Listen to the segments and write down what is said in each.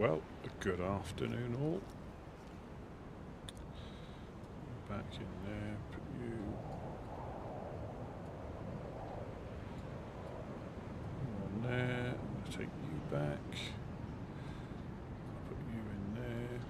Well, good afternoon all. Back in there, put you on there, I'll take you back, I'll put you in there.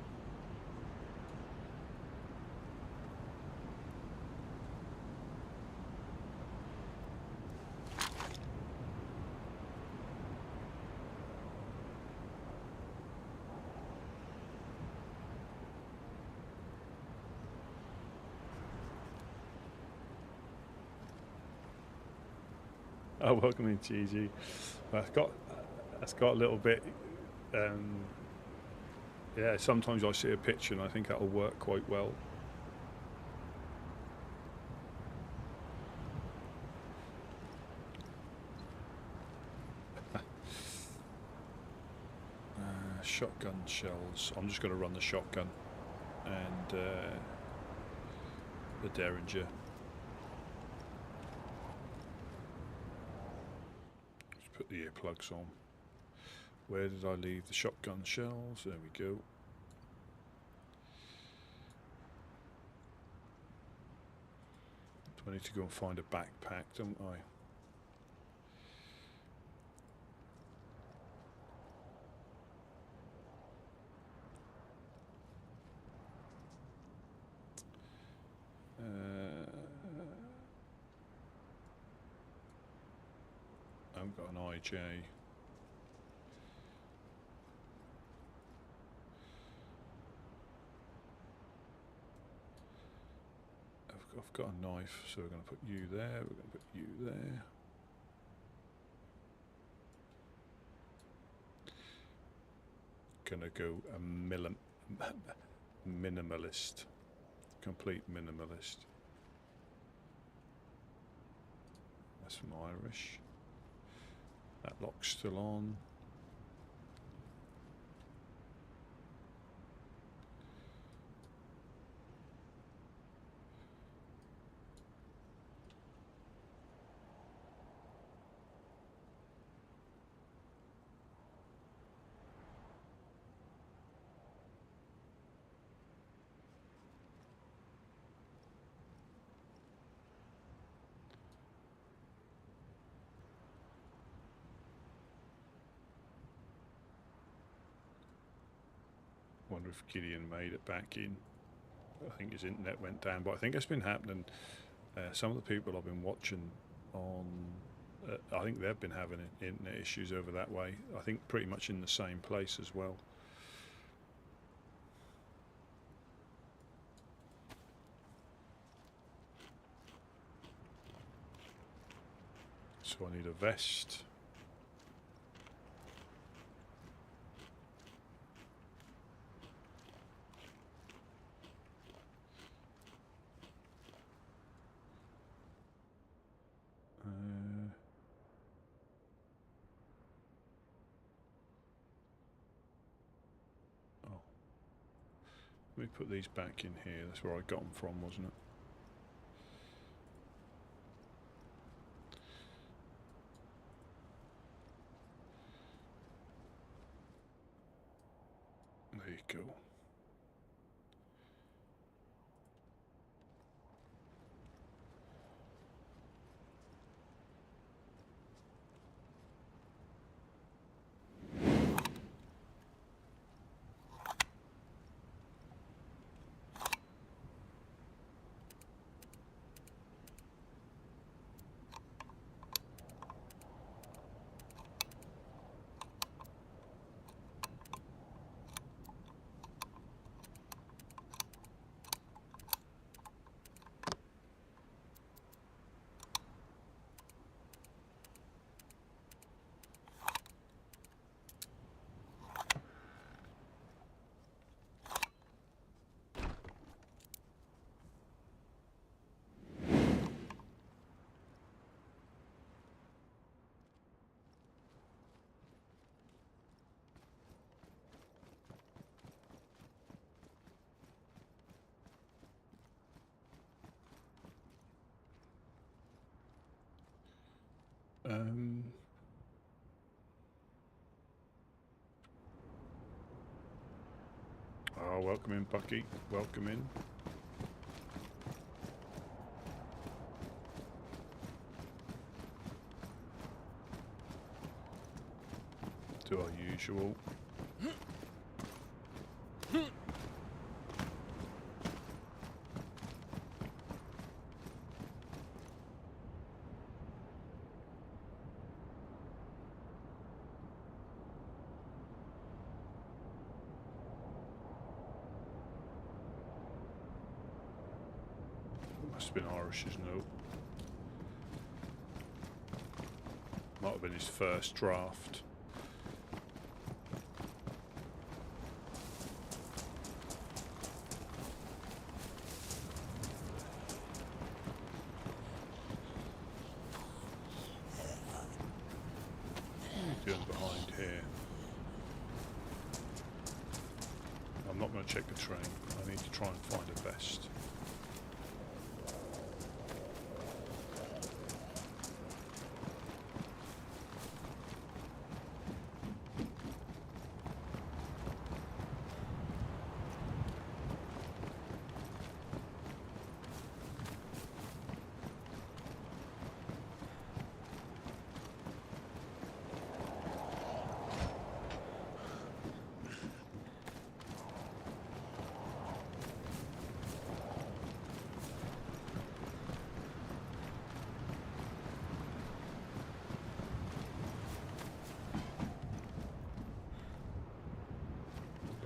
Oh, welcome in, Gigi. That's got a little bit. Yeah, sometimes I see a picture and I think that'll work quite well. Shotgun shells. I'm just going to run the shotgun and the Derringer. Put the earplugs on. Where did I leave the shotgun shells? There we go. Do I need to go and find a backpack, don't I? I haven't got an IJ. I've got a knife, so we're going to put you there, we're going to put you there. Going to go a minimalist, complete minimalist. That's from Irish. That lock's still on. Wonder if Gideon made it back in. I think his internet went down, but I think it's been happening. Some of the people I've been watching on, I think they've been having internet issues over that way. I think pretty much in the same place as well. So I need a vest. Let me put these back in here. That's where I got them from, wasn't it? There you go. Oh, welcome in, Bucky. Welcome in. Do our usual. Must have been Irish's note. Might have been his first draft. Doing behind here. I'm not going to check the train. I need to try and find a vest.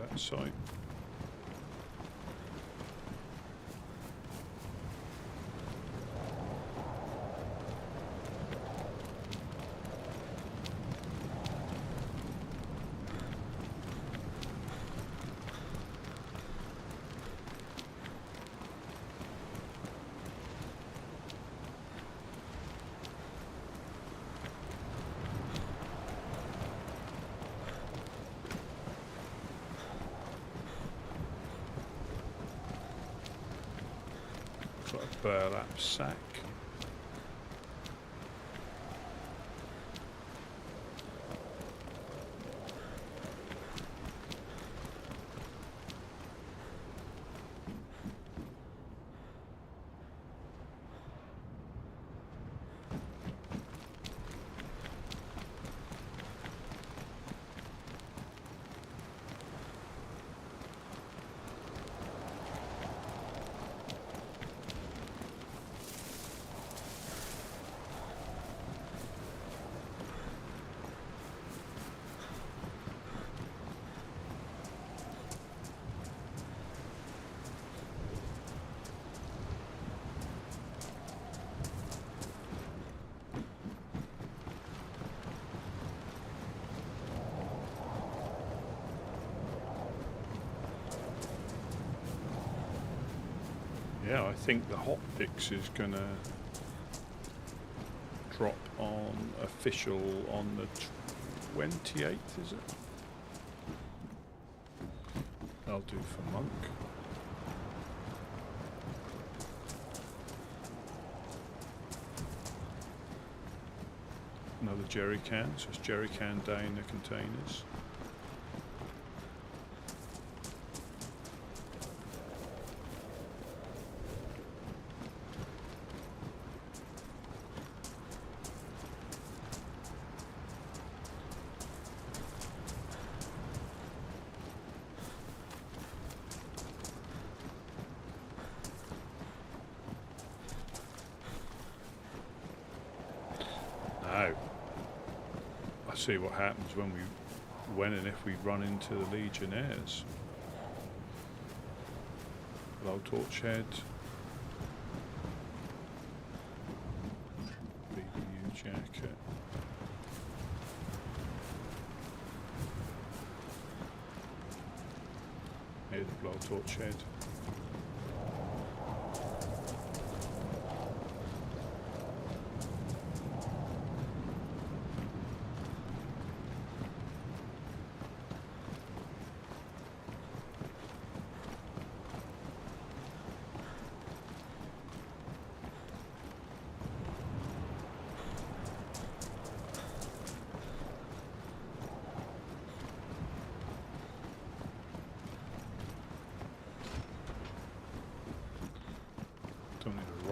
That site. Got a burlap sack. Yeah, I think the hotfix is gonna drop on official on the 28th, is it? I'll do for Monk. Another jerry can, so it's jerry can day in the containers. See what happens when and if we run into the Legionnaires. Low torch head. BBU jacket. Here's the blow torch head.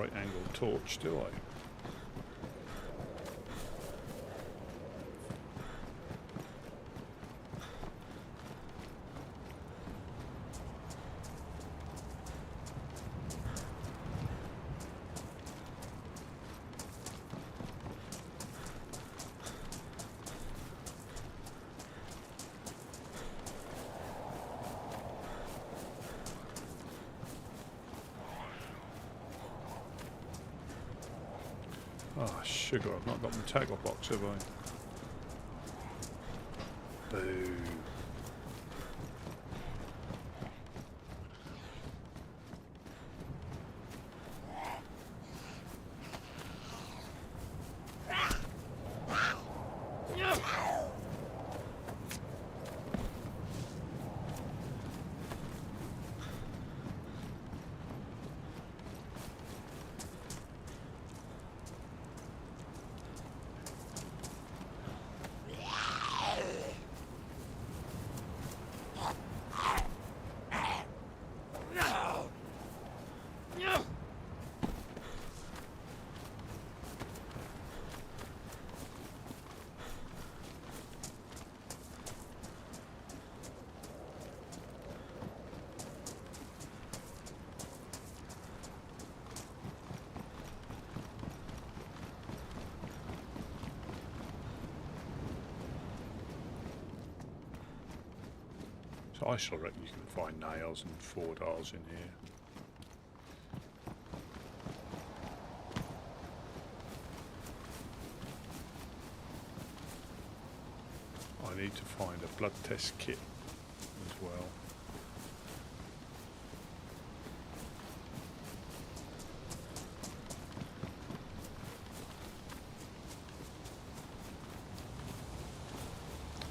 right angle torch, do I? Oh, sugar, I've not got my tackle box, have I? Boo. So I still reckon you can find nails and $4 in here. I need to find a blood test kit as well.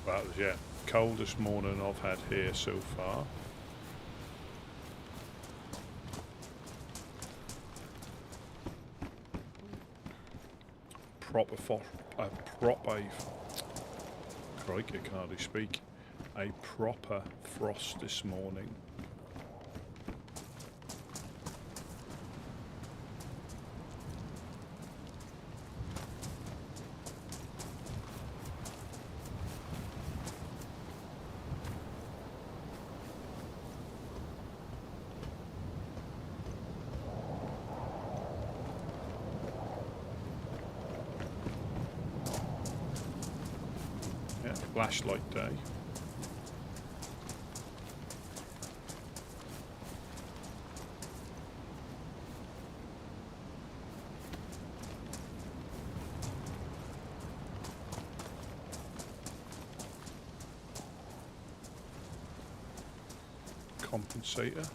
That was, yeah, coldest morning I've had here so far. Crikey, I can hardly speak. A proper frost this morning. Yeah, flashlight day. Compensator.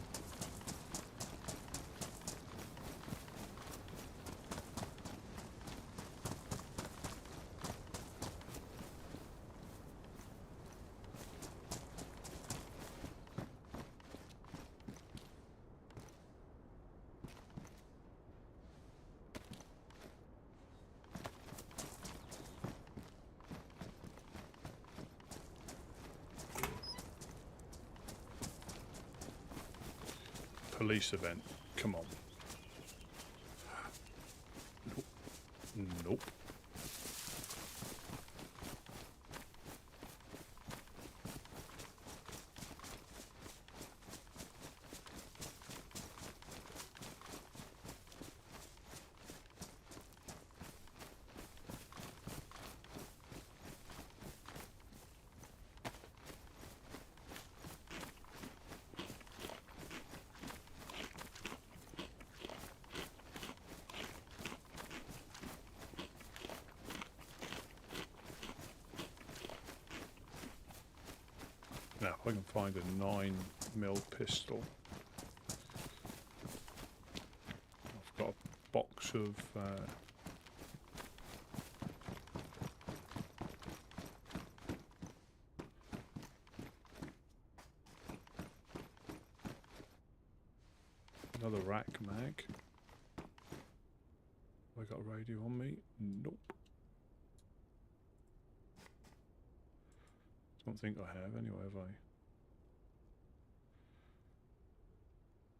Police event. Come on. Nope. Nope. Now, if I can find a 9mm pistol. I've got a box of another rack mag. Have I got a radio on me? Nope. Don't think I have anyway, have I?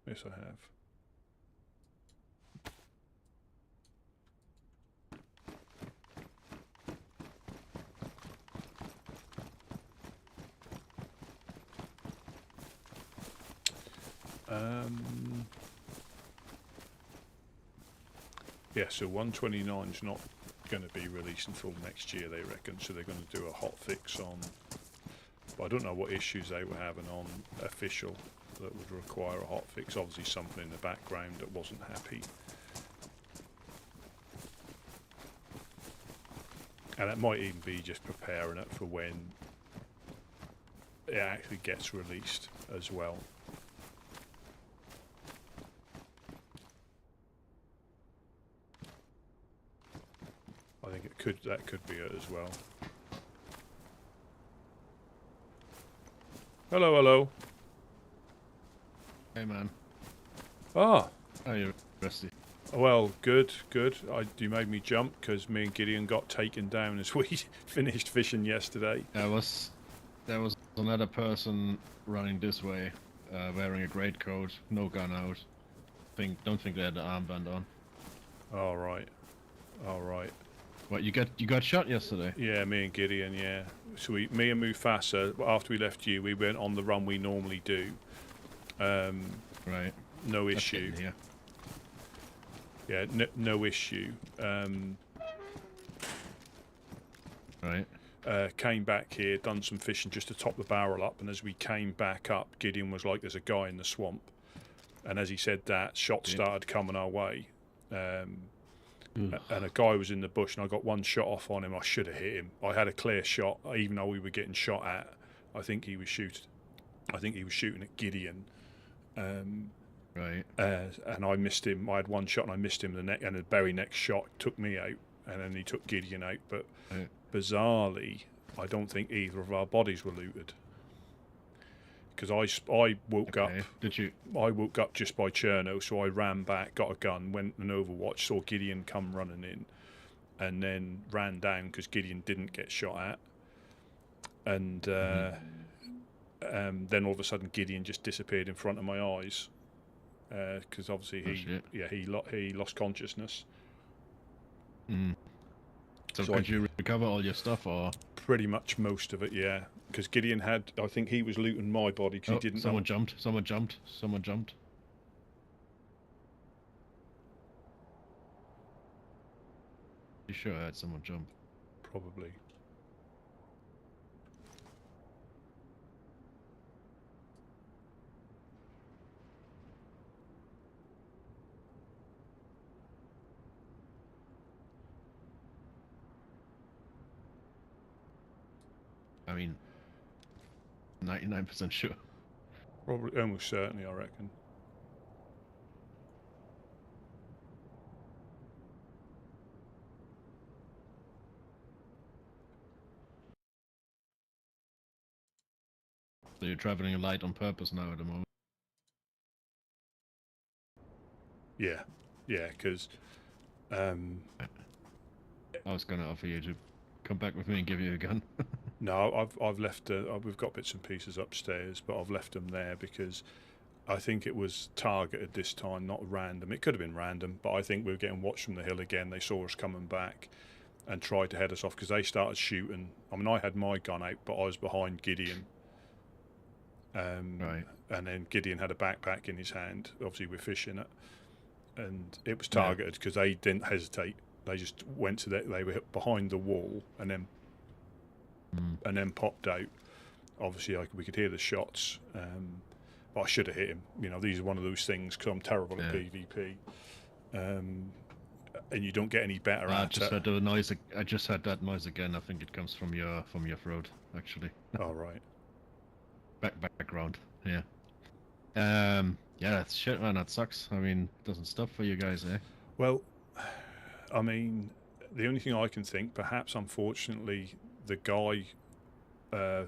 Yes, I have. Yeah, so 129's not going to be released until next year, they reckon. So they're going to do a hot fix on. But I don't know what issues they were having on official that would require a hot fix. Obviously, something in the background that wasn't happy. And it might even be just preparing it for when it actually gets released as well. I think that could be it as well. Hello, hello. Hey man. Ah. How are you, Rusty? Well, good. You made me jump because me and Gideon got taken down as we finished fishing yesterday. There was another person running this way, wearing a greatcoat, no gun out. Don't think they had the armband on. All right. What, you got shot yesterday? Yeah, me and Gideon. Yeah. So me and Mufasa, after we left you, we went on the run we normally do. Right. No issue. Yeah, no issue. Right. Came back here, done some fishing just to top the barrel up, and as we came back up, Gideon was like, "There's a guy in the swamp," and as he said that, shots started coming our way. And a guy was in the bush, and I got one shot off on him. I should have hit him. I had a clear shot, even though we were getting shot at. I think he was shooting at Gideon. Right. And I missed him. I had one shot, and I missed him. And the very next shot took me out, and then he took Gideon out. But bizarrely, I don't think either of our bodies were looted. Because I woke up. Did you? I woke up just by Chernarus, so I ran back, got a gun, went an overwatch, saw Gideon come running in, and then ran down because Gideon didn't get shot at. And then all of a sudden, Gideon just disappeared in front of my eyes. Because obviously he lost consciousness. So could you recover all your stuff, or pretty much most of it? Yeah, because Gideon had. I think he was looting my body because he didn't. Someone jumped. You sure I had someone jump? Probably. I mean, 99% sure. Probably, almost certainly, I reckon. So you're traveling light on purpose now at the moment? Yeah, because I was going to offer you to come back with me and give you a gun. No, I've left. We've got bits and pieces upstairs, but I've left them there because I think it was targeted this time, not random. It could have been random, but I think we were getting watched from the hill again. They saw us coming back and tried to head us off because they started shooting. I mean, I had my gun out, but I was behind Gideon. Right. And then Gideon had a backpack in his hand. Obviously, we're fishing it, and it was targeted because they didn't hesitate. They just went to they were behind the wall and then popped out. Obviously, we could hear the shots, but I should have hit him. You know, these are one of those things because I'm terrible at PvP, and you don't get any better at it. Heard the noise. I just heard that noise again. I think it comes from your throat, actually. Oh right. Background. Yeah. That's shit, man. That sucks. I mean, it doesn't stop for you guys, eh? Well, I mean, the only thing I can think, perhaps unfortunately, the guy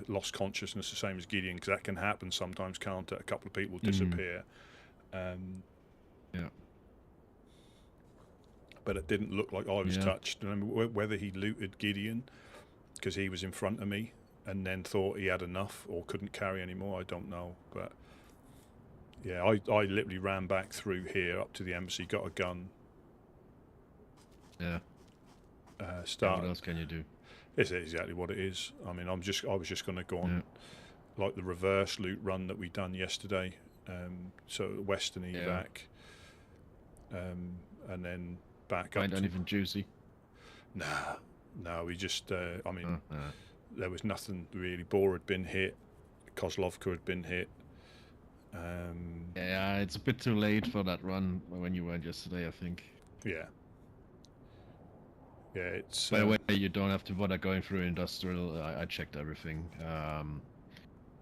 lost consciousness the same as Gideon, because that can happen sometimes, can't it? A couple of people disappear. Yeah. But it didn't look like I was touched. And whether he looted Gideon because he was in front of me and then thought he had enough or couldn't carry anymore, I don't know. But yeah, I literally ran back through here up to the embassy, got a gun. Yeah. What else can you do? It's exactly what it is. I mean, I was just going to go on like the reverse loot run that we done yesterday. So Western evac, and then back Find up. anything juicy? No, we just. I mean, there was nothing really. Bor had been hit. Kozlovka had been hit. Yeah, it's a bit too late for that run when you went yesterday, I think. Yeah. Yeah, it's. By the way, you don't have to bother going through industrial. I checked everything.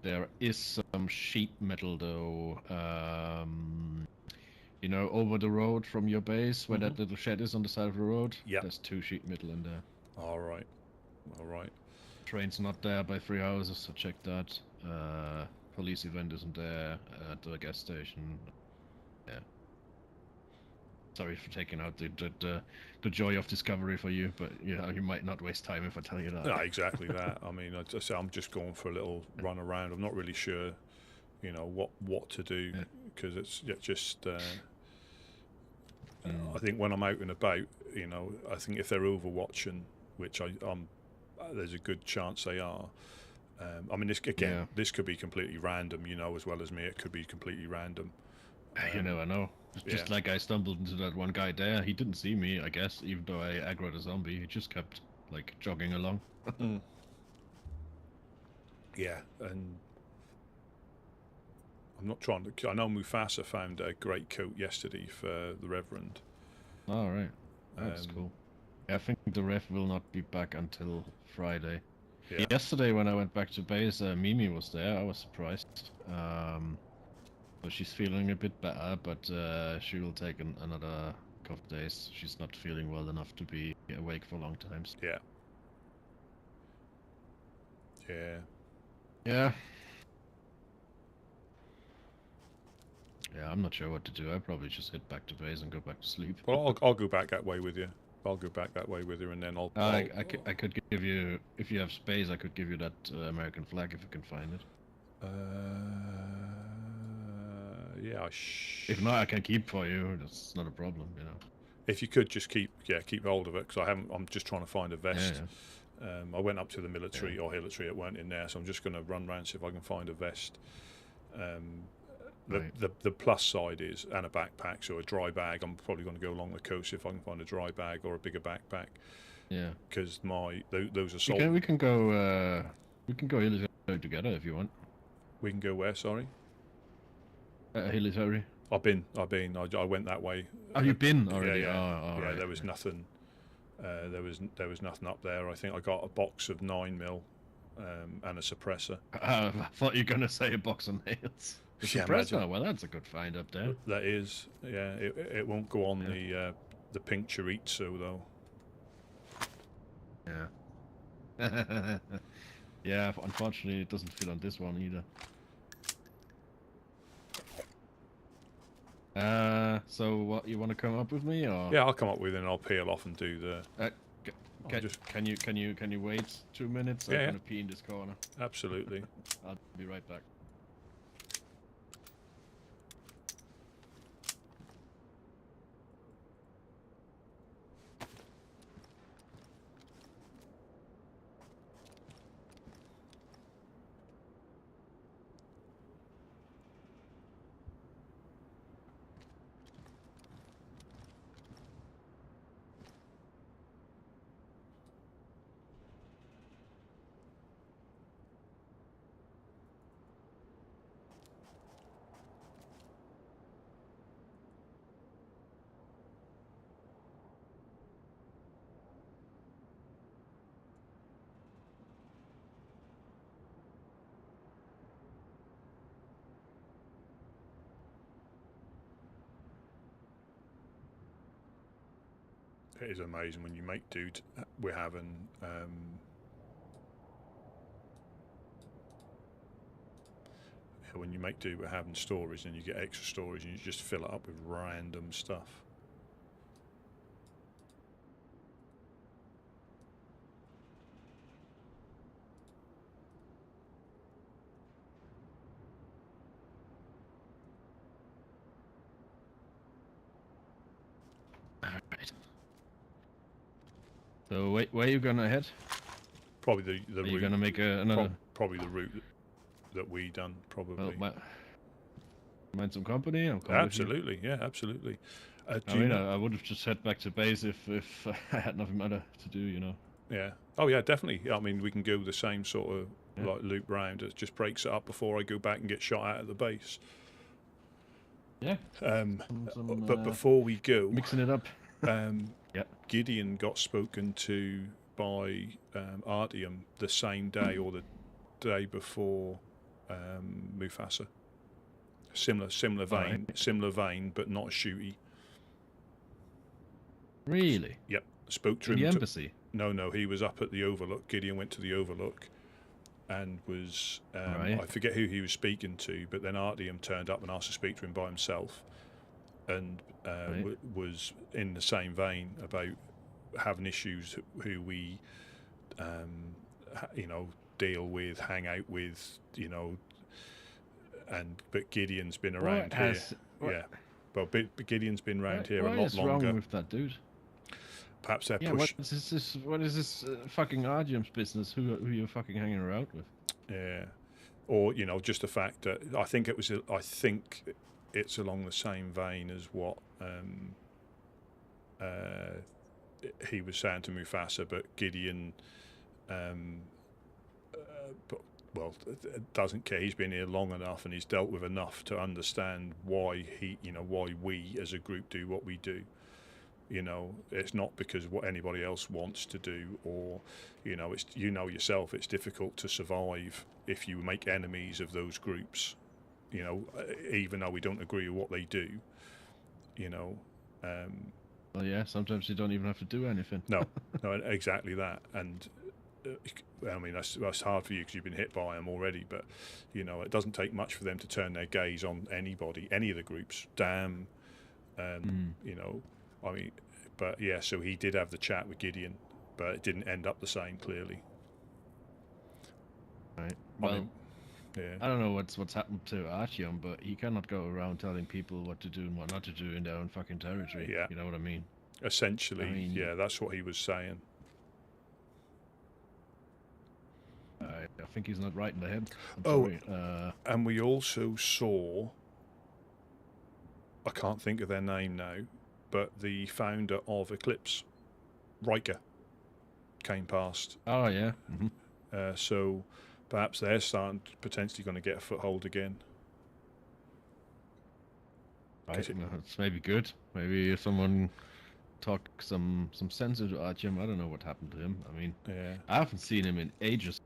There is some sheet metal though. You know, over the road from your base, where that little shed is on the side of the road. Yeah. There's 2 sheet metal in there. All right. Train's not there by 3 houses, so check that. Police event isn't there at the gas station. Yeah. Sorry for taking out the joy of discovery for you, but you know, you might not waste time if I tell you that. No, exactly that. I mean, I'm just going for a little run around. I'm not really sure, you know, what to do, because it's just. I think when I'm out and about, you know, I think if they're overwatching, which I'm there's a good chance they are. I mean, this could be completely random, you know, as well as me. It could be completely random. You never know. Just like I stumbled into that one guy there. He didn't see me, I guess, even though I aggroed a zombie. He just kept, like, jogging along. Yeah, and I'm not trying to... I know Mufasa found a great coat yesterday for the Reverend. Oh, right. That's cool. I think the Rev will not be back until Friday. Yeah. Yesterday when I went back to base, Mimi was there. I was surprised. So she's feeling a bit better, but she will take another couple of days. She's not feeling well enough to be awake for long times. Yeah. Yeah. Yeah. Yeah, I'm not sure what to do. I'll probably just head back to base and go back to sleep. Well, I'll go back that way with you. And then I'll... I could give you, if you have space, I could give you that American flag if you can find it. Yeah, if not, I can keep for you. That's not a problem, you know. If you could just keep hold of it, because I'm just trying to find a vest. Yeah. I went up to the military or hilitary, it weren't in there, so I'm just going to run around, see if I can find a vest. The plus side is, and a backpack, so a dry bag. I'm probably going to go along the coast if I can find a dry bag or a bigger backpack. Yeah. Because those are sold. We can go hilitary together if you want. We can go where? Sorry. Hilitary. I've been. I went that way. Oh, you've been already. Yeah. Right. There was nothing. There was nothing up there. I think I got a box of 9mm and a suppressor. I thought you were going to say a box of nails. The suppressor. Well, that's a good find up there. That is. Yeah. It won't go on the pink chorizo though. Yeah. Yeah. Unfortunately, it doesn't fit on this one either. So what, you want to come up with me, or? Yeah, I'll come up with it and I'll peel off and do the... Can you wait 2 minutes? Yeah. I'm gonna pee in this corner. Absolutely. I'll be right back. It is amazing when you make dude. We're having when you make do, we're having storage, and you get extra storage, and you just fill it up with random stuff. Alright. So where are you gonna head? Probably the route. You're gonna make another. Probably the route that we done probably. Well, mind some company? I'll come Absolutely, with you. yeah, absolutely. I would have just head back to base if I had nothing better to do, you know. Yeah. Oh yeah, definitely. I mean, we can go the same sort of like loop round. It just breaks it up before I go back and get shot out at the base. Yeah. But before we go, mixing it up. Gideon got spoken to by Artyom the same day or the day before Mufasa. Similar vein, but not a shooty. Really? Yep. Spoke to in him. The embassy? No, he was up at the Overlook. Gideon went to the Overlook and was... I forget who he was speaking to, but then Artyom turned up and asked to speak to him by himself and was in the same vein about having issues who we, deal with, hang out with, but Gideon's been around here. But Gideon's been around here a lot longer. What is wrong with that dude? Perhaps they're What is this fucking Artyom's business? Who you're fucking hanging around with? Yeah, or just the fact that I think it's along the same vein as what he was saying to Mufasa, but Gideon, doesn't care. He's been here long enough and he's dealt with enough to understand why why we as a group do what we do. It's not because of what anybody else wants to do, or it's yourself. It's difficult to survive if you make enemies of those groups. Even though we don't agree with what they do. Well, yeah. Sometimes you don't even have to do anything. No, exactly that. And I mean that's hard for you because you've been hit by them already. But it doesn't take much for them to turn their gaze on anybody, any of the groups. Damn, I mean, but yeah, so he did have the chat with Gideon, but it didn't end up the same, clearly. Right. Well, I don't know what's happened to Artyom, but he cannot go around telling people what to do and what not to do in their own fucking territory. Yeah. You know what I mean? Essentially, yeah, that's what he was saying. I think he's not right in the head. And we also saw, I can't think of their name now, but the founder of Eclipse, Riker, came past. Oh, yeah. Mm-hmm. So perhaps they're potentially going to get a foothold again. Right, it's maybe good. Maybe if someone talk some sense into Artyom. I don't know what happened to him. I mean, I haven't seen him in ages.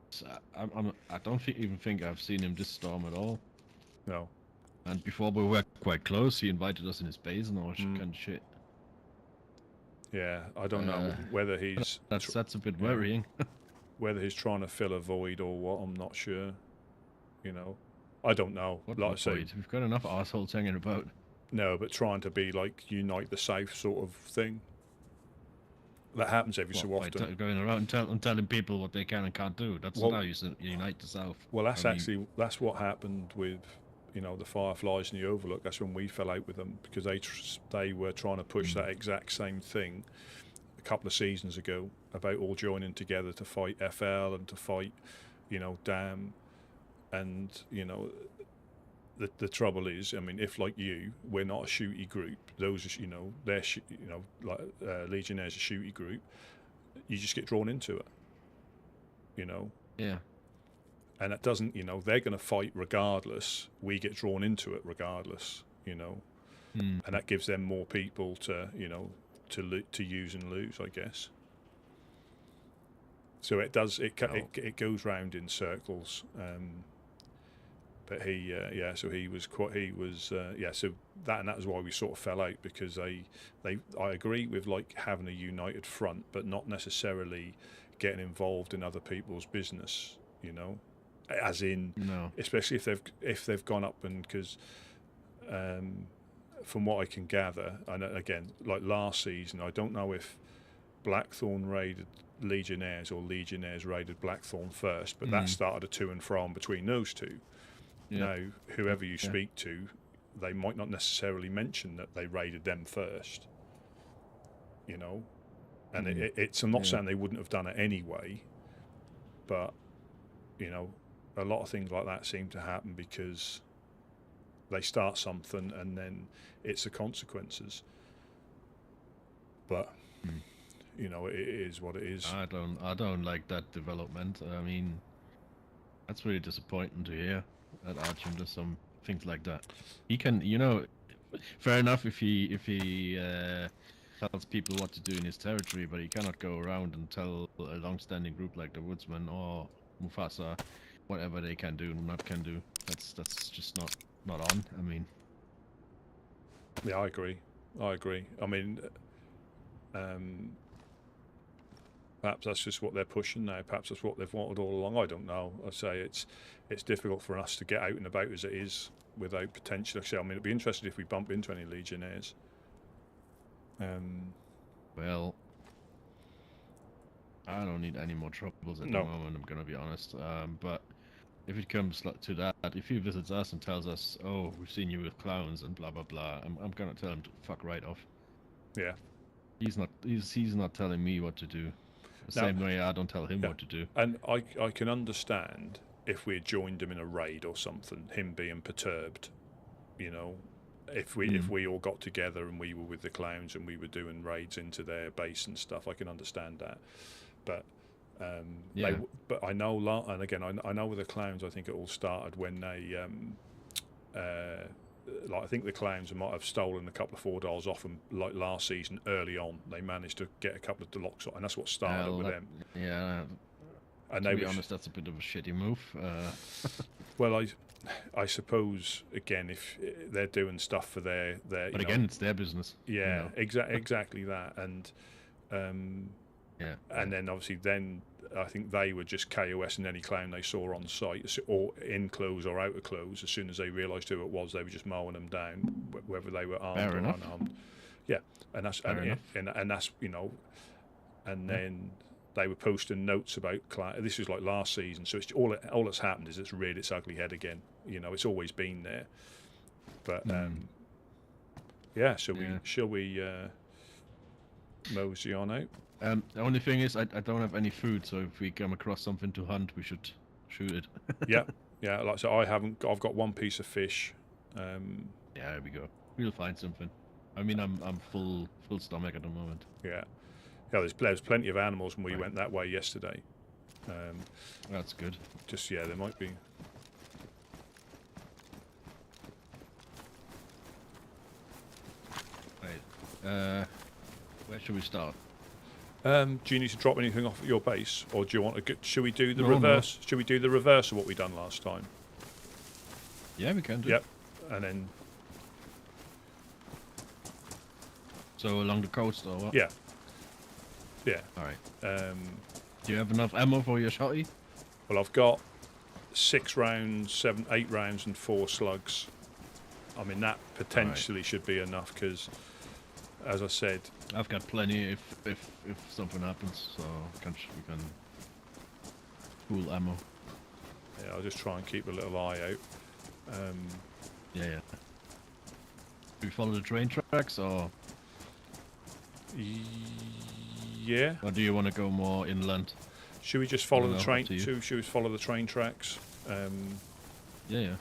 I don't even think I've seen him this storm at all. No. And before we were quite close, he invited us in his base and all that kind of shit. Yeah, I don't know whether he's... That's a bit worrying. Whether he's trying to fill a void or what, I'm not sure. I don't know. What like I say, void? We've got enough assholes hanging about. No, but trying to be like unite the South sort of thing. That happens every so often. Going around and telling people what they can and can't do. That's not how you unite the South. Well, that's what happened with, the Fireflies and the Overlook. That's when we fell out with them because they were trying to push that exact same thing a couple of seasons ago about all joining together to fight FL and to fight, DAM, and the trouble is, I mean, if like we're not a shooty group, those are, they're like Legionnaires a shooty group, you just get drawn into it, Yeah. And it doesn't, they're going to fight regardless. We get drawn into it regardless, and that gives them more people to, to use and lose, I guess. So it does. It goes round in circles. But he, so he was so that was why we sort of fell out because I agree with like having a united front, but not necessarily getting involved in other people's business, as in, especially if they've gone up and because, from what I can gather, and again, like last season, I don't know if Blackthorn raided Legionnaires or Legionnaires raided Blackthorn first, but that started a to and from between those two. Now, whoever you speak to, they might not necessarily mention that they raided them first, and I'm not saying they wouldn't have done it anyway, but, a lot of things like that seem to happen because they start something and then it's the consequences. But you know, it is what it is. I don't like that development. I mean, that's really disappointing to hear that Archon does some things like that. He can, you know, fair enough if he tells people what to do in his territory, but he cannot go around and tell a long-standing group like the Woodsmen or Mufasa whatever they can do and not can do. That's just not on. I mean, yeah, I agree. I mean, perhaps that's just what they're pushing now. Perhaps that's what they've wanted all along. I don't know. I say it's difficult for us to get out and about as it is without potential. I mean, it'd be interesting if we bump into any Legionnaires. Well, I don't need any more troubles at the moment, I'm gonna be honest. But if it comes to that, if he visits us and tells us, "Oh, we've seen you with clowns and blah blah blah," I'm gonna tell him to fuck right off. Yeah. He's not telling me what to do. The same way I don't tell him what to do. And I can understand if we had joined him in a raid or something, him being perturbed, you know. If we all got together and we were with the clowns and we were doing raids into their base and stuff, I can understand that. But but I know, and again, I know with the clowns, I think it all started when they like I think the clowns might have stolen a couple of 4-dials off them like last season. Early on, they managed to get a couple of deluxe, and that's what started with them. Yeah. And to be honest, that's a bit of a shitty move. Well, I suppose again, if they're doing stuff for their but again, it's their business. Yeah, exactly that, and and then obviously I think they were just KOS and any clown they saw on site, or in clothes or out of clothes. As soon as they realised who it was, they were just mowing them down, whether they were armed or unarmed. Yeah, and that's and that's, you know, and then they were posting notes about this was like last season, so it's all that's happened is it's reared its ugly head again. You know, it's always been there, but shall we mosey on out? The only thing is, I don't have any food, so if we come across something to hunt, we should shoot it. yeah. Like so, I've got one piece of fish. Yeah, there we go. We'll find something. I mean, I'm full stomach at the moment. Yeah. There's plenty of animals when we went that way yesterday. That's good. Just there might be. Right. Where should we start? Do you need to drop anything off at your base, or do you want to? Should we do the reverse? No. Should we do the reverse of what we done last time? Yeah, we can do. Yep, and then. So along the coast, or what? Yeah. Yeah. All right. Do you have enough ammo for your shotty? Well, I've got 6 rounds, 8 rounds, and 4 slugs. I mean, that potentially should be enough because, as I said, I've got plenty if something happens, so we can pool ammo. Yeah, I'll just try and keep a little eye out. Yeah. Do we follow the train tracks, or? Yeah. Or do you want to go more inland? Should we just follow the train? Should we follow the train tracks? Yeah.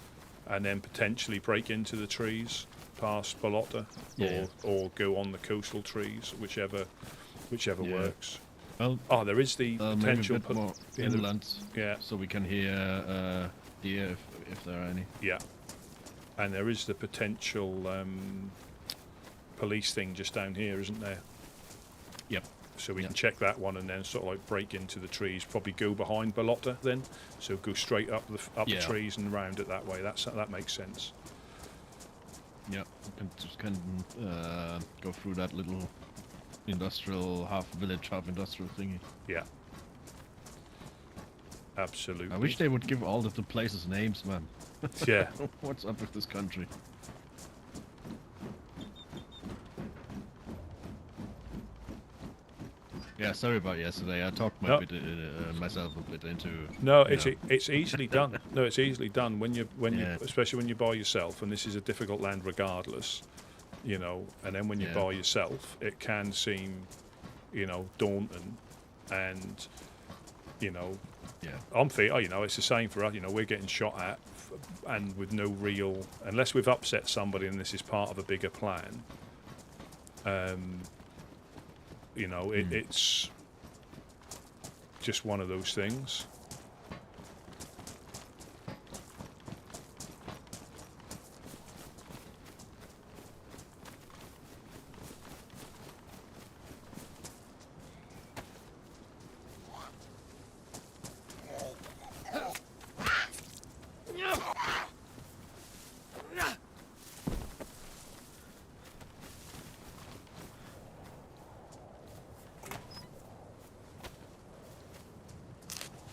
And then potentially break into the trees past Balota, or go on the coastal trees, whichever works. Well, there is the potential. Maybe a bit more inland. Yeah. So we can hear deer if there are any. Yeah. And there is the potential police thing just down here, isn't there? Yep. So we can check that one and then sort of like break into the trees. Probably go behind Balota then. So go straight up the trees and round it that way. That makes sense. Yeah, we can go through that little industrial, half village, half industrial thingy. Yeah. Absolutely. I wish they would give all of the places names, man. Yeah. What's up with this country? Yeah, sorry about yesterday. I talked myself a bit into. No, it's easily done. No, it's easily done when you especially when you're by yourself, and this is a difficult land regardless, you know. And then when you're by yourself, it can seem, you know, daunting, and You know, Yeah. you know, it's the same for us. You know, we're getting shot at, and with no real, unless we've upset somebody and this is part of a bigger plan. You know, it's just one of those things.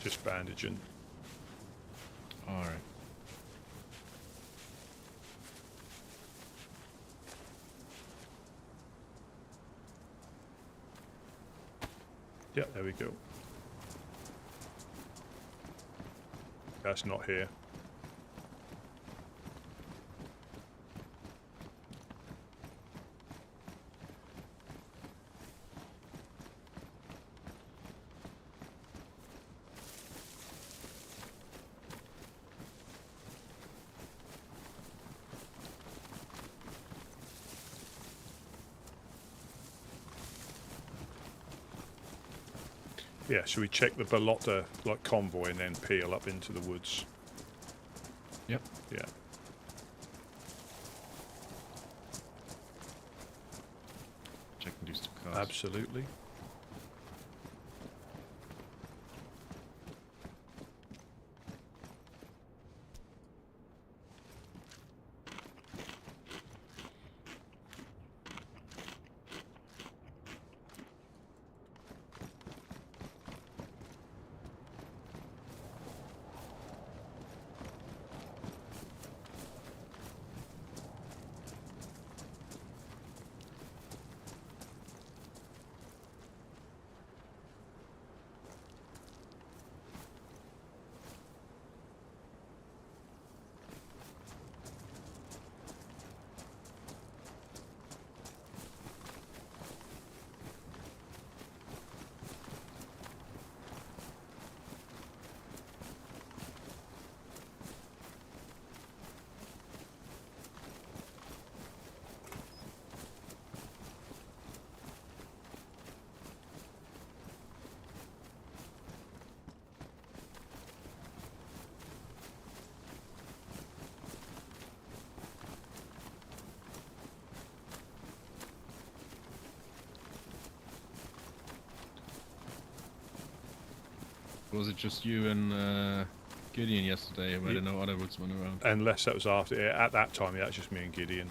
Just bandaging. All right. Yeah, there we go. That's not here. Yeah, should we check the Balota like convoy and then peel up into the woods? Yep. Yeah. Checking these 2 cars. Absolutely. Was it just you and Gideon yesterday? Were there no other woodsmen around? Unless that was after. At that time, yeah, it was just me and Gideon.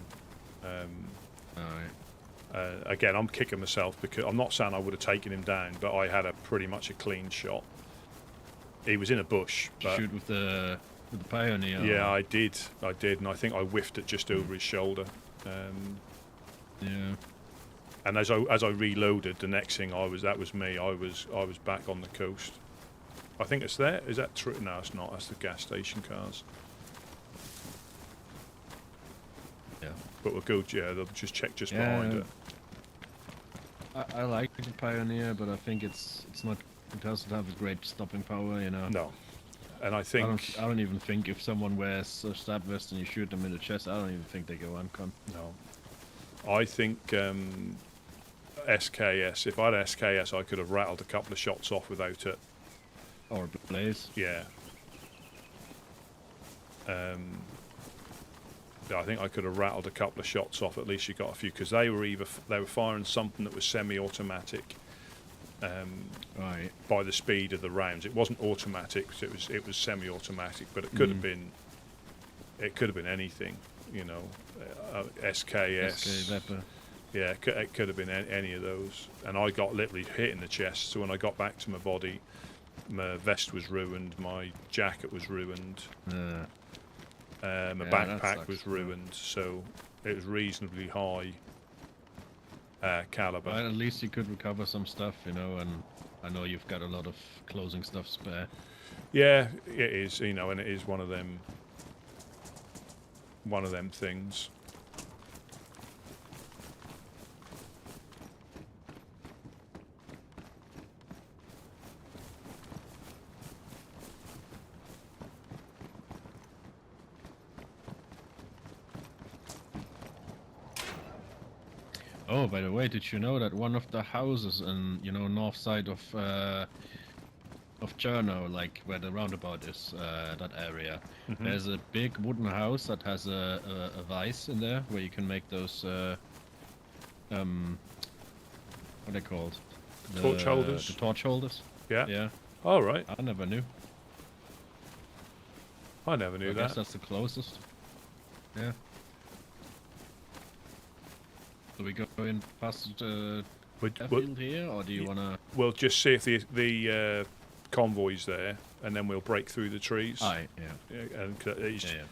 Alright. Again, I'm kicking myself because I'm not saying I would have taken him down, but I had a pretty much a clean shot. He was in a bush. Did you shoot with the Pioneer? Yeah, I did, and I think I whiffed it just over his shoulder. Yeah. And as I reloaded, the next thing that was me. I was back on the coast. I think it's there. Is that true? No, it's not. That's the gas station cars. Yeah. But we'll go. Yeah, they'll just check just behind it. I like the Pioneer, but I think it's not. It doesn't have a great stopping power, you know. No. And I think I don't even think if someone wears a stab vest and you shoot them in the chest, I don't even think they go uncon. No. I think SKS. If I had SKS, I could have rattled a couple of shots off without it. Or Blaze. Yeah. Yeah, I think I could have rattled a couple of shots off. At least you got a few because they were firing something that was semi-automatic. Right. By the speed of the rounds, it wasn't automatic. It was semi-automatic, but it could have been. It could have been anything, you know. SKS. Yeah, it could have been any of those. And I got literally hit in the chest. So when I got back to my body, my vest was ruined, my jacket was ruined, my backpack was ruined. So it was reasonably high caliber. Well, at least you could recover some stuff, you know, and I know you've got a lot of closing stuff spare. Yeah, it is, you know, and it is one of them things. Oh, by the way, did you know that one of the houses in, north side of Chernarus, like where the roundabout is, that area, there's a big wooden house that has a vise in there where you can make those, what are they called? Torch holders? The torch holders. Yeah. Yeah. All right. I never knew. I never knew I that. guess that's the closest. Yeah. So we go in past the field here, or do you want to... We'll just see if the convoy's there, and then we'll break through the trees. Aye, yeah. And Yeah.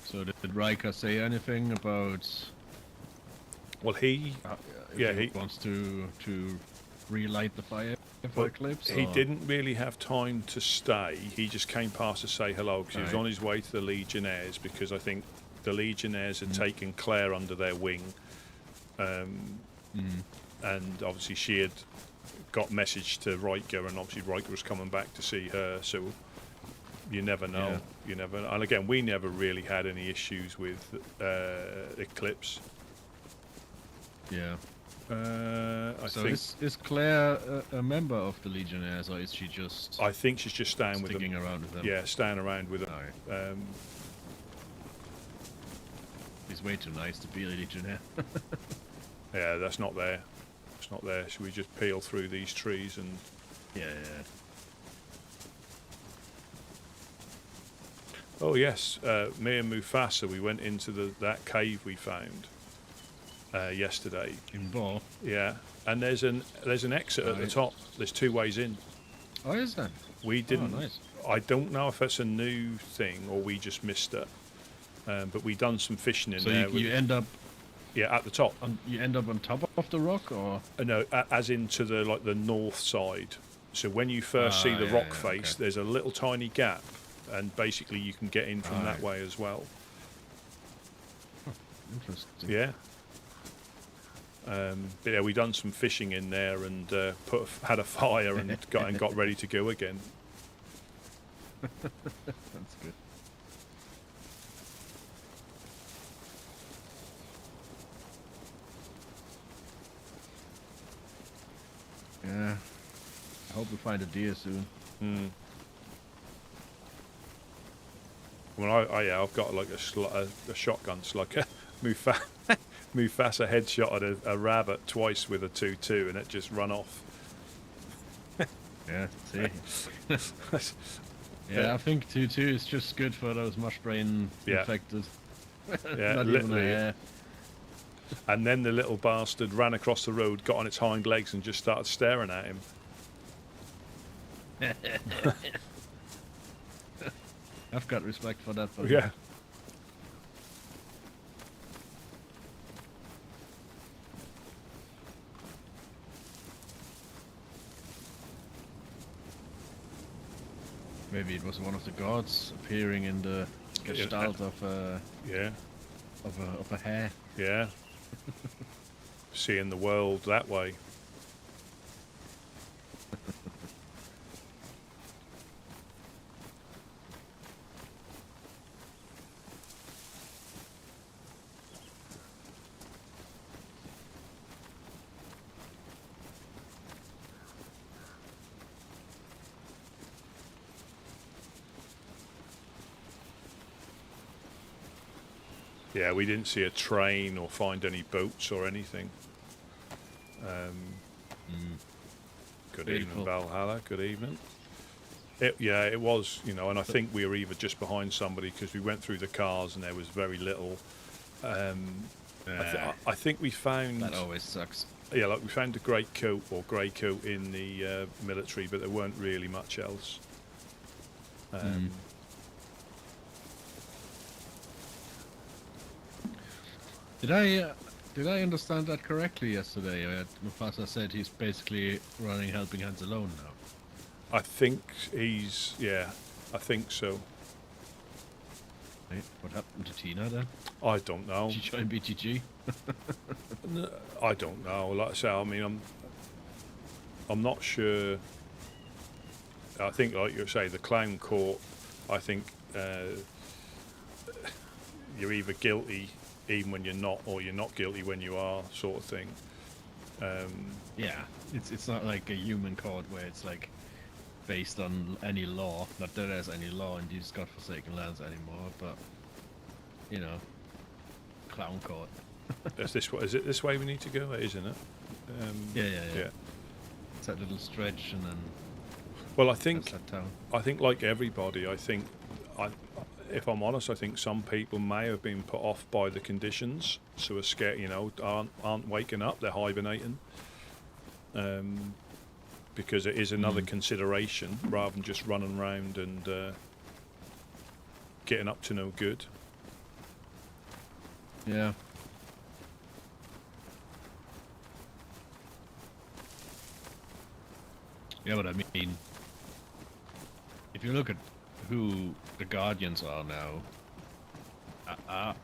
So did Riker say anything about... Well, he wants to relight the fire for Eclipse? He didn't really have time to stay. He just came past to say hello because he was on his way to the Legionnaires, because I think the Legionnaires had taken Claire under their wing. And obviously she had got message to Riker, and obviously Riker was coming back to see her, so you never know. Yeah. You never know. And again, we never really had any issues with Eclipse. Yeah. I think is Claire a member of the Legionnaires, or is she just... I think she's just staying with them. Sticking around with them? Yeah, staying around with them. Alright. He's way too nice to be a Legionnaire. Yeah, that's not there. It's not there. Should we just peel through these trees and... Yeah. Oh yes, me and Mufasa, we went into that cave we found yesterday. In Ball? Yeah, and there's an exit at the top. There's 2 ways in. Oh, is there? We didn't. Oh, nice. I don't know if that's a new thing or we just missed it. But we done some fishing in there. So you end up... Yeah, at the top. You end up on top of the rock, or...? No, as into the north side. So when you first see the rock face, there's a little tiny gap, and basically you can get in from that way as well. Oh, interesting. Yeah. But yeah, we done some fishing in there and had a fire and got ready to go again. That's good. Yeah. I hope we find a deer soon. Well, I've got like a shotgun slugger. Mufasa headshotted a rabbit twice with a 2.2 and it just run off. Yeah, see. Yeah, I think 2.2 is just good for those mush brain infected. Yeah, not even a hair. And then the little bastard ran across the road, got on its hind legs and just started staring at him. I've got respect for that. Yeah. Maybe it was one of the gods appearing in the gestalt of a hare. Yeah. Seeing the world that way. Yeah, we didn't see a train or find any boats or anything. Good evening, Valhalla. Good evening. It was, and I think we were either just behind somebody because we went through the cars and there was very little. I think we found... That always sucks. Yeah, like we found a great coat or grey coat in the military, but there weren't really much else. Did I understand that correctly yesterday? Mufasa said he's basically running Helping Hands alone now. I think I think so. What happened to Tina then? I don't know. Did she join BTG? I don't know. Like I say, I mean, I'm not sure. I think, like you say, the clown court. I think you're either guilty even when you're not, or you're not guilty when you are, sort of thing. Yeah, it's not like a human court where it's like based on any law. Not that there's any law in these godforsaken lands anymore, but you know, clown court. Is it this way we need to go? Isn't it? Yeah. It's that little stretch, and then. Well, I think like everybody, if I'm honest, I think some people may have been put off by the conditions, so are scared, aren't waking up, they're hibernating, because it is another consideration rather than just running around and getting up to no good. Yeah. Yeah, but I mean, if you look at who the Guardians are now,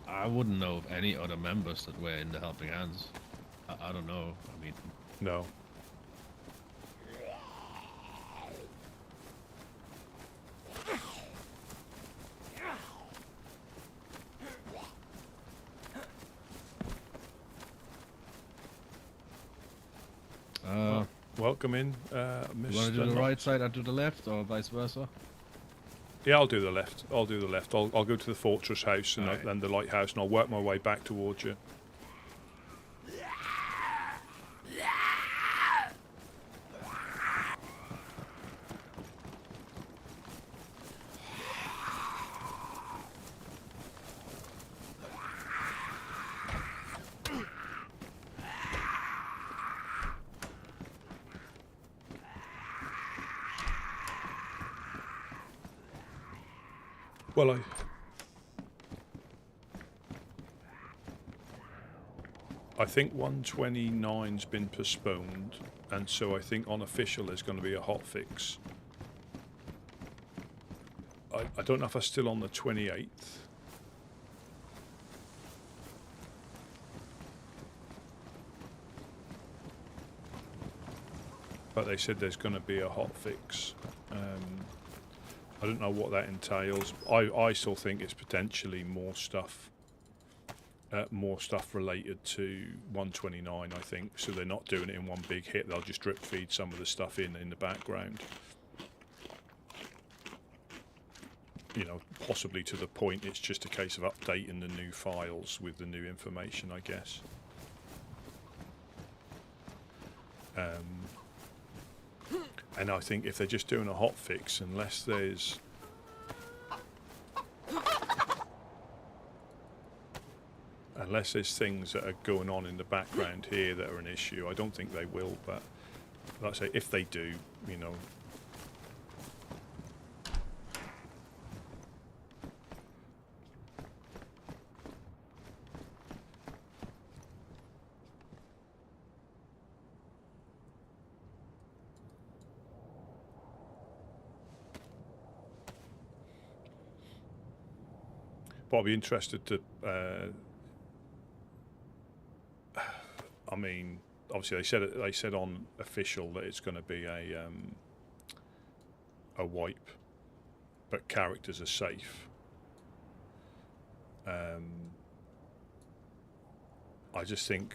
I wouldn't know of any other members that were in the Helping Hands. I don't know. I mean, no. Welcome in, Mr. You want to do the right side, I do the left, or vice versa? Yeah, I'll do the left. I'll go to the fortress house and Right. then the lighthouse, and I'll work my way back towards you. Well, I think 129's been postponed, and so I think on official there's going to be a hotfix. I don't know if I'm still on the 28th. But they said there's going to be a hotfix. I don't know what that entails. I still think it's potentially more stuff related to 129, I think. So they're not doing it in one big hit. They'll just drip feed some of the stuff in the background. Possibly to the point it's just a case of updating the new files with the new information, I guess. And I think if they're just doing a hotfix, unless there's things that are going on in the background here that are an issue, I don't think they will. But like I say, if they do, but I'll be interested to. I mean, obviously they said on official that it's going to be a wipe, but characters are safe. I just think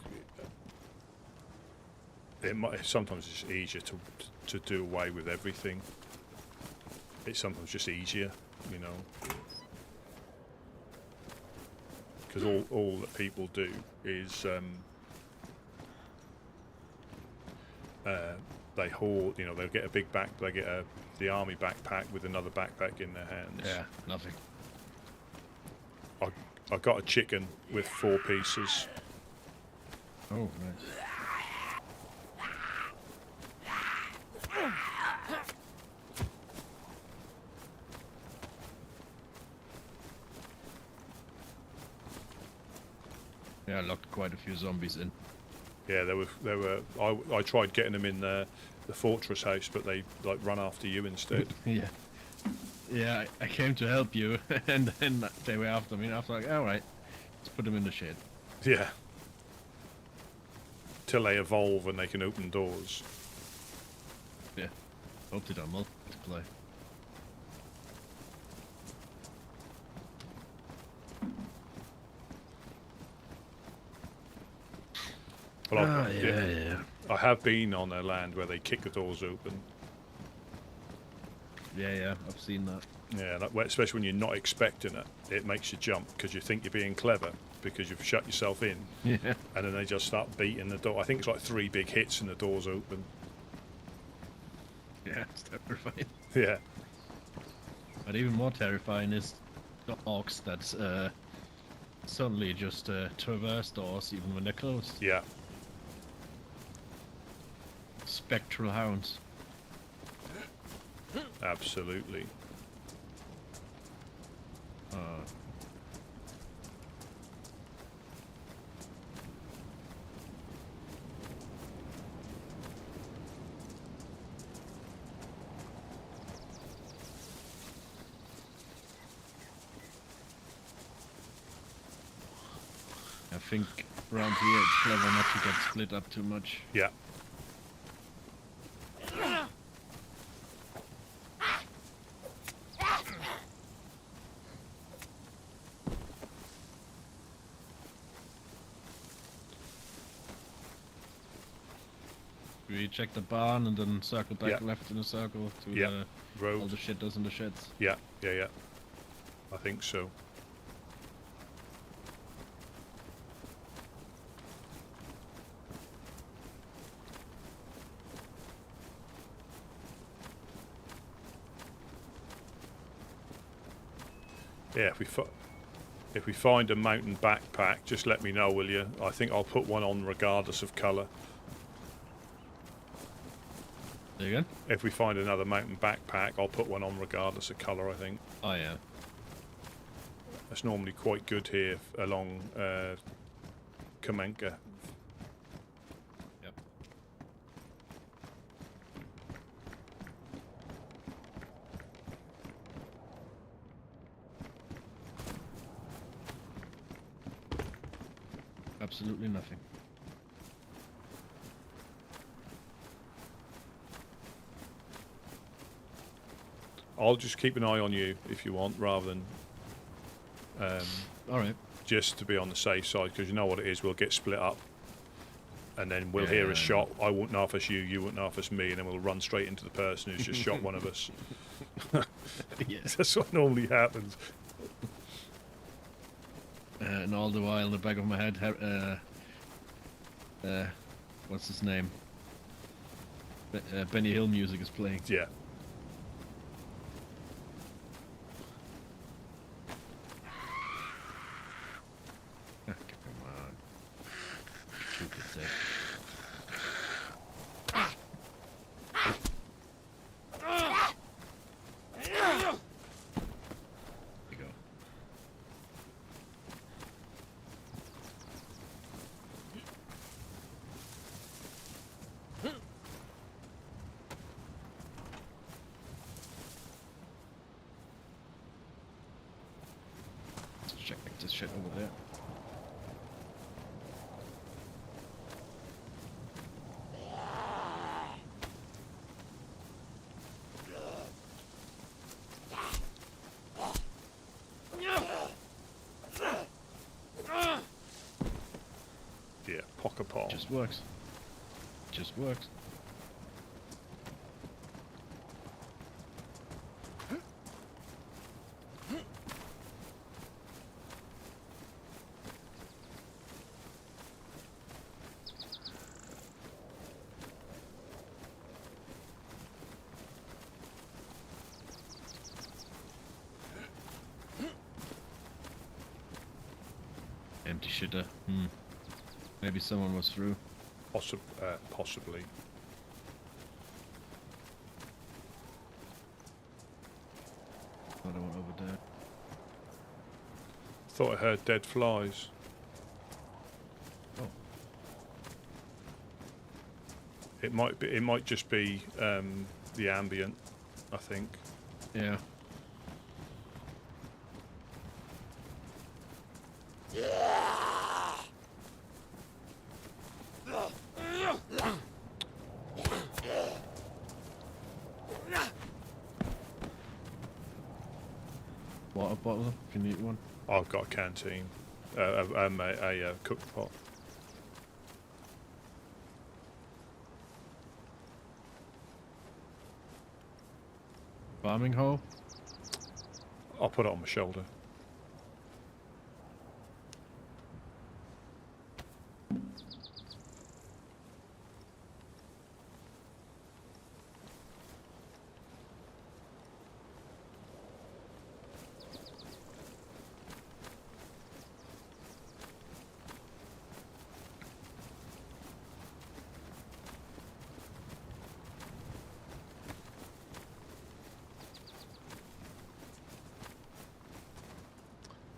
sometimes it's easier to do away with everything. It's sometimes just easier, because all that people do is they hoard. They'll get a big they get the army backpack with another backpack in their hands. Yeah, nothing. I got a chicken with 4 pieces. Oh, nice. Yeah, I locked quite a few zombies in. Yeah, there were. I tried getting them in the fortress house, but they run after you instead. Yeah. Yeah, I came to help you, and then they were after me. And I was like, all right, let's put them in the shed. Yeah. Till they evolve and they can open doors. Yeah. Hope they don't multiply. Well, yeah. I have been on a land where they kick the doors open. Yeah, I've seen that. Yeah, especially when you're not expecting it. It makes you jump because you think you're being clever because you've shut yourself in. Yeah. And then they just start beating the door. I think it's like 3 big hits and the door's open. Yeah, it's terrifying. Yeah. But even more terrifying is the orcs that suddenly just traverse doors even when they're closed. Yeah. Spectral hounds. Absolutely. I think around here it's clever not to get split up too much. Yeah. We check the barn and then circle back left in a circle to road. All the shitters in the sheds. Yeah. I think so. Yeah, if we find a mountain backpack, just let me know, will you? I think I'll put one on regardless of colour. There you go. If we find another mountain backpack, I'll put one on regardless of colour, I think. Oh, yeah. That's normally quite good here along Kamenka. Yep. Absolutely nothing. I'll just keep an eye on you if you want, rather than all right, just to be on the safe side, because you know what it is. We'll get split up, and then we'll hear a shot. I won't know if it's you, you won't know if it's me, and then we'll run straight into the person who's just shot one of us. Yeah. That's what normally happens. And all the while in the back of my head, what's his name? Benny Hill music is playing. Yeah. Come on. Stupid thing. There you go. Let's check this shit over there. Yeah, poker pong. Just works. Just works. Empty shitter. Maybe someone was through. Possibly. Another one over there. Thought I heard dead flies. Oh. It might just be the ambient, I think. Yeah. Water bottle, if you need one. I've got a canteen, a cooked pot. Farming hoe? I'll put it on my shoulder.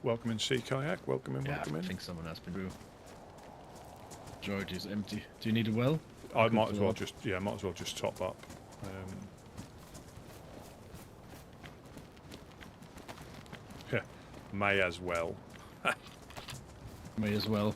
Welcome in, Sea Kayak. Welcome in, welcome in. I think someone has been through. George is empty. Do you need a well? I might as well just, might as well just top up. Yeah, may as well. May as well.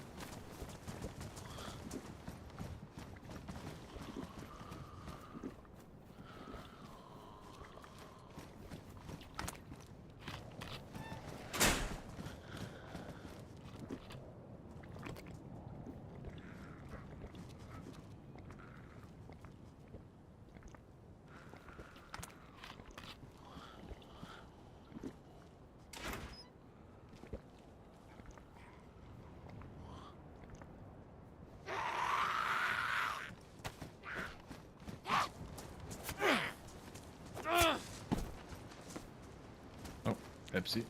Pepsi.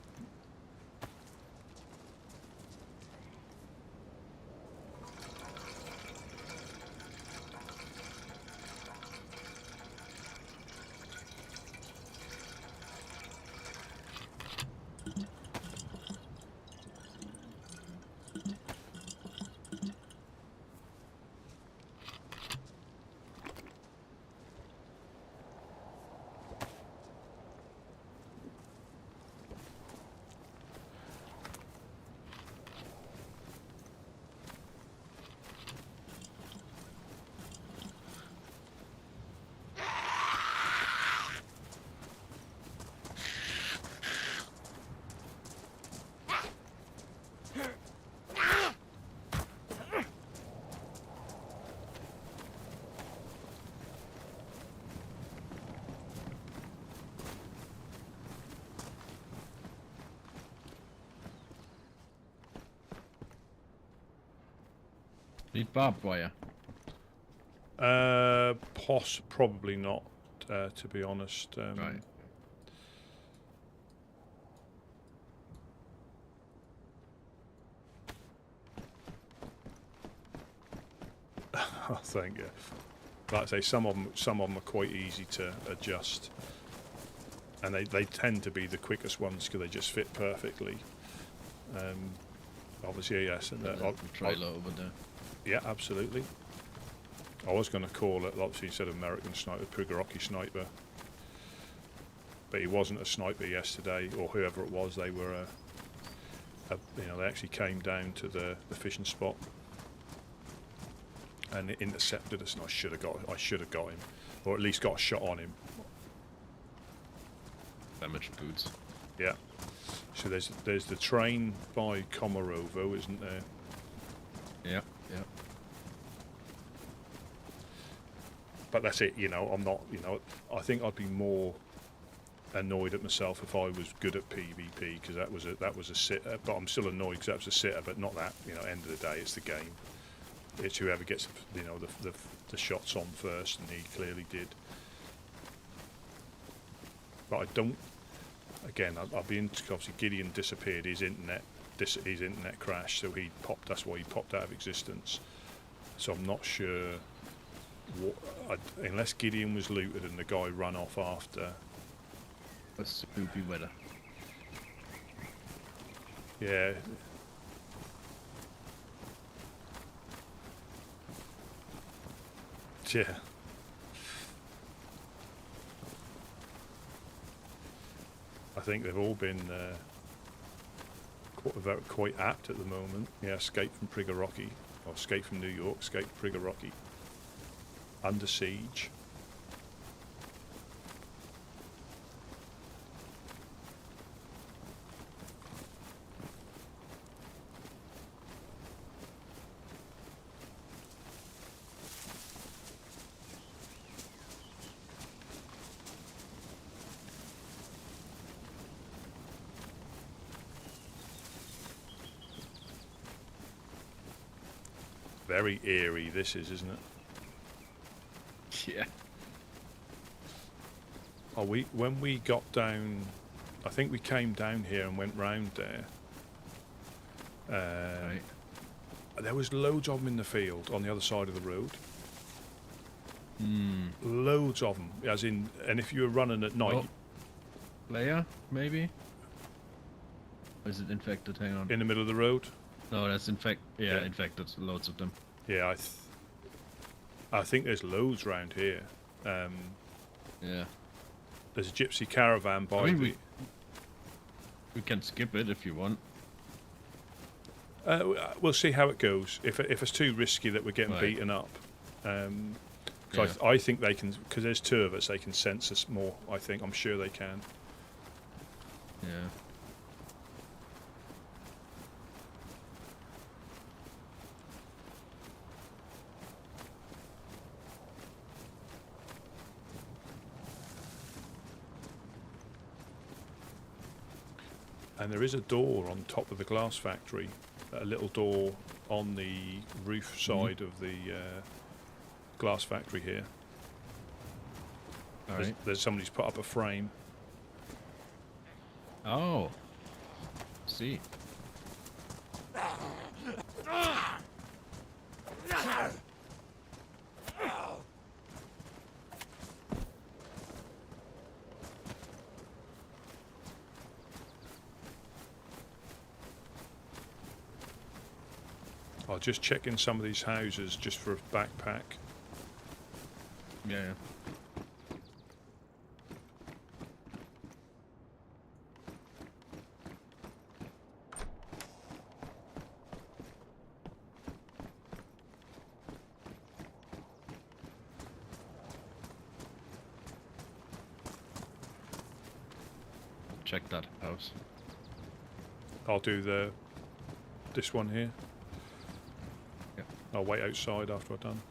Need barbed wire? Probably not, to be honest. Right. I think, yeah. Like I say, some of them are quite easy to adjust, and they tend to be the quickest ones because they just fit perfectly. Obviously, yes. And trailer over there. Yeah, absolutely. I was going to call it, obviously, instead of American Sniper, Pugaraki Sniper, but he wasn't a sniper yesterday, or whoever it was. They were, they actually came down to the fishing spot and intercepted us, and I should have got him, or at least got a shot on him. Damaged boots. Yeah. So there's the train by Komarovo, isn't there? Yeah, yeah. But that's it, I'm not, I think I'd be more annoyed at myself if I was good at PvP, because that was a sitter, but I'm still annoyed because that was a sitter, but not that, end of the day, it's the game. It's whoever gets, the shots on first, and he clearly did. But I don't, again, I'll be into, obviously Gideon disappeared, his internet crashed, so that's why he popped out of existence. So I'm not sure unless Gideon was looted and the guy ran off after. A spoopy weather. Yeah. Yeah. I think they've all been quite apt at the moment. Yeah, escape from Prigorocki, or escape from New York, escape from Prigorocki. Under siege. Very eerie this is, isn't it? Yeah. Oh, when we got down, I think we came down here and went round there. Right. There was loads of them in the field on the other side of the road. Loads of them, as in, and if you were running at night... Oh. Layer, maybe? Or is it infected? Hang on. In the middle of the road? No, that's infected. Loads of them. Yeah, I think there's loads round here. Yeah. There's a gypsy caravan by we can skip it if you want. We'll see how it goes. If it's too risky that we're getting beaten up, I think they can, because there's two of us. They can sense us more. I'm sure they can. Yeah. And there is a door on top of the glass factory, a little door on the roof side of the glass factory here. There's somebody's put up a frame. Oh. See. I'll just check in some of these houses just for a backpack. Yeah. Check that house. I'll do this one here. Yeah. I'll wait outside after I've done.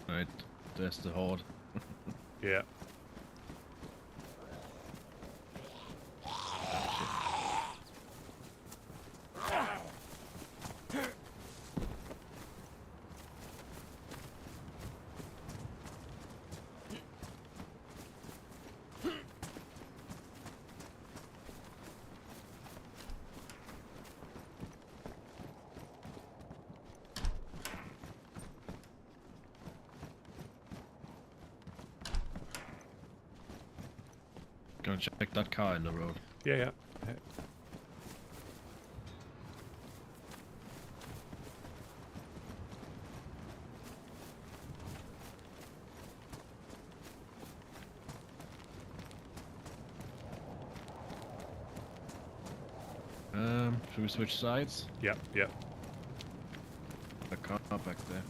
Right, there's the horde. Yeah. Go and check that car in the road. Yeah. Should we switch sides? Yep. The car back there.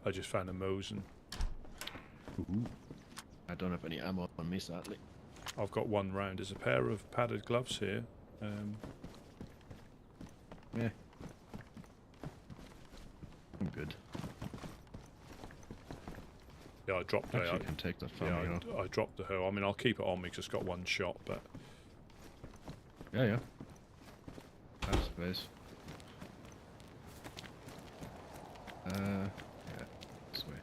I just found a Mosin. Ooh. I don't have any ammo on me, sadly. I've got one round. There's a pair of padded gloves here. Yeah. I'm good. Yeah, I dropped Actually, you can take that from me. I dropped the hoe. I mean, I'll keep it on me because it's got one shot, but... Yeah. Have space. Yeah, this way.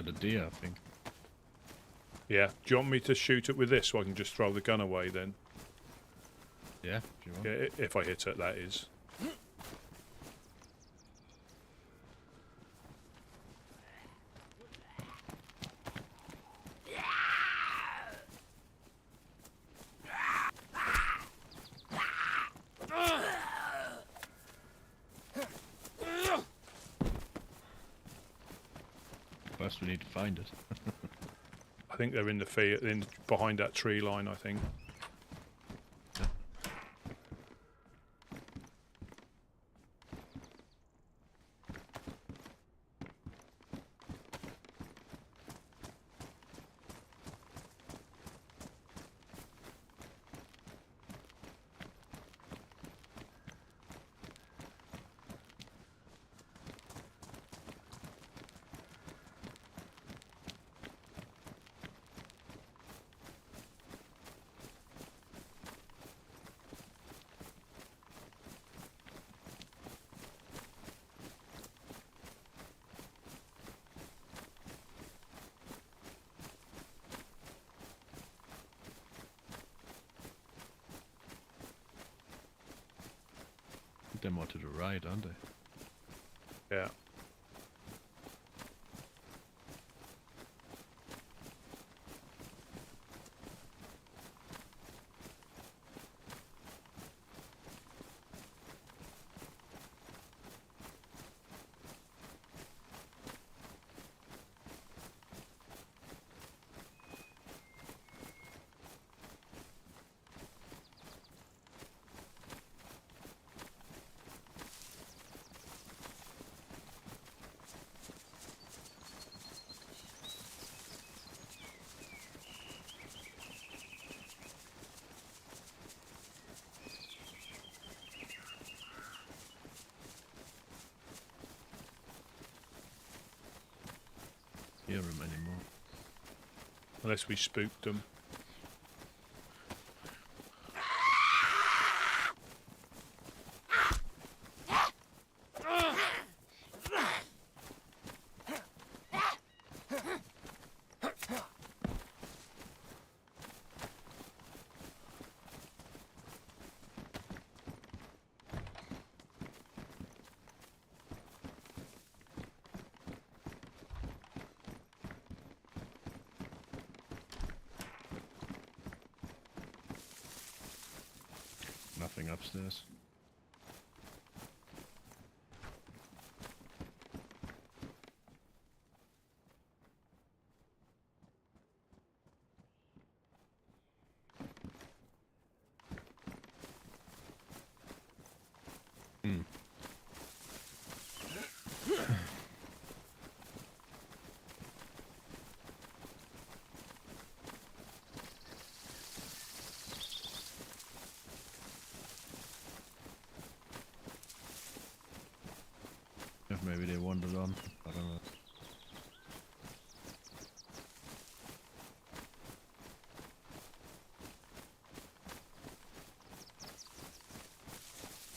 The deer, I think. Yeah. Do you want me to shoot it with this so I can just throw the gun away then? Yeah, if you want. Yeah, if I hit it, that is. First we need to find it. I think they're in the field, behind that tree line, I think. They're more to the right, aren't they? Yeah. Hear them anymore. Unless we spooked them. Nothing upstairs. If maybe they wandered on. I don't know.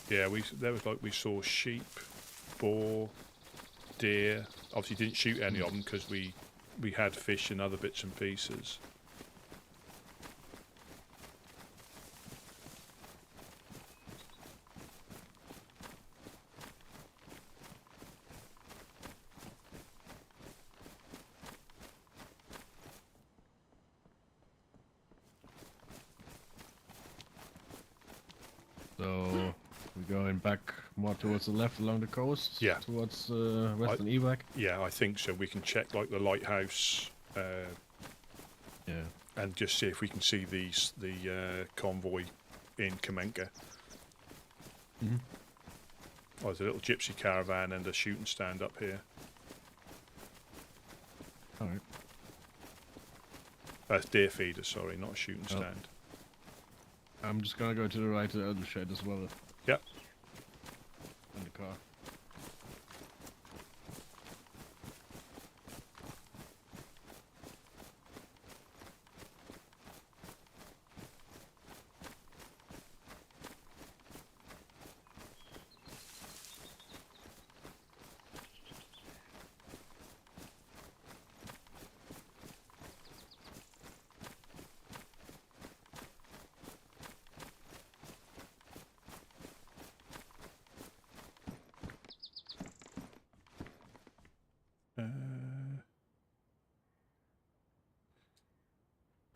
Yeah, there was like we saw sheep, boar, deer. Obviously didn't shoot any of them because we had fish and other bits and pieces. So we're going back more towards the left along the coast. Yeah. Towards western Evac. Yeah, I think so. We can check like the lighthouse. Yeah. And just see if we can see the convoy in Kamenka. Mm-hmm. Oh, there's a little gypsy caravan and a shooting stand up here. All right. That's deer feeder, sorry, not a shooting stand. I'm just gonna go to the right to the other shed as well. Yep. In the car.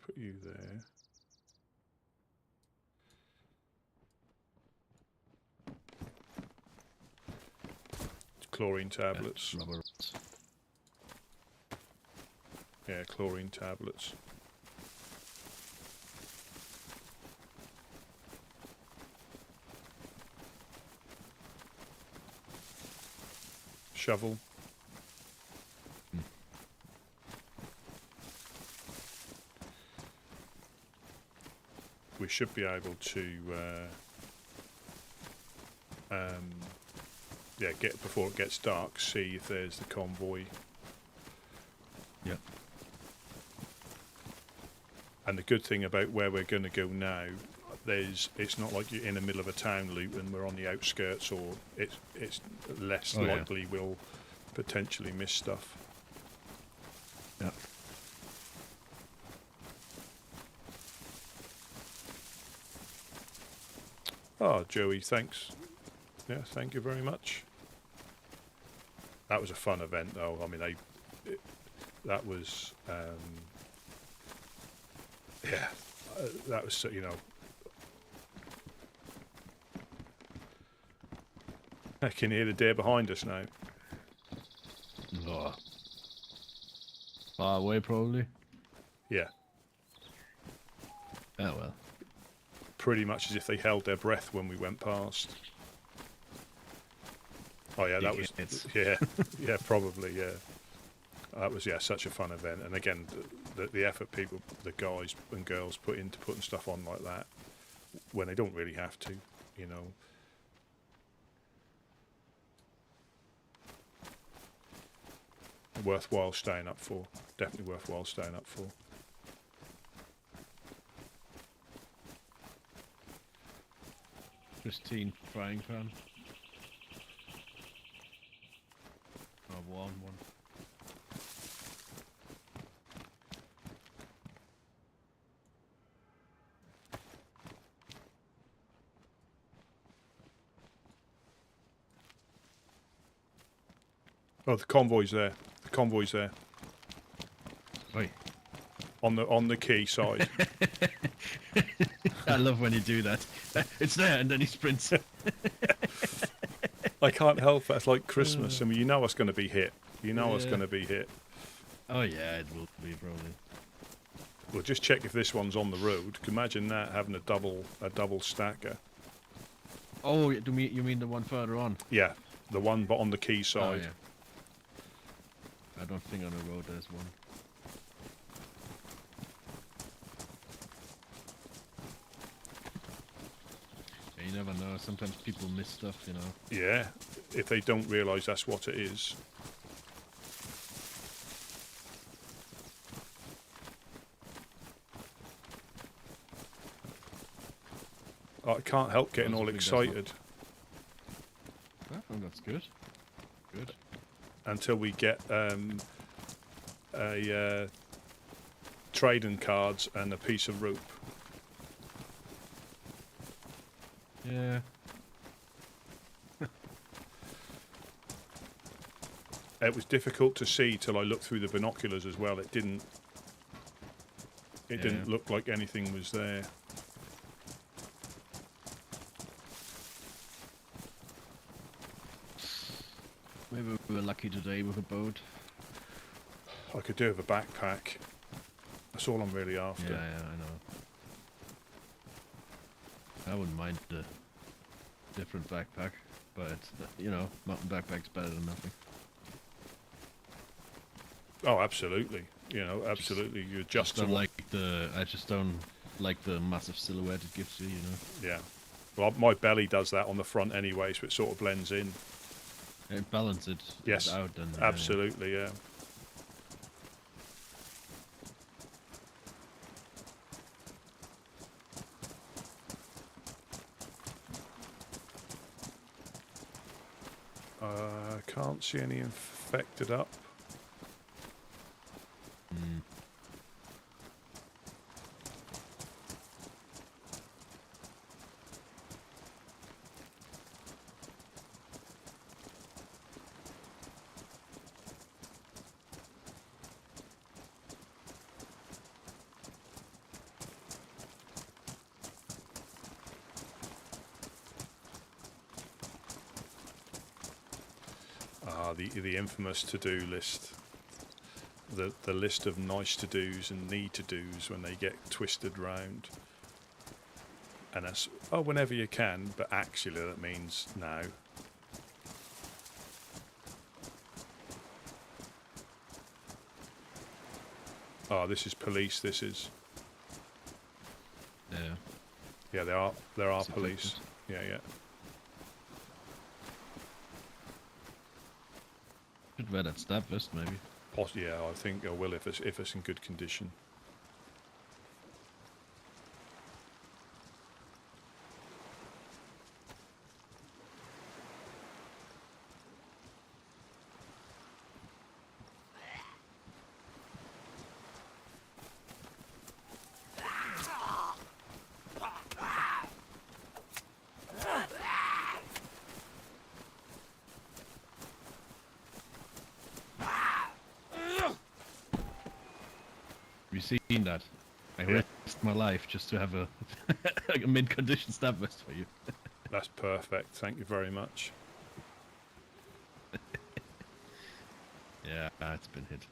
Put you there. Chlorine tablets. Yeah, chlorine tablets. Shovel. We should be able to get before it gets dark, see if there's the convoy. Yeah. And the good thing about where we're going to go now, it's not like you're in the middle of a town loop and we're on the outskirts, or it's less likely we'll potentially miss stuff. Yeah. Oh, Joey, thanks. Yeah, thank you very much. That was a fun event, though. I mean, that was, that was, you know, I can hear the deer behind us now. Oh. Far away, probably. Yeah. Oh well. Pretty much as if they held their breath when we went past. Oh yeah, that was yeah, probably, yeah. That was such a fun event, and again, the effort people, the guys and girls put into putting stuff on like that when they don't really have to, you know. Worthwhile staying up for. Definitely worthwhile staying up for. Pristine frying pan. A warm one. Oh, the convoy's there. The convoy's there. Oi. On the quay side. I love when you do that. It's there, and then he sprints. I can't help it. It's like Christmas. I mean, you know what's going to be hit. You know what's going to be hit. Oh yeah, it will be probably. We'll just check if this one's on the road. Imagine that, having a double stacker. Oh, you mean the one further on? Yeah, the one but on the quay side. Oh, yeah. I don't think on the road there's one. You never know. Sometimes people miss stuff, you know. Yeah, if they don't realise that's what it is. I can't help getting all excited. I think that's good. Good. Until we get trading cards and a piece of rope. Yeah. It was difficult to see till I looked through the binoculars as well. It didn't look like anything was there. Maybe we were lucky today with a boat. I could do with a backpack. That's all I'm really after. Yeah, I know. I wouldn't mind the different backpack, but you know, mountain backpack's better than nothing. Oh, absolutely. You know, absolutely. You adjust to I just don't like the massive silhouette it gives you. You know. Yeah. Well, my belly does that on the front anyway, so it sort of blends in. It balances yes, it out. And, absolutely, yeah. Can't see any infected up. The infamous to-do list. The list of nice to-dos and need to-dos when they get twisted round. And that's, oh, whenever you can, but actually that means now. Oh, this is police, this is. Yeah. Yeah, there are police. Yeah, yeah. Should wear that stab vest, maybe. Yeah, I think I will if it's in good condition. Seen that? I risked my life just to have a like a mid-condition stab vest for you. That's perfect. Thank you very much. Yeah, it's been hit.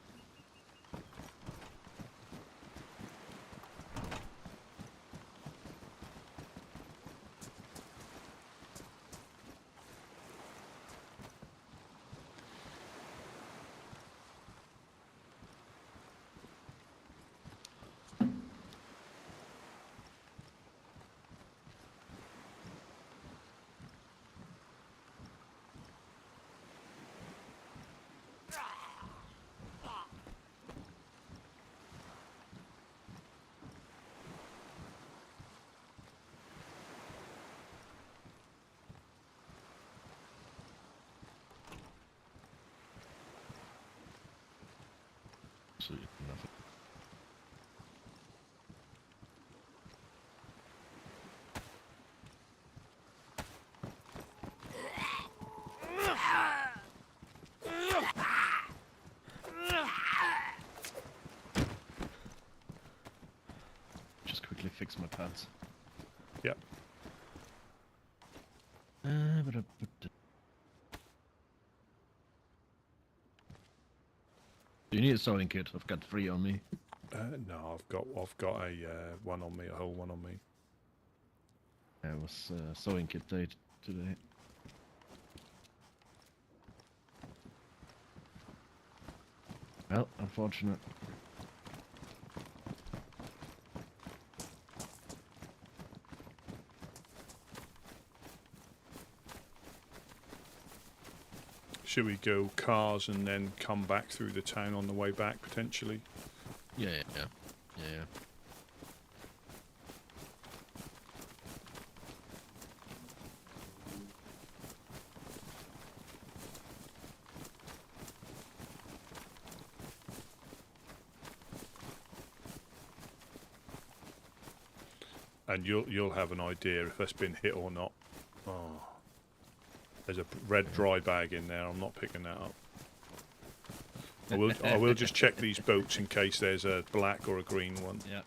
Absolutely nothing. Just quickly fix my pants. Yep. Do you need a sewing kit? I've got 3 on me. No, I've got a one on me, a whole one on me. It was sewing kit day today. Well, unfortunate. Should we go cars and then come back through the town on the way back, potentially? Yeah. And you'll have an idea if that's been hit or not. Oh, there's a red dry bag in there. I'm not picking that up. I will just check these boats in case there's a black or a green one. Yeah.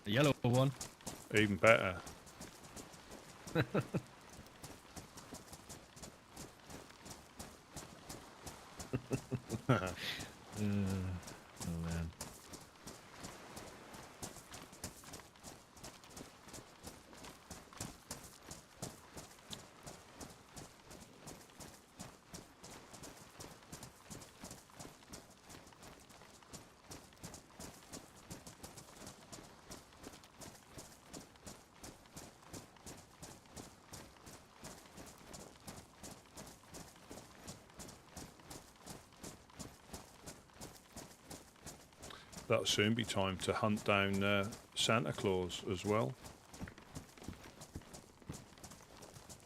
A yellow one. Even better. Oh man. That'll soon be time to hunt down Santa Claus as well.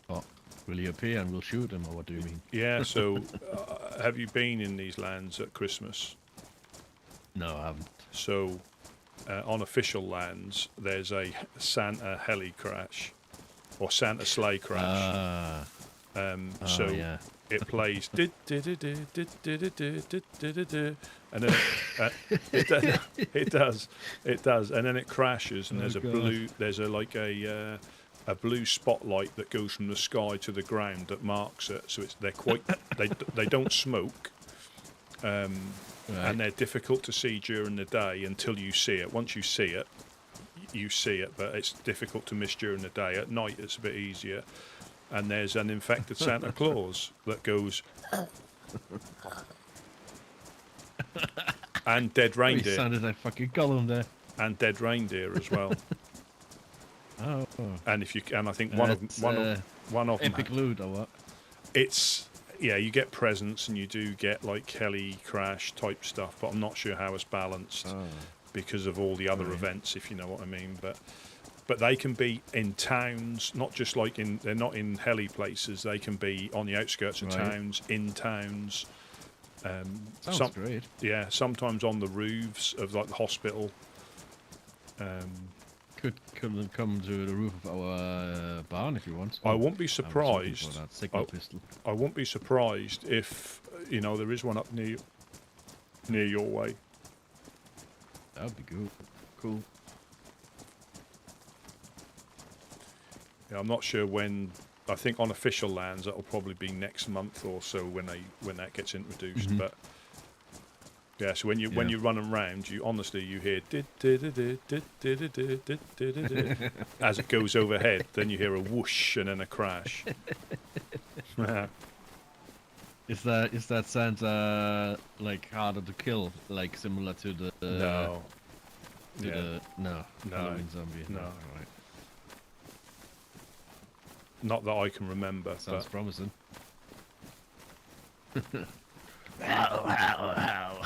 Oh, will he appear and we'll shoot him, or what do you mean? Yeah, so have you been in these lands at Christmas? No, I haven't. So on official lands, there's a Santa heli crash or Santa sleigh crash. So yeah. it plays and then it does, and then it crashes, and there's a blue spotlight that goes from the sky to the ground that marks it. So they're quite they don't smoke, and they're difficult to see during the day until you see it. Once you see it, but it's difficult to miss during the day. At night, it's a bit easier. And there's an infected Santa Claus that goes, and dead reindeer. He sounded like fucking Gollum there. And dead reindeer as well. Oh. And I think one of them epic loot or what? It's you get presents and you do get like heli crash type stuff, but I'm not sure how it's balanced because of all the other events, if you know what I mean. But they can be in towns, not just like they're not in heli places. They can be on the outskirts of towns, in towns. Sounds great. Yeah, sometimes on the roofs of like the hospital. Could come to the roof of our barn if you want. I won't be surprised. Pistol. I won't be surprised if there is one up near your way. That would be good. Cool. Yeah, I'm not sure when. I think on official lands that'll probably be next month or so when that gets introduced. But yeah, so when you're running around, you hear as it goes overhead. Then you hear a whoosh and then a crash. Is that Santa like harder to kill, like similar to the no Halloween zombie? No. All right. Not that I can remember. Sounds promising.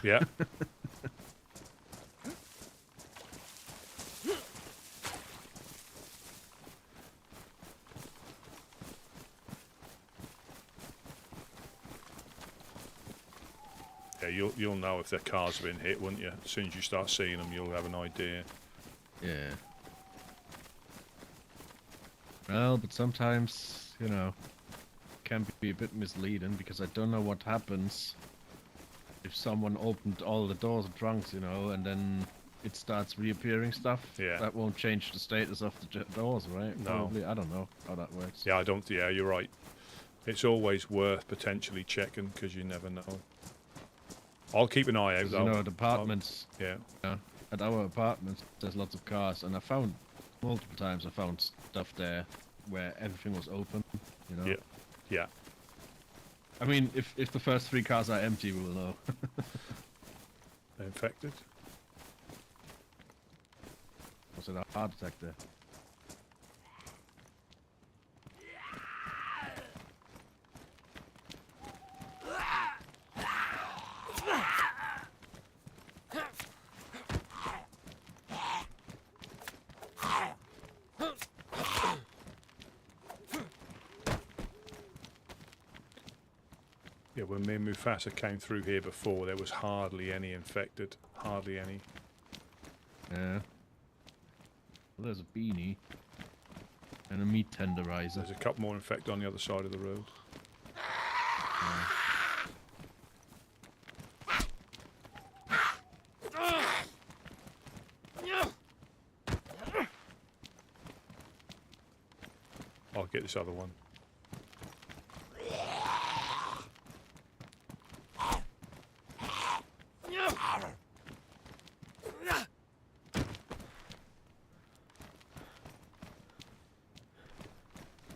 Yeah. Yeah, you'll know if their cars have been hit, wouldn't you? As soon as you start seeing them, you'll have an idea. Yeah. Well, but sometimes, can be a bit misleading because I don't know what happens if someone opened all the doors of trunks, and then it starts reappearing stuff. Yeah. That won't change the status of the doors, right? No. Probably. I don't know how that works. Yeah, yeah, you're right. It's always worth potentially checking because you never know. I'll keep an eye out, though. At apartments. Yeah. At our apartments, there's lots of cars, and multiple times I found stuff there where everything was open, Yeah. I mean, if the first 3 cars are empty, we will know. Infected? Was it a heart attack there? Yeah, when me and Mufasa came through here before, there was hardly any infected. Hardly any. Yeah. Well, there's a beanie. And a meat tenderizer. There's a couple more infected on the other side of the road. Yeah. I'll get this other one.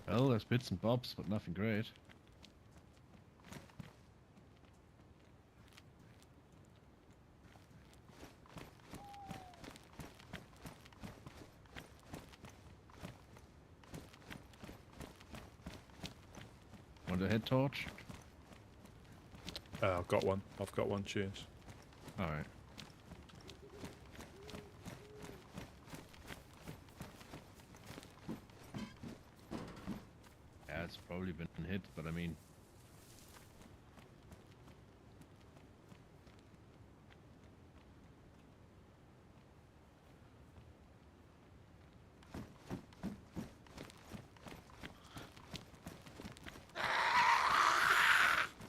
Well, there's bits and bobs, but nothing great. Want a head torch? I've got one. I've got one, cheers. Alright. Yeah, it's probably been hit, but I mean...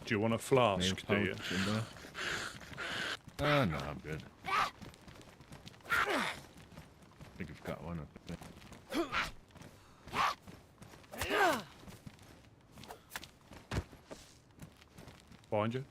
Do you want a flask, do you? No, I'm good. I think I've got one up there. Behind you?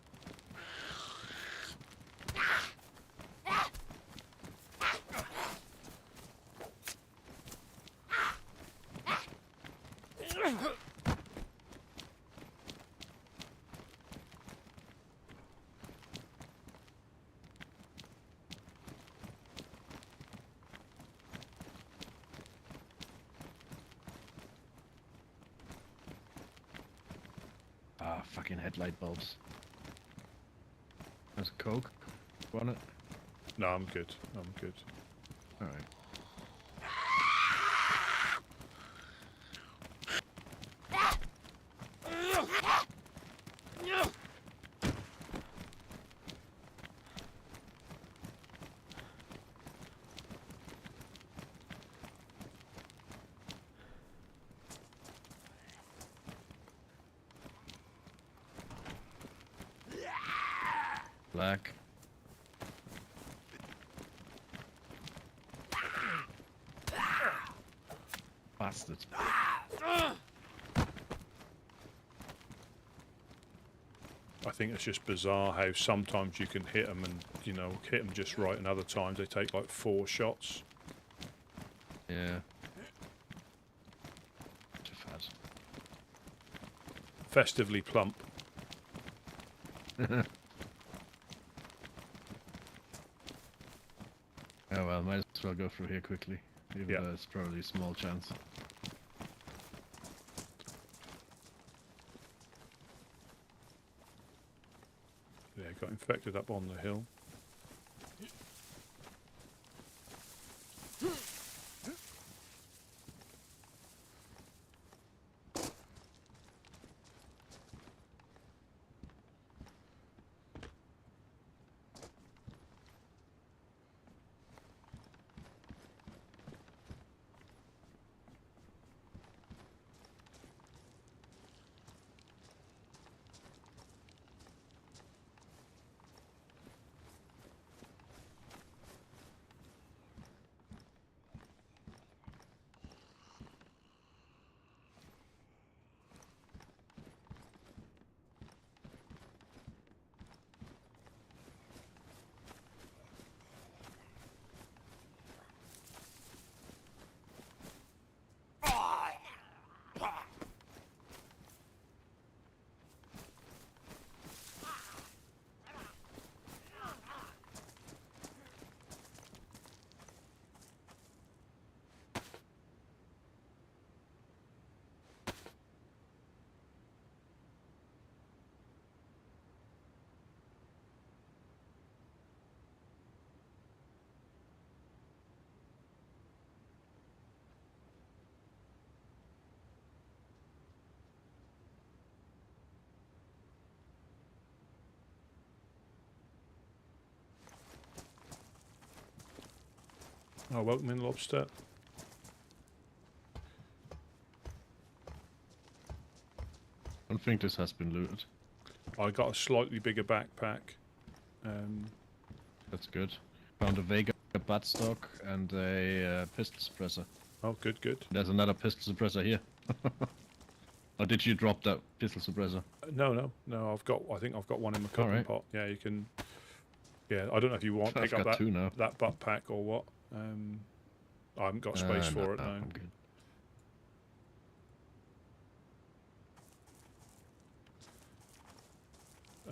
Ah, fucking headlight bulbs. There's a Coke. Want it? No, I'm good. I'm good. Alright. Black. Bastard. I think it's just bizarre how sometimes you can hit them and, you know, hit them just right, and other times they take like 4 shots. Yeah. Too fast. Festively plump. Oh well, might as well go through here quickly, even Yeah. though it's probably a small chance. Yeah, got infected up on the hill. Oh, welcome in, Lobster. I don't think this has been looted. I got a slightly bigger backpack. That's good. Found a Vega buttstock and a pistol suppressor. Oh, good, good. There's another pistol suppressor here. Or did you drop that pistol suppressor? No. I think I've got one in my cooking pot. Yeah, you can. Yeah, I don't know if you want to pick up that butt pack or what. I haven't got space for it now. I'm good.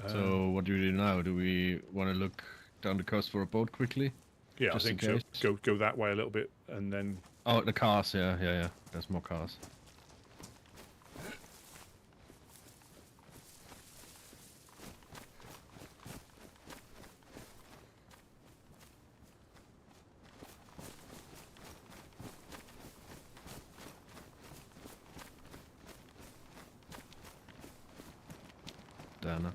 So what do we do now? Do we want to look down the coast for a boat quickly? Yeah, I think so. Go that way a little bit and then. Oh, the cars. Yeah. There's more cars. Dana.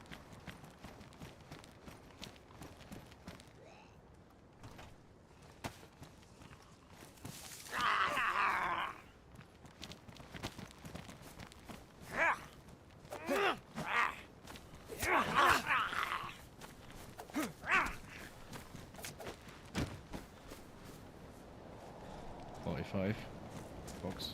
Box.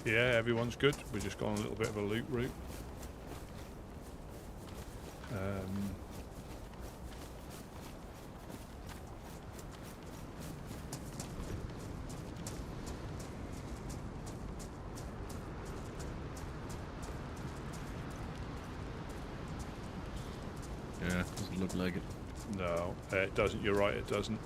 Yeah, everyone's good. We're just gone a little bit of a loot route. Yeah, doesn't look like it. No, it doesn't. You're right, it doesn't.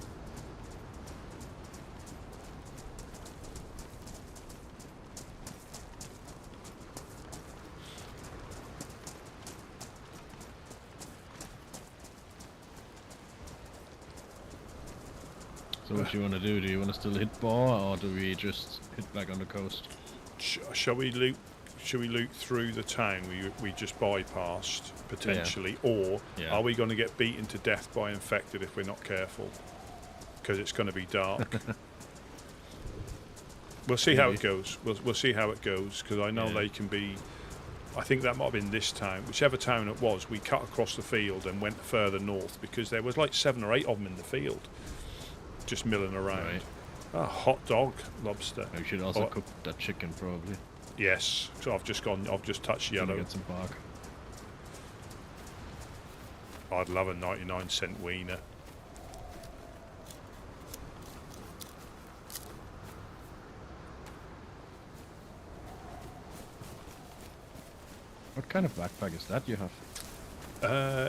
So what do you want to do? Do you want to still hit bar, or do we just hit back on the coast? Shall we loot? Shall we loot through the town we just bypassed potentially, or are we going to get beaten to death by infected if we're not careful? Because it's going to be dark. We'll see how it goes. We'll see how it goes, because I know they can be. I think that might have been this town, whichever town it was. We cut across the field and went further north because there was like 7 or 8 of them in the field, just milling around. Right. Ah, hot dog, Lobster. We should also cook that chicken, probably. Yes. So I've just touched yellow. Get some bark. I'd love a 99-cent wiener. What kind of backpack is that you have?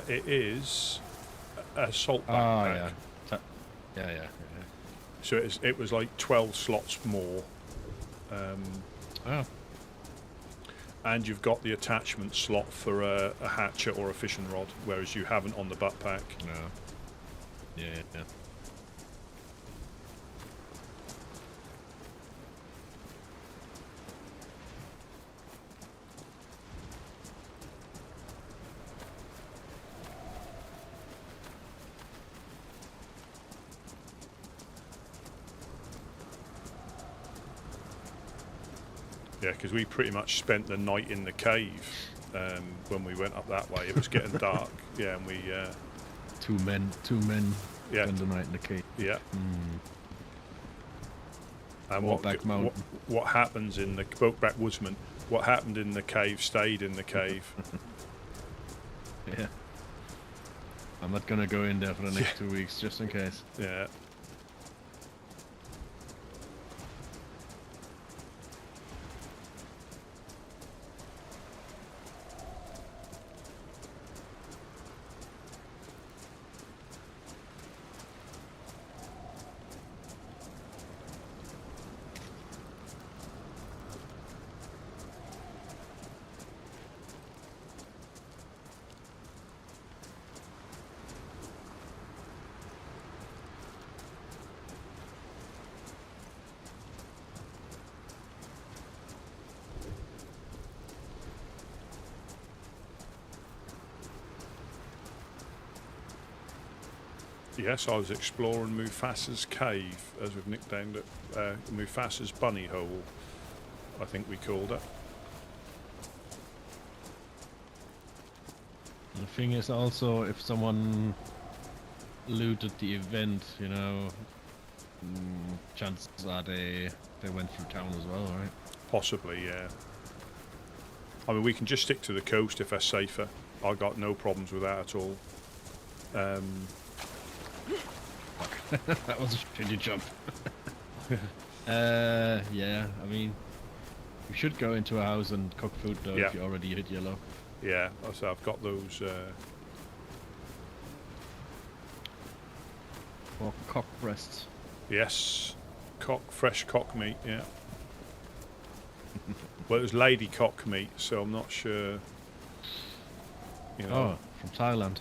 It is a salt backpack. Yeah. So it was like 12 slots more. And you've got the attachment slot for a hatchet or a fishing rod, whereas you haven't on the butt pack. No. Yeah. Yeah, because we pretty much spent the night in the cave when we went up that way. It was getting dark. Yeah, and we... Two men spend the night in the cave. Yeah. And what happens in the... Brokeback Woodsman, what happened in the cave stayed in the cave. Yeah. I'm not going to go in there for the next 2 weeks, just in case. Yeah. Yes, I was exploring Mufasa's cave, as we've nicknamed it. Mufasa's bunny hole, I think we called it. The thing is also, if someone looted the event, you know, chances are they went through town as well, right? Possibly, yeah. I mean, we can just stick to the coast if that's safer. I got no problems with that at all. Fuck. That was a shitty jump. Yeah, I mean, you should go into a house and cook food though if you already hit yellow. Yeah, so I've got those... Or cock breasts. Yes, fresh cock meat, yeah. Well, it was lady cock meat, so I'm not sure. You know, oh, from Thailand.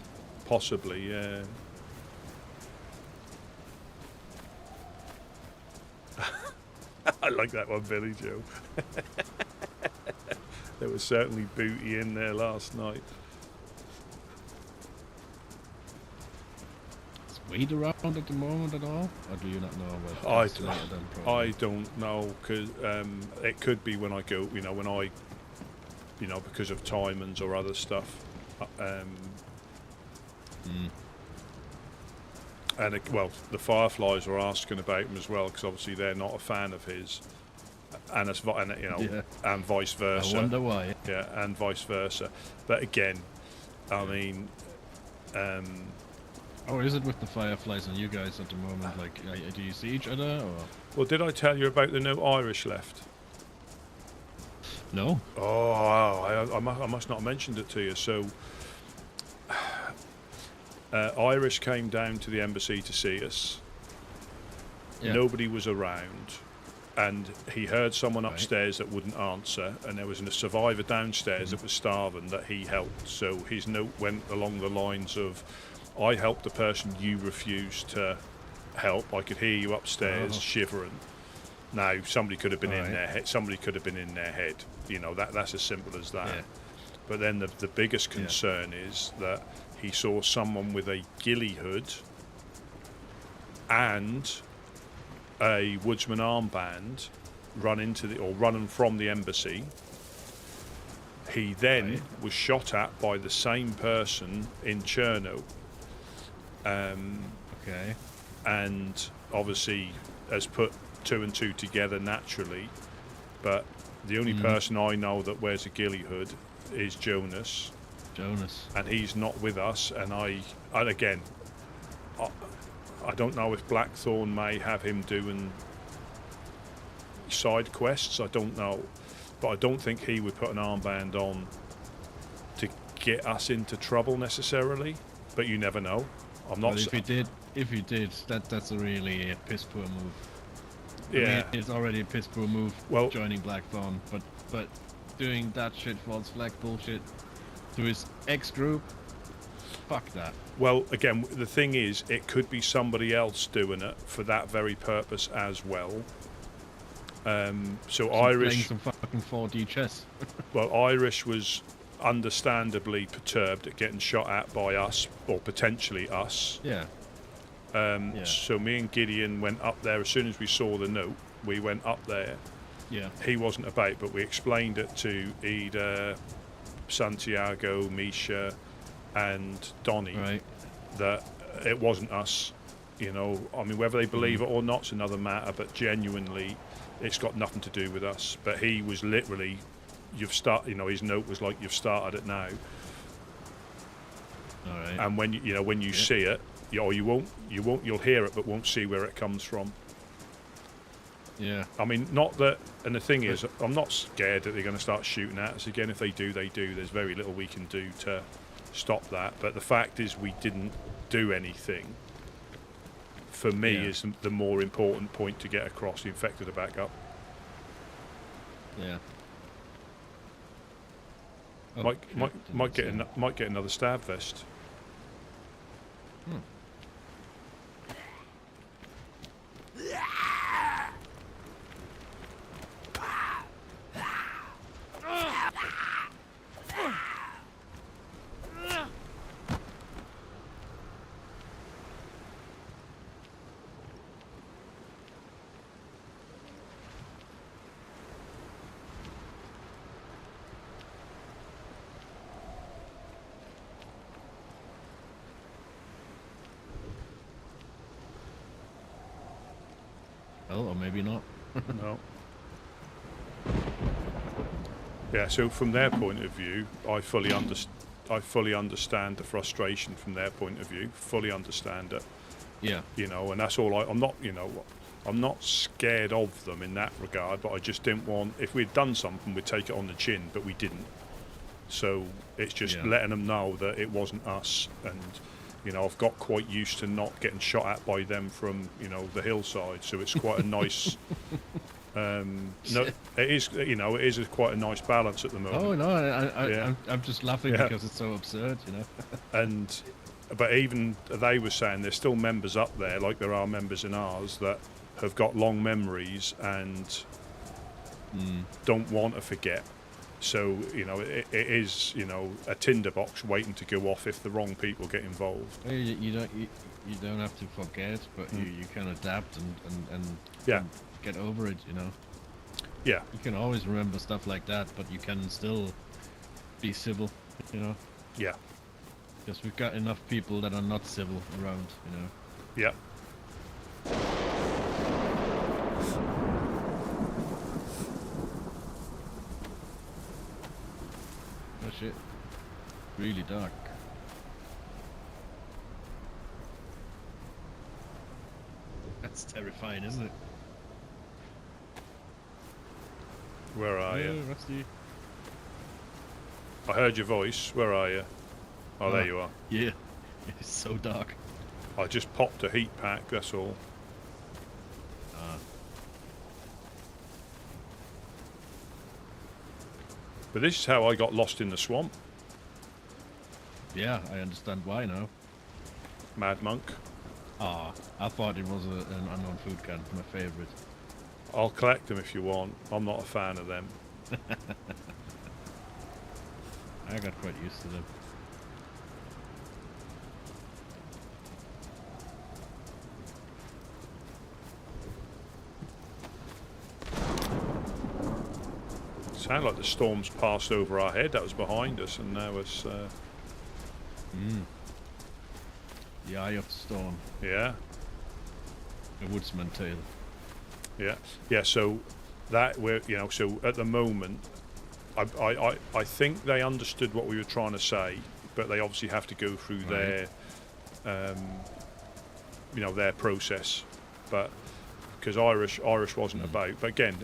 Possibly, yeah. I like that one, Billy Joe. There was certainly booty in there last night. Is weed around at the moment at all, or do you not know about? I don't know, because it could be when I go. You know, when I, because of timings or other stuff. And well, the Fireflies were asking about him as well, because obviously they're not a fan of his, and and vice versa. I wonder why. Yeah, and vice versa. But again, I mean, oh, is it with the Fireflies and you guys at the moment? Like, do you see each other? Or? Well, did I tell you about the no Irish left? No. Oh, I must not have mentioned it to you. So. Irish came down to the embassy to see us. Yeah. Nobody was around, and he heard someone upstairs that wouldn't answer, and there was a survivor downstairs that was starving that he helped. So his note went along the lines of, I helped the person you refused to help. I could hear you upstairs shivering. Now, somebody could have been in their head. Somebody could have been in their head. You know, that's as simple as that. Yeah. But then the biggest concern is that he saw someone with a ghillie hood and a Woodsman armband running from the embassy. He then was shot at by the same person in Chernarus. And obviously has put two and two together naturally. But the only person I know that wears a ghillie hood is Jonas, and he's not with us. And I don't know if Blackthorn may have him doing side quests. I don't know, but I don't think he would put an armband on to get us into trouble necessarily. But you never know. I'm not. Well, if he did, that's a really piss poor move. Yeah, I mean, it's already a piss poor move. Well, joining Blackthorn, but doing that shit false flag bullshit to his ex-group, fuck that. Well, again, the thing is, it could be somebody else doing it for that very purpose as well. So Irish playing some fucking 4D chess. Well, Irish was understandably perturbed at getting shot at by us, or potentially us. Yeah. So me and Gideon went up there as soon as we saw the note. We went up there. Yeah. He wasn't about, but we explained it to Ida, Santiago, Misha, and Donnie that it wasn't us. You know, I mean, whether they believe it or not's another matter, but genuinely, it's got nothing to do with us. But he was literally, his note was like, you've started it now. All right. And when you see it, you'll hear it, but won't see where it comes from. Yeah. I mean, not that, and the thing is, I'm not scared that they're going to start shooting at us again. If they do, they do. There's very little we can do to stop that. But the fact is, we didn't do anything. For me, is the more important point to get across. The infected are back up. Yeah. Oh, might get another stab vest. maybe not. No. Yeah, so from their point of view, I fully understand the frustration from their point of view. Fully understand it. Yeah. You know, and that's all. I'm not, you know, I'm not scared of them in that regard. But I just didn't want. If we'd done something, we'd take it on the chin, but we didn't. So it's just letting them know that it wasn't us, and you know, I've got quite used to not getting shot at by them from, you know, the hillside. So it's quite a nice. No, it is. You know, it is quite a nice balance at the moment. Oh no, I'm just laughing because it's so absurd, you know. But even they were saying there's still members up there, like there are members in ours that have got long memories and don't want to forget. So you know, it is, you know, a tinderbox waiting to go off if the wrong people get involved. You don't have to forget, but you can adapt and get over it, you know. Yeah. You can always remember stuff like that, but you can still be civil, you know. Yeah. Because we've got enough people that are not civil around, you know. Yeah. Oh shit. Really dark. That's terrifying, isn't it? Where are you? Rusty. I heard your voice. Where are you? Oh, there you are. Yeah. It's so dark. I just popped a heat pack, that's all. But this is how I got lost in the swamp. Yeah, I understand why now. Mad Monk. I thought it was an unknown food can, my favourite. I'll collect them if you want. I'm not a fan of them. I got quite used to them. Sounded like the storm's passed over our head. That was behind us, and now it's... The eye of the storm. Yeah. The Woodsman tale. Yeah. Yeah, so that we're, you know, so at the moment, I think they understood what we were trying to say, but they obviously have to go through their, you know, their process. But because Irish wasn't about, but again,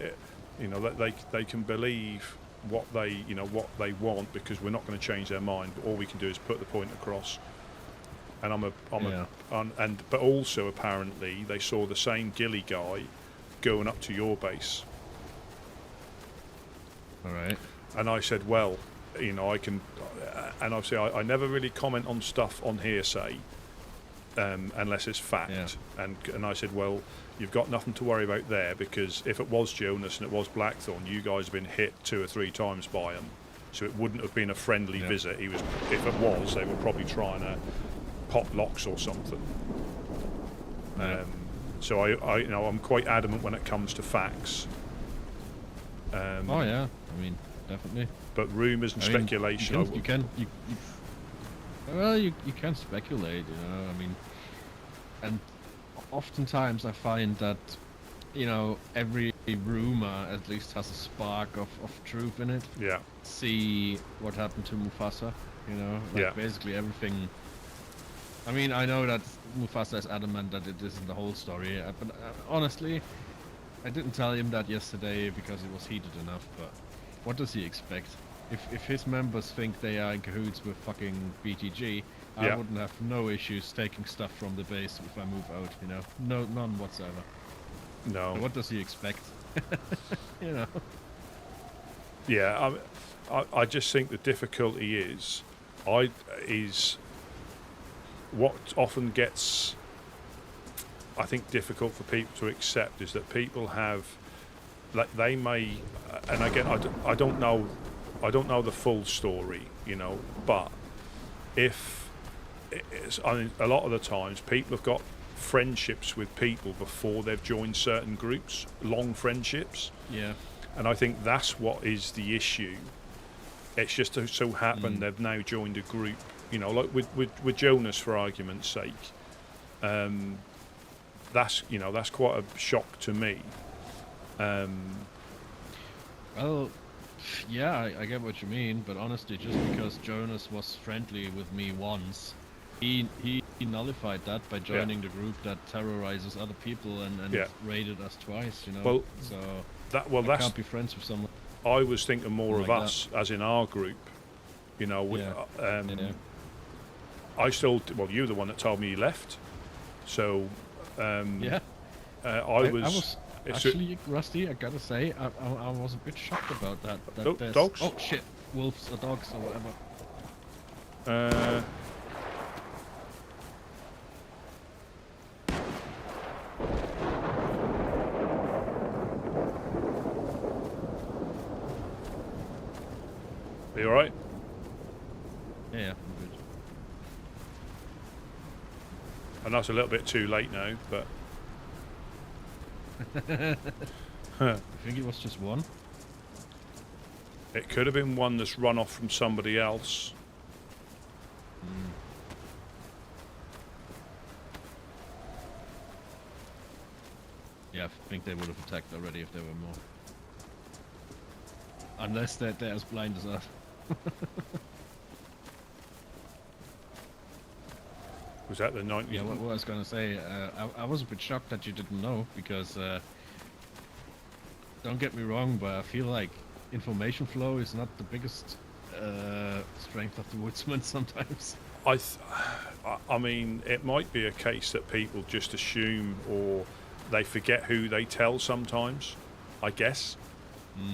you know, they can believe what they, you know, what they want, because we're not going to change their mind. But all we can do is put the point across. And but also apparently they saw the same ghillie guy going up to your base. All right. And I said, well, you know, I can, and obviously I never really comment on stuff on hearsay, unless it's fact. Yeah. And I said, well, you've got nothing to worry about there, because if it was Jonas and it was Blackthorn, you guys have been hit 2 or 3 times by him, so it wouldn't have been a friendly visit. He was, if it was, they were probably trying to pop locks or something. So I, you know, I'm quite adamant when it comes to facts. Oh yeah, I mean, definitely. But rumours and speculation. You can speculate, you know. I mean, and oftentimes I find that, you know, every rumor at least has a spark of truth in it. Yeah. See what happened to Mufasa, you know. Like basically everything. I mean, I know that Mufasa is adamant that it isn't the whole story, but honestly, I didn't tell him that yesterday because it was heated enough, but what does he expect? If his members think they are in cahoots with fucking BTG, I wouldn't have no issues taking stuff from the base if I move out, you know? None whatsoever. No. So what does he expect? You know? Yeah, I just think the difficulty is what often gets, I think, difficult for people to accept is that people have, like, they may, and again, I don't know the full story, you know, but I mean, a lot of the times people have got friendships with people before they've joined certain groups, long friendships. Yeah. And I think that's what is the issue. It's just so happened they've now joined a group, you know, like with Jonas, for argument's sake. That's, you know, that's quite a shock to me. Well, yeah, I get what you mean, but honestly, just because Chernarus was friendly with me once, he nullified that by joining the group that terrorizes other people and raided us twice, you know. Well, so I can't be friends with someone. I was thinking more of like us, as in our group. You know, yeah. I still, well, you're the one that told me you left. So, yeah. I was actually, Rusty, I gotta say, I was a bit shocked about that. Dogs? Oh shit, wolves or dogs or whatever. Are you alright? Yeah, I'm good. I know it's a little bit too late now, but... I think it was just one. It could have been one that's run off from somebody else. Yeah, I think they would have attacked already if there were more. Unless they're as blind as us. Was that the 90s? Yeah, what I was going to say, I was a bit shocked that you didn't know, because don't get me wrong, but I feel like information flow is not the biggest strength of the Woodsmen sometimes. I mean, it might be a case that people just assume, or they forget who they tell sometimes, I guess.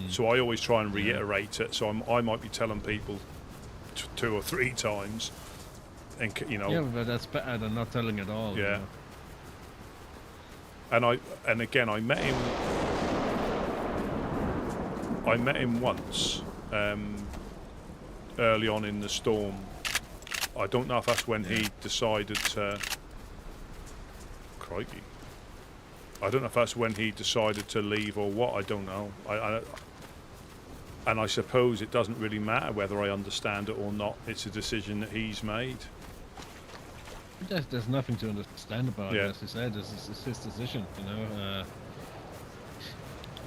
So I always try and reiterate it, so I might be telling people 2 or 3 times. And, you know, yeah, but that's better than not telling at all. Yeah. You know? And again, I met him once, early on in the storm. I don't know if that's when he decided to... Crikey. I don't know if that's when he decided to leave or what, I don't know. And I suppose it doesn't really matter whether I understand it or not. It's a decision that he's made. There's nothing to understand about it, as you said. It's his decision, you know.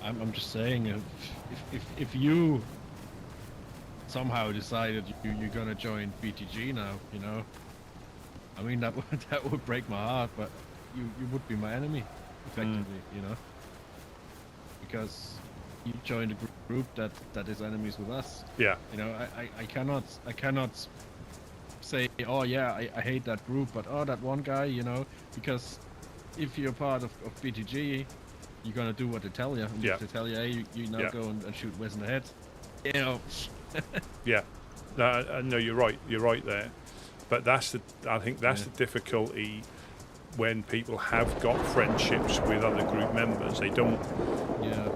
I'm just saying, if you somehow decided you're gonna join BTG now, you know, I mean that would break my heart, but you would be my enemy, effectively, you know, because you joined a group that is enemies with us. Yeah. You know, I cannot say, oh yeah, I hate that group, but oh, that one guy, you know, because if you're part of BTG, you're gonna do what they tell you. And if they tell you, hey, you now go and shoot Wes in the head, you know. Yeah, no, you're right there, but I think that's the difficulty when people have got friendships with other group members. They don't,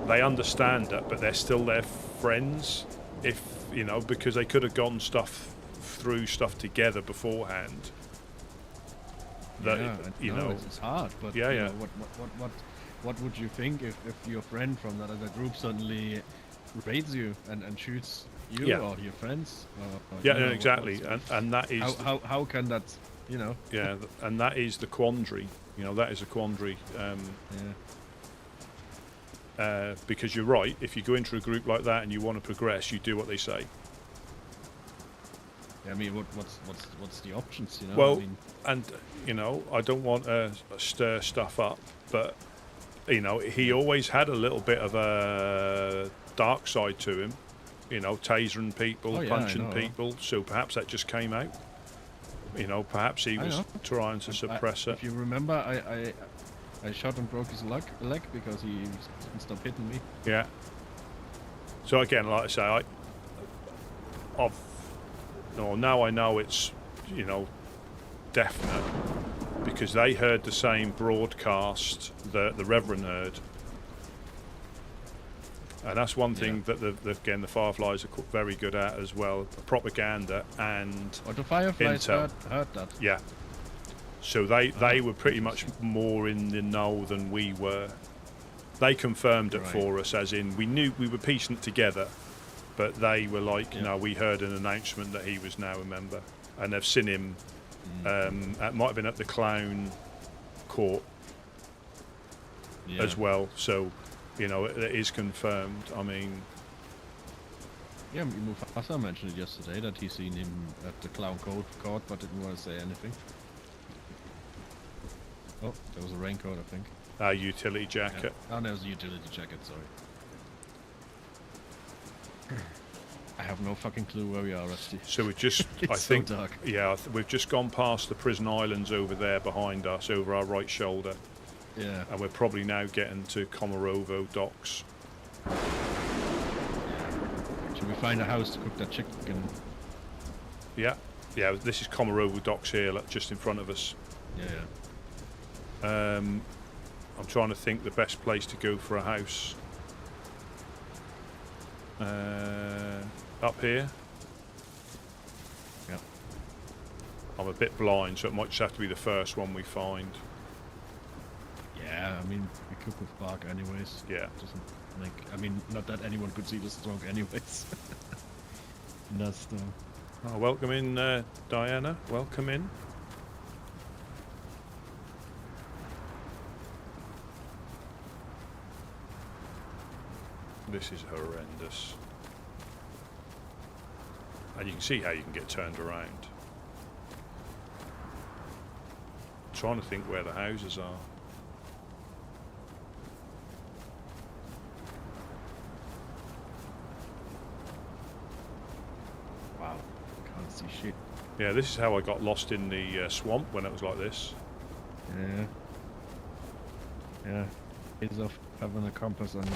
they understand that, but they're still their friends, if you know, because they could have gone through stuff together beforehand. That you know, it's hard, but you know, what would you think if your friend from that other group suddenly raids you and shoots you or your friends? Or exactly, and that is how can that, you know? Yeah, and that is the quandary. You know, that is a quandary. Because you're right. If you go into a group like that and you want to progress, you do what they say. I mean, what's the options? You know. Well, I mean, and you know, I don't want to stir stuff up, but you know, he always had a little bit of a dark side to him. You know, tasering people, punching people. So perhaps that just came out. You know, perhaps he was trying to suppress it. If you remember, I shot and broke his leg because he didn't stop hitting me. Yeah. So again, like I say, now I know it's, you know, definite, because they heard the same broadcast that the Reverend heard. And that's one thing that the Fireflies are very good at as well, propaganda and the Fireflies heard that. Yeah. So they were pretty much more in the know than we were. They confirmed it for us, as in we knew we were piecing it together, but they were like, no, we heard an announcement that he was now a member, and they've seen him. It might have been at the Clown Court as well. So you know, it is confirmed. I mean, yeah, Mufasa mentioned it yesterday that he seen him at the clown court, but didn't want to say anything. Oh, there was a raincoat, I think. Utility jacket. Yeah. Oh, there was a utility jacket, sorry. I have no fucking clue where we are, Rusty. So we just, I think, so dark. Yeah, we've just gone past the prison islands over there behind us, over our right shoulder. Yeah. And we're probably now getting to Komarovo docks. Yeah. Should we find a house to cook that chicken? Yeah. Yeah, this is Komarovo docks here, like, just in front of us. Yeah. I'm trying to think the best place to go for a house. Up here. Yeah. I'm a bit blind, so it might just have to be the first one we find. Yeah, I mean, we cook with bark anyways. Yeah. Doesn't make, I mean, not that anyone could see the stroke anyways. That's the... Oh, welcome in, Diana. Welcome in. This is horrendous. And you can see how you can get turned around. I'm trying to think where the houses are. Wow, can't see shit. Yeah, this is how I got lost in the swamp when it was like this. Yeah. Yeah. It's off having a compass on you.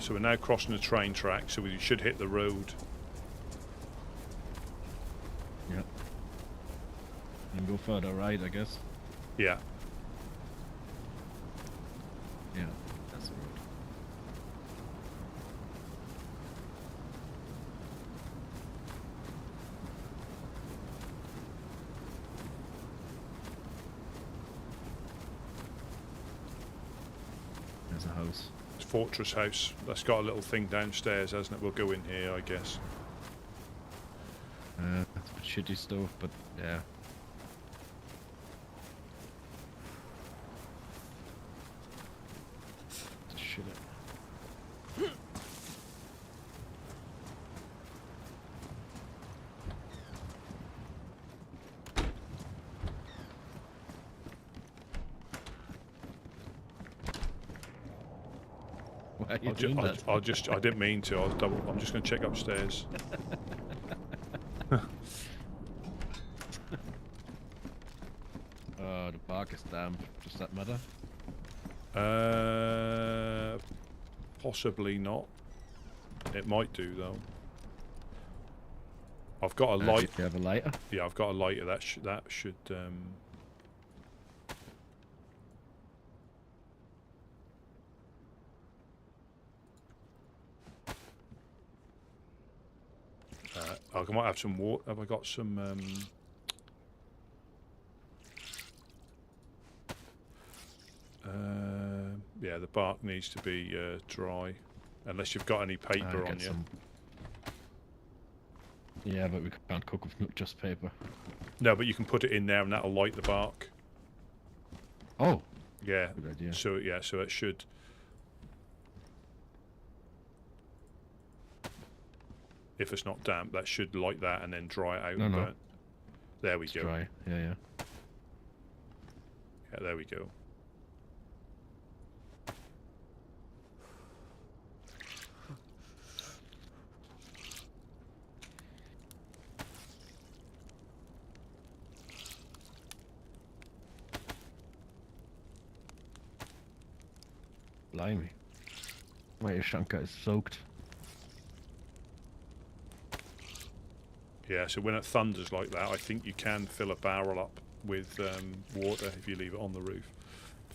So we're now crossing the train track, so we should hit the road. Yeah. And go further right, I guess. Yeah. Yeah, that's the road. There's a house. Fortress house. That's got a little thing downstairs, hasn't it? We'll go in here, I guess. That's a bit shitty stuff, but yeah. Shit. Why are you doing that? I didn't mean to. I'm just going to check upstairs. The bark is damp. Does that matter? Possibly not. It might do though. I've got a light. Do you have a lighter? Yeah, I've got a lighter. That should. I might have some water. Have I got some? Yeah, the bark needs to be dry, unless you've got any paper on you. Some... Yeah, but we can't cook with just paper. No, but you can put it in there, and that'll light the bark. Oh. Yeah. Good idea. So yeah, so it should. If it's not damp, that should light that and then dry it out. No, no. There we go. Dry. Yeah, yeah. Yeah, there we go. Blimey. My Shanka is soaked. Yeah, so when it thunders like that, I think you can fill a barrel up with water if you leave it on the roof.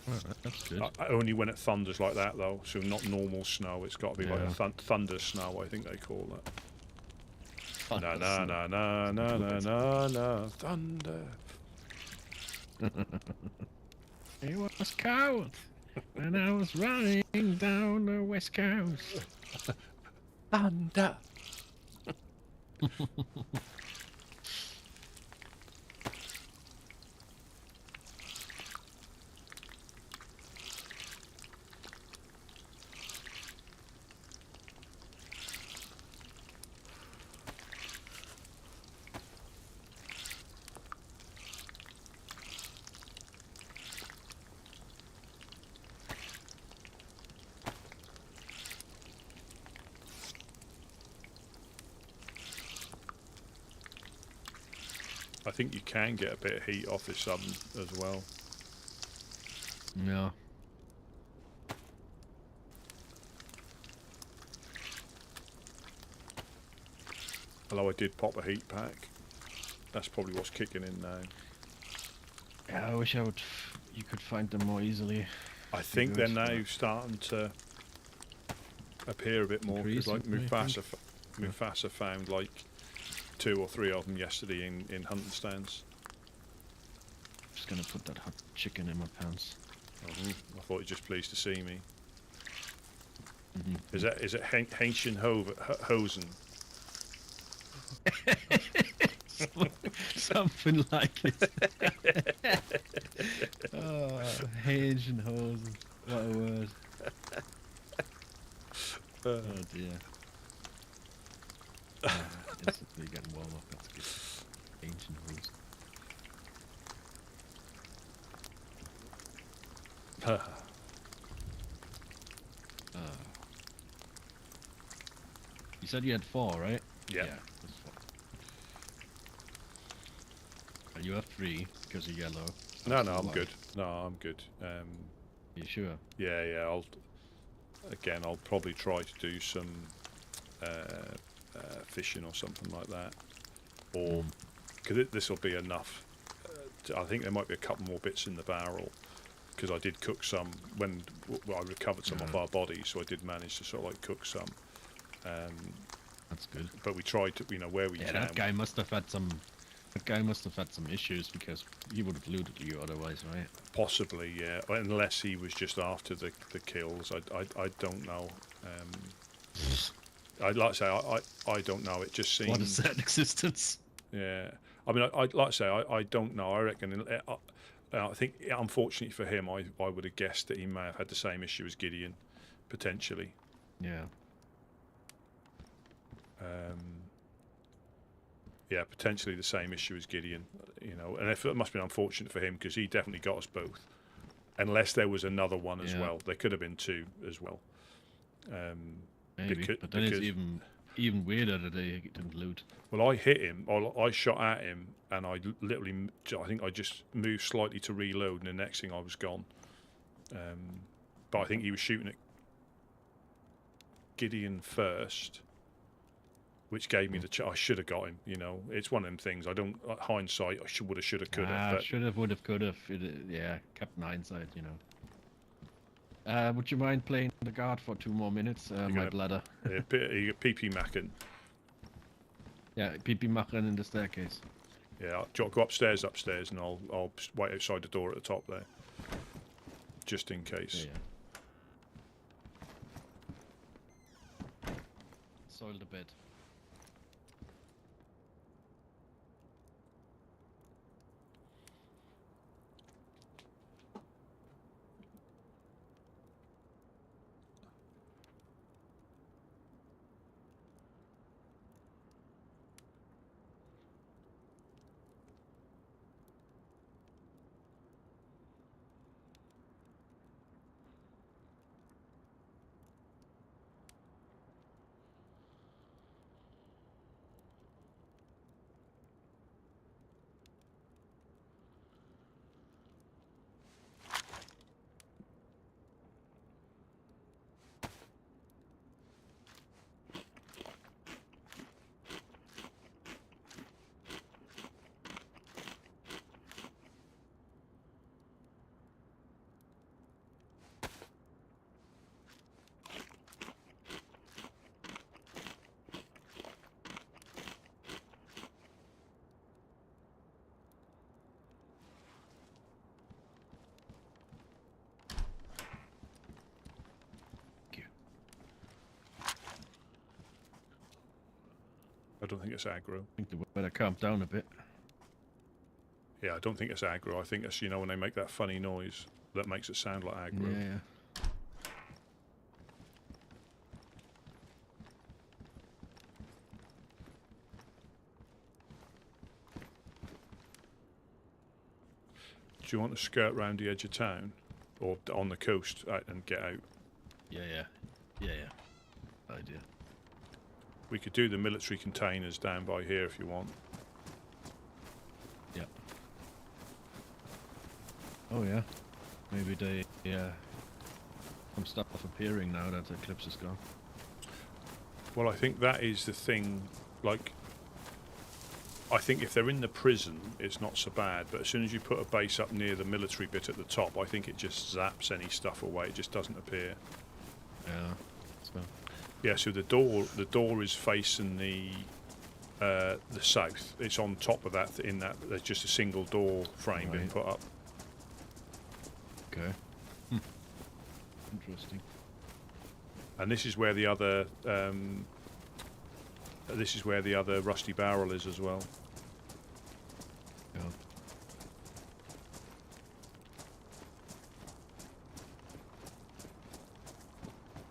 Oh, that's good. Only when it thunders like that, though. So not normal snow. It's got to be like a thunder snow, I think they call that. Na na na na na na na na thunder. It was cold when I was running down the west coast. Thunder. I think you can get a bit of heat off this oven as well. Yeah. Although I did pop a heat pack. That's probably what's kicking in now. Yeah, I wish you could find them more easily. I think they're now starting to appear a bit more, because like Mufasa found like 2 or 3 of them yesterday in hunting stands. Just gonna put that hot chicken in my pants. I thought you'd just pleased to see me. Is it Haitian Hosen? Something like it. Haitian Hosen. What a word. Oh dear. Instantly getting warm up. That's good. Ancient Hosen. You said you had 4, right? Yeah. That's 4. And you have 3 because you're yellow. No, I'm good. No, I'm good. You sure? Yeah. I'll probably try to do some fishing or something like that, or because this will be enough. I think there might be a couple more bits in the barrel, because I did cook some when I recovered some of our bodies, so I did manage to sort of like cook some. That's good. But we tried to, where we can. That guy must have had some. That guy must have had some issues, because he would have looted you otherwise, right? Possibly, yeah. Unless he was just after the kills. I don't know. I'd like to say I don't know. It just seems. What a sad existence. Yeah. I mean, I'd like to say I don't know. I reckon. I think, unfortunately for him, I would have guessed that he may have had the same issue as Gideon, potentially. Yeah. Yeah, potentially the same issue as Gideon, and it must have been unfortunate for him, because he definitely got us both. Unless there was another one as well. There could have been 2 as well. Maybe, but then it's even weirder that they didn't loot. Well, I hit him, I shot at him, and I think I just moved slightly to reload, and the next thing I was gone. But I think he was shooting at Gideon first, which gave me I should have got him. It's one of them things. I don't hindsight. I should have, could have. Should have, would have, could have. Yeah, kept in hindsight. Would you mind playing the guard for 2 more minutes? My bladder. You got PP Mackin. Yeah, PP Mackin in the staircase. Yeah, go upstairs, and I'll wait outside the door at the top there, just in case. Yeah. Soil the bed. I don't think it's aggro. I think the weather calmed down a bit. Yeah, I don't think it's aggro. I think it's, when they make that funny noise that makes it sound like aggro. Yeah. Do you want to skirt round the edge of town, or on the coast and get out? Yeah. Idea. We could do the military containers down by here if you want. Yeah. Oh yeah. Maybe they some stuff appearing now that the eclipse is gone. Well, I think that is the thing. Like, I think if they're in the prison, it's not so bad. But as soon as you put a base up near the military bit at the top, I think it just zaps any stuff away. It just doesn't appear. Yeah. So. Yeah. So the door is facing the south. It's on top of that. In that, there's just a single door frame been put up. Okay. Interesting. And this is where the other rusty barrel is as well. Yeah.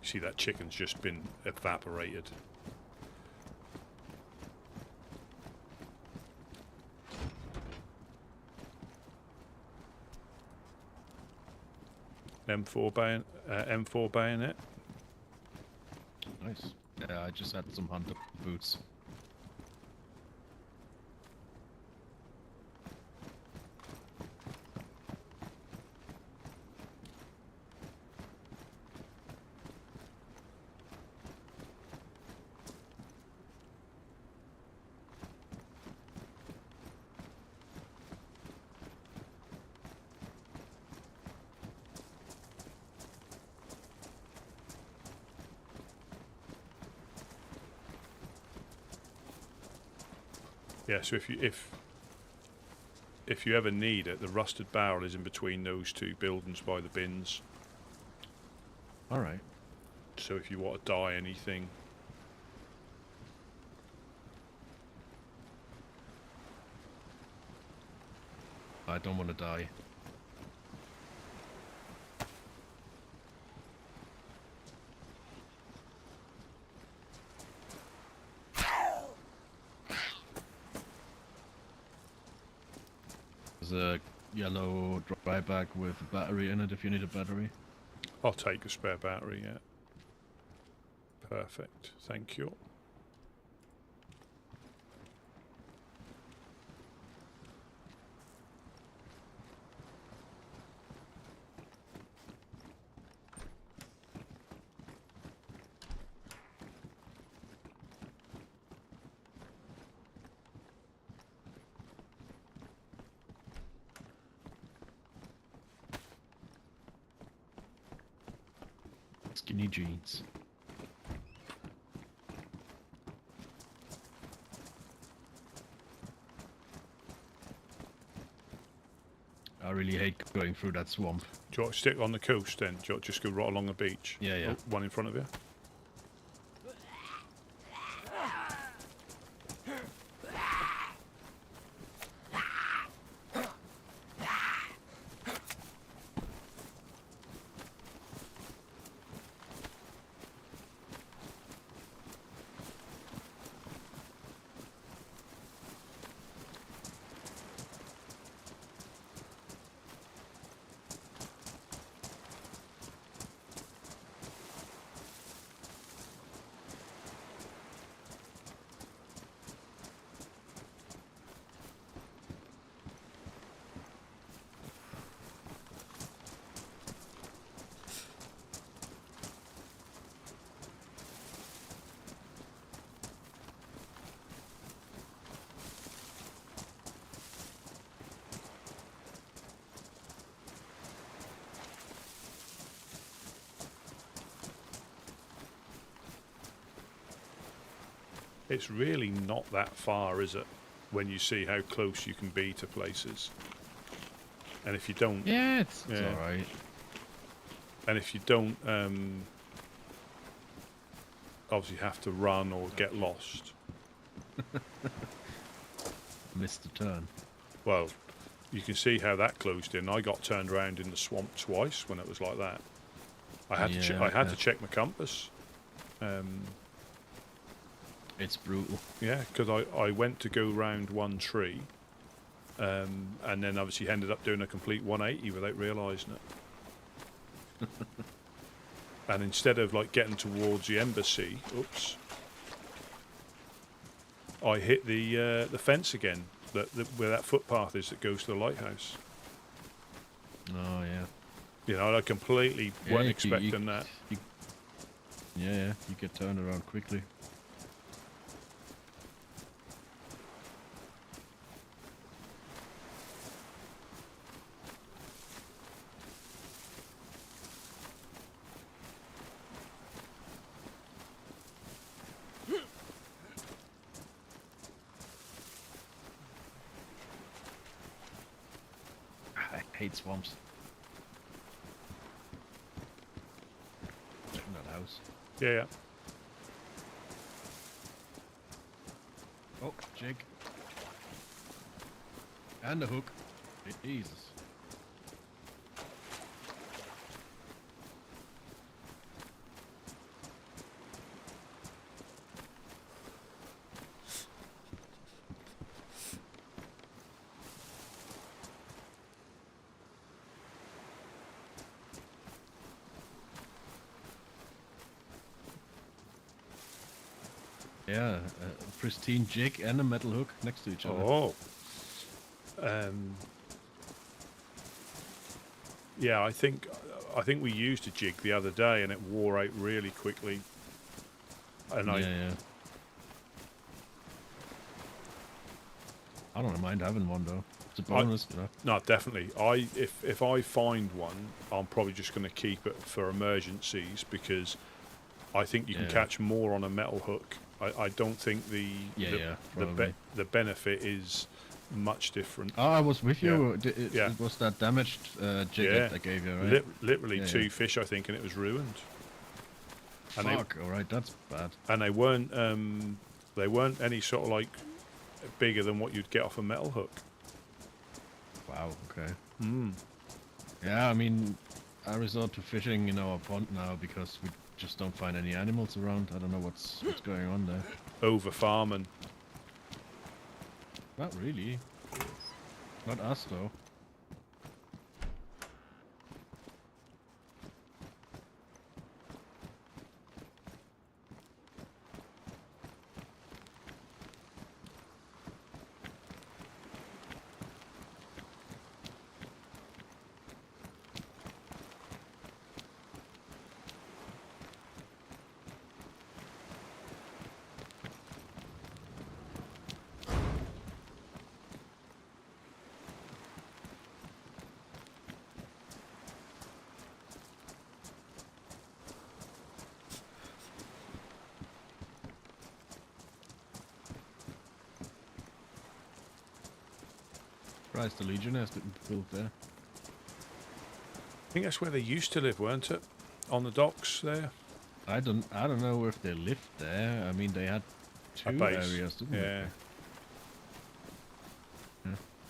See, that chicken's just been evaporated. M4 bayonet. Nice. Yeah, I just had some hunter boots. Yeah, so if you ever need it, the rusted barrel is in between those two buildings by the bins. All right. So if you want to dye anything. I don't want to die. A yellow dry bag with a battery in it if you need a battery. I'll take a spare battery, yeah. Perfect, thank you. Skinny jeans. I really hate going through that swamp. Do you want to stick on the coast then? Do you want to just go right along the beach? Yeah, yeah. Oh, one in front of you. It's really not that far, is it? When you see how close you can be to places. And if you don't... Yeah, it's alright. And if you don't obviously have to run or get lost. Missed the turn. Well, you can see how that closed in. I got turned around in the swamp twice when it was like that. I had to check my compass. It's brutal. Yeah, because I went to go round one tree, and then obviously ended up doing a complete 180 without realising it. And instead of like getting towards the embassy, oops, I hit the fence again, where that footpath is that goes to the lighthouse. Oh yeah. You know, I completely wasn't expecting that. Yeah, you get turned around quickly. I hate swamps. In that house. Yeah. Oh, jig. And the hook. Jesus. Yeah, a pristine jig and a metal hook next to each other. Oh. Yeah, I think we used a jig the other day and it wore out really quickly. And yeah. I don't mind having one though. It's a bonus, you know. No, definitely. If I find one, I'm probably just going to keep it for emergencies because I think you can catch more on a metal hook. I don't think the benefit is much different. Oh, I was with you. It was that damaged jig that I gave you, right? Literally 2 fish, I think, and it was ruined. And Fuck! All right, that's bad. And they weren't any sort of like bigger than what you'd get off a metal hook. Wow. Okay. Yeah, I mean, I resort to fishing in our pond now because we just don't find any animals around. I don't know what's going on there. Over farming. Not really. Not us though. The Legionnaires didn't build there. I think that's where they used to live, weren't it? On the docks there. I don't know if they lived there. I mean, they had 2 areas, didn't they?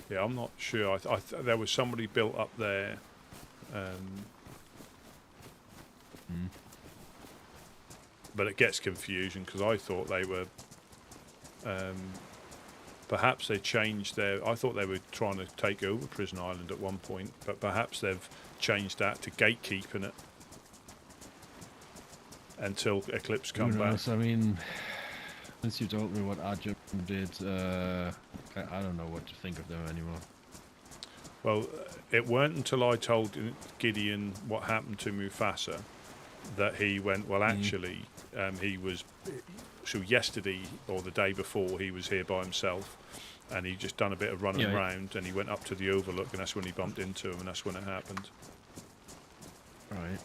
Yeah, I'm not sure. There was somebody built up there. But it gets confusing because I thought they were. Perhaps they changed their... I thought they were trying to take over Prison Island at one point, but perhaps they've changed that to gatekeeping it until Eclipse come back. I mean, since you told me what Arjun did, I don't know what to think of them anymore. Well, it weren't until I told Gideon what happened to Mufasa that he went, well, actually, he was... So yesterday or the day before he was here by himself and he just done a bit of running around and he went up to the overlook and that's when he bumped into him and that's when it happened. Right.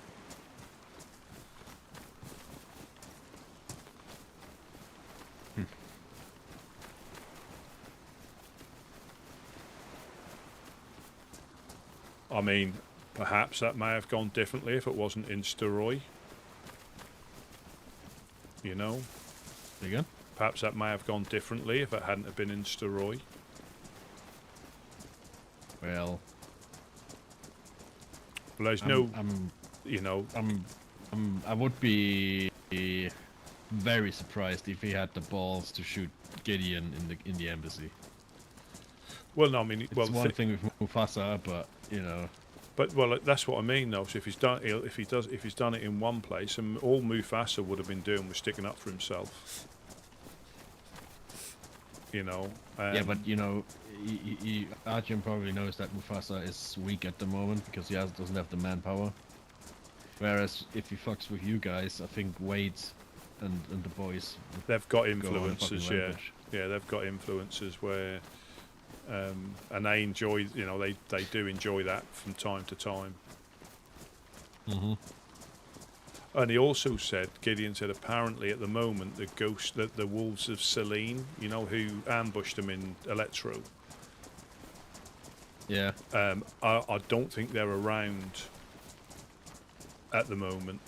I mean, perhaps that may have gone differently if it wasn't in Steroy. You know? Again? Perhaps that may have gone differently if it hadn't have been in Steroy. Well, there's you know, I would be very surprised if he had the balls to shoot Gideon in the embassy. Well, no, I mean, it's one thing with Mufasa, but you know. But that's what I mean, though. So if he's done it in one place, and all Mufasa would have been doing was sticking up for himself. you know. Yeah, but you know, Arjun probably knows that Mufasa is weak at the moment because he doesn't have the manpower. Whereas if he fucks with you guys, I think Wade and the boys, they've got influences. Yeah, they've got influences where, and they enjoy. You know, they do enjoy that from time to time. And he also said, Gideon said, apparently at the moment the wolves of Selene, you know, who ambushed them in Electro. Yeah. I don't think they're around at the moment.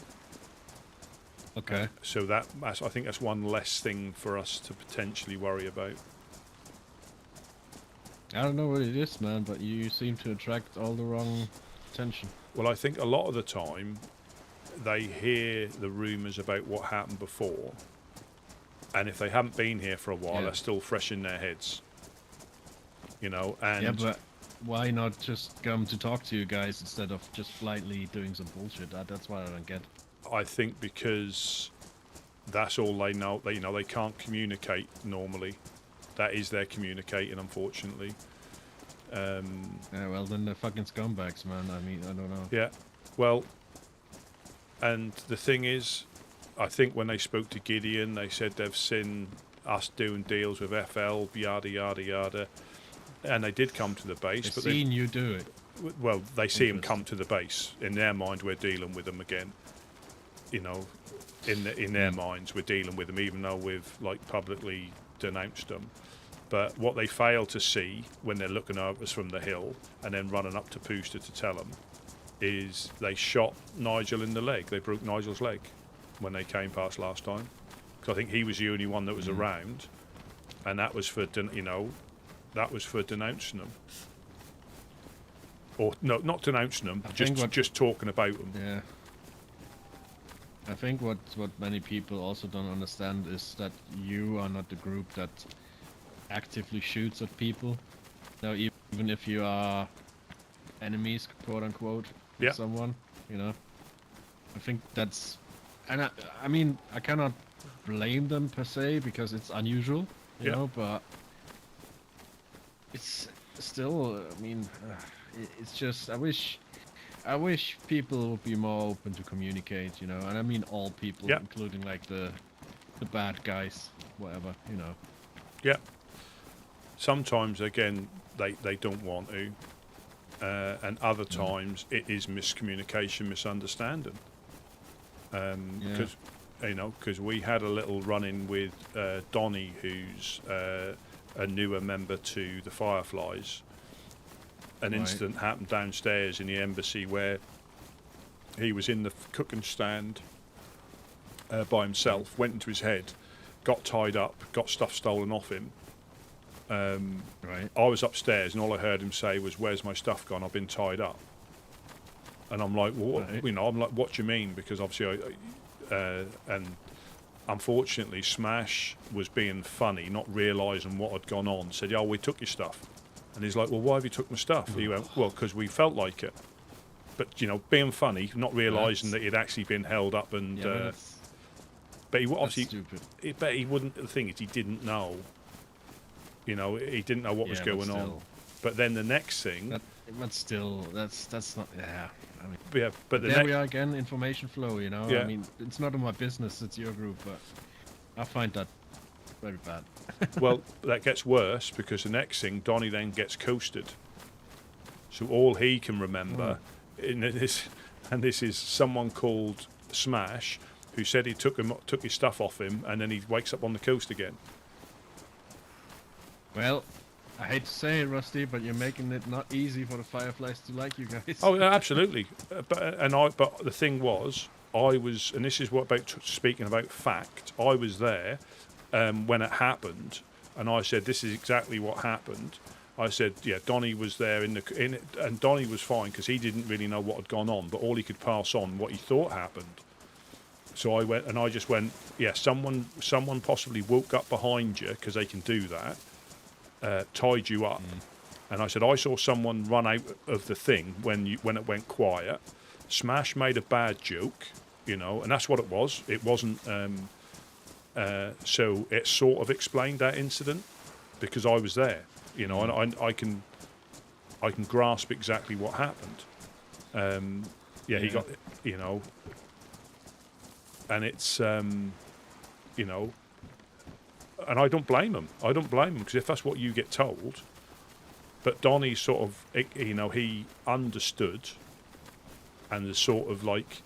Okay. So I think that's one less thing for us to potentially worry about. I don't know what it is, man, but you seem to attract all the wrong attention. Well, I think a lot of the time they hear the rumours about what happened before, and if they haven't been here for a while, they're still fresh in their heads. You know, and yeah, but why not just come to talk to you guys instead of just blindly doing some bullshit? That's what I don't get. I think because that's all they know. They can't communicate normally. That is their communicating, unfortunately. Yeah, well, then they're fucking scumbags, man. I mean, I don't know. Yeah, well, and the thing is, I think when they spoke to Gideon, they said they've seen us doing deals with FL, yada, yada, yada. And they did come to the base. They've seen you do it. Well, they see him come to the base. In their mind, we're dealing with them again. You know, in their minds, we're dealing with them, even though we've, like, publicly denounced them. But what they fail to see when they're looking over us from the hill and then running up to Pooster to tell them is they shot Nigel in the leg. They broke Nigel's leg when they came past last time. Because I think he was the only one that was around. And that was for, that was for denouncing them. Or, no, not denouncing them, just talking about them. Yeah. I think what many people also don't understand is that you are not the group that actively shoots at people. Now, even if you are enemies, quote unquote, with someone, you know. I think that's, and I mean, I cannot blame them per se because it's unusual, you know, but it's still, I mean, it's just, I wish people would be more open to communicate, you know, and I mean all people, including like the bad guys, whatever, you know. Yeah. Sometimes, again, they don't want to, and other times it is miscommunication, misunderstanding. Because we had a little run-in with Donnie, who's a newer member to the Fireflies. An incident happened downstairs in the embassy where he was in the cooking stand by himself, went into his head, got tied up, got stuff stolen off him. I was upstairs and all I heard him say was, "Where's my stuff gone? I've been tied up." And I'm like, "Well, what do you mean?" Because obviously, and unfortunately, Smash was being funny, not realising what had gone on. Said, "Yeah, we took your stuff." And he's like, "Well, why have you took my stuff?" He went, "Well, because we felt like it." But, you know, being funny, not realising that he'd actually been held up and... but he obviously... stupid. But he wouldn't... The thing is, he didn't know. You know, he didn't know what was going on. But then the next thing... But still, that's not... Yeah, I mean... Yeah, but there we are again, information flow, you know? Yeah. I mean, it's not in my business, it's your group, but I find that very bad. Well, that gets worse because the next thing, Donnie then gets coasted. So all he can remember, and this is someone called Smash, who said he took his stuff off him, and then he wakes up on the coast again. Well, I hate to say it, Rusty, but you're making it not easy for the Fireflies to like you guys. Oh, absolutely. But the thing was, I was, and this is what about speaking about fact. I was there when it happened, and I said, "This is exactly what happened." I said, "Yeah, Donnie was there in it, and Donnie was fine because he didn't really know what had gone on, but all he could pass on what he thought happened." So I went, and I just went, "Yeah, someone possibly woke up behind you because they can do that, tied you up." And I said, "I saw someone run out of the thing when it went quiet. Smash made a bad joke, you know, and that's what it was. It wasn't." So it sort of explained that incident. because I was there, you know, and I can grasp exactly what happened. He got, you know, and it's, you know, and I don't blame him. I don't blame him, because if that's what you get told, but Donnie sort of, you know, he understood, and is sort of like,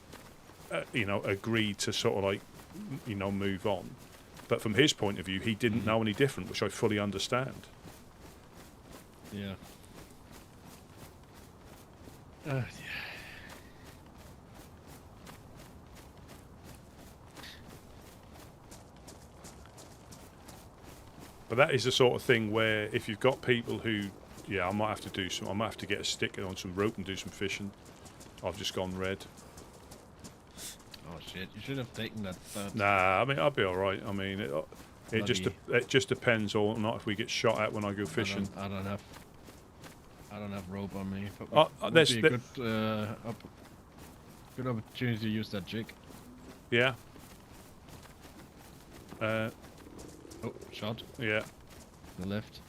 you know, agreed to sort of like, you know, move on. But from his point of view, he didn't know any different, which I fully understand. Yeah. Yeah. But that is the sort of thing where if you've got people who, yeah, I might have to do some. I might have to get a stick on some rope and do some fishing. I've just gone red. Oh shit! You should have taken that. Nah, I mean I'll be all right. I mean it just depends or not if we get shot at when I go fishing. I don't have rope on me. But would be a good opportunity to use that jig. Yeah. Oh, shot. Yeah. The left.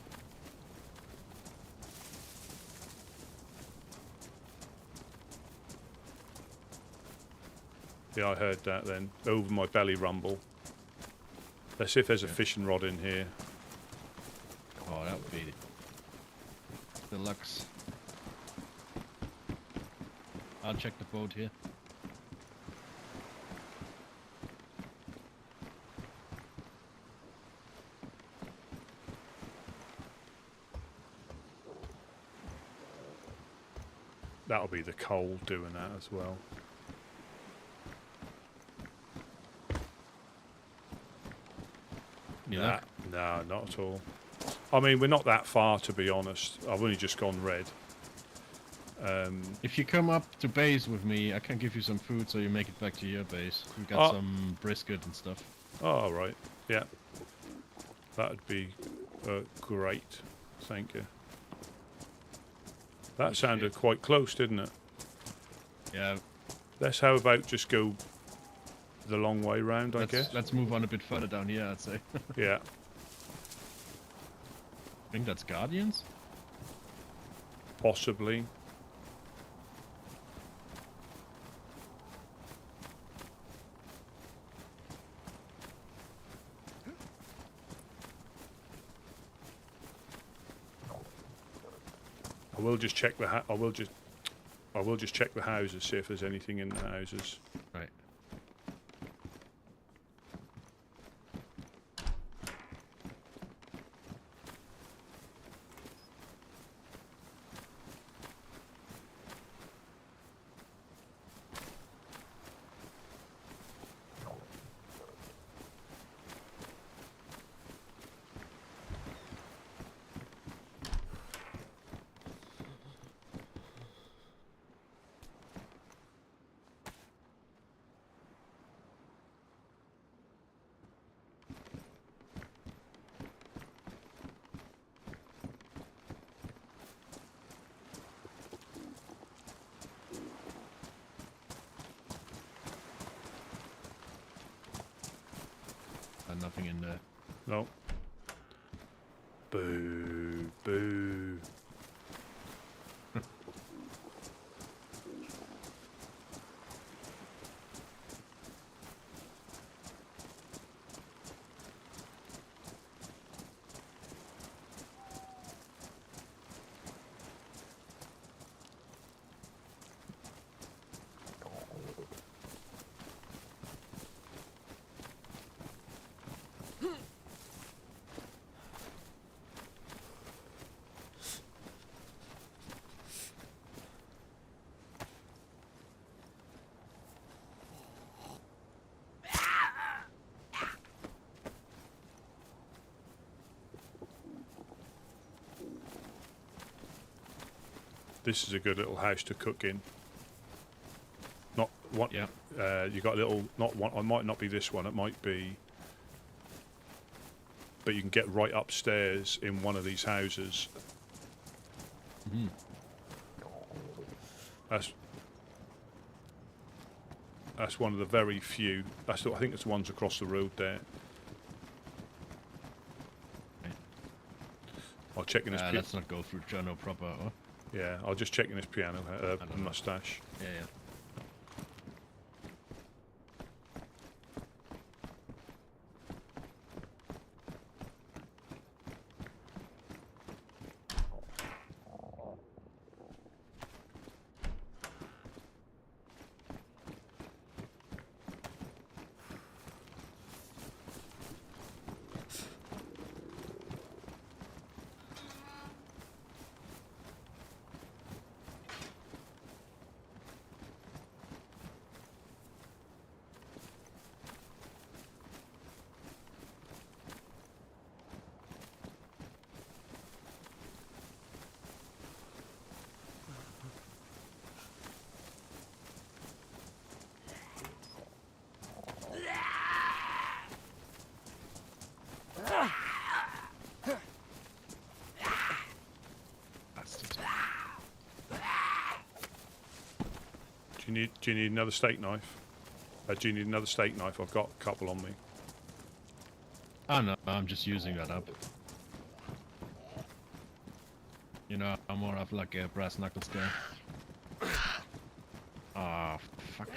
Yeah, I heard that then. Over my belly rumble. Let's see if there's a fishing rod in here. Oh, that would be deluxe. I'll check the boat here. That'll be the coal doing that as well. Yeah. Nah, not at all. I mean, we're not that far, to be honest. I've only just gone red. If you come up to base with me, I can give you some food so you make it back to your base. We got some brisket and stuff. Oh, right. Yeah. That'd be great. Thank you. That sounded quite close, didn't it? Yeah. Let's how about just go the long way round, I guess. Let's move on a bit further down here, I'd say. Yeah. I think that's Guardians? Possibly. I will just check the I will just check the houses, see if there's anything in the houses. Right. Nothing in there. No. Boo. Boo. This is a good little house to cook in. Not one. Yeah. You got a little. Not one. It might not be this one. It might be. But you can get right upstairs in one of these houses. Mm-hmm. That's one of the very few. I think it's the ones across the road there. I'll check in his piano. Let's not go through Jono proper. Or? Yeah, I'll just check in his piano mustache. Yeah. Do you need another steak knife? Do you need another steak knife? I've got a couple on me. Oh no, I'm just using that up. You know, I'm more of like a brass knuckles guy. Ah, fuck.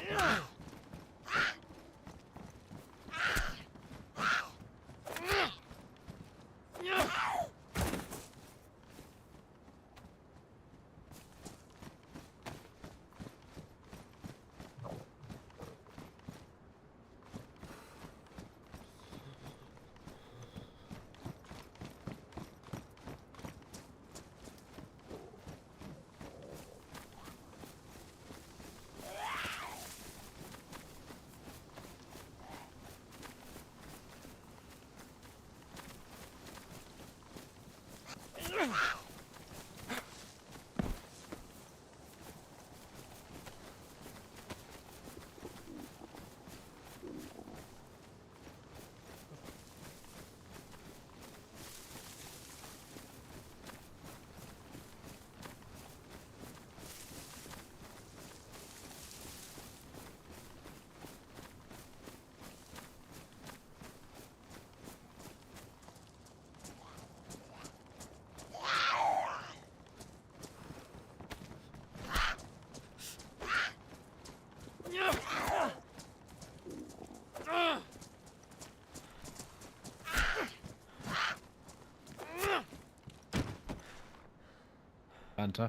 Fanta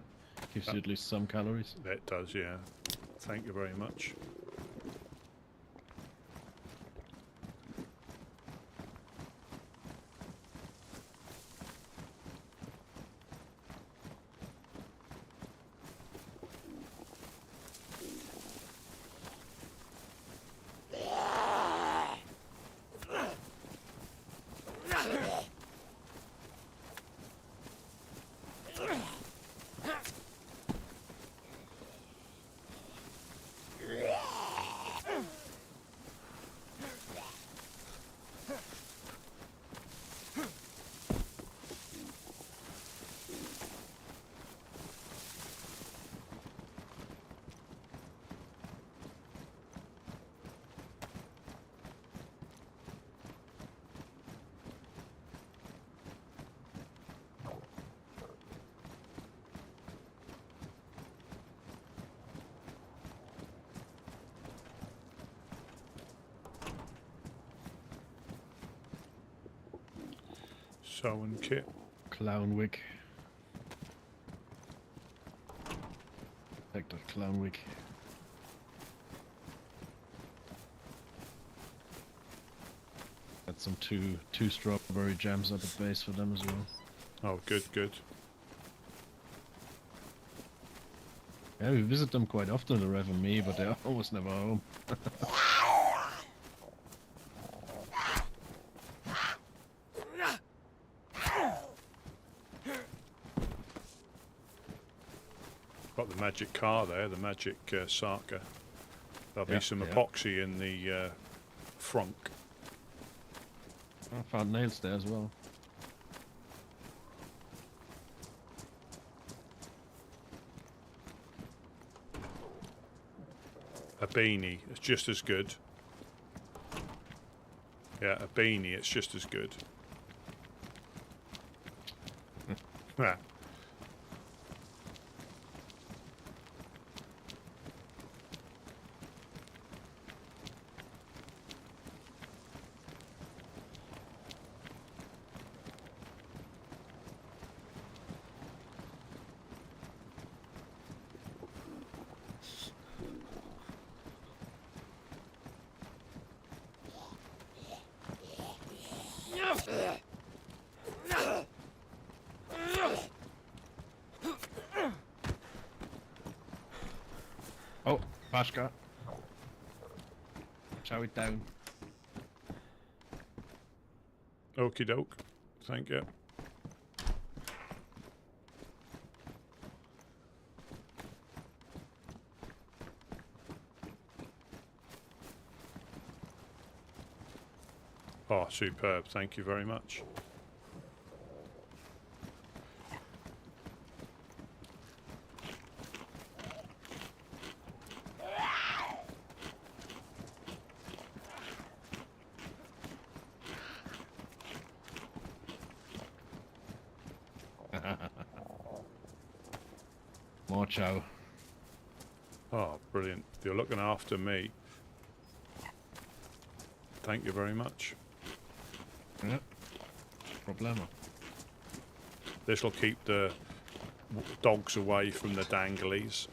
gives you at least some calories. That does, yeah. Thank you very much. Sewing kit. Clown wig. Take that clown wig. Got some two strawberry jams at the base for them as well. Oh, good, good. Yeah, we visit them quite often, the Rev and me, but they're almost never home. Got the magic car there, the magic Saka. There'll be some epoxy in the frunk. I found nails there as well. A beanie, it's just as good. Yeah, a beanie, it's just as good. Yeah. Oh, Pashka. Chow it down. Okie doke. Thank you. Oh, superb. Thank you very much. More chow. Oh, brilliant. You're looking after me. Thank you very much. Yeah. Problema. This will keep the dogs away from the danglies.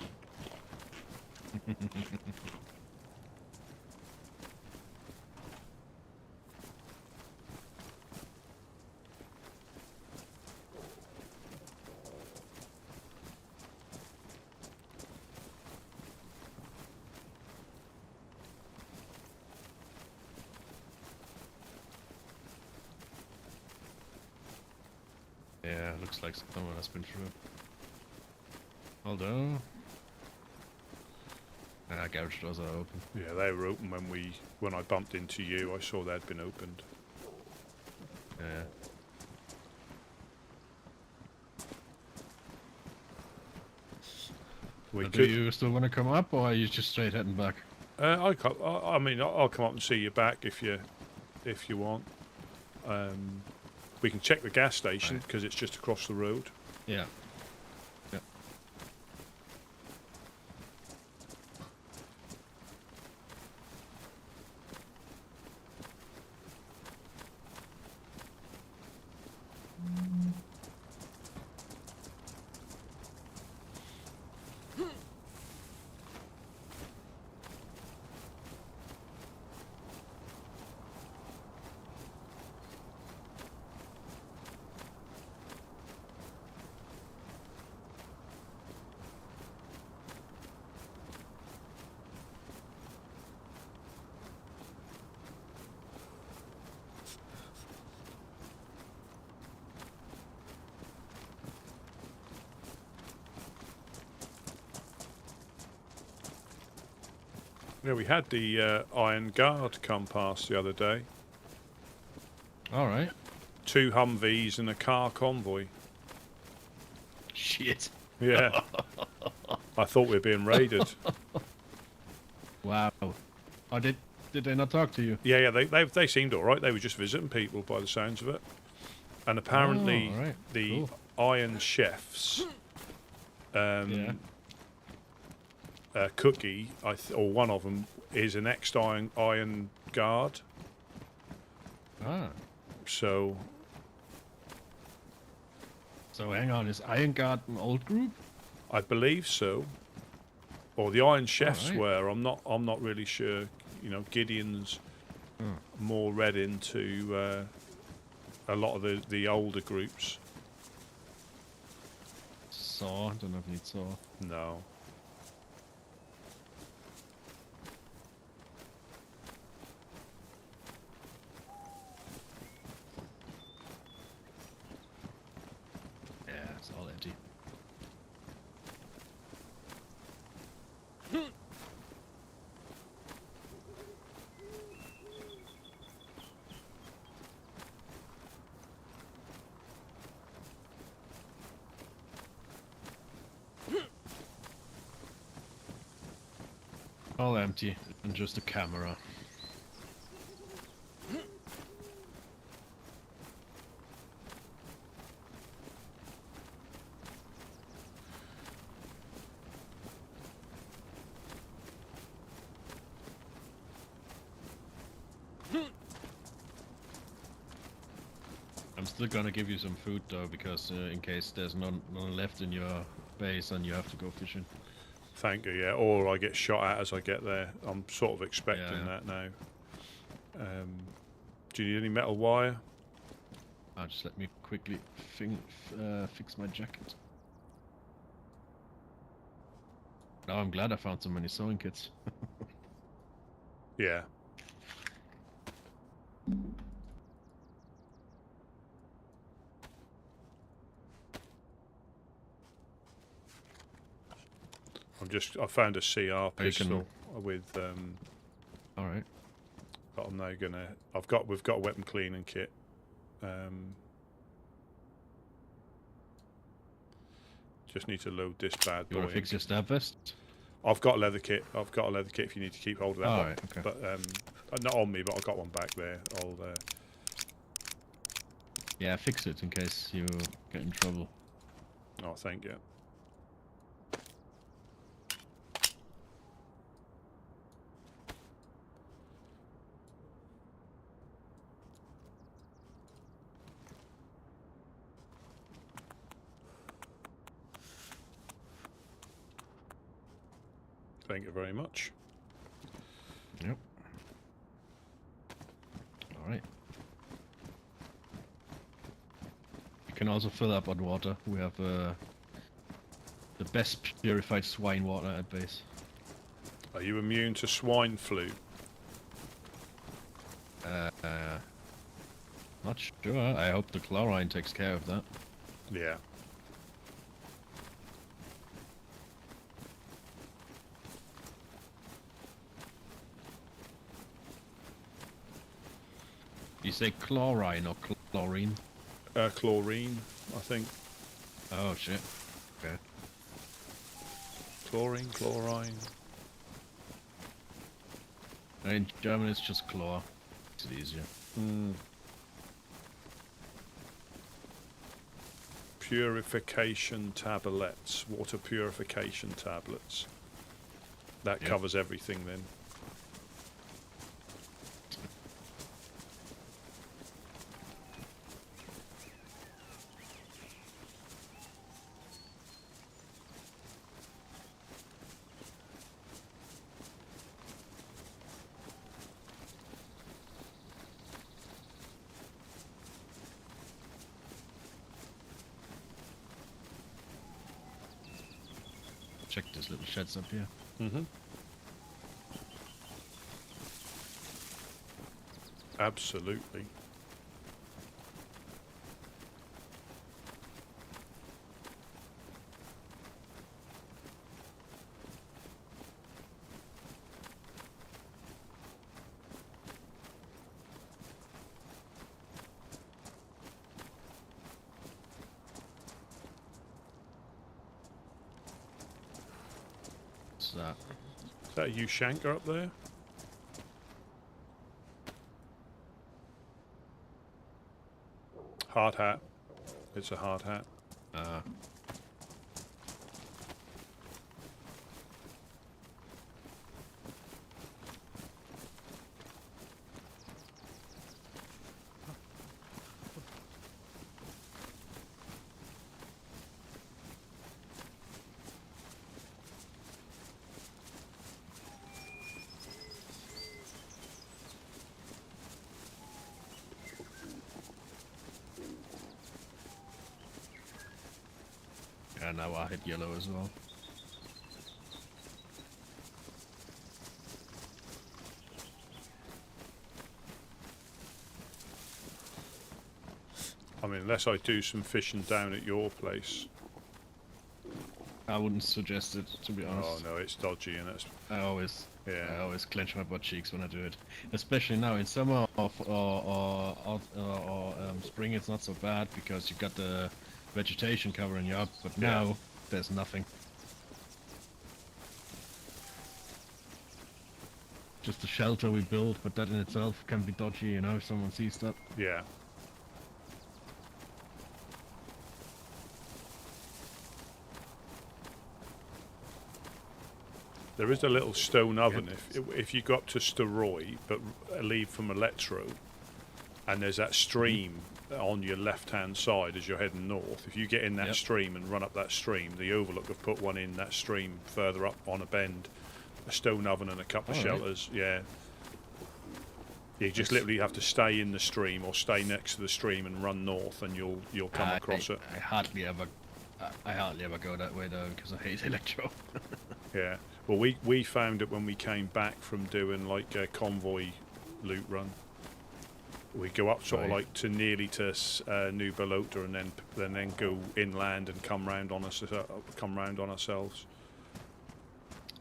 Yeah, looks like someone has been through. Although... garage doors are open. Yeah, they were open when I bumped into you. I saw they'd been opened. Yeah. Do you still want to come up, or are you just straight heading back? I mean, I'll come up and see you back if you want. We can check the gas station because it's just across the road. Yeah. Yeah. Yeah, we had the Iron Guard come past the other day. All right. 2 Humvees and a car convoy. Shit. Yeah. I thought we were being raided. Wow. Oh, did they not talk to you? Yeah, they seemed all right. They were just visiting people by the sounds of it. And apparently the Iron Chefs, Cookie, or one of them, is an ex-Iron Guard. Ah. So hang on, is Iron Guard an old group? I believe so. Or the Iron Chefs were. I'm not really sure. You know, Gideon's more read into a lot of the older groups. Saw? I don't know if you saw. No. Yeah, it's all empty. All empty, and just a camera. I'm still gonna give you some food though, because in case there's none left in your base and you have to go fishing. Thank you, yeah. Or I get shot at as I get there. I'm sort of expecting that now. Do you need any metal wire? Just let me quickly fix my jacket. Now I'm glad I found so many sewing kits. Yeah. I found a CR pistol with Alright. but I'm now gonna we've got a weapon cleaning kit. Just need to load this bad boy. You wanna fix your stab vest? I've got a leather kit. If you need to keep hold of that. Alright, okay. But not on me, but I've got one back there. Yeah, fix it in case you get in trouble. Oh, thank you. Thank you very much. Yep. Alright. You can also fill up on water. We have the best purified swine water at base. Are you immune to swine flu? Not sure. I hope the chlorine takes care of that. Yeah. You say chlorine or chlorine? Chlorine, I think. Oh shit. Okay. Chlorine, chlorine. In German it's just chlor. Makes it easier. Purification tablets. Water purification tablets. That covers everything then. Check these little sheds up here. Absolutely. What's that? Is that you Shanker up there? Hard hat. It's a hard hat. And now I hit yellow as well. I mean, unless I do some fishing down at your place. I wouldn't suggest it, to be honest. Oh no, it's dodgy and it's... I always Yeah. clench my butt cheeks when I do it. Especially now in summer or spring, it's not so bad because you've got the vegetation covering you up. But now there's nothing. Just the shelter we build, but that in itself can be dodgy, you know, if someone sees that. Yeah. There is a little stone oven if you go up to Steroid, but leave from Electro. and there's that stream on your left-hand side as you're heading north. If you get in that stream and run up that stream, the Overlook have put one in that stream further up on a bend, a stone oven and a couple of shelters. Yeah. You just literally have to stay in the stream or stay next to the stream and run north, and you'll come across it. I hardly ever go that way though, because I hate electro. Yeah. Well, we found it when we came back from doing like a convoy loot run. We go up sort of like to nearly to New Balota, and then go inland and come round on ourselves.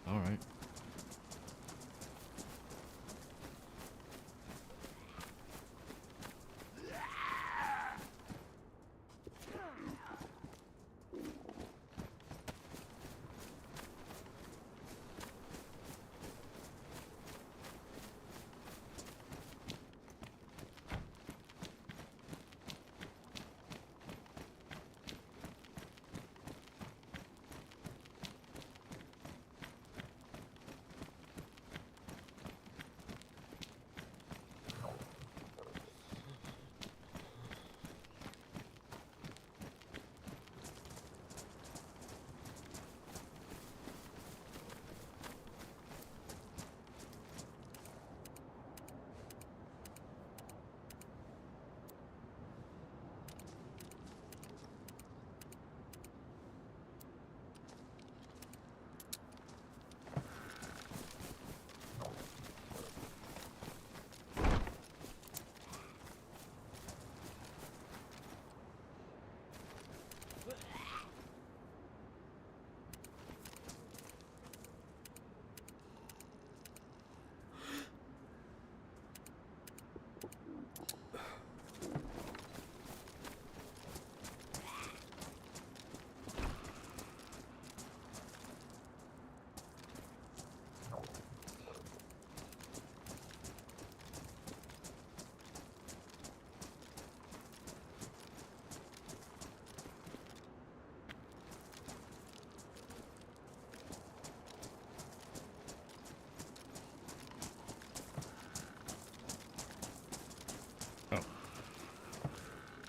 All right.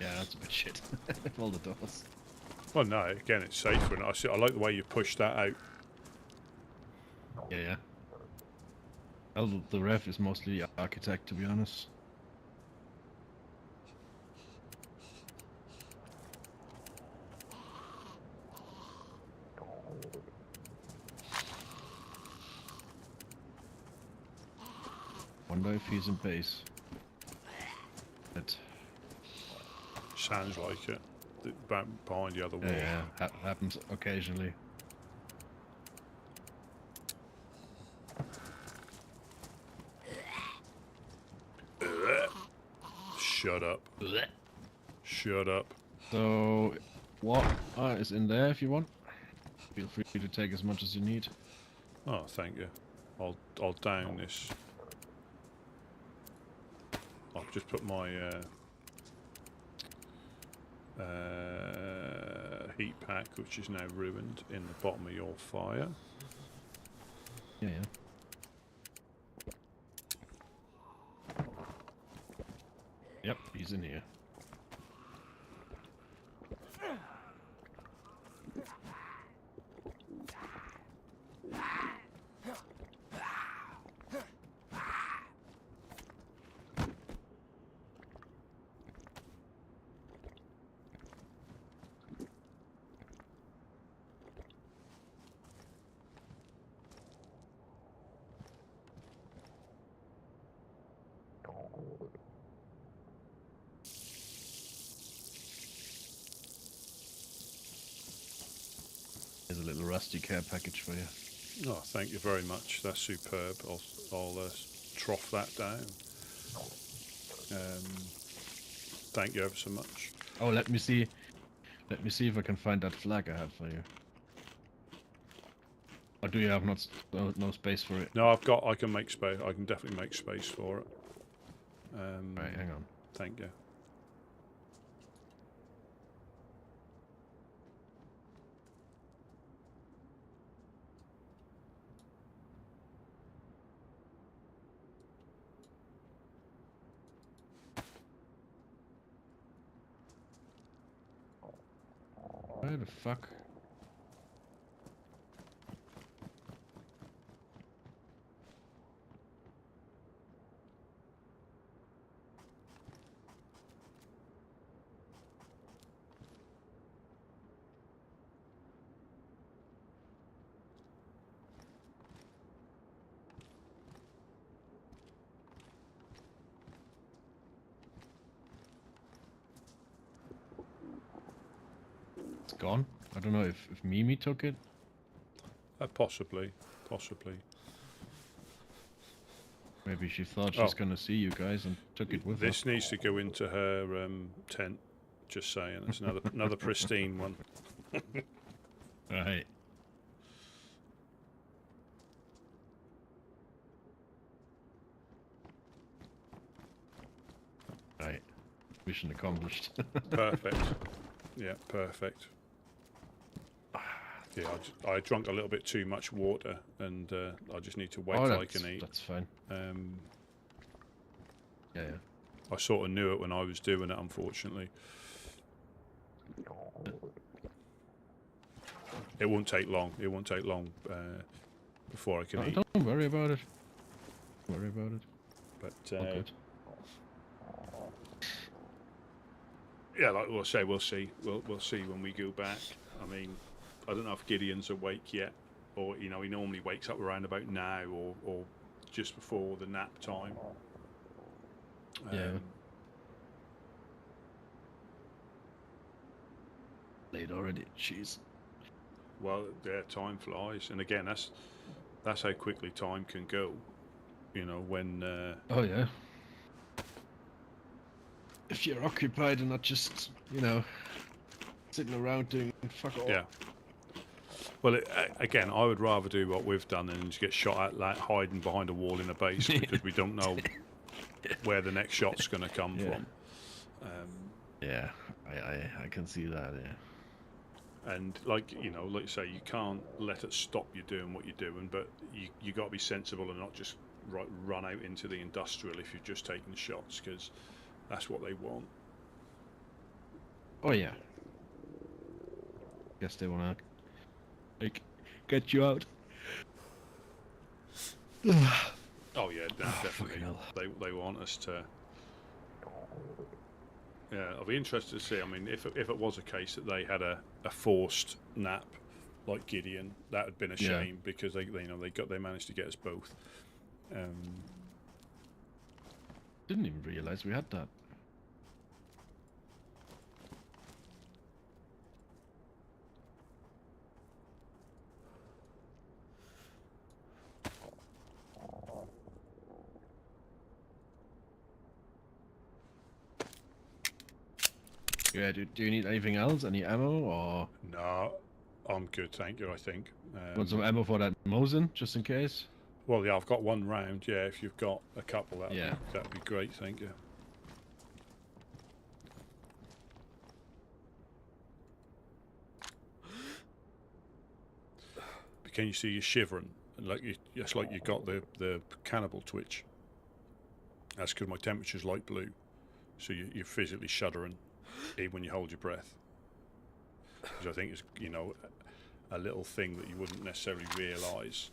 Yeah, that's a bit shit. All the doors. Well, no, again, it's safer, and I like the way you push that out. Yeah. Well, the ref is mostly architect, to be honest. Wonder if he's in base. It sounds like it. Back behind the other wall. Yeah, happens occasionally. Shut up. Shut up. So, what is in there if you want? Feel free to take as much as you need. Oh, thank you. I'll down this. I'll just put my heat pack, which is now ruined, in the bottom of your fire. Yeah. Yep, he's in here. Here's a little rusty care package for you. Oh, thank you very much. That's superb. I'll trough that down. Thank you ever so much. Oh, let me see if I can find that flag I had for you. Or do you have no space for it? No, I can make space. I can definitely make space for it. Right, hang on. Thank you. Where the fuck? It's gone. I don't know if Mimi took it. Possibly. Maybe she thought she's gonna see you guys and took it with her. This needs to go into her tent. Just saying, it's another pristine one. Right. Right. Mission accomplished. Perfect. Yeah, perfect. Yeah, I drank a little bit too much water, and I just need to wait till I can eat. That's fine. Yeah. I sort of knew it when I was doing it, unfortunately. It won't take long. It won't take long before I can eat. Don't worry about it. Don't worry about it. But good. Yeah, like we'll say, we'll see. We'll see when we go back. I mean, I don't know if Gideon's awake yet, or he normally wakes up around about now, or just before the nap time. Yeah. Late already. Jeez. Well, yeah, time flies, and again, that's how quickly time can go. When. Oh yeah. If you're occupied and not just, sitting around doing fuck all. Yeah. Well, again, I would rather do what we've done than just get shot at, like hiding behind a wall in a base because we don't know where the next shot's going to come from. Yeah, I can see that. Yeah. And like you say, you can't let it stop you doing what you're doing, but you got to be sensible and not just run out into the industrial if you're just taking shots, because that's what they want. Oh yeah. Guess they wanna get you out. Oh yeah, definitely. They want us to. Yeah, I'll be interested to see. I mean, if it was a case that they had a forced nap like Gideon, that would have been a shame because they managed to get us both. Didn't even realize we had that. Yeah, do you need anything else? Any ammo or? No, I'm good, thank you, I think. Want some ammo for that Mosin, just in case? Well, yeah, I've got one round, yeah, if you've got a couple, that'd be great, thank you. But can you see you shivering? It's like you got the cannibal twitch. That's because my temperature's light blue. So you're physically shuddering even when you hold your breath. Which I think is, a little thing that you wouldn't necessarily realise.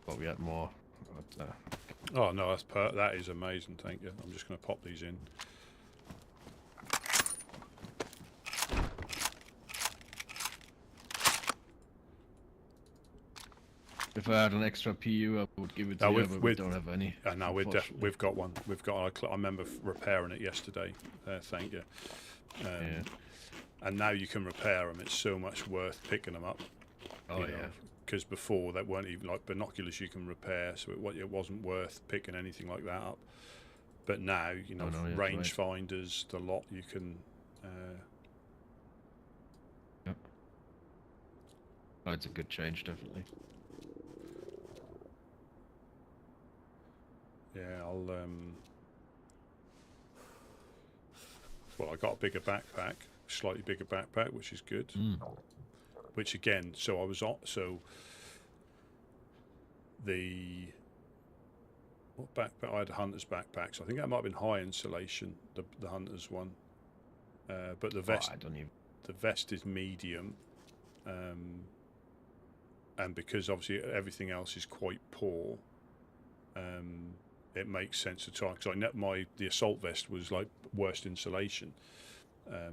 But we had more. Oh no, that is amazing, thank you. I'm just going to pop these in. If I had an extra PU, I would give it to you, but we don't have any. No, we've got one. I remember repairing it yesterday. Thank you. And now you can repair them. It's so much worth picking them up. Oh yeah. Because before they weren't even like binoculars you can repair, so it wasn't worth picking anything like that up. But now, range finders, the lot you can. Yep. Oh, it's a good change, definitely. Yeah, I'll. Well, I got a bigger backpack, slightly bigger backpack, which is good. which again, so I was on. So the what backpack? I had a hunter's backpack, so I think that might have been high insulation, the hunter's one. But the vest, I don't even. The vest is medium, and because obviously everything else is quite poor, it makes sense to try. Because the assault vest was like worst insulation,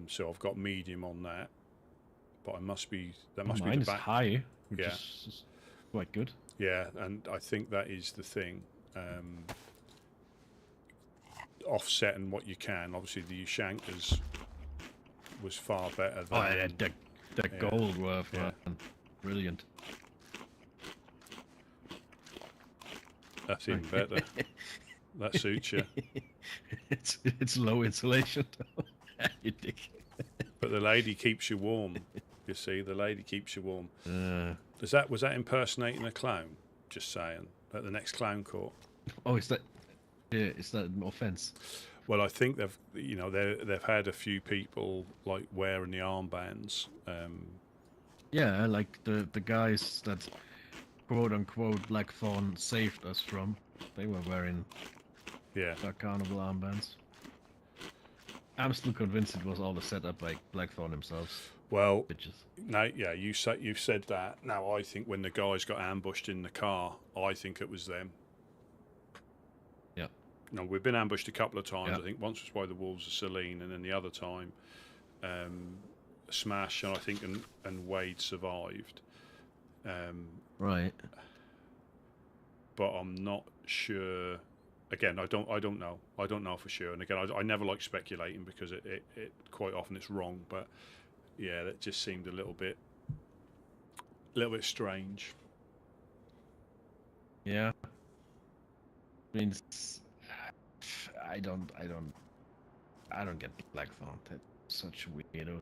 so I've got medium on that. But that must be Mine the is back. high, which is quite good. Yeah, and I think that is the thing. Offsetting what you can. Obviously, the Ushankas was far better than. The gold worth, man. Brilliant. That's even better. That suits you. It's low insulation, though. You dick. But the lady keeps you warm. You see, the lady keeps you warm. Was that impersonating a clown? Just saying. At the next clown court. Oh, is that an offence? Well, I think they've had a few people like wearing the armbands. Yeah, like the guys that quote unquote Blackthorn saved us from. They were wearing their carnival armbands. I'm still convinced it was all the setup by Blackthorn themselves. Well, bitches. No, yeah, you've said that. Now I think when the guys got ambushed in the car, I think it was them. Yeah. No, we've been ambushed a couple of times. Yeah. I think once was by the wolves of Selene, and then the other time, Smash, and I think and Wade survived. Right. But I'm not sure. Again, I don't know. I don't know for sure. And again, I never like speculating because it quite often it's wrong. But yeah, that just seemed a little bit strange. Yeah. I mean, I don't get Blackthorn. That's such a weirdo.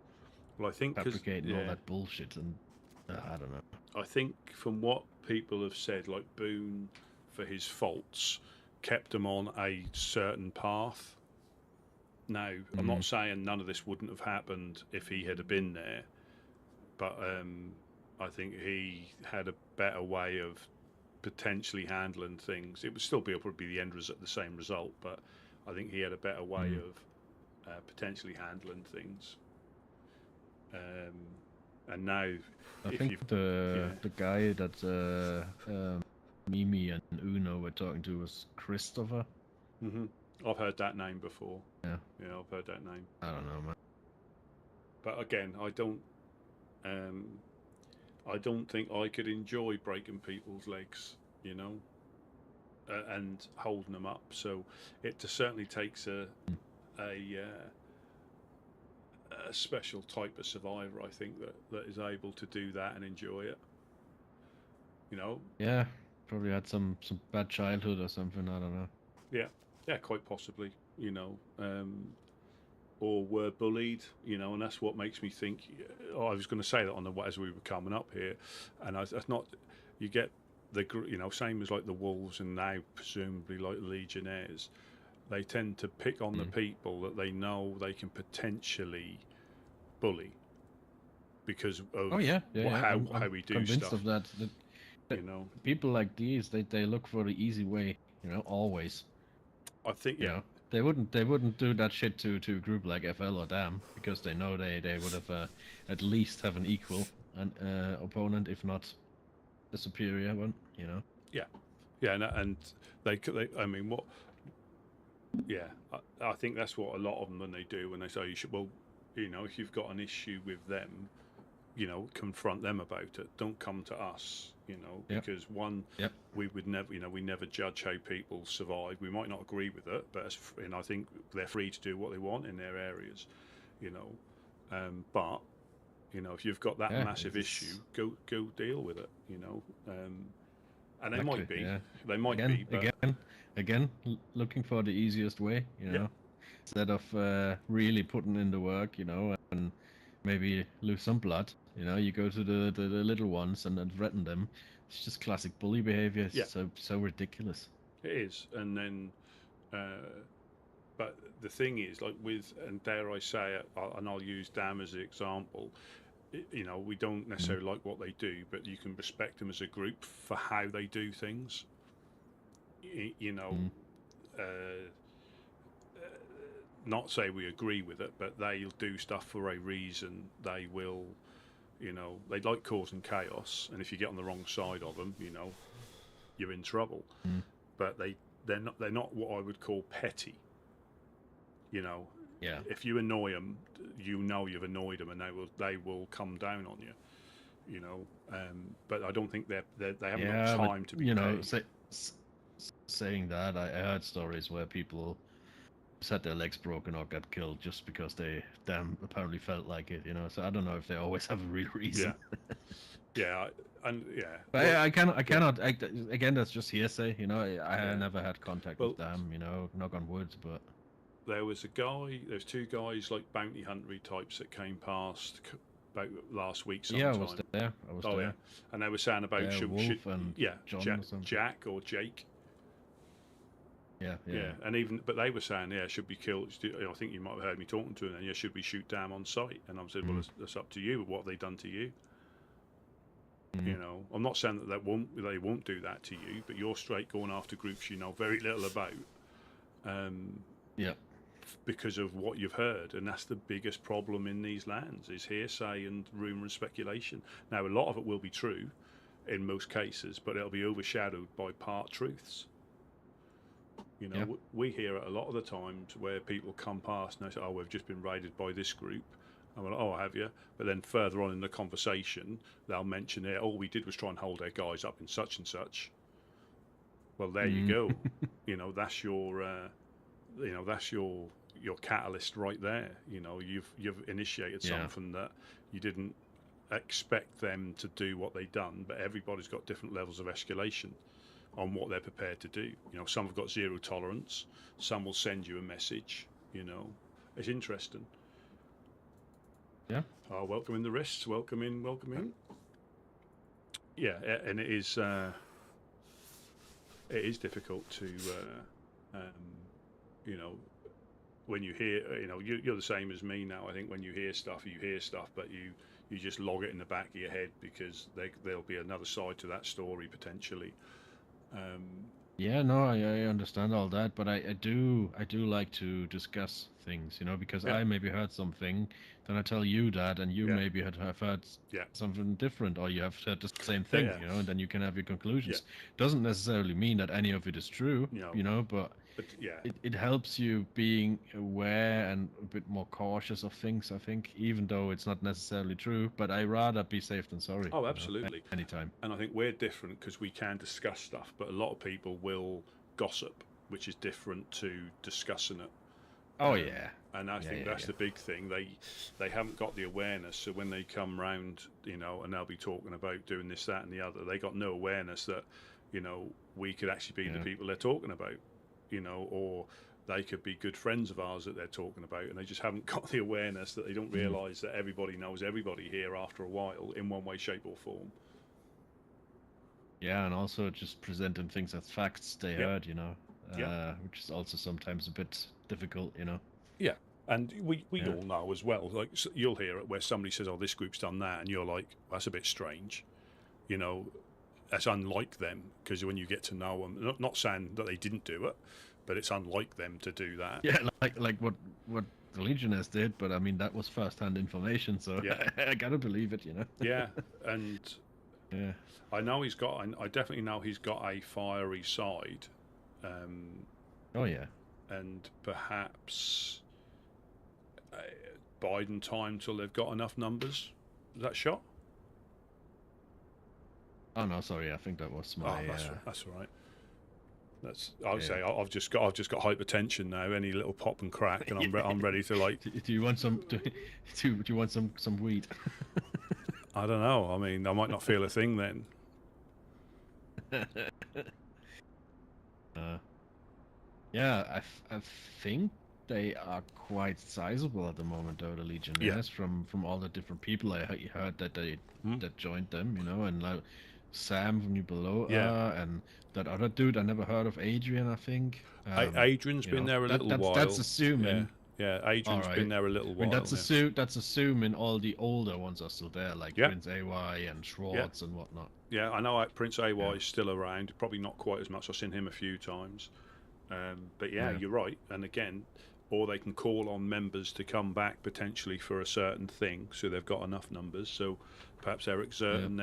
Well, I think fabricating all that bullshit, and I don't know. I think from what people have said, like Boone, for his faults, kept him on a certain path. Now, I'm not saying none of this wouldn't have happened if he had been there, but I think he had a better way of potentially handling things. It would still probably be the end result, the same result, but I think he had a better way of potentially handling things. And now, I think the guy that Mimi and Uno were talking to was Christopher. Mm-hmm. I've heard that name before. Yeah, I've heard that name. I don't know, man. But again, I don't think I could enjoy breaking people's legs, and holding them up. So it certainly takes a special type of survivor, I think, that is able to do that and enjoy it. Yeah, probably had some bad childhood or something. I don't know. Yeah, quite possibly. Or were bullied. And that's what makes me think. I was going to say that as we were coming up here, and that's not. You get the same as like the wolves, and now presumably like the legionnaires. They tend to pick on the people that they know they can potentially bully because of how we do convinced stuff. Of that. People like these, they look for the easy way. Always. I think they wouldn't do that shit to a group like FL or DAM because they know they would have at least have an equal opponent, if not a superior one. And they I mean what. Yeah, I think that's what a lot of them when they do when they say you should. Well, if you've got an issue with them, confront them about it. Don't come to us, because we would never, we never judge how people survive. We might not agree with it, but I think they're free to do what they want in their areas, But if you've got that massive issue, go deal with it, And they might be, they might be, but again, looking for the easiest way, instead of really putting in the work, and maybe lose some blood. You go to the little ones and then threaten them. It's just classic bully behavior. It's so ridiculous. It is, and then, but the thing is, like and dare I say it, and I'll use DAM as an example. you know, we don't necessarily like what they do, but you can respect them as a group for how they do things. You know, not say we agree with it, but they'll do stuff for a reason. They will, you know, they like causing chaos, and if you get on the wrong side of them, you know, you're in trouble. But they're not what I would call petty. You know, if you annoy them, you know you've annoyed them, and they will come down on you. You know, but I don't think they haven't got time to be. You know, saying that, I heard stories where people had their legs broken or got killed just because they apparently felt like it. You know, so I don't know if they always have a real reason. But well, I cannot. Again, that's just hearsay. You know, I never had contact with them. You know, knock on wood, but. There's two guys like bounty huntery types that came past about last week sometime. Yeah, I was there. Yeah. And they were saying about Jack or Jake. Yeah. And they were saying, should be killed. I think you might have heard me talking to them. And should we shoot them on sight? And I said, well, it's up to you. What have they done to you? You know, I'm not saying that they won't do that to you, but you're straight going after groups you know very little about. Because of what you've heard, and that's the biggest problem in these lands is hearsay and rumour and speculation. Now, a lot of it will be true in most cases, but it'll be overshadowed by part truths. You know, we hear it a lot of the times where people come past and they say, "Oh, we've just been raided by this group." I'm like, "Oh, have you?" But then further on in the conversation, they'll mention it. All we did was try and hold their guys up in such and such. Well, there you go. You know, that's your catalyst right there. You know, you've initiated something that you didn't expect them to do what they've done, but everybody's got different levels of escalation on what they're prepared to do. You know, some have got zero tolerance, some will send you a message. You know, it's interesting. Welcome in the wrists, welcome in. And it is difficult to you know, when you hear, you know, you're the same as me now. I think when you hear stuff, but you just log it in the back of your head because there'll be another side to that story potentially. I understand all that, but I do like to discuss things, you know, because I maybe heard something, then I tell you that, and you maybe have heard something different, or you have heard the same thing, you know, and then you can have your conclusions. Doesn't necessarily mean that any of it is true, you know, but it helps you being aware and a bit more cautious of things, I think, even though it's not necessarily true. But I rather be safe than sorry. Oh, absolutely. You know, anytime. And I think we're different because we can discuss stuff, but a lot of people will gossip, which is different to discussing it. Oh, yeah. And I think that's the big thing. They haven't got the awareness, so when they come round, you know, and they'll be talking about doing this, that, and the other, they got no awareness that, you know, we could actually be the people they're talking about. You know, or they could be good friends of ours that they're talking about, and they just haven't got the awareness that they don't realise that everybody knows everybody here after a while in one way, shape or form. Yeah, and also just presenting things as facts they heard, you know, which is also sometimes a bit difficult, you know. Yeah, and we all know as well, like you'll hear it where somebody says, "Oh, this group's done that," and you're like, "That's a bit strange," you know. That's unlike them, because when you get to know them, not saying that they didn't do it, but it's unlike them to do that. Yeah, like what the Legionnaires did, but I mean that was first-hand information, so I gotta believe it, you know. Yeah, and I know I definitely know he's got a fiery side. And perhaps biding time till they've got enough numbers. Is that shot? Oh no, sorry. I think that was my. That's all right. I'll say I've just got hypertension now. Any little pop and crack, and I'm ready to like. Do you want some? Do you want some weed? I don't know. I mean, I might not feel a thing then. I think they are quite sizable at the moment, though, the Legionnaires, from all the different people I heard that that joined them, you know, and like Sam from New Below, and that other dude I never heard of, Adrian, I think. Adrian's been there a little while. That's assuming. Yeah, Adrian's All right. been there a little I mean, while. that's assuming all the older ones are still there, like Prince AY and Schwartz and whatnot. Yeah, I know Prince AY is still around. Probably not quite as much. I've seen him a few times. But you're right. And again, or they can call on members to come back potentially for a certain thing, so they've got enough numbers. So perhaps Eric Zerton,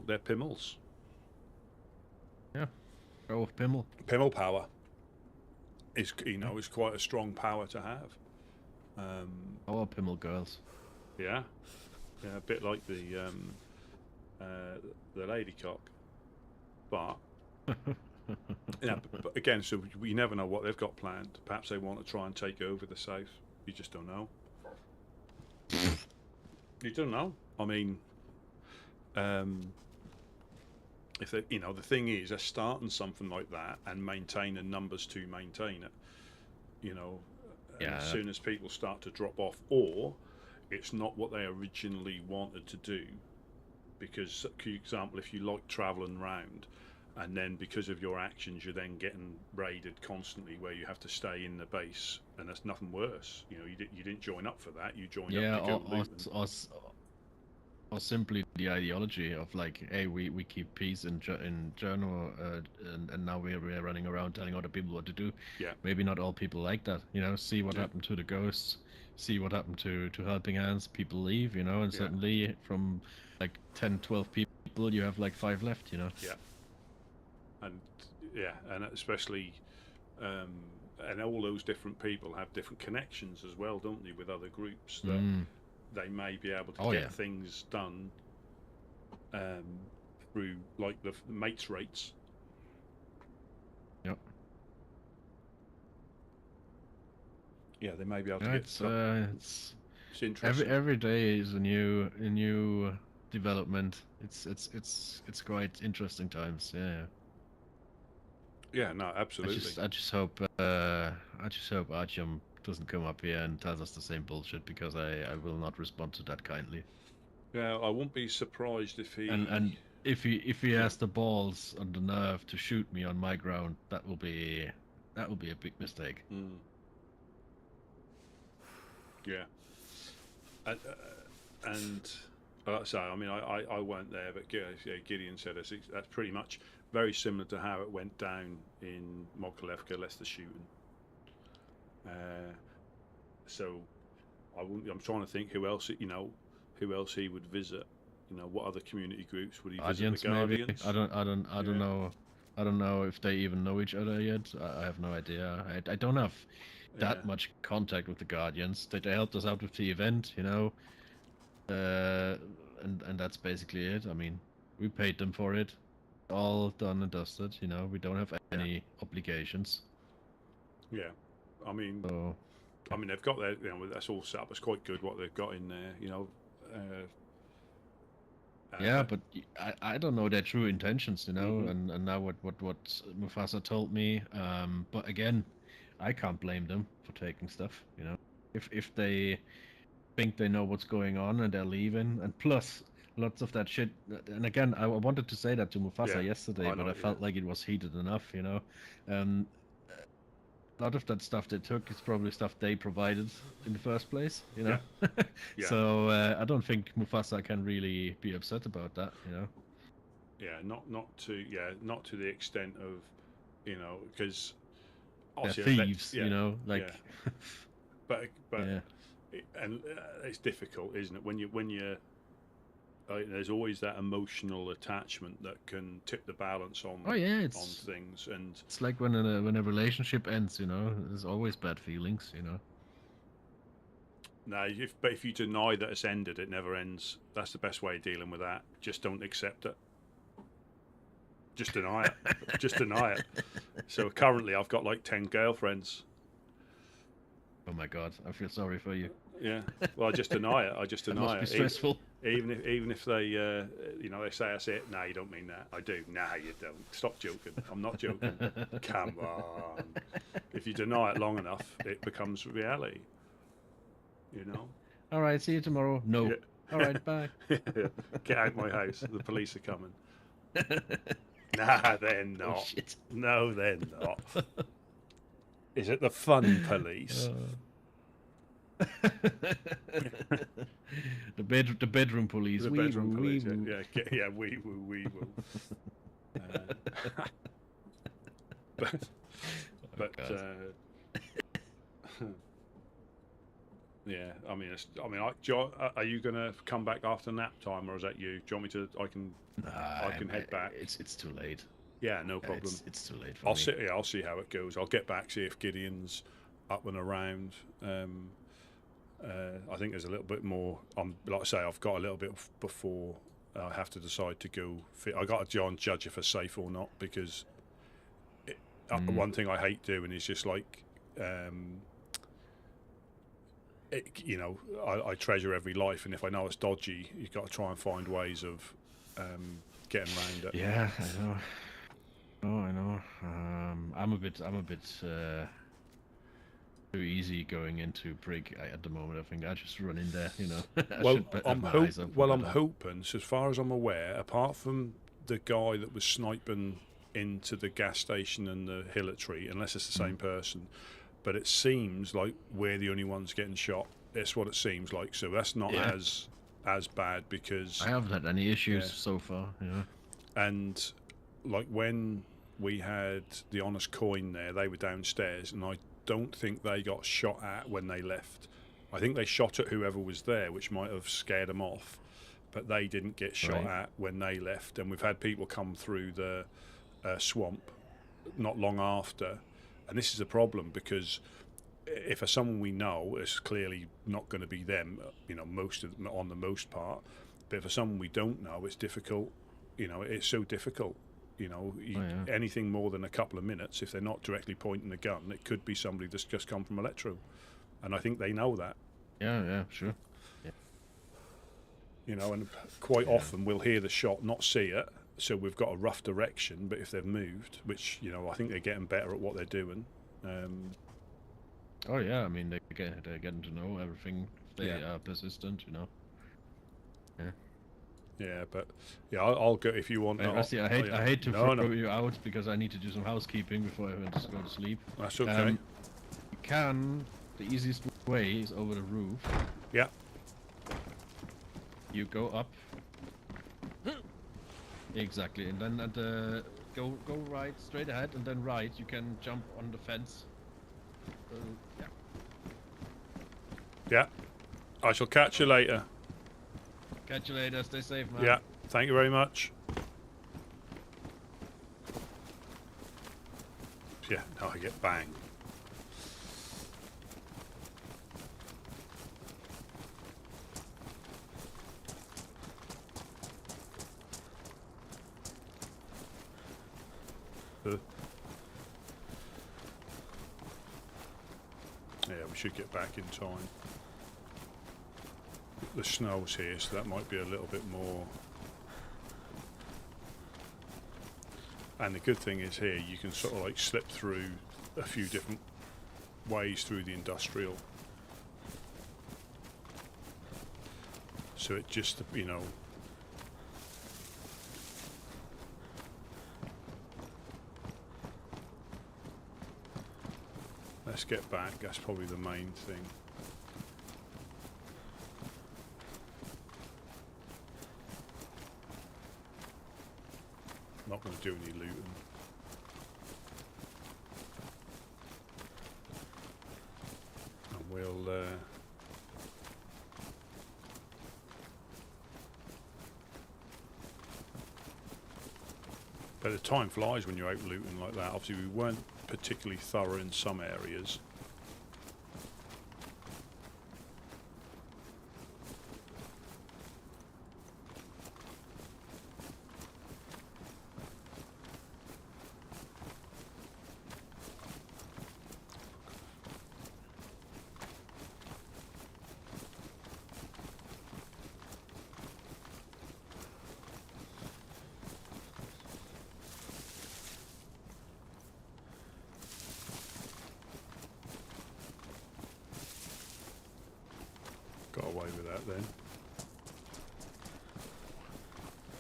they're Pimmels. Yeah, go with Pimmel. Pimmel power is is quite a strong power to have. Our Pimmel girls. Yeah, a bit like the ladycock, but but again, so we never know what they've got planned. Perhaps they want to try and take over the south. You just don't know. You don't know. I mean, if they, the thing is, they're starting something like that and maintaining numbers to maintain it. As soon as people start to drop off, or it's not what they originally wanted to do, because, for example, if you like travelling round, and then because of your actions, you're then getting raided constantly, where you have to stay in the base, and there's nothing worse. You didn't join up for that. You joined up to go loot. Or simply the ideology of like, hey, we keep peace in journal, and now we're running around telling other people what to do. Yeah. Maybe not all people like that. See what happened to the ghosts. See what happened to Helping Hands. People leave. And suddenly from like 10, 12 people, you have like 5 left. Yeah. And especially, and all those different people have different connections as well, don't they, with other groups that they may be able to get things done through, like the mates rates. Yep. Yeah, they may be able to get it's interesting. Every day is a new development. It's quite interesting times. Yeah. Yeah, no, absolutely. I just hope Artyom doesn't come up here and tells us the same bullshit, because I will not respond to that kindly. Yeah, I won't be surprised if he and if he has the balls and the nerve to shoot me on my ground, that will be a big mistake. Yeah, and so I mean I weren't there, but Gideon said that's pretty much very similar to how it went down in Mokolevka, less the shooting. So I'm trying to think who else he would visit. What other community groups would he visit? The Guardians? Maybe. I don't know. I don't know if they even know each other yet. I have no idea. I don't have that much contact with the Guardians. They helped us out with the event, and that's basically it. I mean, we paid them for it. All done and dusted. We don't have any obligations. Yeah, I mean, they've got their, that's all set up. It's quite good what they've got in there, but I don't know their true intentions, and now what Mufasa told me. But again, I can't blame them for taking stuff, if they think they know what's going on and they're leaving, and plus lots of that shit. And again, I wanted to say that to Mufasa yesterday, but I felt like it was heated enough, a lot of that stuff they took is probably stuff they provided in the first place, So I don't think Mufasa can really be upset about that, Yeah, not to the extent of, because they're thieves, but and it's difficult, isn't it? When you're there's always that emotional attachment that can tip the balance on on things, and it's like when a relationship ends, there's always bad feelings, No, if you deny that it's ended, it never ends. That's the best way of dealing with that. Just don't accept it. Just deny it. Just deny it. So currently, I've got like 10 girlfriends. Oh my God, I feel sorry for you. Yeah. Well, I just deny it. I just deny it. Must be stressful. Even if they, they say that's it. No, you don't mean that. I do. No, you don't. Stop joking. I'm not joking. Come on. If you deny it long enough, it becomes reality. All right. See you tomorrow. No. Yeah. All right. Bye. Get out my house. The police are coming. Nah, they're not. Oh, shit. No, they're not. Is it the fun police? The bedroom police. The bedroom police. Yeah. Wee woo. But yeah. I mean, are you gonna come back after nap time, or is that you? Do you want me to? I can head back. It's too late. Yeah, no problem. It's too late for me. I'll see how it goes. I'll get back, see if Gideon's up and around. I think there's a little bit more. Like I say, I've got a little bit before I have to decide to go. I got to judge if it's safe or not, because one thing I hate doing is just like, I treasure every life, and if I know it's dodgy, you've got to try and find ways of getting around it. Yeah, I know. Oh, I know. I'm a bit too easy going into Brig at the moment. I think I just run in there, I'm hoping, so as far as I'm aware, apart from the guy that was sniping into the gas station and the hillatry, unless it's the same person, but it seems like we're the only ones getting shot. That's what it seems like. So that's not as bad, because I haven't had any issues so far. Yeah, and like when we had the Honest Coin there, they were downstairs, and I don't think they got shot at when they left. I think they shot at whoever was there, which might have scared them off, but they didn't get shot at when they left. And we've had people come through the swamp not long after, and this is a problem, because if it's someone we know, it's clearly not going to be them, on the most part. But if it's someone we don't know, it's difficult. It's so difficult. Anything more than a couple of minutes, if they're not directly pointing the gun, it could be somebody that's just come from Electro, and I think they know that. Yeah, sure. Yeah. And quite often we'll hear the shot, not see it, so we've got a rough direction. But if they've moved, which I think they're getting better at what they're doing. Oh yeah, I mean they're getting to know everything. They are persistent, Yeah. Yeah, but I'll go if you want. Rusty, I hate to throw you out, because I need to do some housekeeping before I go to sleep. That's okay. The easiest way is over the roof. Yeah. You go up. Exactly, and then go right, straight ahead, and then right. You can jump on the fence. Yeah. Yeah. I shall catch you later. Catch you later. Stay safe, man. Yeah. Thank you very much. Yeah. Now I get banged. Yeah, we should get back in time. The snow's here, so that might be a little bit more. And the good thing is here, you can sort of like slip through a few different ways through the industrial. So it just, let's get back, that's probably the main thing. Not going to do any looting. And we'll but the time flies when you're out looting like that. Obviously we weren't particularly thorough in some areas. Got away with that then.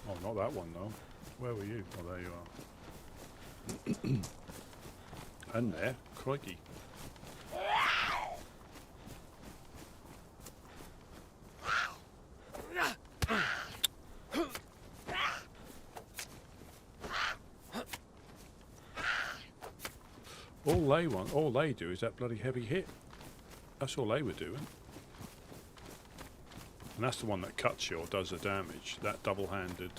Oh, not that one though. Where were you? Oh, there you are. And there, crikey. all they do is that bloody heavy hit. That's all they were doing. And that's the one that cuts you or does the damage. That double-handed.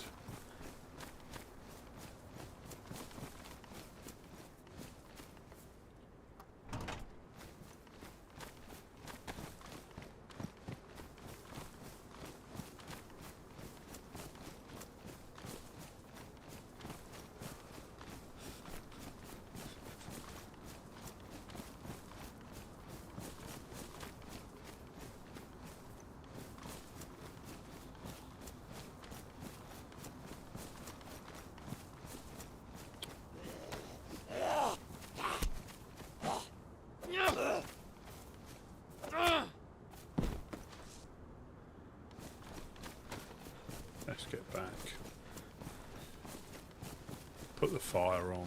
Let's get back. Put the fire on.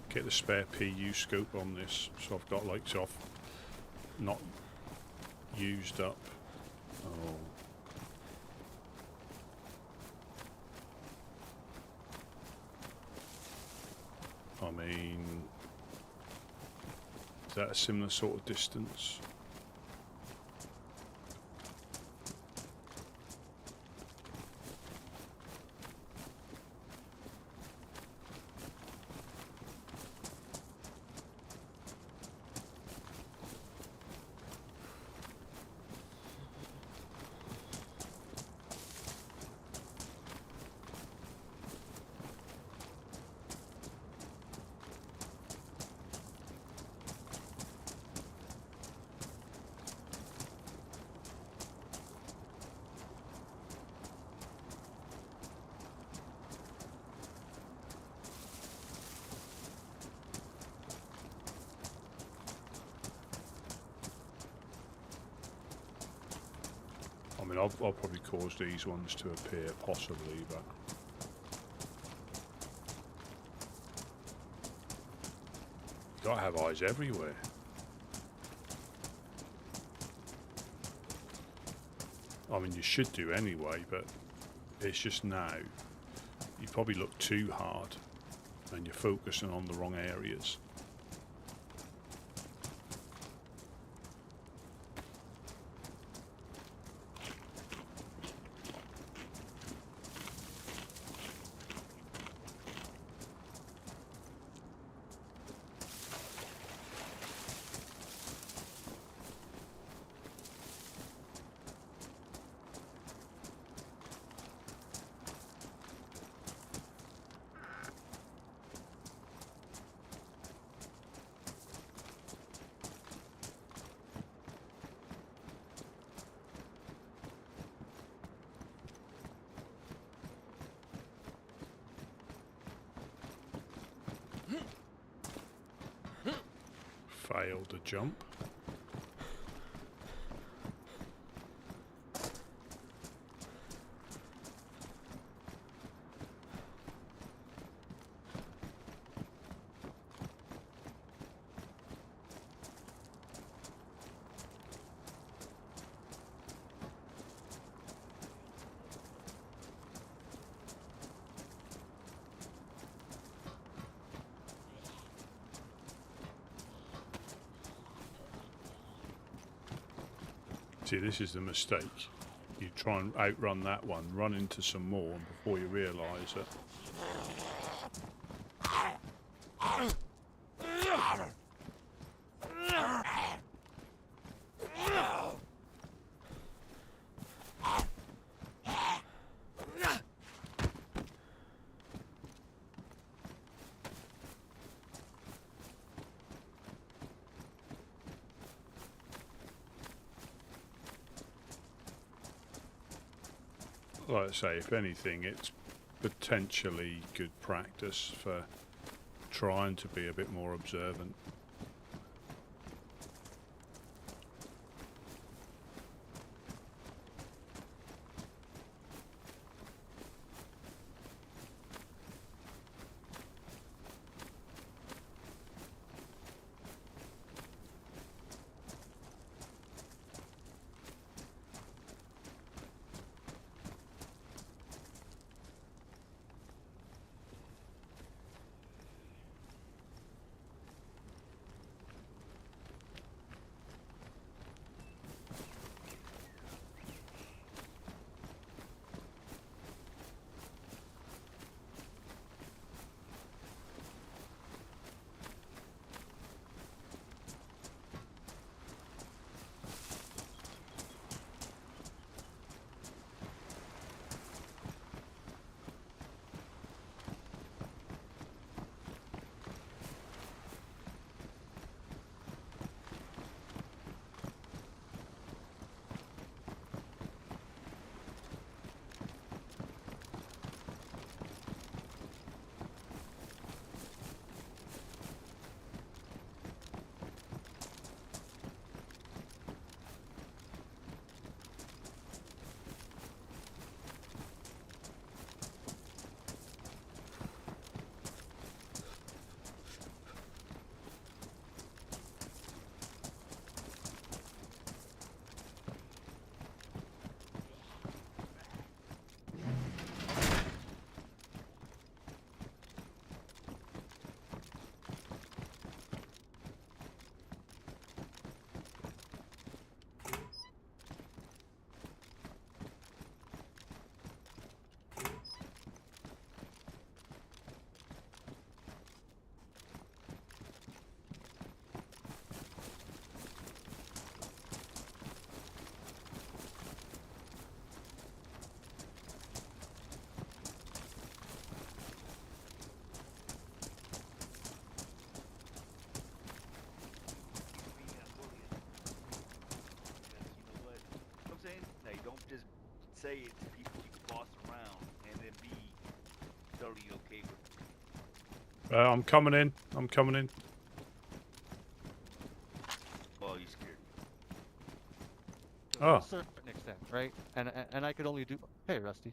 Get the spare PU scope on this, so I've got lights off, not used up. Oh. I mean, is that a similar sort of distance? I mean, I'll probably cause these ones to appear, possibly, but... You gotta have eyes everywhere. I mean, you should do anyway, but it's just now. You probably look too hard, and you're focusing on the wrong areas. Failed to jump. See, this is the mistake. You try and outrun that one, run into some more, and before you realise it. Like I say, if anything, it's potentially good practice for trying to be a bit more observant. say it to people you boss around and then be totally okay with it. I'm coming in. I'm coming in. Oh, you scared. To a certain extent, right? And I could only do. Hey, Rusty.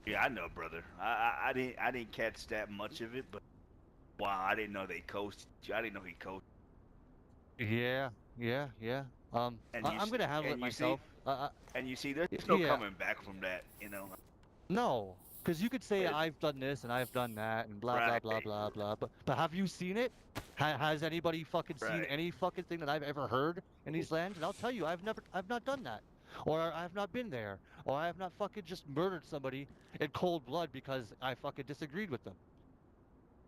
Yeah, I know, brother. I didn't catch that much of it, but wow, I didn't know they coached you. I didn't know he coached. Yeah, yeah. I'm gonna handle it myself. And you see, there's no Yeah. coming back from that, you know. No, because you could say It- I've done this and I've done that and blah blah Right, blah blah blah. But have you seen it? Has anybody fucking seen right. any fucking thing that I've ever heard in these lands? And I'll tell you, I've not done that, or I've not been there, or I have not fucking just murdered somebody in cold blood because I fucking disagreed with them,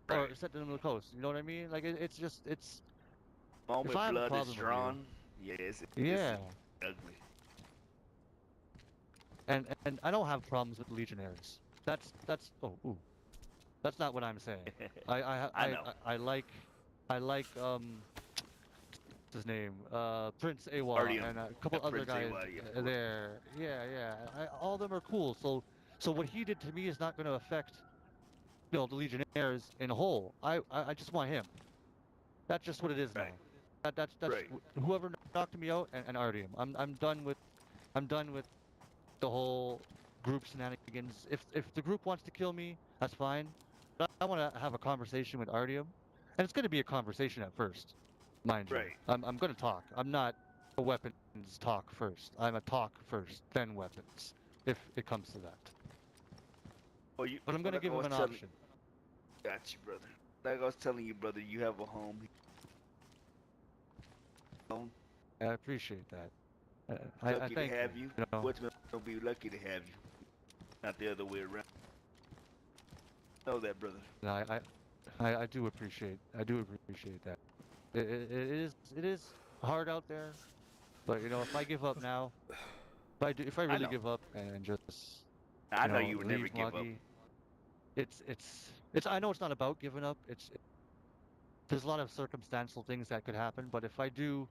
or Right. sent them to the coast. You know what I mean? Like it's just it's. If Moment I have a blood is problem with you, drawn. Yes, it's yeah, ugly. and I don't have problems with legionnaires. That's oh ooh. That's not what I'm saying. I I I I know. I like what's his name? Prince Awa Artyom. and a couple other Prince guys Awa, yeah, of course. there. Yeah. All of them are cool. So what he did to me is not going to affect the Legionnaires in whole. I just want him. That's just what it is Right, now. That's right. whoever knocked me out and Artyom. I'm done with the whole group shenanigans. If the group wants to kill me, that's fine. But I want to have a conversation with Artyom, and it's going to be a conversation at first, mind you. Right. I'm going to talk. I'm not a weapons talk first. I'm a talk first, then weapons, if it comes to that. Well, you. But I'm going to Like I give him was an telling, option. got you, brother. Like I was telling you, brother, you have a home. I appreciate that. I Lucky to thank have you. you. Woodsmen will be lucky to have you, not the other way around. Know that, brother. No, I do appreciate that. It is hard out there, but if I give up now, if I I really know. give up and just I know you would never leave give up. Moggy, it's I know it's not about giving up. There's a lot of circumstantial things that could happen, but if I do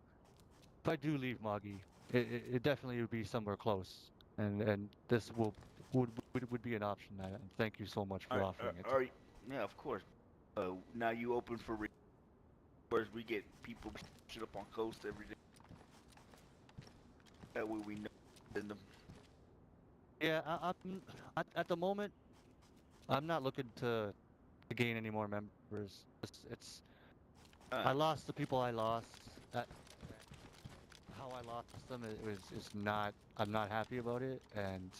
leave Moggy, it definitely would be somewhere close, and this would be an option. And thank you so much for offering it. Yeah, of course. Now you open for whereas we get people shit up on coast every day. That way we know. In them. Yeah, at the moment, I'm not looking to gain any more members. I lost the people I lost. That how I lost them is not. I'm not happy about it, and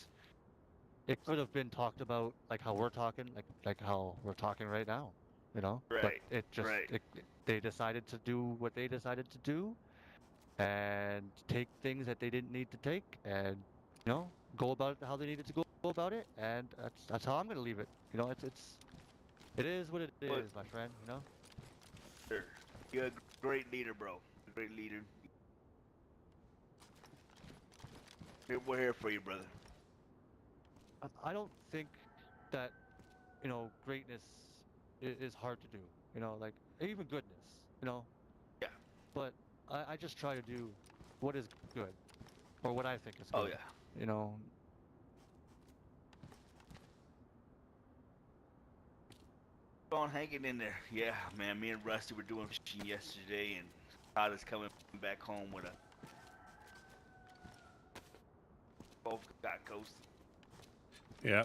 it could have been talked about like how we're talking, like how we're talking right now, But Right. it just Right. they decided to do what they decided to do, and take things that they didn't need to take, and go about it how they needed to go about it, and that's how I'm gonna leave it. It is what it But is, my friend. sure, you're a great leader, bro. A great leader. We're here for you, brother. I don't think that greatness is hard to do. Like even goodness. Yeah. But I just try to do what is good, or what I think is Oh good. yeah. You know. Go on, hanging in there. Yeah, man. Me and Rusty were doing fishing yesterday, and Todd is coming back home with a. Both got ghosted. Yeah.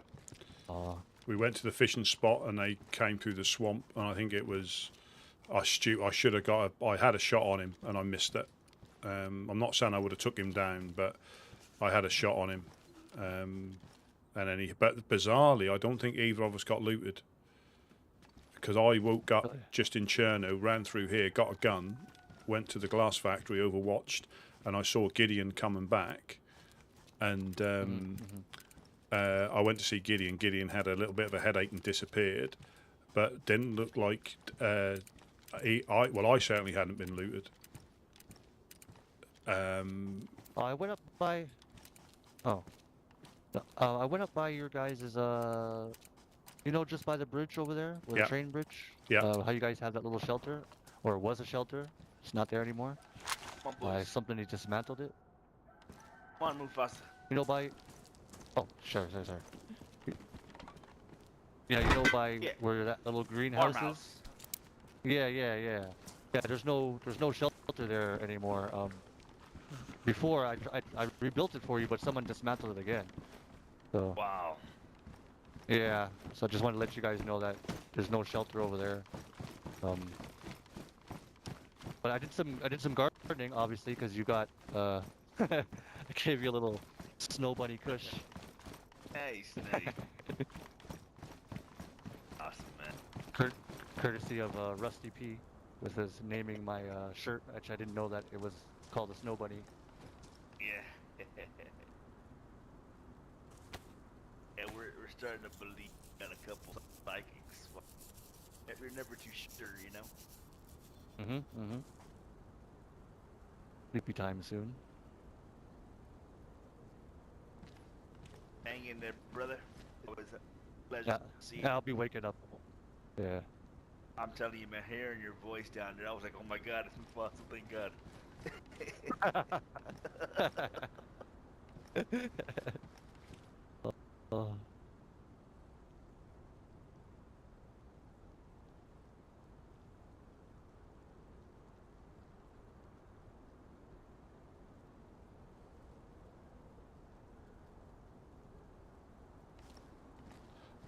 We went to the fishing spot and they came through the swamp, and I think it was I should have I had a shot on him and I missed it. I'm not saying I would have took him down, but I had a shot on him. And then but bizarrely, I don't think either of us got looted, because I woke up just in Chernarus, ran through here, got a gun, went to the glass factory, overwatched, and I saw Gideon coming back, and I went to see Gideon. Gideon had a little bit of a headache and disappeared, but didn't look like I certainly hadn't been looted. I went up by. Oh. I went up by your guys' just by the bridge over there, the train bridge. Yeah. How you guys have that little shelter, or it was a shelter. It's not there anymore. Come on, boys. Somebody dismantled it. Come on, Mufasa. You know, by... Oh, sure. Yeah, you know, by Yeah. where that little greenhouse is? Farmhouse. Yeah. Yeah, there's no shelter there anymore. Before I rebuilt it for you, but someone dismantled it again. So Wow. yeah, so I just wanted to let you guys know that there's no shelter over there. But I did some gardening, obviously, because you got I gave you a little snow bunny kush. Nice. Awesome, man. Courtesy of Rusty P with his naming my shirt, which I didn't know that it was called a snow bunny. Yeah. Yeah, we're starting to believe in a couple of psychics. You're never too sure, you know? Mm-hmm. Sleepy time soon. Hang in there, brother. It was a pleasure Yeah, to see you. I'll be waking up. Yeah. I'm telling you, man, hearing your voice down there, I was like, oh my god, it's impossible, thank god. Oh.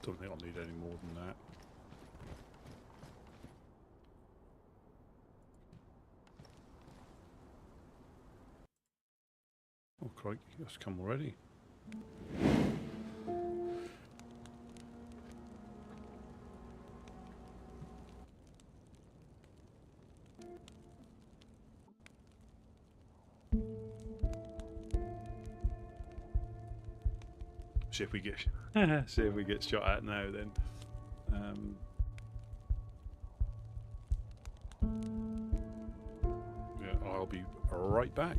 Don't think I'll need any more than that. Oh, crikey, it's come already. See if we get shot at now then. Yeah, I'll be right back.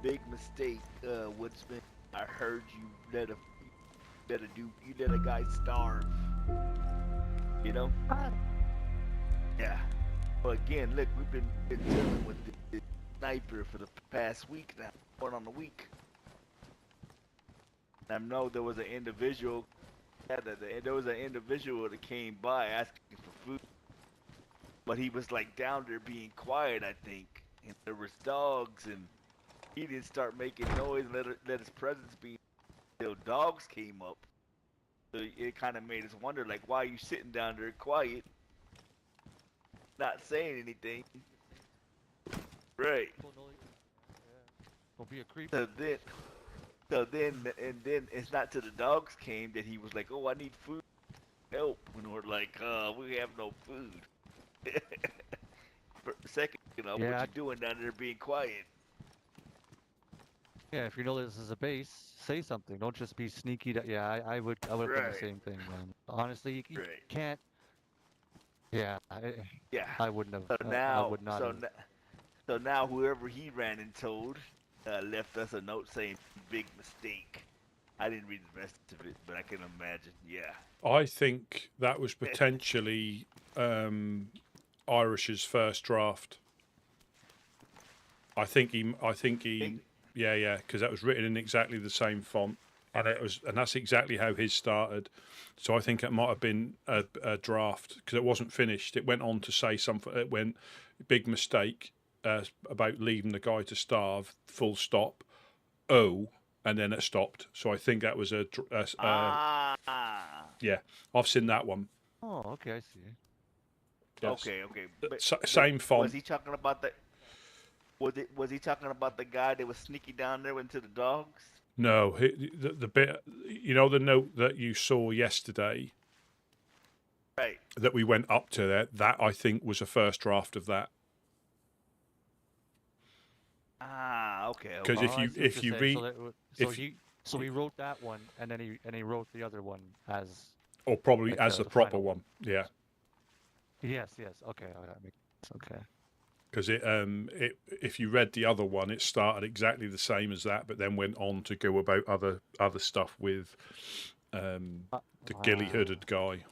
Big mistake, Woodsman. I heard you let a guy starve. You know? Yeah. Well, again, look, we've been dealing with this sniper for the past week now, going on a week. I know there was an individual. There was an individual that came by asking for food, but he was like down there being quiet, I think, and there was dogs and. He didn't start making noise and let his presence be until dogs came up. So it kind of made us wonder, like, why are you sitting down there quiet, not saying anything? Right. Don't be a creep. So then it's not till the dogs came that he was like, oh, I need food, help. And we're like, we have no food. For a second, what you doing down there being quiet? Yeah, if you know this is a base, say something. Don't just be sneaky. I would have done the same thing, man. Honestly, you can't. Yeah. I wouldn't have. So now, I would not have. So now, whoever he ran and told left us a note saying big mistake. I didn't read the rest of it, but I can imagine. Yeah. I think that was potentially Irish's first draft. I think he. Yeah, because that was written in exactly the same font, and that's exactly how his started. So I think it might have been a draft because it wasn't finished. It went on to say something. It went big mistake about leaving the guy to starve. Full stop. Oh, and then it stopped. So I think that was yeah. I've seen that one. Oh, okay, I see. Yes. Okay. Same font. Was he talking about the? Was he talking about the guy that was sneaky down there into the dogs? No, the bit, the note that you saw yesterday, right? That we went up to there. That I think was a first draft of that. Okay. Because if you read, so he wrote that one, and then he wrote the other one as, or probably like as the proper one. Yeah. Yes. Okay. Okay. Because if you read the other one, it started exactly the same as that, but then went on to go about other stuff with the ghillie-hooded guy.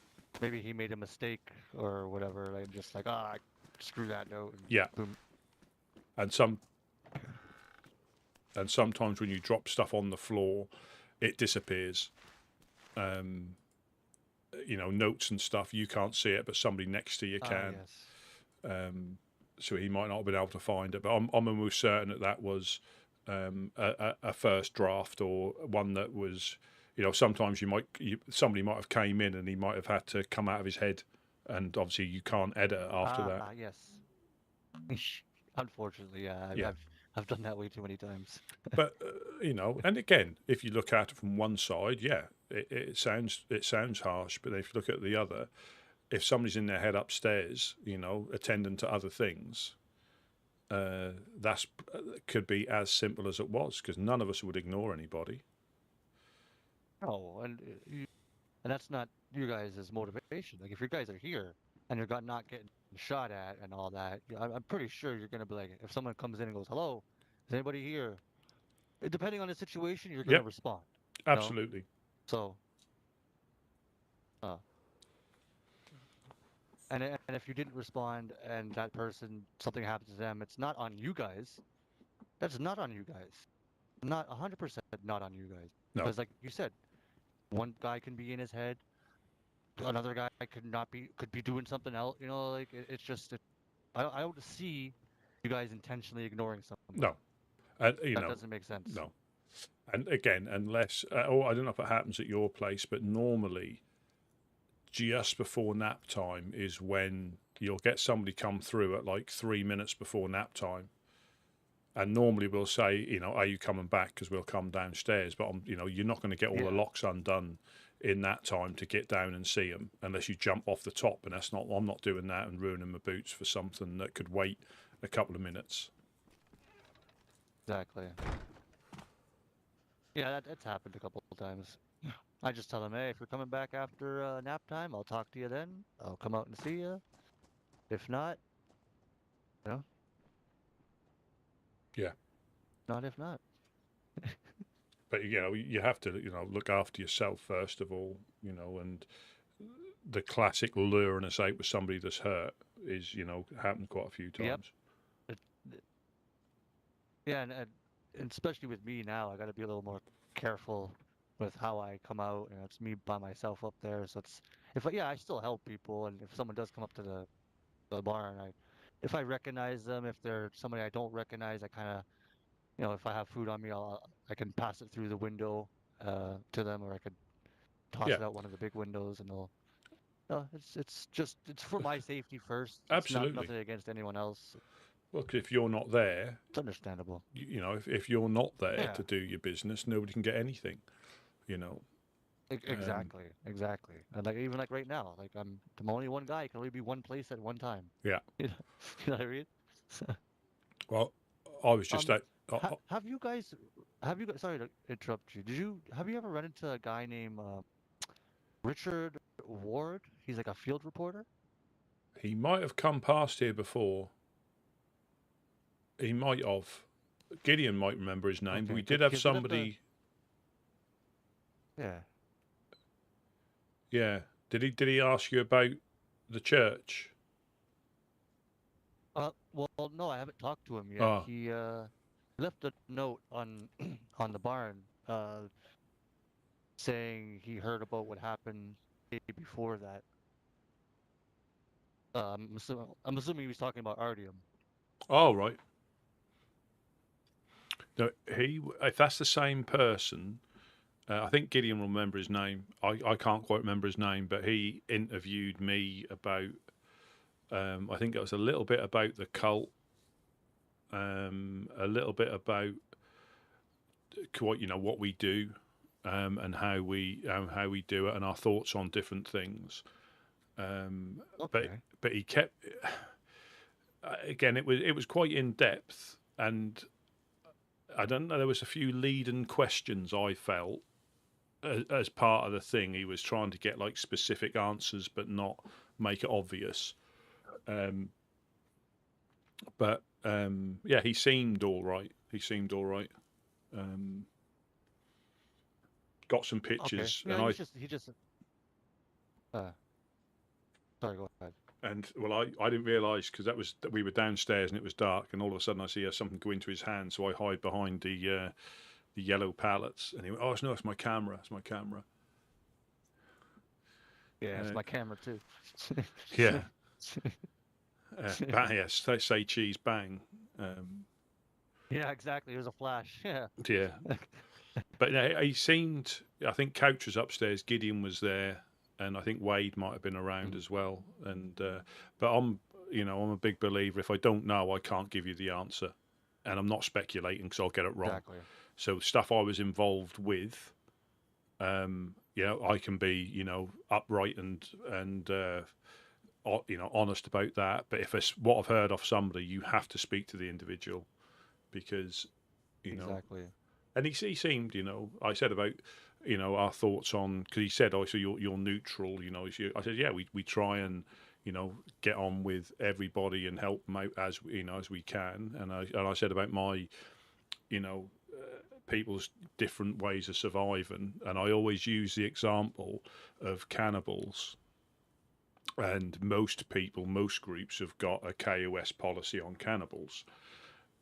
Maybe he made a mistake or whatever, like just like screw that note. And yeah. Boom. And sometimes when you drop stuff on the floor, it disappears. Notes and stuff, you can't see it, but somebody next to you can. Yes. So he might not have been able to find it, but I'm almost certain that was a first draft or one that was, sometimes somebody might have came in and he might have had to come out of his head, and obviously you can't edit it after that. Yes. Unfortunately, yeah. I've done that way too many times. But you know, and again, if you look at it from one side, yeah, it sounds harsh. But if you look at the other, if somebody's in their head upstairs, you know, attending to other things, that's could be as simple as it was, because none of us would ignore anybody. Oh, and that's not you guys' motivation. Like if you guys are here and you're not getting shot at and all that, I'm pretty sure you're gonna be like, if someone comes in and goes, "Hello, is anybody here?" Depending on the situation, you're gonna Yep, respond. You know? absolutely. So, uh, and if you didn't respond and that person something happens to them, it's not on you guys. That's not on you guys. Not 100% not on you guys. No, Because like you said, one guy can be in his head, another guy could be doing something else. You know, like it's just I don't see you guys intentionally ignoring somebody. no, and That doesn't make sense. no. And again, unless I don't know if it happens at your place, but normally just before nap time is when you'll get somebody come through at like 3 minutes before nap time, and normally we'll say, you know, are you coming back? Because we'll come downstairs, but you know, you're not going to get all the locks undone in that time to get down and see them unless you jump off the top, and that's not. I'm not doing that and ruining my boots for something that could wait a couple of minutes. Exactly. Yeah, that's happened a couple of times. I just tell them, hey, if you're coming back after nap time, I'll talk to you then. I'll come out and see you. If not, you know, Yeah. not if not. But you know, you have to, you know, look after yourself first of all, you know, and the classic luring us out with somebody that's hurt is, you know, happened quite a few times. It, yeah, and especially with me now, I got to be a little more careful with how I come out. You know, it's me by myself up there, so it's I still help people, and if someone does come up to the bar and if I recognize them, if they're somebody I don't recognize, I kind of, you know, if I have food on me, I can pass it through the window to them, or I could toss Yeah, it out one of the big windows, and they'll. No, it's for my safety first. It's not absolutely. nothing against anyone else. Well, 'cause if you're not there, It's understandable. you know, if you're not there Yeah, to do your business, nobody can get anything, you know. exactly, exactly. And like even like right now, like I'm only one guy. I can only be one place at one time. Yeah. You know, you know what I mean? Well, I was just Um, out. have you guys? Sorry to interrupt you. Have you ever run into a guy named Richard Ward? He's like a field reporter. He might have come past here before. He might have. Gideon might remember his name, but Okay, we did have because we left somebody. yeah. Yeah. Did he ask you about the church? Well, no, I haven't talked to him yet. Oh, He left a note on on the barn, saying he heard about what happened the day before that. I'm assuming he was talking about Artyom. oh, right. No, if that's the same person, I think Gideon will remember his name. I can't quite remember his name, but he interviewed me about. I think it was a little bit about the cult, a little bit about what we do, and how we do it, and our thoughts on different things. Okay. But he kept again. It was quite in depth, and I don't know. There was a few leading questions I felt as part of the thing. He was trying to get like specific answers, but not make it obvious. But yeah, he seemed all right. Got some Okay. pictures, Yeah, and he just uh sorry, go ahead. and well, I didn't realise because we were downstairs and it was dark, and all of a sudden I see something go into his hand, so I hide behind the yellow pallets, and he went, "Oh no, it's my camera. It's my camera." Yeah, it's my camera too. Yeah. Yes, they say cheese bang. Yeah, exactly. It was a flash. Yeah. Yeah, but he seemed. I think Couch was upstairs. Gideon was there, and I think Wade might have been around as well. And but I'm a big believer. If I don't know, I can't give you the answer. and I'm not speculating because I'll get it wrong. Exactly. So stuff I was involved with, I can be, upright and honest about that. But if it's what I've heard off somebody, you have to speak to the individual because, Exactly. And he seemed, I said about, our thoughts on, because he said, oh, so you're neutral, I said, yeah, we try and, get on with everybody and help them out as we can. And I said about my, people's different ways of surviving. And I always use the example of cannibals. And most groups have got a KOS policy on cannibals.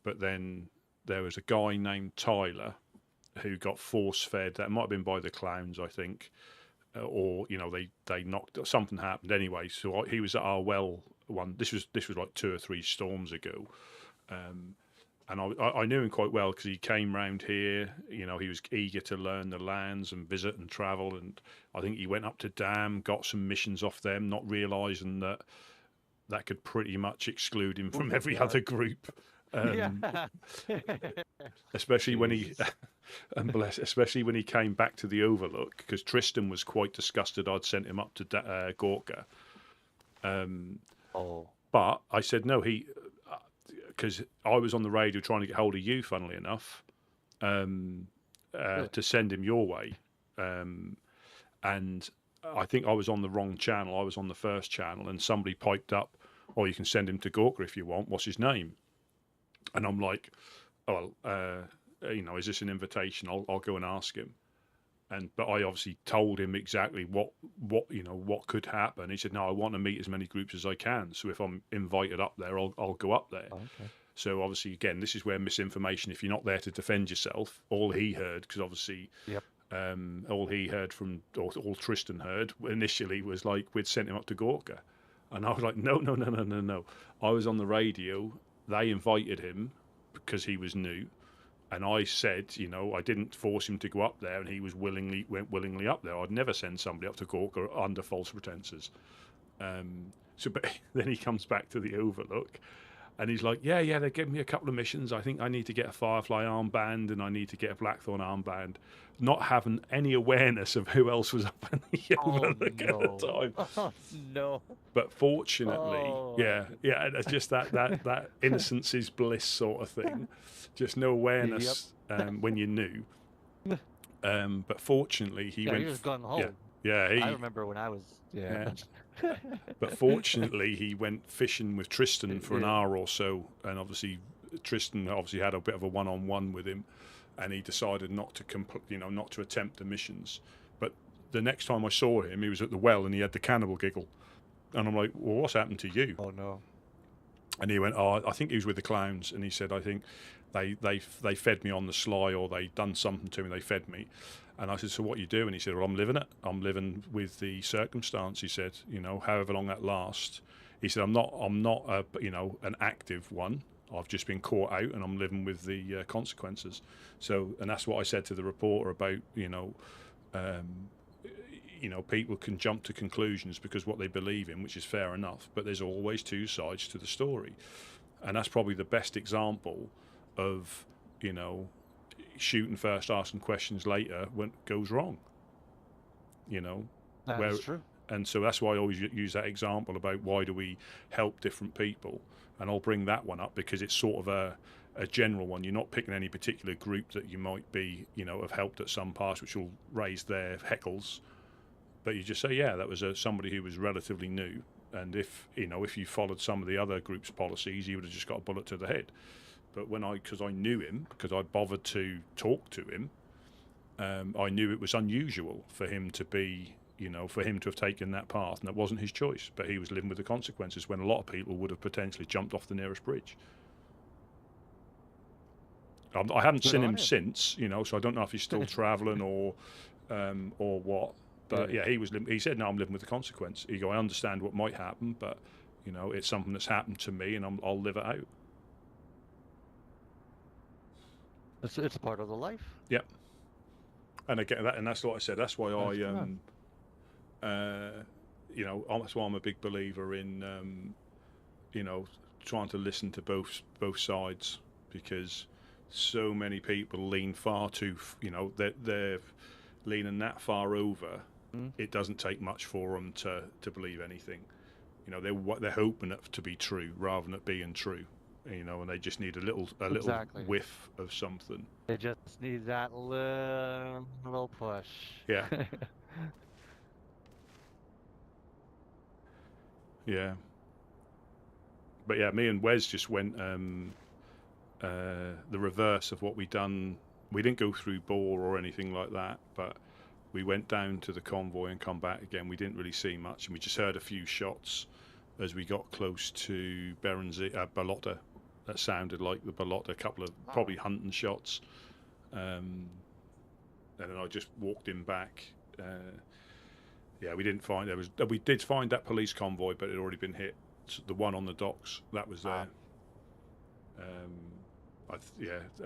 But then there was a guy named Tyler who got force fed. That might have been by the clowns, I think, or they knocked. Something happened anyway. So he was at our well one. This was like 2 or 3 storms ago, and I knew him quite well because he came round here. He was eager to learn the lands and visit and travel. And I think he went up to Dam, got some missions off them, not realising that could pretty much exclude him from every other group. Especially when he especially when he came back to the Overlook, because Tristan was quite disgusted I'd sent him up to Gorka. But I said no, because I was on the radio trying to get hold of you, funnily enough, to send him your way, and I think I was on the wrong channel. I was on the first channel, and somebody piped up, "Oh, you can send him to Gorka if you want. What's his name?" And I'm like, "Oh, is this an invitation? I'll go and ask him." But I obviously told him exactly what could happen. He said, "No, I want to meet as many groups as I can. So if I'm invited up there, I'll go up there." Okay. So obviously, again, this is where misinformation. If you're not there to defend yourself, all he heard, because obviously, all he heard all Tristan heard initially was like we'd sent him up to Gorka, and I was like, no. I was on the radio. They invited him because he was new, and I said, I didn't force him to go up there, and he went willingly up there. I'd never send somebody up to Gorka under false pretenses. But then he comes back to the Overlook, and he's like, yeah, they gave me a couple of missions. I think I need to get a Firefly armband, and I need to get a Blackthorn armband, not having any awareness of who else was up in the Overlook at the time. Oh, no. But fortunately, it's just that innocence is bliss sort of thing. Just no awareness when you're new. But fortunately, he went. He was gone home. Yeah, I remember when I was. Yeah. But fortunately, he went fishing with Tristan for an hour or so, and obviously Tristan had a bit of a one-on-one with him, and he decided not to attempt the missions. But the next time I saw him, he was at the well, and he had the cannibal giggle, and I'm like, "Well, what's happened to you?" Oh no! And he went, "Oh, I think he was with the clowns," and he said, "I think they fed me on the sly, or they done something to me. They fed me." And I said, "So what you do?" And he said, "Well, I'm living it. I'm living with the circumstance." He said, "However long that lasts." He said, "I'm not an active one. I've just been caught out, and I'm living with the consequences." So, and that's what I said to the reporter about, people can jump to conclusions because what they believe in, which is fair enough. But there's always 2 sides to the story, and that's probably the best example of, shooting first, asking questions later when it goes wrong. That's true. And so that's why I always use that example about why do we help different people, and I'll bring that one up because it's sort of a general one. You're not picking any particular group that you might be, have helped at some past, which will raise their heckles, but you just say, yeah, that was somebody who was relatively new, and if you followed some of the other group's policies, you would have just got a bullet to the head. But because I knew him, because I'd bothered to talk to him, I knew it was unusual for him to be, for him to have taken that path, and that wasn't his choice. But he was living with the consequences when a lot of people would have potentially jumped off the nearest bridge. I haven't seen him since, so I don't know if he's still travelling or what. But yeah, he said, "No, I'm living with the consequence." He go, "I understand what might happen, but it's something that's happened to me, and I'll live it out." It's a part of the life. Yep. And again, that's what I said. That's why that's why I'm a big believer in, trying to listen to both sides. because so many people lean far too, they're leaning that far over. It doesn't take much for them to believe anything. They're hoping it to be true rather than it being true. And they just need a little whiff of something. They just need that little push. Yeah. Yeah. But yeah, me and Wes just went the reverse of what we done. We didn't go through Boar or anything like that, but we went down to the convoy and come back again. We didn't really see much, and we just heard a few shots as we got close to Balota. That sounded like the Balota, a couple of probably hunting shots. And then I just walked him back. Yeah, we didn't find we did find that police convoy, but it had already been hit. The one on the docks, that was there.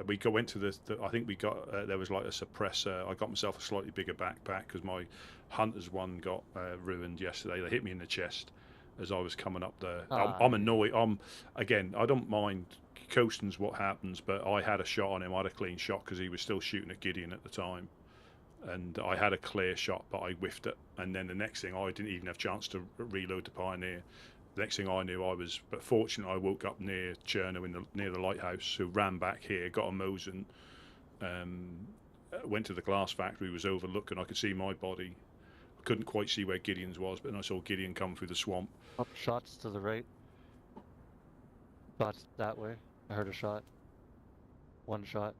We went to I think we got there was like a suppressor. I got myself a slightly bigger backpack because my hunter's one got ruined yesterday. They hit me in the chest as I was coming up there. I'm annoyed. I don't mind coasting's what happens, but I had a shot on him. I had a clean shot because he was still shooting at Gideon at the time, and I had a clear shot, but I whiffed it. And then the next thing, I didn't even have a chance to reload the Pioneer. The next thing I knew, but fortunately I woke up near Chernarus, near the lighthouse, who ran back here, got a Mosin, went to the glass factory, was overlooking. I could see my body. I couldn't quite see where Gideon's was, but then I saw Gideon come through the swamp. Up shots to the right. Shots that way. I heard a shot. One shot.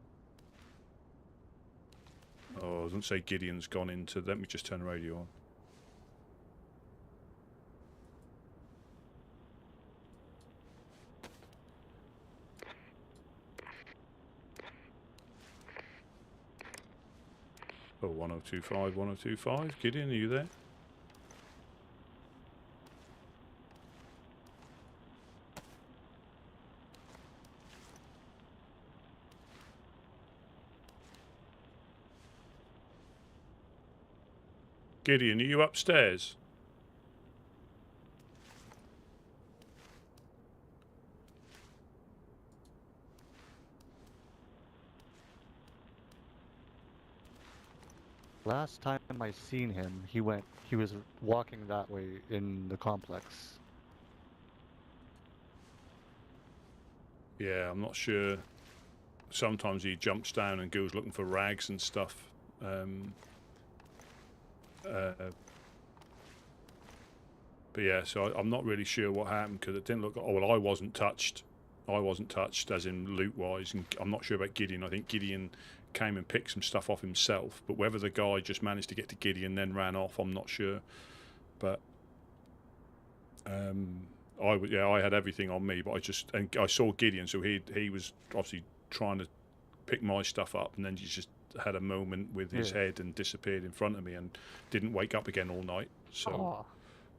Oh, I was going to say Gideon's gone into... Let me just turn the radio on. Oh, 1025, 1025. Gideon, are you there? Gideon, are you upstairs? Last time I seen him, he was walking that way in the complex. Yeah, I'm not sure. Sometimes he jumps down and goes looking for rags and stuff. But yeah, so I'm not really sure what happened because it didn't look... Oh, well, I wasn't touched. I wasn't touched as in loot-wise, and I'm not sure about Gideon. I think Gideon came and picked some stuff off himself, but whether the guy just managed to get to Gideon then ran off, I'm not sure. But I had everything on me, but I saw Gideon, so he was obviously trying to pick my stuff up, and then he just had a moment with his head and disappeared in front of me and didn't wake up again all night. So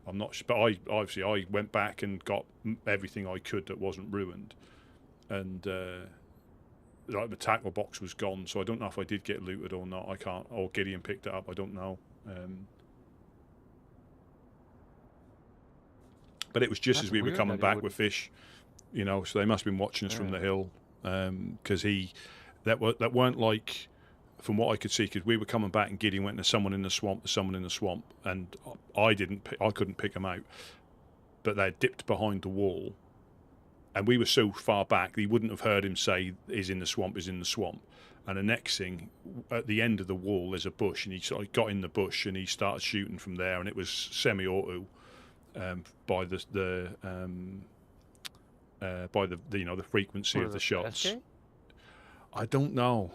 I'm not sure, but I went back and got everything I could that wasn't ruined, and like the tackle box was gone, so I don't know if I did get looted or not. I can't, or Gideon picked it up, I don't know. But it was just as we were coming back with fish, so they must have been watching us from the hill, because that weren't like, from what I could see, because we were coming back and Gideon went to someone in the swamp, and I couldn't pick them out, but they dipped behind the wall, and we were so far back he wouldn't have heard him say is in the swamp. And the next thing, at the end of the wall there's a bush, and he sort of got in the bush and he started shooting from there, and it was semi-auto by the frequency of the shots. SK? I don't know.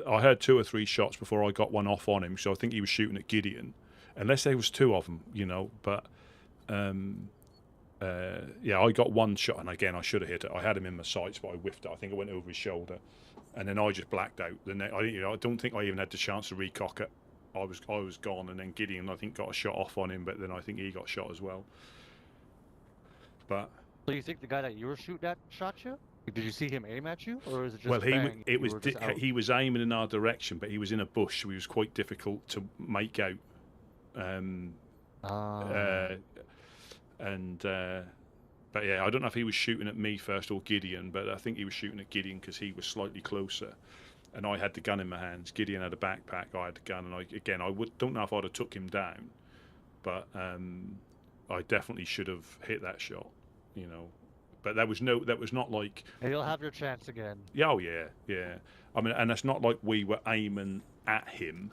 I heard 2 or 3 shots before I got one off on him, so I think he was shooting at Gideon, unless there was 2 of them, But I got 1 shot, and again I should have hit it. I had him in my sights, but I whiffed it. I think it went over his shoulder, and then I just blacked out. I don't think I even had the chance to recock it. I was gone, and then Gideon I think got a shot off on him, but then I think he got shot as well. But so you think the guy that you were shooting at shot you? Did you see him aim at you, or is it just? Well, bang, he was aiming in our direction, but he was in a bush, so he was quite difficult to make out. But yeah, I don't know if he was shooting at me first or Gideon, but I think he was shooting at Gideon because he was slightly closer, and I had the gun in my hands. Gideon had a backpack, I had the gun, and don't know if I'd have took him down, but I definitely should have hit that shot, you know. But that was not like. And you'll have your chance again. Yeah, oh yeah, yeah. I mean, and it's not like we were aiming at him.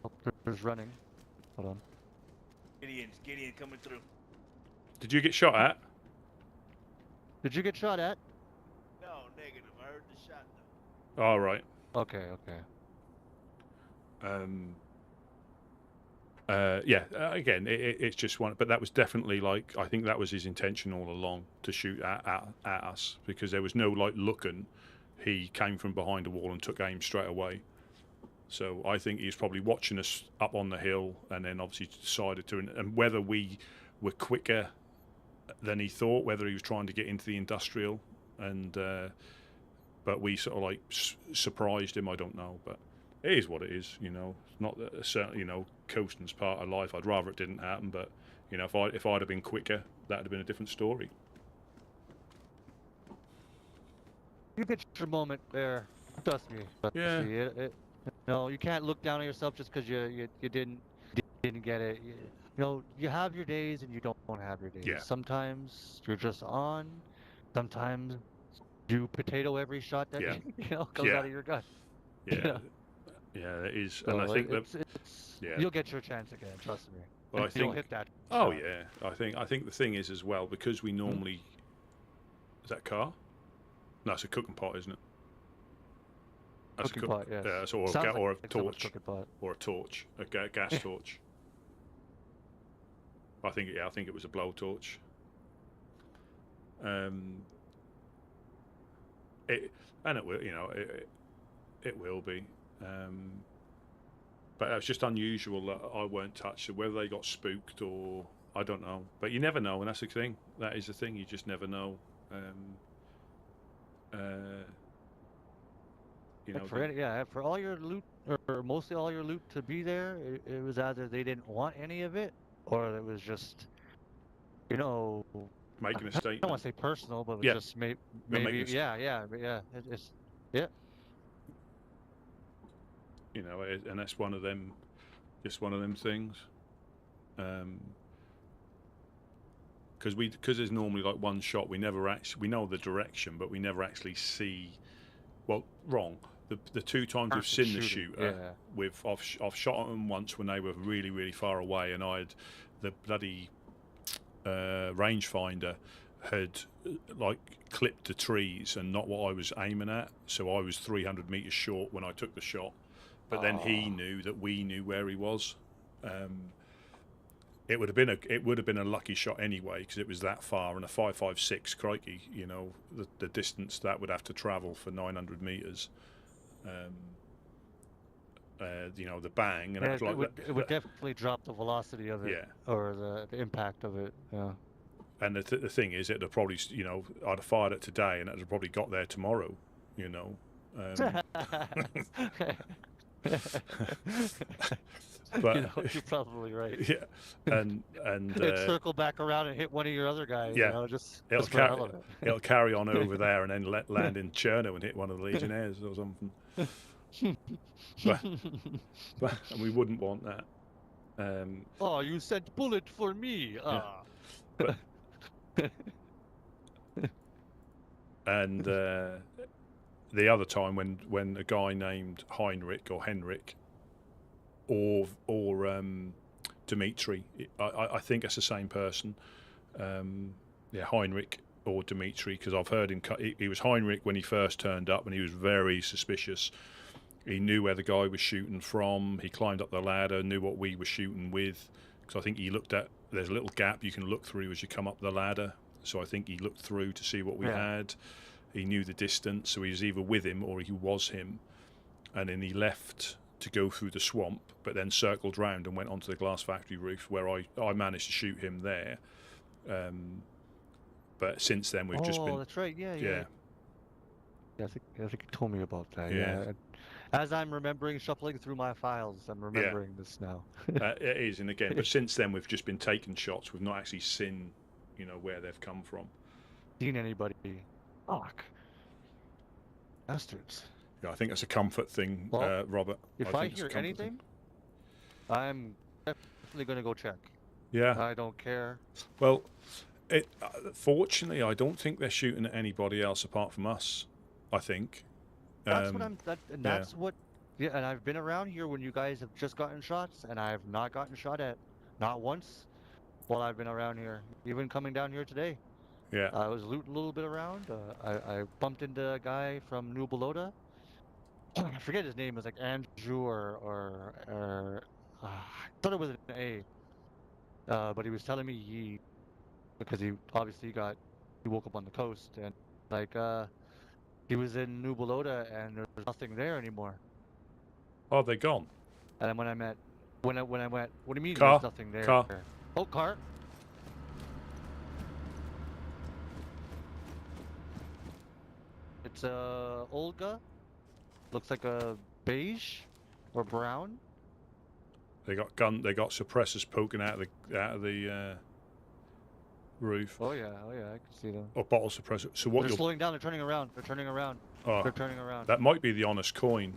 Oh, there's running. Hold on. Gideon coming through. Did you get shot at? Did you get shot at? No, negative. I heard the shot though. All right. Okay. Yeah. Again, it's just one, but that was definitely like I think that was his intention all along to shoot at us because there was no like looking. He came from behind a wall and took aim straight away. So I think he was probably watching us up on the hill and then obviously decided to. And whether we were quicker than he thought, whether he was trying to get into the industrial, and but we sort of like surprised him. I don't know, but it is what it is. You know, it's not certainly, you know, coasting's part of life. I'd rather it didn't happen, but you know, if I'd have been quicker, that'd have been a different story. You get your moment there. Trust me. Yeah. No, you can't look down on yourself just because you didn't get it. You know, you have your days and you don't have your days. Yeah. Sometimes you're just on. Sometimes you potato every shot that comes out of your gun. Yeah. You know? Yeah, it is, So and I think you'll get your chance again. Trust me. Well, I think you'll hit that. Oh shot. yeah, I think the thing is as well because we normally is that a car? No, it's a cooking pot, isn't it? That's Cooking pot, yes. Yeah, Sounds or a like torch, cooking pot. or a torch, a gas torch. I think it was a blowtorch. It will, you know, it will be. But it's just unusual that I weren't touched. So whether they got spooked or I don't know. But you never know, and that's the thing. That is the thing. You just never know. You know, for all your loot, or mostly all your loot to be there, it was either they didn't want any of it, or it was just, you know, making a I statement. don't want to say personal, but Yeah. just maybe, it's You know, and that's one of them, just one of them things. Because there's normally like one shot, we know the direction, but we never actually see. Well, wrong. The two times we've seen the shooter, I've shot at them once when they were really, really far away, and I had the bloody rangefinder had like clipped the trees and not what I was aiming at, so I was 300 meters short when I took the shot. But then he knew that we knew where he was. It would have been a lucky shot anyway because it was that far, and a 5.56, crikey, you know, the distance that would have to travel for 900 meters. You know, the bang, and it would definitely drop the velocity of it, or the impact of it. Yeah. And the thing is, it'd have probably, you know, I'd have fired it today, and it'd have probably got there tomorrow. You know. But you know, you're probably right. Yeah, and it'd circle back around and hit one of your other guys. Yeah, you know, it'll carry on over there and then land in Chernarus and hit one of the Legionnaires or something. but and we wouldn't want that. Oh, you sent bullet for me. Yeah. And the other time when a guy named Heinrich or Henrik or Dimitri, I think it's the same person. Heinrich or Dimitri, because I've heard him. He was Heinrich when he first turned up, and he was very suspicious. He knew where the guy was shooting from. He climbed up the ladder, knew what we were shooting with, because I think he looked at. There's a little gap you can look through as you come up the ladder. So I think he looked through to see what we had. He knew the distance, so he was either with him or he was him. And then he left to go through the swamp, but then circled round and went onto the glass factory roof, where I managed to shoot him there. But since then we've just been. Oh, that's right. Yeah. I think you told me about that. Yeah. As I'm remembering, shuffling through my files, I'm remembering this now. It is, and again, but since then we've just been taking shots. We've not actually seen you know, where they've come from. Seen anybody? Fuck. Bastards. Yeah, I think it's a comfort thing, Well, Robert. If I I think it's a hear comfort anything, thing. I'm definitely gonna go check. Yeah. I don't care. Well, fortunately, I don't think they're shooting at anybody else apart from us. I think. That's what that's what. Yeah, and I've been around here when you guys have just gotten shots, and I have not gotten shot at, not once, while I've been around here. Even coming down here today, Yeah. I was looting a little bit around. I bumped into a guy from New Balota. I forget his name. It was like Andrew or I thought it was an A. But he was telling me because he obviously he woke up on the coast and like he was in New Balota and there's nothing there anymore. Oh, they're gone. And then when I went, what do you mean Car. there's nothing there? Car. Oh, car. It's Olga. Looks like a beige or brown. They got suppressors poking out of the roof. Oh yeah, I can see them. Or bottle suppressor. So what? They're slowing down. They're turning around. They're turning around. Oh, They're turning around. that might be the honest coin.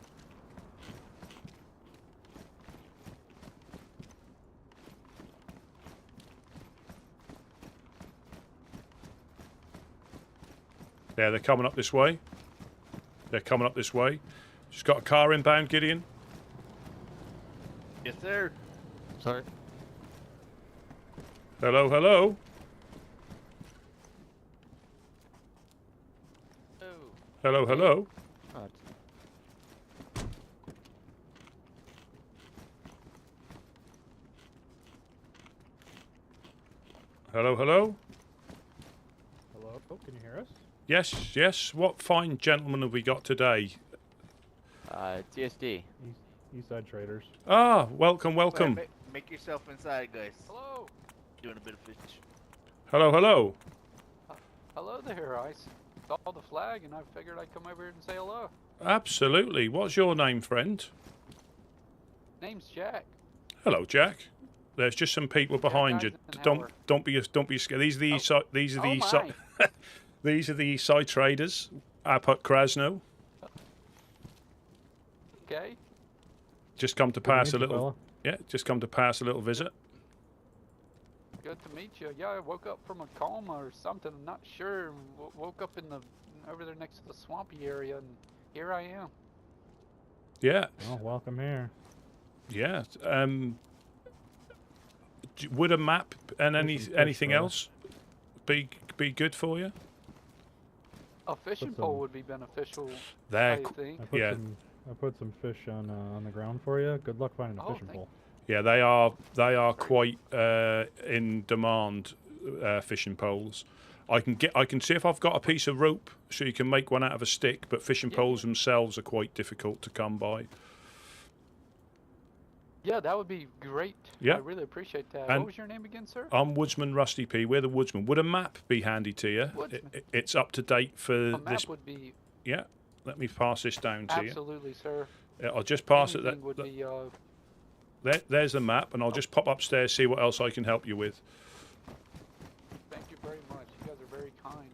Yeah, they're coming up this way. They're coming up this way. Just got a car inbound, Gideon. Yes, sir. Sorry. Hello, hello. Oh. Hello, hello. Oh, Hello, hello. Hello, can you hear us? Yes, yes. What fine gentlemen have we got today? TSD. Eastside Traders. Ah, welcome, welcome. Wait, make yourself inside, guys. Hello. Doing a bit of fish. Hello, hello. Hello there. I saw the flag and I figured I'd come over here and say hello. Absolutely. What's your name, friend? Name's Jack. Hello, Jack. There's just some people behind you. Eisenhower. Don't be scared. These are the these are the Eastside Traders up at Krasno. Okay. Just come to pass a little. Yeah, just come to pass a little visit. Good to meet you. Yeah, I woke up from a coma or something. I'm not sure. Woke up over there next to the swampy area, and here I am. Yeah. Oh, welcome here. Yeah. Would a map and anything else be good for you? A fishing pole would be beneficial. There. I think. I put some fish on the ground for you. Good luck finding a fishing pole. Yeah, they are quite in demand, fishing poles. I can see if I've got a piece of rope so you can make one out of a stick, but fishing poles themselves are quite difficult to come by. Yeah, that would be great. Yeah. I really appreciate that. And what was your name again, sir? I'm Woodsman Rusty P. We're the Woodsman. Would a map be handy to you? It's up to date for A this. map would be Yeah. Let me pass this down to absolutely, sir. you. Yeah, I'll just pass it. Anything would be, There's the map, and I'll just pop upstairs, see what else I can help you with. Thank you very much. You guys are very kind.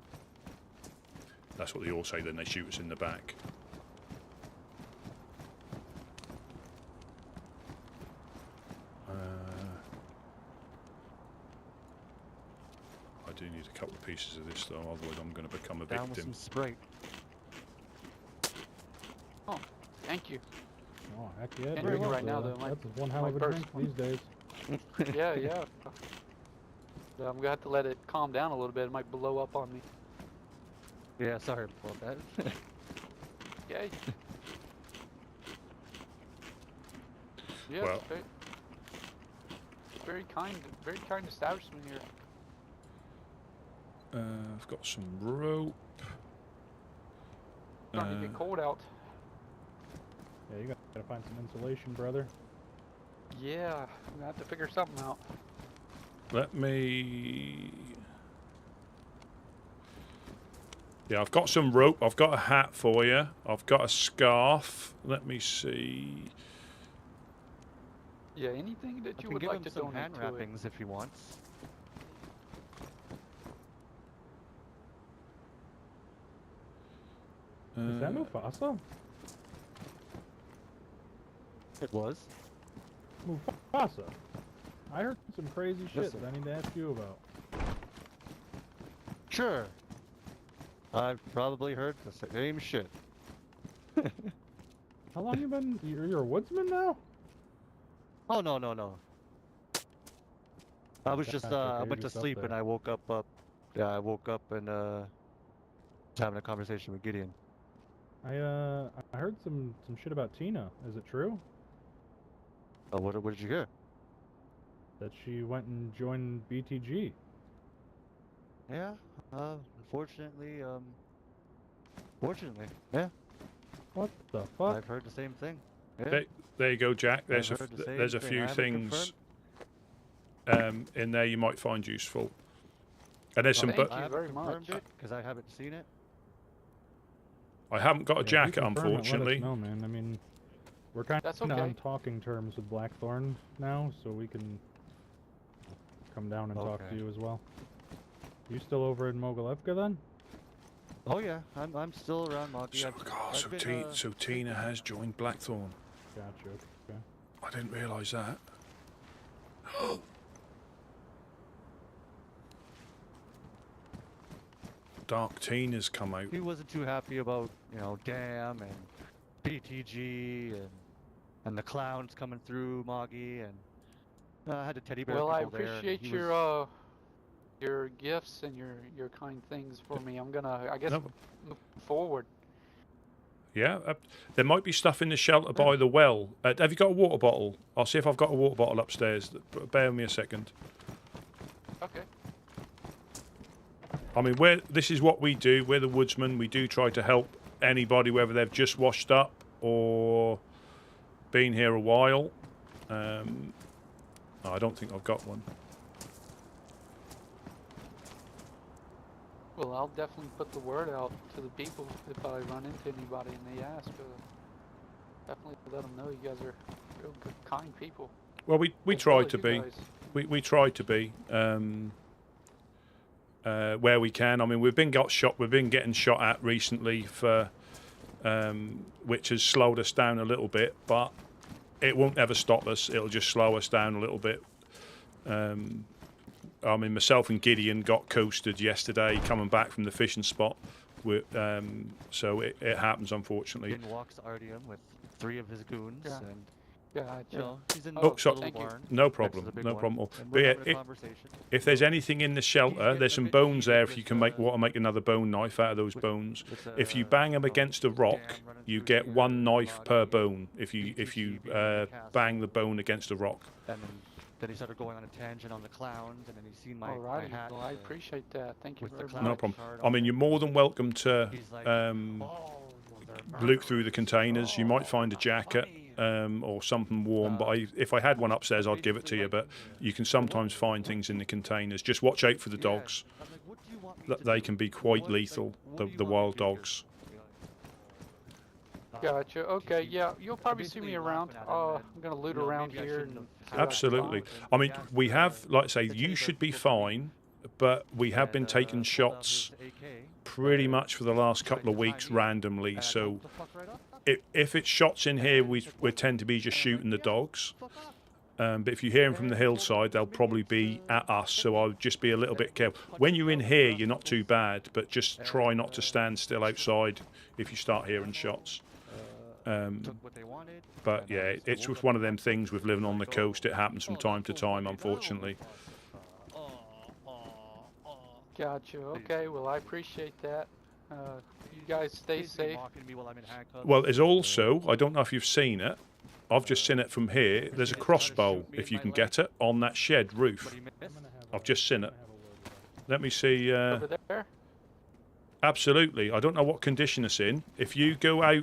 That's what they all say. Then they shoot us in the back. I do need a couple of pieces of this, though. Otherwise, I'm going to become a down with victim. some Sprite. Oh, thank you. Oh, heck yeah. Can't very drink it well, right now, though. That's one hell of a drink these days. Yeah, yeah. Yeah, I'm gonna have to let it calm down a little bit. It might blow up on me. Yeah, sorry about that. Yay. Yeah, Well- very kind establishment here. I've got some rope. Starting to get cold out. Yeah, you gotta find some insulation, brother. Yeah, I'm gonna have to figure something out. Let me... Yeah, I've got some rope. I've got a hat for you. I've got a scarf. Let me see. Yeah, anything that I you can would give like him to some donate hand to it. wrappings if he wants. Is that Mufasa? It was. Mufasa. I heard some crazy shit Listen. that I need to ask you about. Sure. I've probably heard the same shit. How long you been? You're a woodsman now? Oh no. I was just Gotcha, I okay, went to just up sleep and there. I woke up yeah, I woke up and was having a conversation with Gideon. I heard some shit about Tina. Is it true Oh, what did you hear? that she went and joined BTG? Yeah, unfortunately, fortunately, yeah, What the fuck? I've heard the same thing. Yeah. There you go, Jack. There's I've heard the same there's a thing. I few haven't things confirmed. in there you might find useful. And there's some. Thank But you I haven't very confirmed much. it because I haven't seen it. I haven't got a Yeah, if you jacket, confirm it, let us unfortunately. know, man. I mean, we're kind That's of okay. on talking terms with Blackthorn now, so we can come down and talk to Okay. you as well. You still over in Mogilevka then? Oh yeah, I'm still around Monty. So, I've been, so Tina has joined Blackthorn. Gotcha. Okay. I didn't realise that. Dark Tina's come out. He wasn't too happy about Dam and BTG and the clowns coming through Moggy and I had a teddy bear. Well, I people there, and appreciate he your gifts and your kind things for me. I'm gonna, I guess, No. move forward. Yeah, there might be stuff in the shelter by the well. Have you got a water bottle? I'll see if I've got a water bottle upstairs. Bear with me a second. Okay. I mean, this is what we do. We're the Woodsmen. We do try to help anybody, whether they've just washed up or been here a while. I don't think I've got one. Well, I'll definitely put the word out to the people if I run into anybody and they ask. Definitely let them know you guys are real good, kind people. Well, we As try well as to you be. guys. We try to be where we can. I mean, we've been getting shot at recently for which has slowed us down a little bit, but it won't ever stop us. It'll just slow us down a little bit. I mean, myself and Gideon got coasted yesterday coming back from the fishing spot. So it happens, unfortunately. Gideon walks Artyom with 3 of his goons, Yeah. and Gotcha. he's in Oh, the so- little thank you. barn. No next to problem. the big No one, problem. and But we're yeah, having a conversation. if there's anything in the shelter, getting there's a some bit bones heated there. If you with, can make a bone knife out of those with- bones. with, If you bang them against a rock, Dam running you through get here, 1 knife per Moggy, bone. If you being in the bang the castle. bone against a rock. And then he started going on a tangent on the clowns, and then he's seen my Alrighty. hat. Well, I appreciate that. Thank you with the very clown No much. problem. card I on mean, it. you're more than welcome to He's like, look through the containers. You might find a jacket or something warm. But if I had one upstairs, I'd give it to you. But you can sometimes find things in the containers. Just watch out for the dogs. I'm like, "What do you want me That to they do? can be quite What- lethal. what do you The want me wild to do here?" dogs. Gotcha. Okay. Yeah, you'll probably see basically me around. laughing at him I'm gonna loot you know, around maybe I here shouldn't and have see what I can Absolutely. find. I mean, we have, like I say, the you teddy should bear be took with me, fine. But we have been and, taking pulled out shots his AK, pretty much for the last tried couple of to find weeks me, randomly. and I So told him to fuck right off. if it's shots in here, we tend to be just shooting the dogs. Fuck off. But if you hear them from the hillside, they'll probably be at us. So I'll just be a little bit careful. When you're in here, you're not too bad, but just try not to stand still outside if you start hearing shots. Took what they wanted, But and yeah, I just it's woke just up one of and them things with living on the coast. It happens from time to time, unfortunately. Gotcha. Okay. Well, I appreciate that. You guys stay basically safe. mocking me while I'm in handcuffs. Well, there's also, I don't know if you've seen it. I've just seen it from here. There's a crossbow, if you can get it, on that shed But roof. he missed. I've just seen it. Let me see. Over there. Absolutely. I don't know what condition it's in. If you go out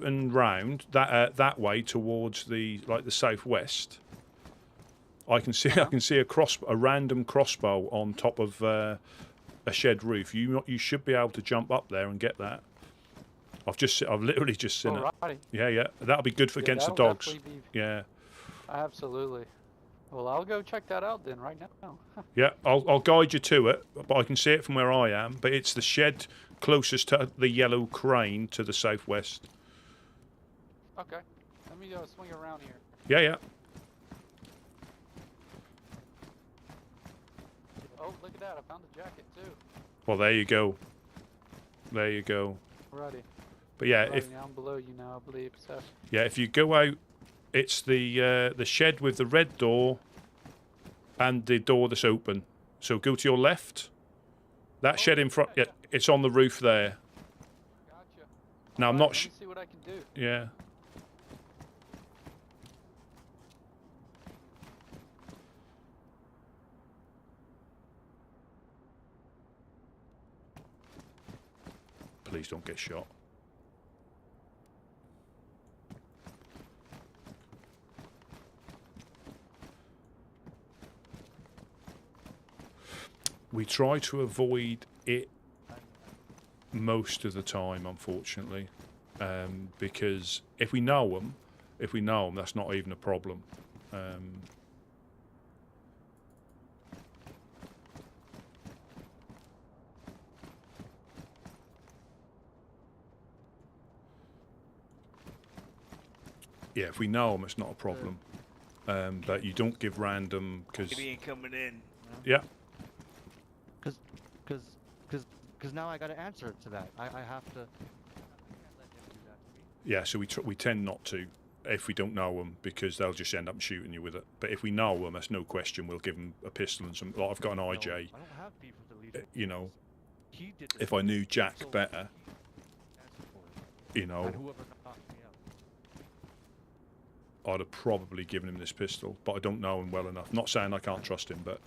and round that way towards the southwest, I can see a random crossbow on top of a shed roof. You should be able to jump up there and get that. I've literally just seen it. Alrighty. Yeah. That'll be good for against the that'll dogs. definitely be- Yeah. Absolutely. Well, I'll go check that out then right now. Yeah, I'll guide you to it, but I can see it from where I am. But it's the shed closest to the yellow crane to the southwest. Okay. Let me swing around here. Yeah, yeah. Oh, look at that. I found a jacket too. Well, there you go. There you go. Alrighty. But yeah, Alrighty, if now I'm below you now, I believe. So. yeah, if you go out, it's the shed with the red door and the door that's open. So go to your left. That shed in front, yeah, it's on the roof there. Gotcha. Now, I'm Alright, not let me see what I can do. Yeah. Please don't get shot. We try to avoid it most of the time, unfortunately, because if we know them, that's not even a problem. Yeah, if we know them, it's not a problem. That you don't give random because. He ain't coming in. Yeah. Because now I got to answer to that. I have to. Let him do that to me. Yeah, so we tend not to if we don't know them because they'll just end up shooting you with it. But if we know them, that's no question. We'll give them a pistol and some. Like I've got an IJ. I don't have beef with the leader. You know, He did if I knew Jack so better, you know, and whoever knocked me out. I'd have probably given him this pistol. But I don't know him well enough. Not saying I can't trust him, but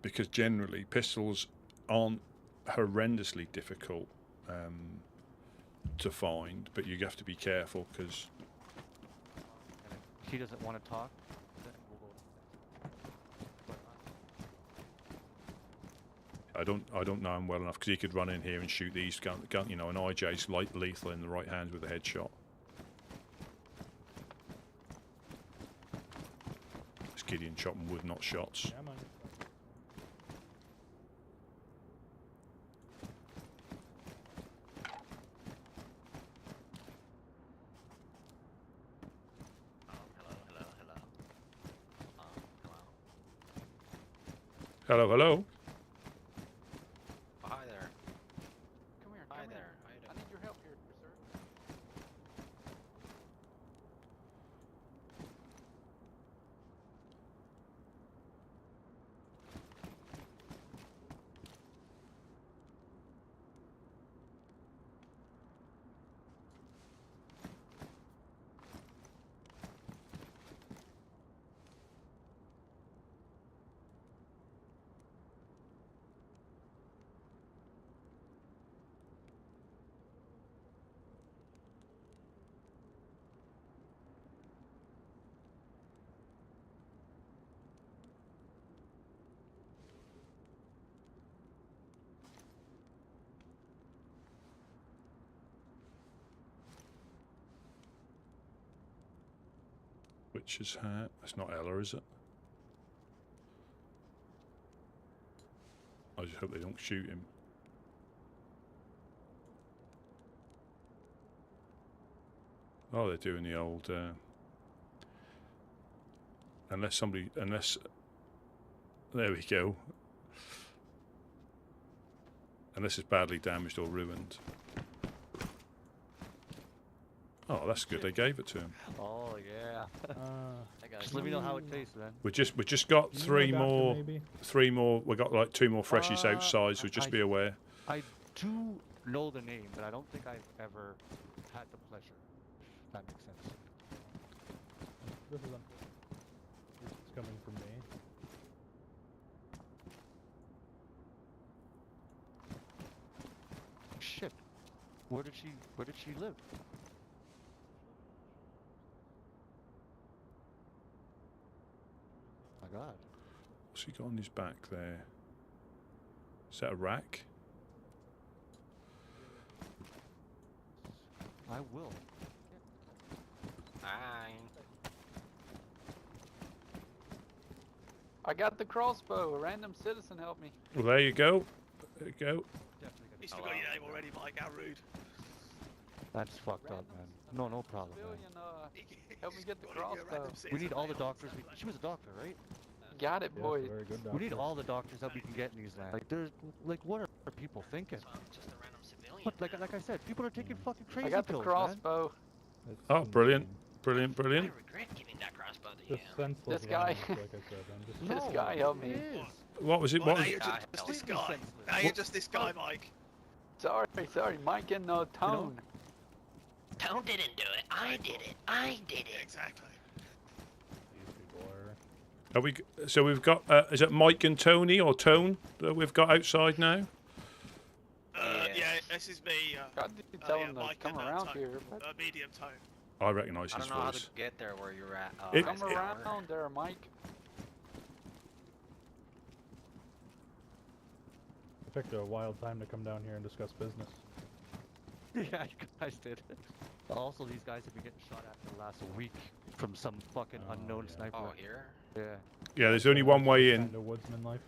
because generally pistols aren't horrendously difficult to find, but you have to be careful because And if he doesn't want to talk, then we'll go. I don't know him well enough because he could run in here and shoot these gun, you know, an IJ's light lethal in the right hands with a headshot. It's Gideon chopping wood, not shots. Yeah, man. Hello, hello. Hi there. Come here. Hi Come there. here. How you I doing? need your help here, sir. Witch's hat. That's not Ella, is it? I just hope they don't shoot him. Oh, they're doing the old. Unless there we go. Unless it's badly damaged or ruined. Oh, that's good. They gave it to him. Oh yeah. Just let me know how it tastes, then. We just got Can you three look after more. maybe? Three more. We got like 2 more freshies outside, so just I- be aware. I do know the name, but I don't think I've ever had the pleasure. If that makes sense. This is unfortunate. It's coming from me. Shit. Where did she live? My God. What's he got on his back there? Is that a rack? I will. Hi. I got the crossbow. A random citizen helped me. Well, there you go. There you go. He's forgot your name already, Mike. How rude. That's fucked up, man. No, no problem, man. Civilian, help me get the What are you, a crossbow. random We need citizen, all the mate? doctors. She was a doctor, right? Got it, Yes, boys. very good We need doctor. all the doctors that we can get in these lands. Like, there's, like, what are people thinking? Just a random civilian. What, like I said, people are taking fucking crazy I got the pills, crossbow. It's Oh, brilliant. insane. Brilliant, I brilliant. regret giving that crossbow to you. Just senseless This guy- violence, like I said. I'm just Man. This No, guy helped it me. is. What was it? Well, What now was you're it? just this Completely guy. senseless. Now you're just this guy, Mike. Sorry, Mike and Tone. Tone didn't do it. I did it. I did it. Exactly. These people are. Are we? So we've got. Is it Mike and Tony or Tone that we've got outside now? Yeah, this is me. God, you tell yeah, him to Mike come and, around Tone. here. But Medium tone. I recognise I his don't know how voice. to get there where you're at. It- come it- around there, Mike. I picked a wild time to come down here and discuss business. Yeah, you guys did. Also, these guys have been getting shot at for the last week from some fucking Oh, unknown yeah. sniper. Oh, here? Yeah. Yeah, there's only one way in. Kind of woodsman life.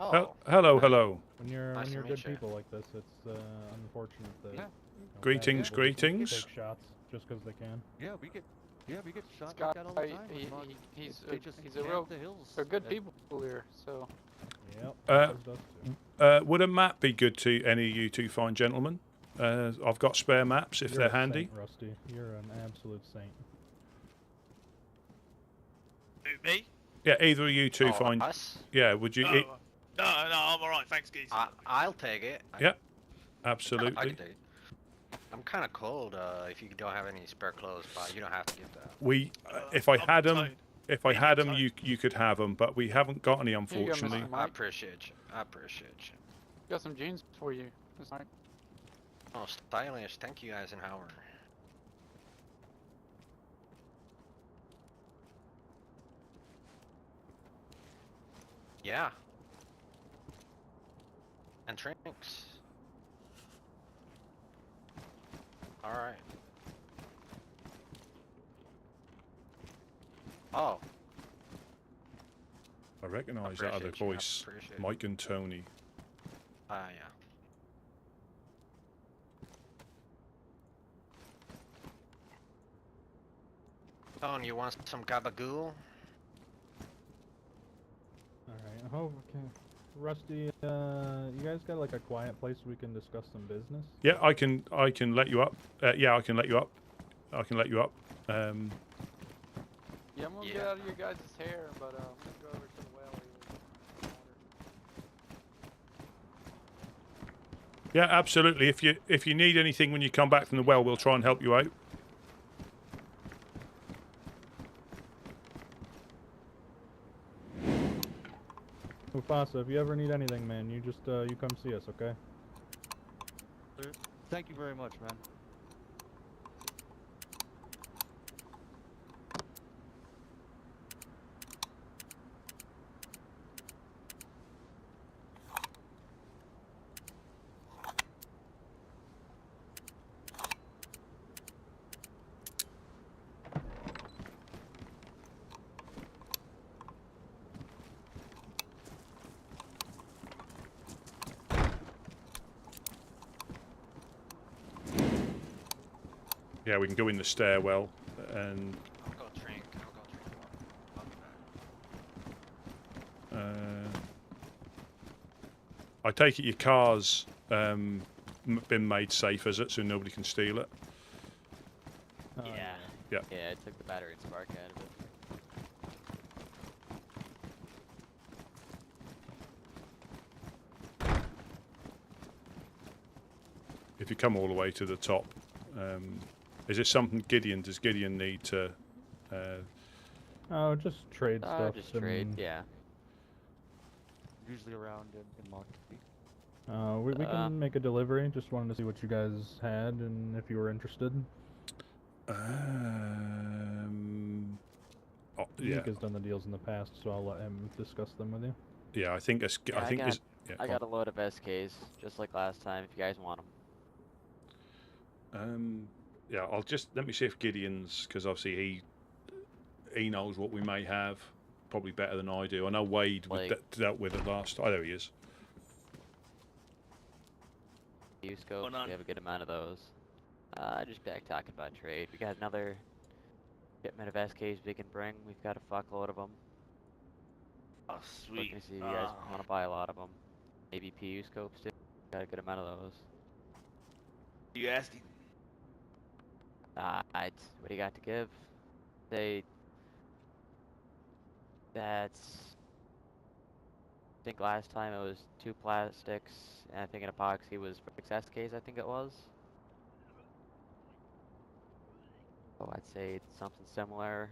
Oh. Hello, hello. When you're Nice when to you're meet good you. people like this, it's unfortunate that. Yeah. you know, Greetings, bad people greetings. Take shots just because they can. Yeah, we get shot This guy, like that all the time. he's They just a camp real, the hills. they're good and- people here. So Yep. Uh, ours does too. Would a map be good to any of you two fine gentlemen? I've got spare maps if You're they're a handy. saint, Rusty. You're an absolute saint. Who, me? Yeah, either of you two Oh, find. us? Yeah, would you? No, no, I'm alright. Thanks, geez. I'll take it. Yeah, I absolutely. can take it. I'm kind of cold. If you don't have any spare clothes, but you don't have to give that. We, if I I'm had them, Tone. if I had them, Tone. you could have them, but we haven't got any, go, unfortunately. Mr. I Mike. appreciate you. I appreciate you. got some jeans for you. It's like, Oh, stylish. Thank you, Eisenhower. Yeah. And drinks. Alright. Oh. I recognise that other Appreciate you, I voice, appreciate it. Mike and Tony. Ah, yeah. Tone, you want some gabagool? Alright. Oh, okay. Rusty, you guys got like a quiet place we can discuss some business? Yeah, I can let you up. Yeah, I can let you up. I can let you up. yeah, I'm gonna get Yeah. out of your guys' hair, but I'm gonna go over to the well here. Yeah, absolutely. If you need anything when you come back from the well, we'll try and help you out. Mufasa, if you ever need anything, man, you just you come see us, okay? Thank you very much, man. Yeah, we can go in the stairwell and I'll go drink. I'll be back. I take it your car's been made safe, is it, so nobody can steal it? Oh, Yeah. Yeah. Yeah, I took the battery and spark out of it. If you come all the way to the top, is it something does Gideon need to? Oh, just trade stuff. Just trade, and, yeah. Usually around in Monty. we can make a delivery. Just wanted to see what you guys had and if you were interested. Oh, yeah, Nick has done the deals in the past, so I'll let him discuss them with you. yeah. I think it's. Yeah, I think it's. Yeah, I go on. got a load of SKs, just like last time, if you guys want them. Yeah, I'll just let me see if Gideon's, because obviously he knows what we may have, probably better than I do. I know Wade dealt with it last. Oh, there he is. Scopes, we have a good amount of those. Just back talking about trade. We got another shipment of SKs we can bring. We've got a fuckload of them. Oh, sweet. Looking to see if you guys want to buy a lot of them. Maybe PU scopes too. Got a good amount of those. You asked him? What do you got to give? That's. I think last time it was 2 plastics, and I think an epoxy was 6 SKs, I think it was. So I'd say it's something similar.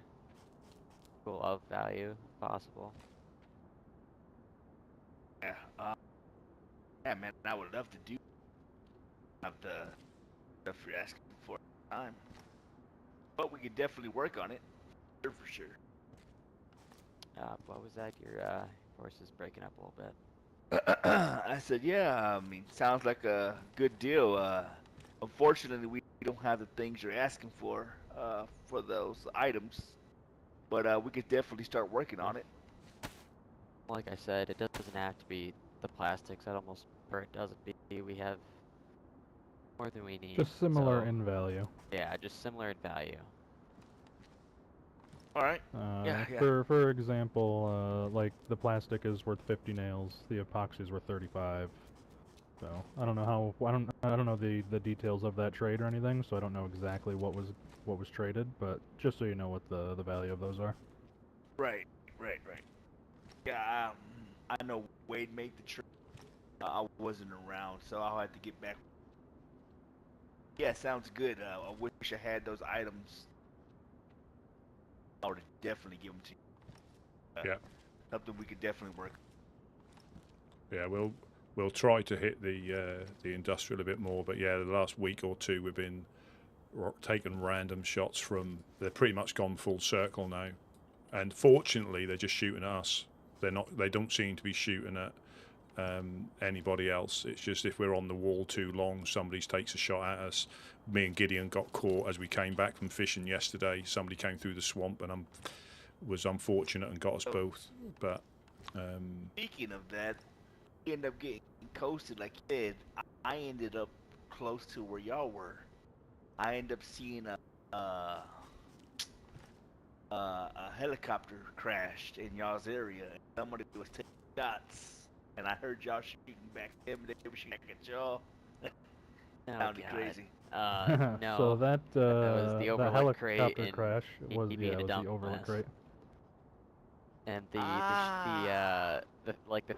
Cool of value, if possible. Yeah. Yeah, man, I would love to do have the stuff you're asking for time. But we could definitely work on it. For sure. What was that? Your voice is breaking up a little bit. I said, yeah, I mean, sounds like a good deal. Unfortunately, we don't have the things you're asking for those items. But we could definitely start working on it. Like I said, it doesn't have to be the plastics. I'd almost prefer it doesn't be. We have more than we need. Just similar so, in value. Yeah, just similar in value. All right. Yeah. For example, like the plastic is worth 50 nails, the epoxy is worth 35. So I don't know how I don't know the details of that trade or anything, so I don't know exactly what was traded, but just so you know what the value of those are. Right. Yeah, I know Wade made the trade. I wasn't around, so I'll have to get back. Yeah, sounds good. I wish I had those items. I would definitely give them to you. Yeah. Something we could definitely work. Yeah, we'll try to hit the industrial a bit more, but yeah, the last week or two we've been taking random shots from. They're pretty much gone full circle now, and fortunately they're just shooting at us. They don't seem to be shooting at anybody else. It's just if we're on the wall too long, somebody takes a shot at us. Me and Gideon got caught as we came back from fishing yesterday. Somebody came through the swamp and was unfortunate and got us both. But speaking of that, we ended up getting coasted like you did. I ended up close to where y'all were. I ended up seeing a helicopter crashed in y'all's area. Somebody was taking shots. And I heard y'all shooting back at them. They were shooting back at y'all. Sounded crazy. No. So that was the the Overland helicopter crate crash was being a the dump Overland mess. crate. And the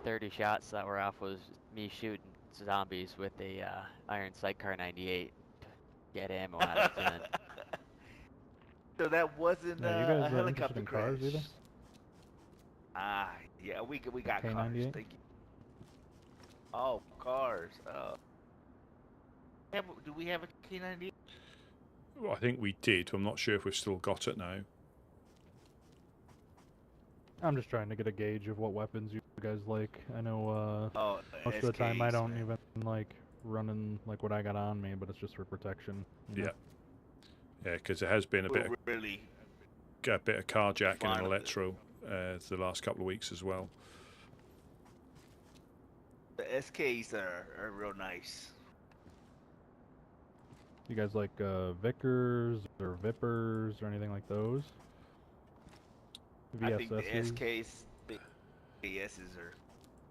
30 shots that were off was me shooting zombies with a iron sidecar 98 to get ammo out of the gun. So that wasn't Yeah, you guys a helicopter in crash. cars either? Yeah, we got cars. K98? Thank you. Oh, cars. Do we have a K98? well, I think we did. I'm not sure if we've still got it now. I'm just trying to get a gauge of what weapons you guys like. I know most SKs, of the time I don't man. even like running like what I got on me, but it's just for protection. You know? Yeah, because there has been a bit of carjacking and electro the last couple of weeks as well. The SKs are real nice. You guys like Vickers or Vippers or anything like those? I think the VSSs? SKs, the ASs are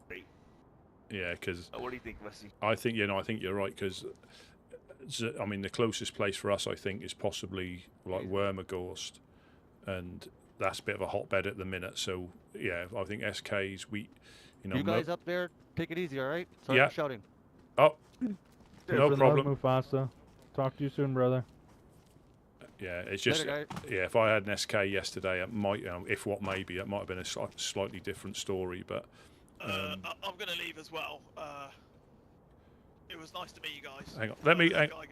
great. Yeah, because What do you think, Rusty? I think I think you're right. Because I mean, the closest place for us, I think, is possibly like Wormagorst, and that's a bit of a hotbed at the minute. So yeah, I think SKs. You guys up there, take it easy, all right? Sorry Yeah. for shouting. Oh, Peace no and problem. love, Mufasa. Talk to you soon, brother. Yeah, it's just Later, yeah. If I had an SK yesterday, it might, if what maybe it might have been a slightly different story. But I'm gonna leave as well. It was nice to meet you guys. hang on, let me. Guy gave me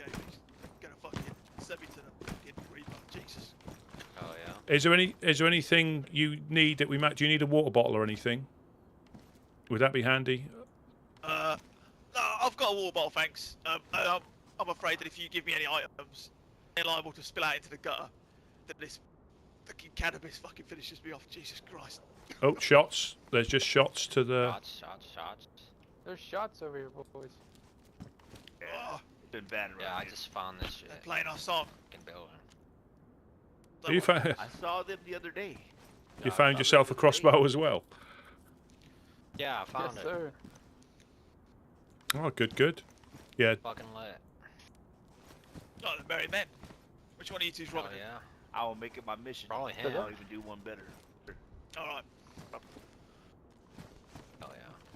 gonna fucking send me to the fucking Reaper. Jesus. Oh yeah. Is there anything you need that we might? Do you need a water bottle or anything? Would that be handy? No, I've got a water bottle, thanks. I'm afraid that if you give me any items, they're liable to spill out into the gutter. That this fucking cannabis fucking finishes me off. Jesus Christ. Oh, shots. There's just shots to the... Shots. There's shots over here, boys. Oh, It's been bad around Yeah, I here. just found this shit. they're playing our song. Fucking building. So You, what? I saw them the other day. you found yourself a crossbow as well? Yeah, I found Yes, it. sir. Oh, good. Yeah, Fucking lit. Oh, the merry men. Which one of you two's Oh rocking it? yeah. I will make it my mission. Probably him. I'll even do one better. Alright. Oh yeah.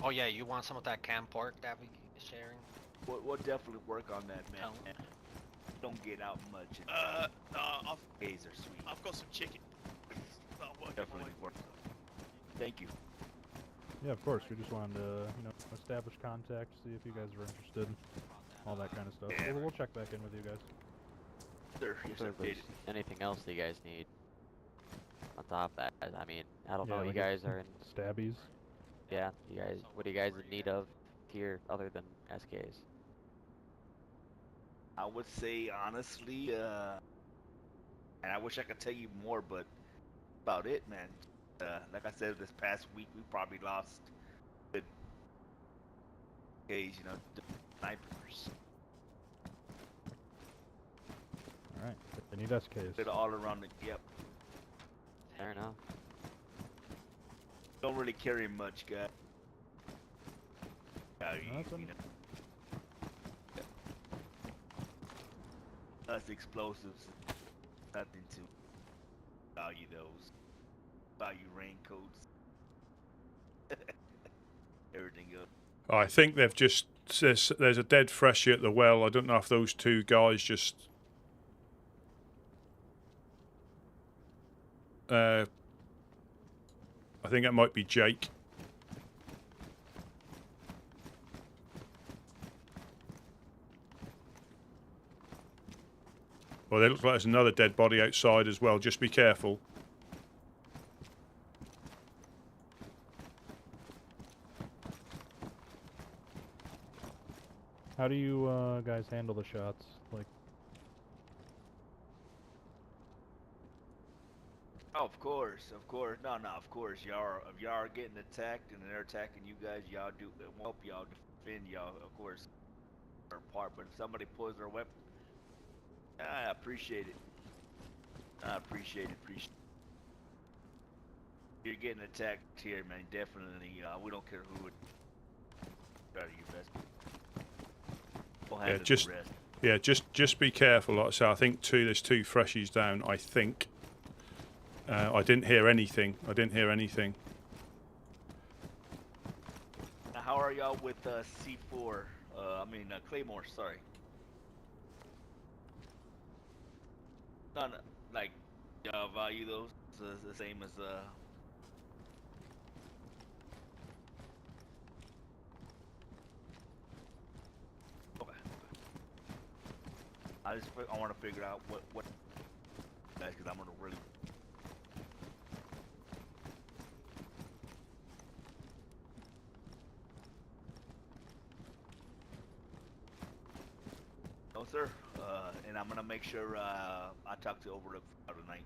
Oh yeah, you want some of that canned pork that we sharing? We'll definitely work on that, man. Oh. Don't get out much. No, Days are sweet. I've got some chicken. Not working Definitely my way. work. Thank you. Yeah, of course. We just wanted to, establish contact, see if you guys were interested, all that kind of stuff. Yeah. We'll check back in with you guys. Sir, yes, So sir. if there's anything else that you guys need on top of that, I mean, I don't know, like you guys are in, stabbies. yeah, what are you guys in need of here other than SKs? I would say honestly, and I wish I could tell you more, but about it, man. Like I said, this past week we probably lost good days, snipers. Alright, they need SKs. They're all around the yep. Fair enough. Don't really carry much, guy. Nothing. Us explosives, nothing to value those. Value raincoats. Everything else. I think they've just... There's a dead freshie at the well. I don't know if those two guys just... I think that might be Jake. Well, they look like there's another dead body outside as well. Just be careful. How do you guys handle the shots? Like, Oh, of course. No, of course. If y'all are getting attacked and they're attacking you guys, y'all do help y'all defend y'all, of course, our part. But if somebody pulls their weapon, I appreciate it. Appreciate it. If you're getting attacked here, man, definitely. We don't care who would try to do your best. We'll handle the rest. Yeah, just be careful. Like I say, I think there's two freshies down. I think. I didn't hear anything. Now, how are y'all with C4? Claymore. Sorry. No, like y'all value those the same as Okay. I want to figure out what guys, because I'm gonna really. No, sir. And I'm gonna make sure I talk to Overlook tonight.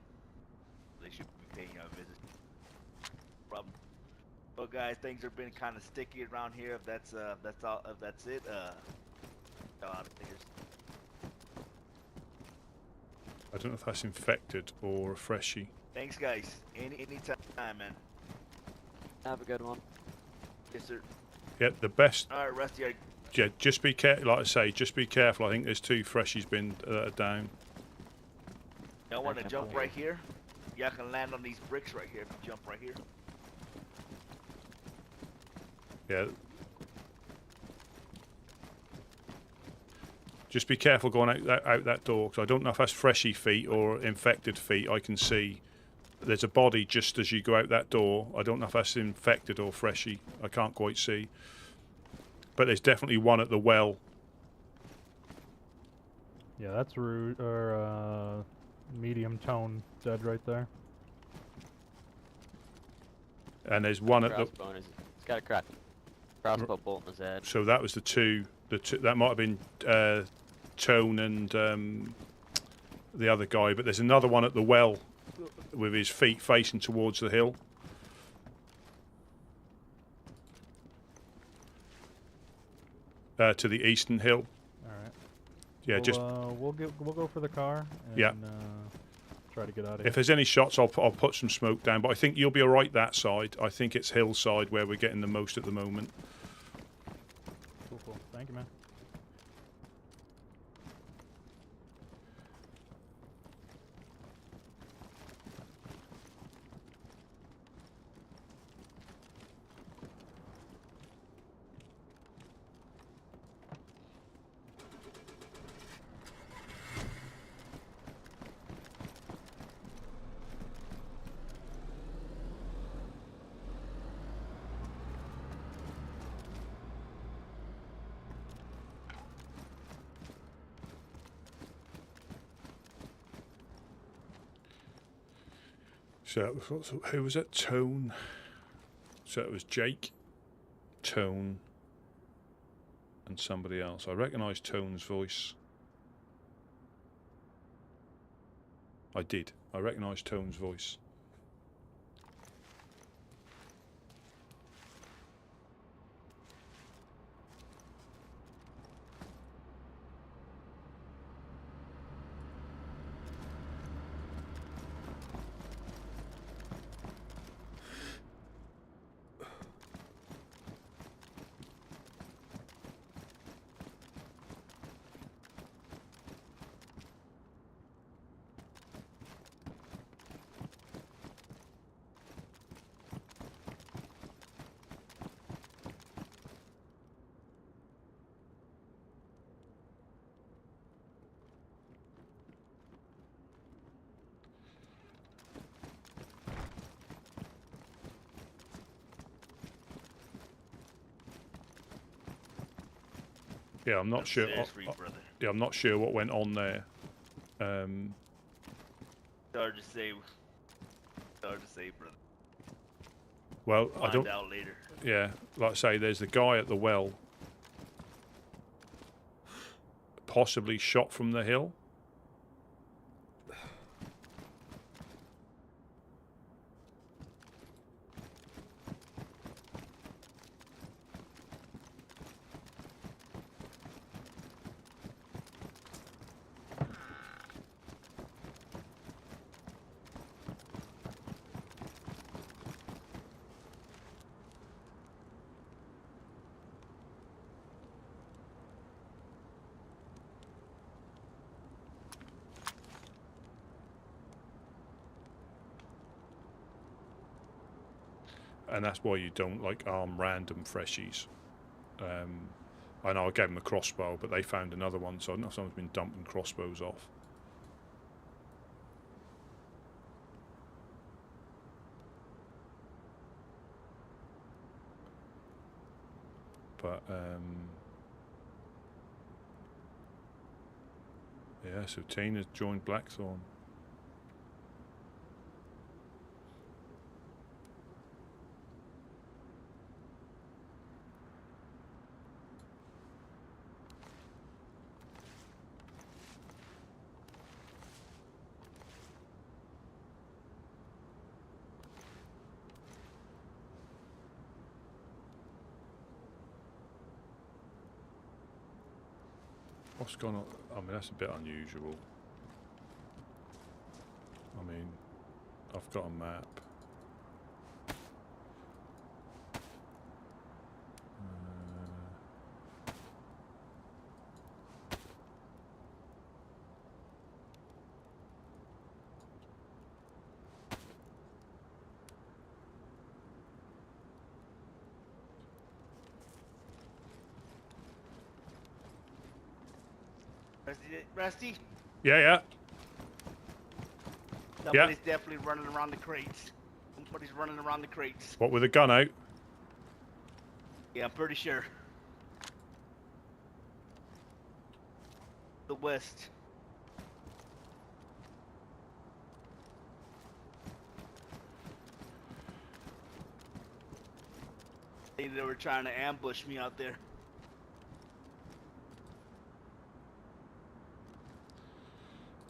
They should be paying you a visit. Problem. Well, guys, things have been kind of sticky around here. If that's all, if that's it, out of here. I don't know if that's infected or a freshie. Thanks, guys. Anytime, man. Have a good one. Yes, sir. Yeah, the best. All right, Rusty. Yeah, just be careful. Like I say, just be careful. I think there's two freshies been down. Y'all want to jump right here? Y'all can land on these bricks right here if you jump right here. Yeah. Just be careful going out that door, because I don't know if that's freshie feet or infected feet. I can see there's a body just as you go out that door. I don't know if that's infected or freshie. I can't quite see. But there's definitely one at the well. yeah, that's rude, or medium tone dead right there. And there's one at the... Crossbone it's got a crossbow bolt in his head. So that was the two that might have been Tone and the other guy, but there's another one at the well with his feet facing towards the hill. To the eastern hill. All right. Yeah, we'll go for the car. And, yeah. Try to get out of here. If there's any shots, I'll put some smoke down. But I think you'll be all right that side. I think it's hillside where we're getting the most at the moment. Cool. Thank you, man. So, who was it? Tone. So it was Jake, Tone, and somebody else. I recognise Tone's voice. I did. I recognise Tone's voice. Yeah, I'm not sure. Yeah, I'm not sure what went on there. Hard to say. Hard to say, brother. Well, I don't. Find out later. Yeah, like I say, there's the guy at the well, possibly shot from the hill. And that's why you don't like arm random freshies. I know I gave them a crossbow, but they found another one, so I know someone's been dumping crossbows off. But yeah, so Tina's joined Blackthorn. What's going on? I mean, that's a bit unusual. I mean, I've got a map. Rusty? Yeah. Somebody's definitely running around the crates. Somebody's running around the crates. What, with a gun out? Yeah, I'm pretty sure. The west. They were trying to ambush me out there.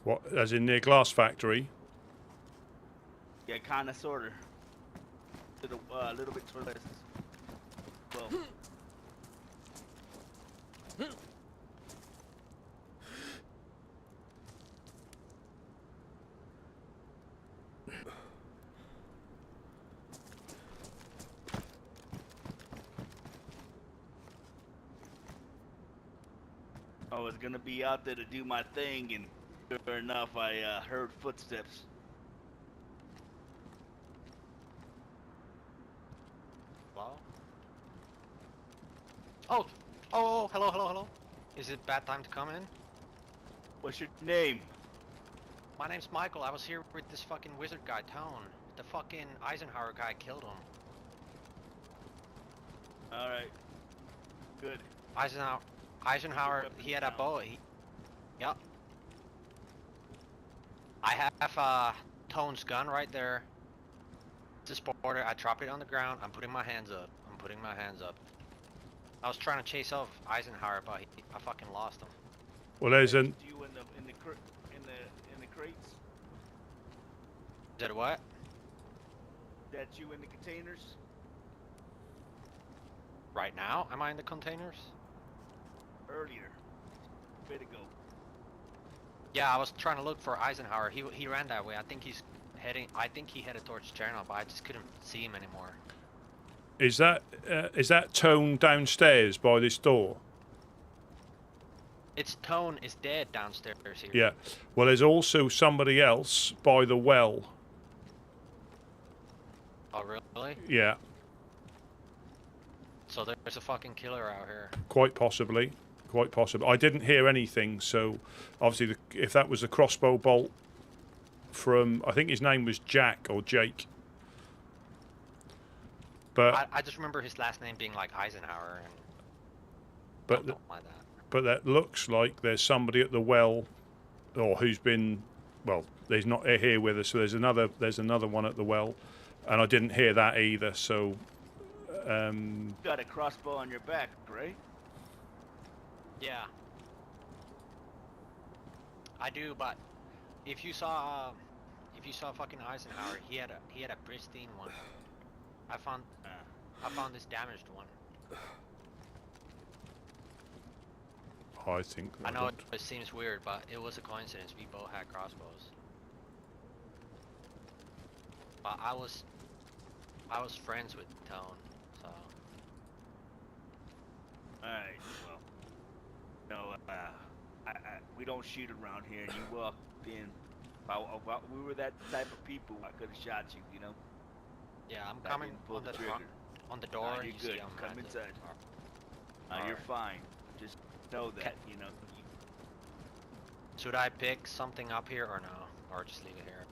What, as in near glass factory? Yeah, kinda, sorta. A little bit towards west. Well. I was gonna be out there to do my thing, and sure enough, I heard footsteps. Hello? Oh, hello. Is it bad time to come in? What's your name? My name's Michael. I was here with this fucking wizard guy, Tone. The fucking Eisenhower guy killed him. Alright. Good. Eisenhower, he had a bow. Yep. I have Tone's gun right there. It's a sporter. I dropped it on the ground. I'm putting my hands up. I was trying to chase off Eisenhower, but I fucking lost him. Well, there's an. You in the crates? Is that what? That you in the containers? Right now? Am I in the containers? Earlier. Way to go. Yeah, I was trying to look for Eisenhower. He ran that way. I think he headed towards Chernarus, but I just couldn't see him anymore. Is that Tone downstairs by this door? It's Tone is dead downstairs here. Yeah. Well, there's also somebody else by the well. Oh, really? Yeah. So there's a fucking killer out here. Quite possibly. I didn't hear anything, so obviously if that was a crossbow bolt from, I think his name was Jack or Jake. But I just remember his last name being like Eisenhower, and don't mind that. But that looks like there's somebody at the well, or who's been, well, there's not here with us. So there's another one at the well, and I didn't hear that either. So, You got a crossbow on your back, right? Yeah, I do. But if you saw fucking Eisenhower, he had a pristine one. I found this damaged one. I think. I know it seems weird, but it was a coincidence. We both had crossbows. But I was friends with Tone, so. Alright, well, no, we don't shoot around here. You walked in. If we were that type of people, I could have shot you, you know. Yeah, I'm coming on the front, on the door. You're good. Come inside. You're fine. Just know that, you know. Should I pick something up here or no? Or just leave it here?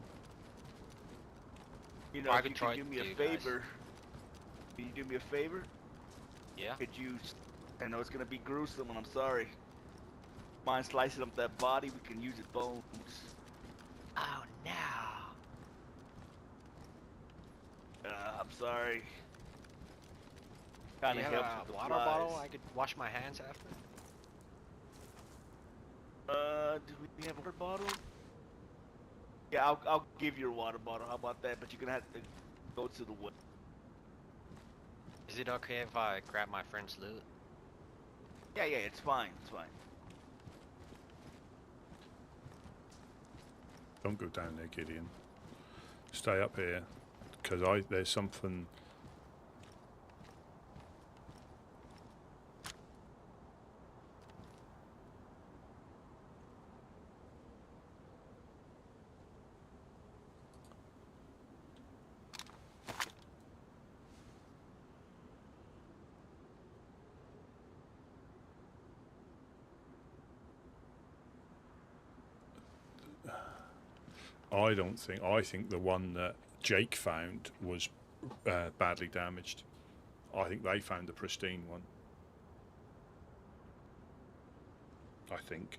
You know, if you could do me a favor. Can you do me a favor? Yeah. Could you, I know it's gonna be gruesome and I'm sorry. Mind slicing up that body? We can use it bones. Oh no. I'm sorry. Do you have a water bottle I could wash my hands after? Do we have a water bottle? Yeah, I'll give you a water bottle. How about that? But you're gonna have to go to the wood. Is it okay if I grab my friend's loot? Yeah, it's fine. It's fine. Don't go down there, Gideon. Stay up here, because there's something. I think the one that Jake found was badly damaged. I think they found the pristine one. I think.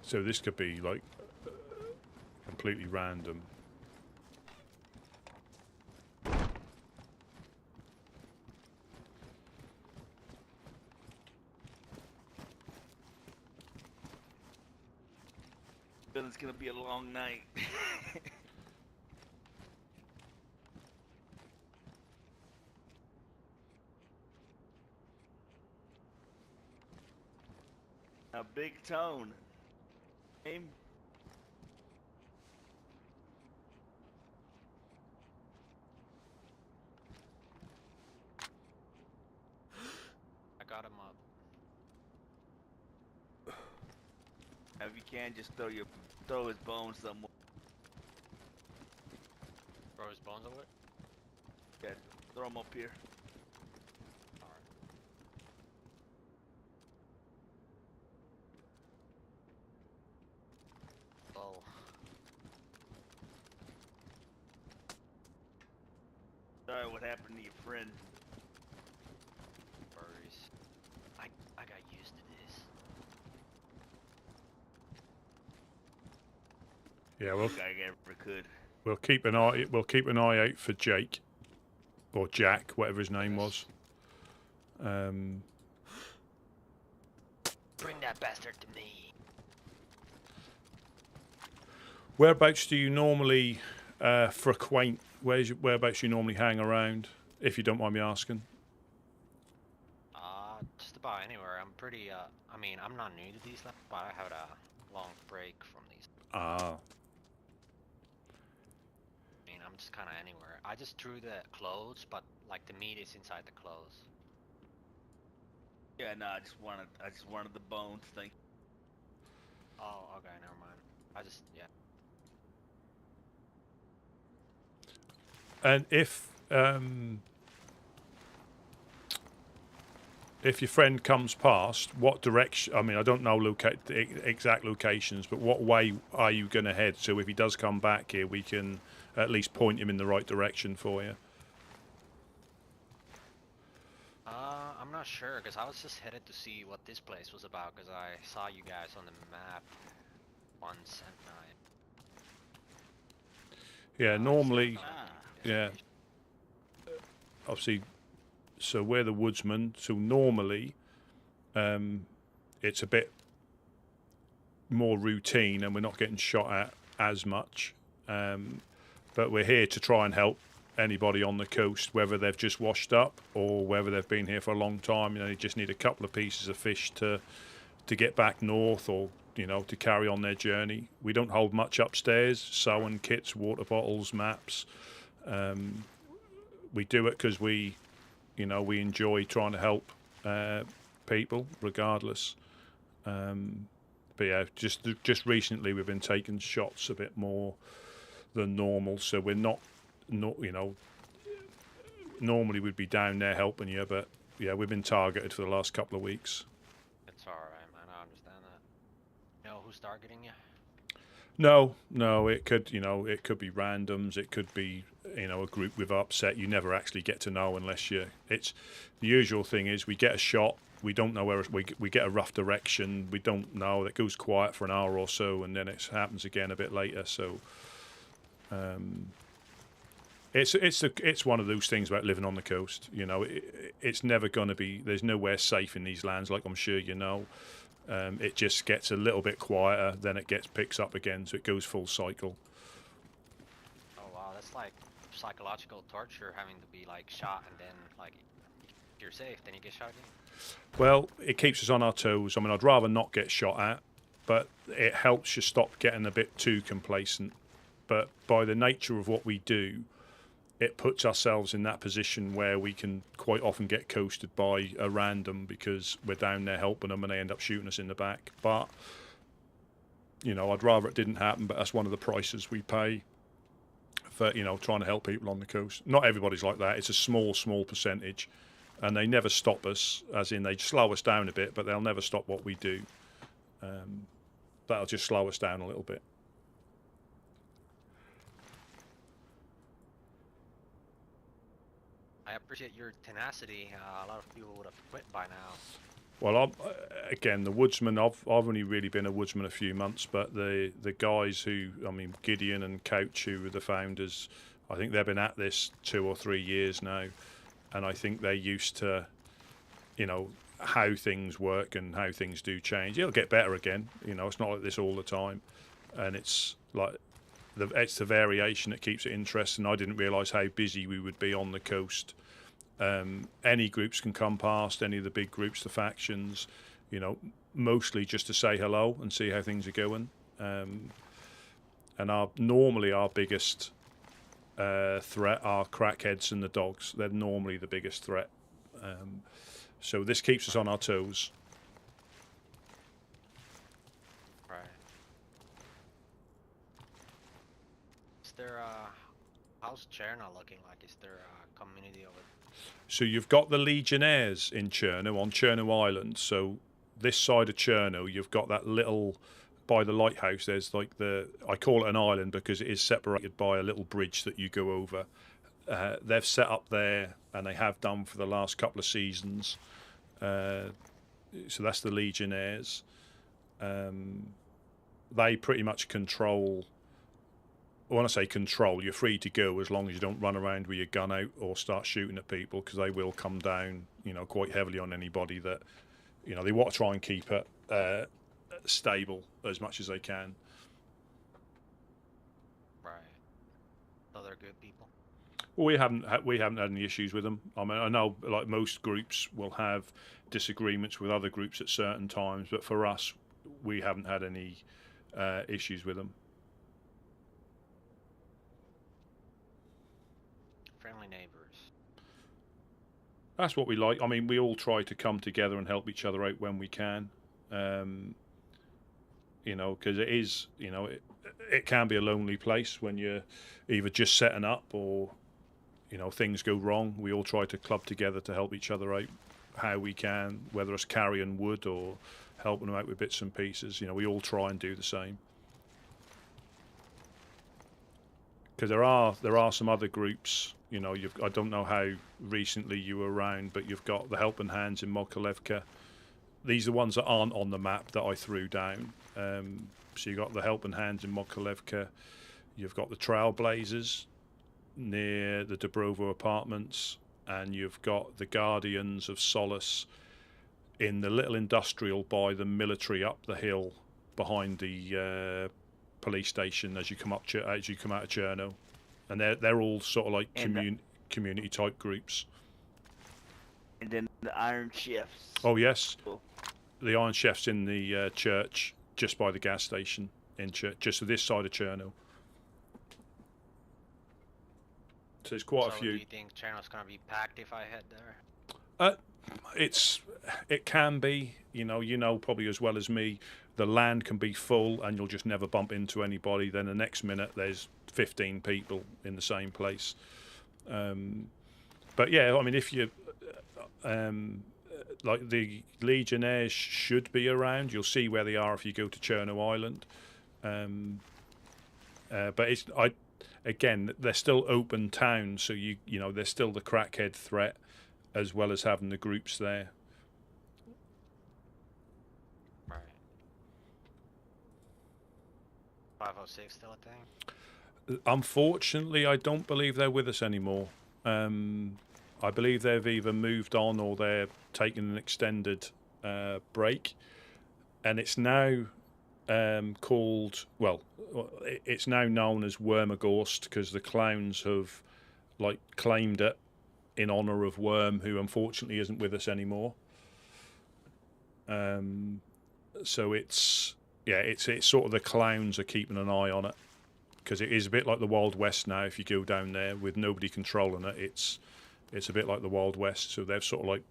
So this could be like completely random. It's gonna be a long night. A big tone. Aim. I got him up. If you can, just throw his bones somewhere. Throw his bones away? Yeah, throw him up here. Oh. Sorry, what happened to your friend? Worries. I got used to this. Yeah, well, I ever could. we'll keep an eye out for Jake or Jack, whatever his name was. Bring that bastard to me. Whereabouts do you normally frequent? Whereabouts you normally hang around, if you don't mind me asking? Just about anywhere. I'm pretty, I mean, I'm not new to these, but I had a long break from these. Ah. I mean, I'm just kind of anywhere. I just threw the clothes, but like the meat is inside the clothes. Yeah, no, I just wanted the bones thing. Oh, okay, never mind. I just, yeah. And if your friend comes past, what direction? I mean, I don't know the exact locations, but what way are you going to head? So if he does come back here, we can at least point him in the right direction for you. I'm not sure, because I was just headed to see what this place was about, because I saw you guys on the map once, and Yeah, normally, yeah. Obviously, so we're the Woodsmen, so normally it's a bit more routine and we're not getting shot at as much. But we're here to try and help anybody on the coast, whether they've just washed up or whether they've been here for a long time. You know, they just need a couple of pieces of fish to get back north, or you know, to carry on their journey. We don't hold much upstairs: sewing kits, water bottles, maps. We do it because we enjoy trying to help people, regardless. But yeah, just recently we've been taking shots a bit more than normal, so we're not normally we'd be down there helping you, but yeah, we've been targeted for the last couple of weeks. it's alright, man, I understand that. You know who's targeting you? No, it could be randoms, it could be, a group we've upset. You never actually get to know unless it's the usual thing is we get a shot, we don't know where we get a rough direction, we don't know, it goes quiet for an hour or so, and then it happens again a bit later. So it's one of those things about living on the coast. It's never going to be, there's nowhere safe in these lands, like I'm sure you know. It just gets a little bit quieter, then it picks up again, so it goes full cycle. Oh wow, that's like psychological torture, having to be like shot and then like you're safe, then you get shot again. Well, it keeps us on our toes. I mean, I'd rather not get shot at, but it helps you stop getting a bit too complacent. But by the nature of what we do, it puts ourselves in that position where we can quite often get coasted by a random because we're down there helping them and they end up shooting us in the back. But, I'd rather it didn't happen, but that's one of the prices we pay for, trying to help people on the coast. Not everybody's like that. It's a small percentage. And they never stop us, as in they slow us down a bit, but they'll never stop what we do. That'll just slow us down a little bit. I appreciate your tenacity. A lot of people would have quit by now. Well, again, the Woodsmen, I've only really been a Woodsman a few months, but the guys who, I mean, Gideon and Couch, who were the founders, I think they've been at this 2 or 3 years now, and I think they're used to, you know, how things work and how things do change. It'll get better again, you know, it's not like this all the time, and it's like, it's the variation that keeps it interesting. I didn't realise how busy we would be on the coast. Any groups can come past, any of the big groups, the factions, you know, mostly just to say hello and see how things are going. And normally our biggest threat are crackheads and the dogs. They're normally the biggest threat. So this keeps us on our toes. Right. Is there how's Cherna looking like? Is there a community over there? So you've got the Legionnaires in Cherno, on Cherno Island. So this side of Cherno, you've got that little, by the lighthouse, there's like I call it an island because it is separated by a little bridge that you go over. They've set up there, and they have done for the last couple of seasons. So that's the Legionnaires. They pretty much control. When I say control, you're free to go as long as you don't run around with your gun out or start shooting at people, because they will come down, you know, quite heavily on anybody that, you know, they want to try and keep it stable as much as they can. Right. So they're good people. Well, we haven't had any issues with them. I mean, I know like most groups will have disagreements with other groups at certain times, but for us, we haven't had any issues with them. Friendly neighbors. That's what we like. I mean, we all try to come together and help each other out when we can. You know, because it is, you know, it can be a lonely place when you're either just setting up or, you know, things go wrong. We all try to club together to help each other out how we can, whether it's carrying wood or helping them out with bits and pieces. You know, we all try and do the same. Because there are some other groups, you know, I don't know how recently you were around, but you've got the Helping Hands in Mokolevka. These are the ones that aren't on the map that I threw down. So you've got the Helping Hands in Mokolevka. You've got the Trailblazers near the Dobrovo apartments. And you've got the Guardians of Solace in the little industrial by the military up the hill behind the police station as you come out of Cherno, and they're all sort of like community type groups. And then the Iron Chefs. Oh yes, the Iron Chefs in the church just by the gas station in church, just to this side of Cherno. So there's quite a few. Do you think Cherno's gonna be packed if I head there? It can be, you know probably as well as me, the land can be full and you'll just never bump into anybody. Then the next minute there's 15 people in the same place. But yeah, I mean, if you like the Legionnaires should be around. You'll see where they are if you go to Cherno Island. But again, they're still open towns, so you know there's still the crackhead threat as well as having the groups there. Right. 506 still a thing? Unfortunately, I don't believe they're with us anymore. I believe they've either moved on or they're taking an extended break, and it's now called, well, it's now known as Wormagorst because the clowns have like claimed it in honor of Worm, who unfortunately isn't with us anymore. So it's sort of the clowns are keeping an eye on it because it is a bit like the Wild West now. If you go down there with nobody controlling it, it's a bit like the Wild West. So they've sort of like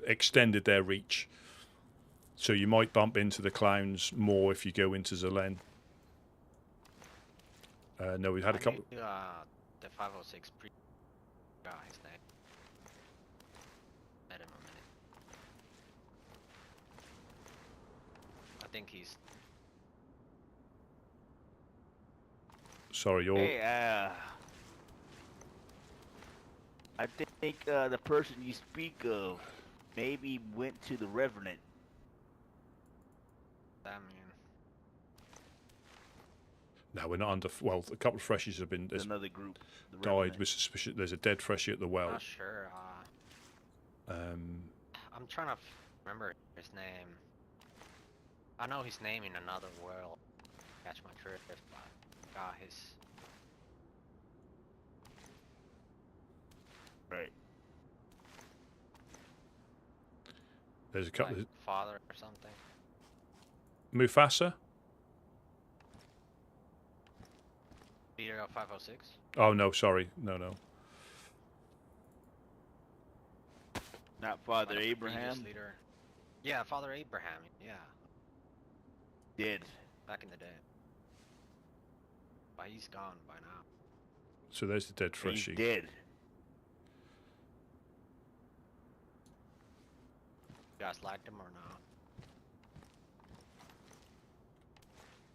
extended their reach. So you might bump into the clowns more if you go into Zelen. No, we had a couple. The 506 guys there. Met him a minute. I think he's. Sorry, you're. Hey, I think the person you speak of maybe went to the Revenant. I mean, No, we're not under. Well, a couple of freshies have been. There's another group. died with suspicion. There's a dead freshie at the well. not sure. I'm trying to remember his name. I know his name in another world. Catch my drift, but got his. Right. There's a couple. Like father or something. Mufasa. Leader of 506. Oh no, sorry, no. Not Father Like Abraham. Leader. Yeah, Father Abraham. Yeah. Dead. Back in the day. But he's gone by now. So there's the dead freshie. He's dead. You guys liked him or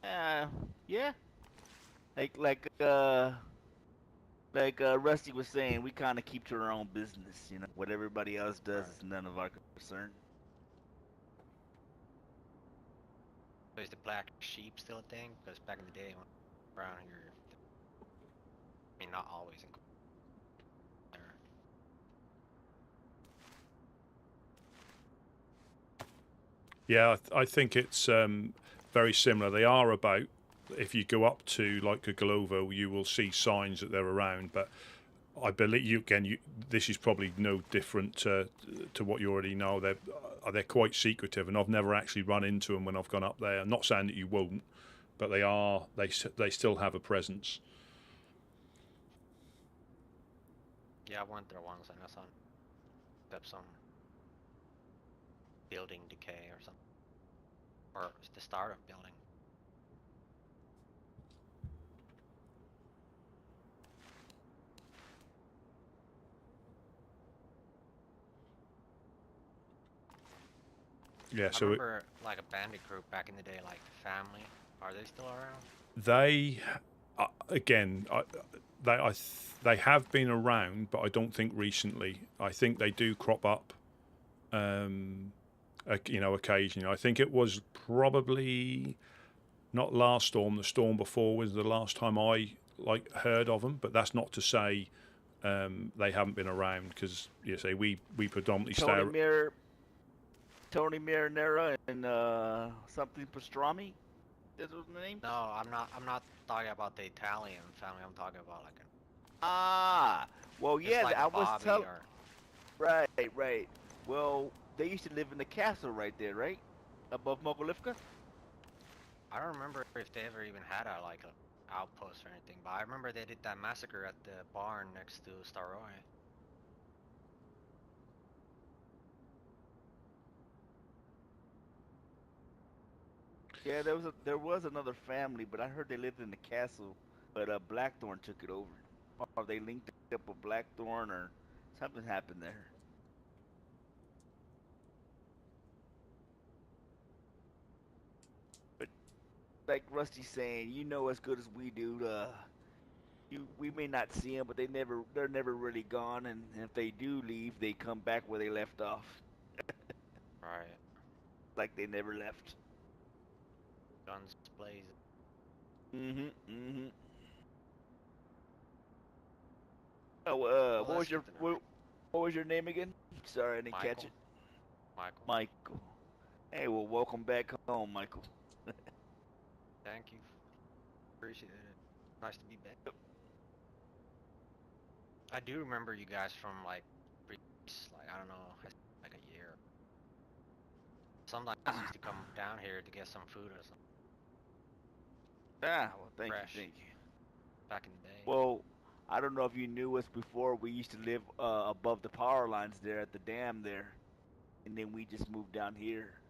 not? Yeah. Like Rusty was saying, we kind of keep to our own business. You know, what everybody else does is none of our concern. So is the black sheep still a thing? Because back in the day, when around here, I mean, not always in there. Yeah, I think it's very similar. They are about. If you go up to like a Glovo, you will see signs that they're around. But I believe this is probably no different to what you already know. They're quite secretive, and I've never actually run into them when I've gone up there. I'm not saying that you won't, but they still have a presence. Yeah, I went there once and I saw some building decay or something, or it's the start of building. Yeah, I remember like a bandit group back in the day, like Family. Are they still around? They, again, they have been around, but I don't think recently. I think they do crop up, occasionally. I think it was probably not last storm. The storm before was the last time I heard of them. But that's not to say they haven't been around, because we predominantly stay. Tony Marinera and something Pastrami. That was the name? No, I'm not talking about the Italian family. I'm talking about like well, yeah, like I was telling. or... Right. Well, they used to live in the castle right there, right? Above Mogolivka? I don't remember if they ever even had a outpost or anything, but I remember they did that massacre at the barn next to Staroy. Yeah, there was another family, but I heard they lived in the castle, but Blackthorn took it over. Or they linked up with Blackthorn, or something happened there. But like Rusty's saying, you know as good as we do, we may not see them, but they're never really gone, and if they do leave, they come back where they left off. Right. Like they never left. Guns blazing. Oh, what was your name again? Sorry, I didn't catch it. Michael. Hey, well, welcome back home, Michael. Thank you. Appreciate it. Nice to be back. I do remember you guys from I don't know, like a year. Sometimes I used to come down here to get some food or something. Well, thank you. Back in the day. Well, I don't know if you knew us before. We used to live above the power lines there at the dam there, and then we just moved down here.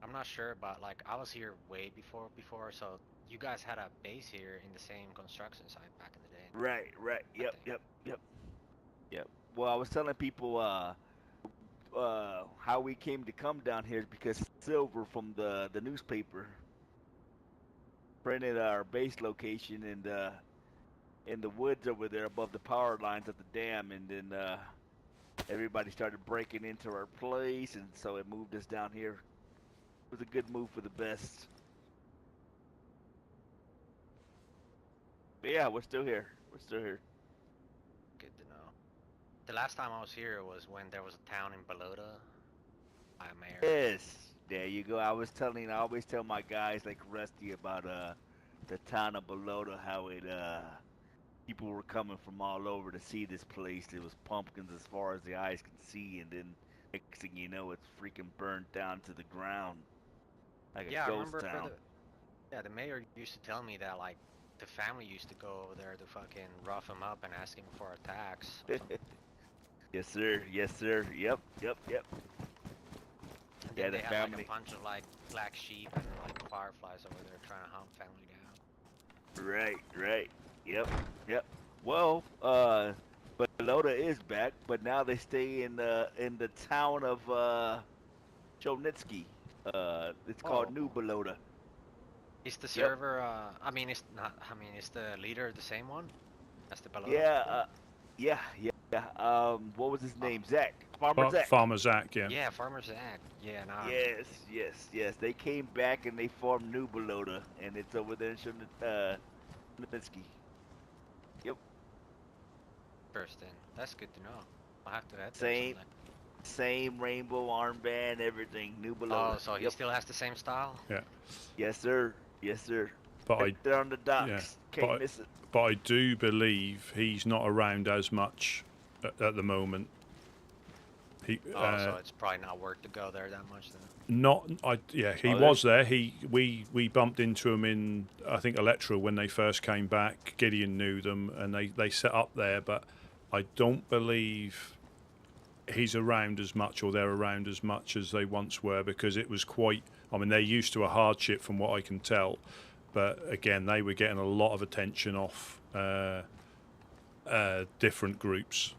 I'm not sure, but I was here way before, so you guys had a base here in the same construction site back in the day. Right. Yep. Well, I was telling people how we came to come down here is because Silver from the newspaper printed our base location in the woods over there above the power lines at the dam, and then everybody started breaking into our place, and so it moved us down here. It was a good move for the best. But yeah, we're still here. We're still here. Good to know. The last time I was here was when there was a town in Balota. By a mayor. Yes, there you go. I always tell my guys like Rusty about the town of Balota, how it people were coming from all over to see this place. There was pumpkins as far as the eyes can see, and then next thing you know, it's freaking burned down to the ground like a Yeah, I ghost remember town. the mayor used to tell me that like the family used to go over there to fucking rough him up and ask him for a tax. Yes, sir. Yes, sir. Yep. And Yeah, then the they had family. like a bunch of like black sheep and like fireflies over there trying to hunt family down. Right. Yep. Well, Balota is back, but now they stay in the town of Chernarus. It's called New Balota. Is the server? I mean, it's not. I mean, is the leader the same one? That's the Balota. Yeah. What was his name? Zach. Farmer Zach. Farmer Zach, yeah. Yeah, Farmer Zach. Yeah, nah. Yes. They came back and they formed New Balota, and it's over there in Chernarus. Yep. Interesting. That's good to know. I'll have to add Same rainbow armband, everything. New Balota. Oh, so he still has the same style? Yeah. Yes, sir. But they're on the docks. Can't miss it. But I do believe he's not around as much at the moment. So it's probably not worth to go there that much then. He was there. We bumped into him in, I think, Electra when they first came back. Gideon knew them, and they set up there. But I don't believe he's around as much, or they're around as much as they once were, because it was quite. I mean, they're used to a hardship, from what I can tell. But again, they were getting a lot of attention off different groups,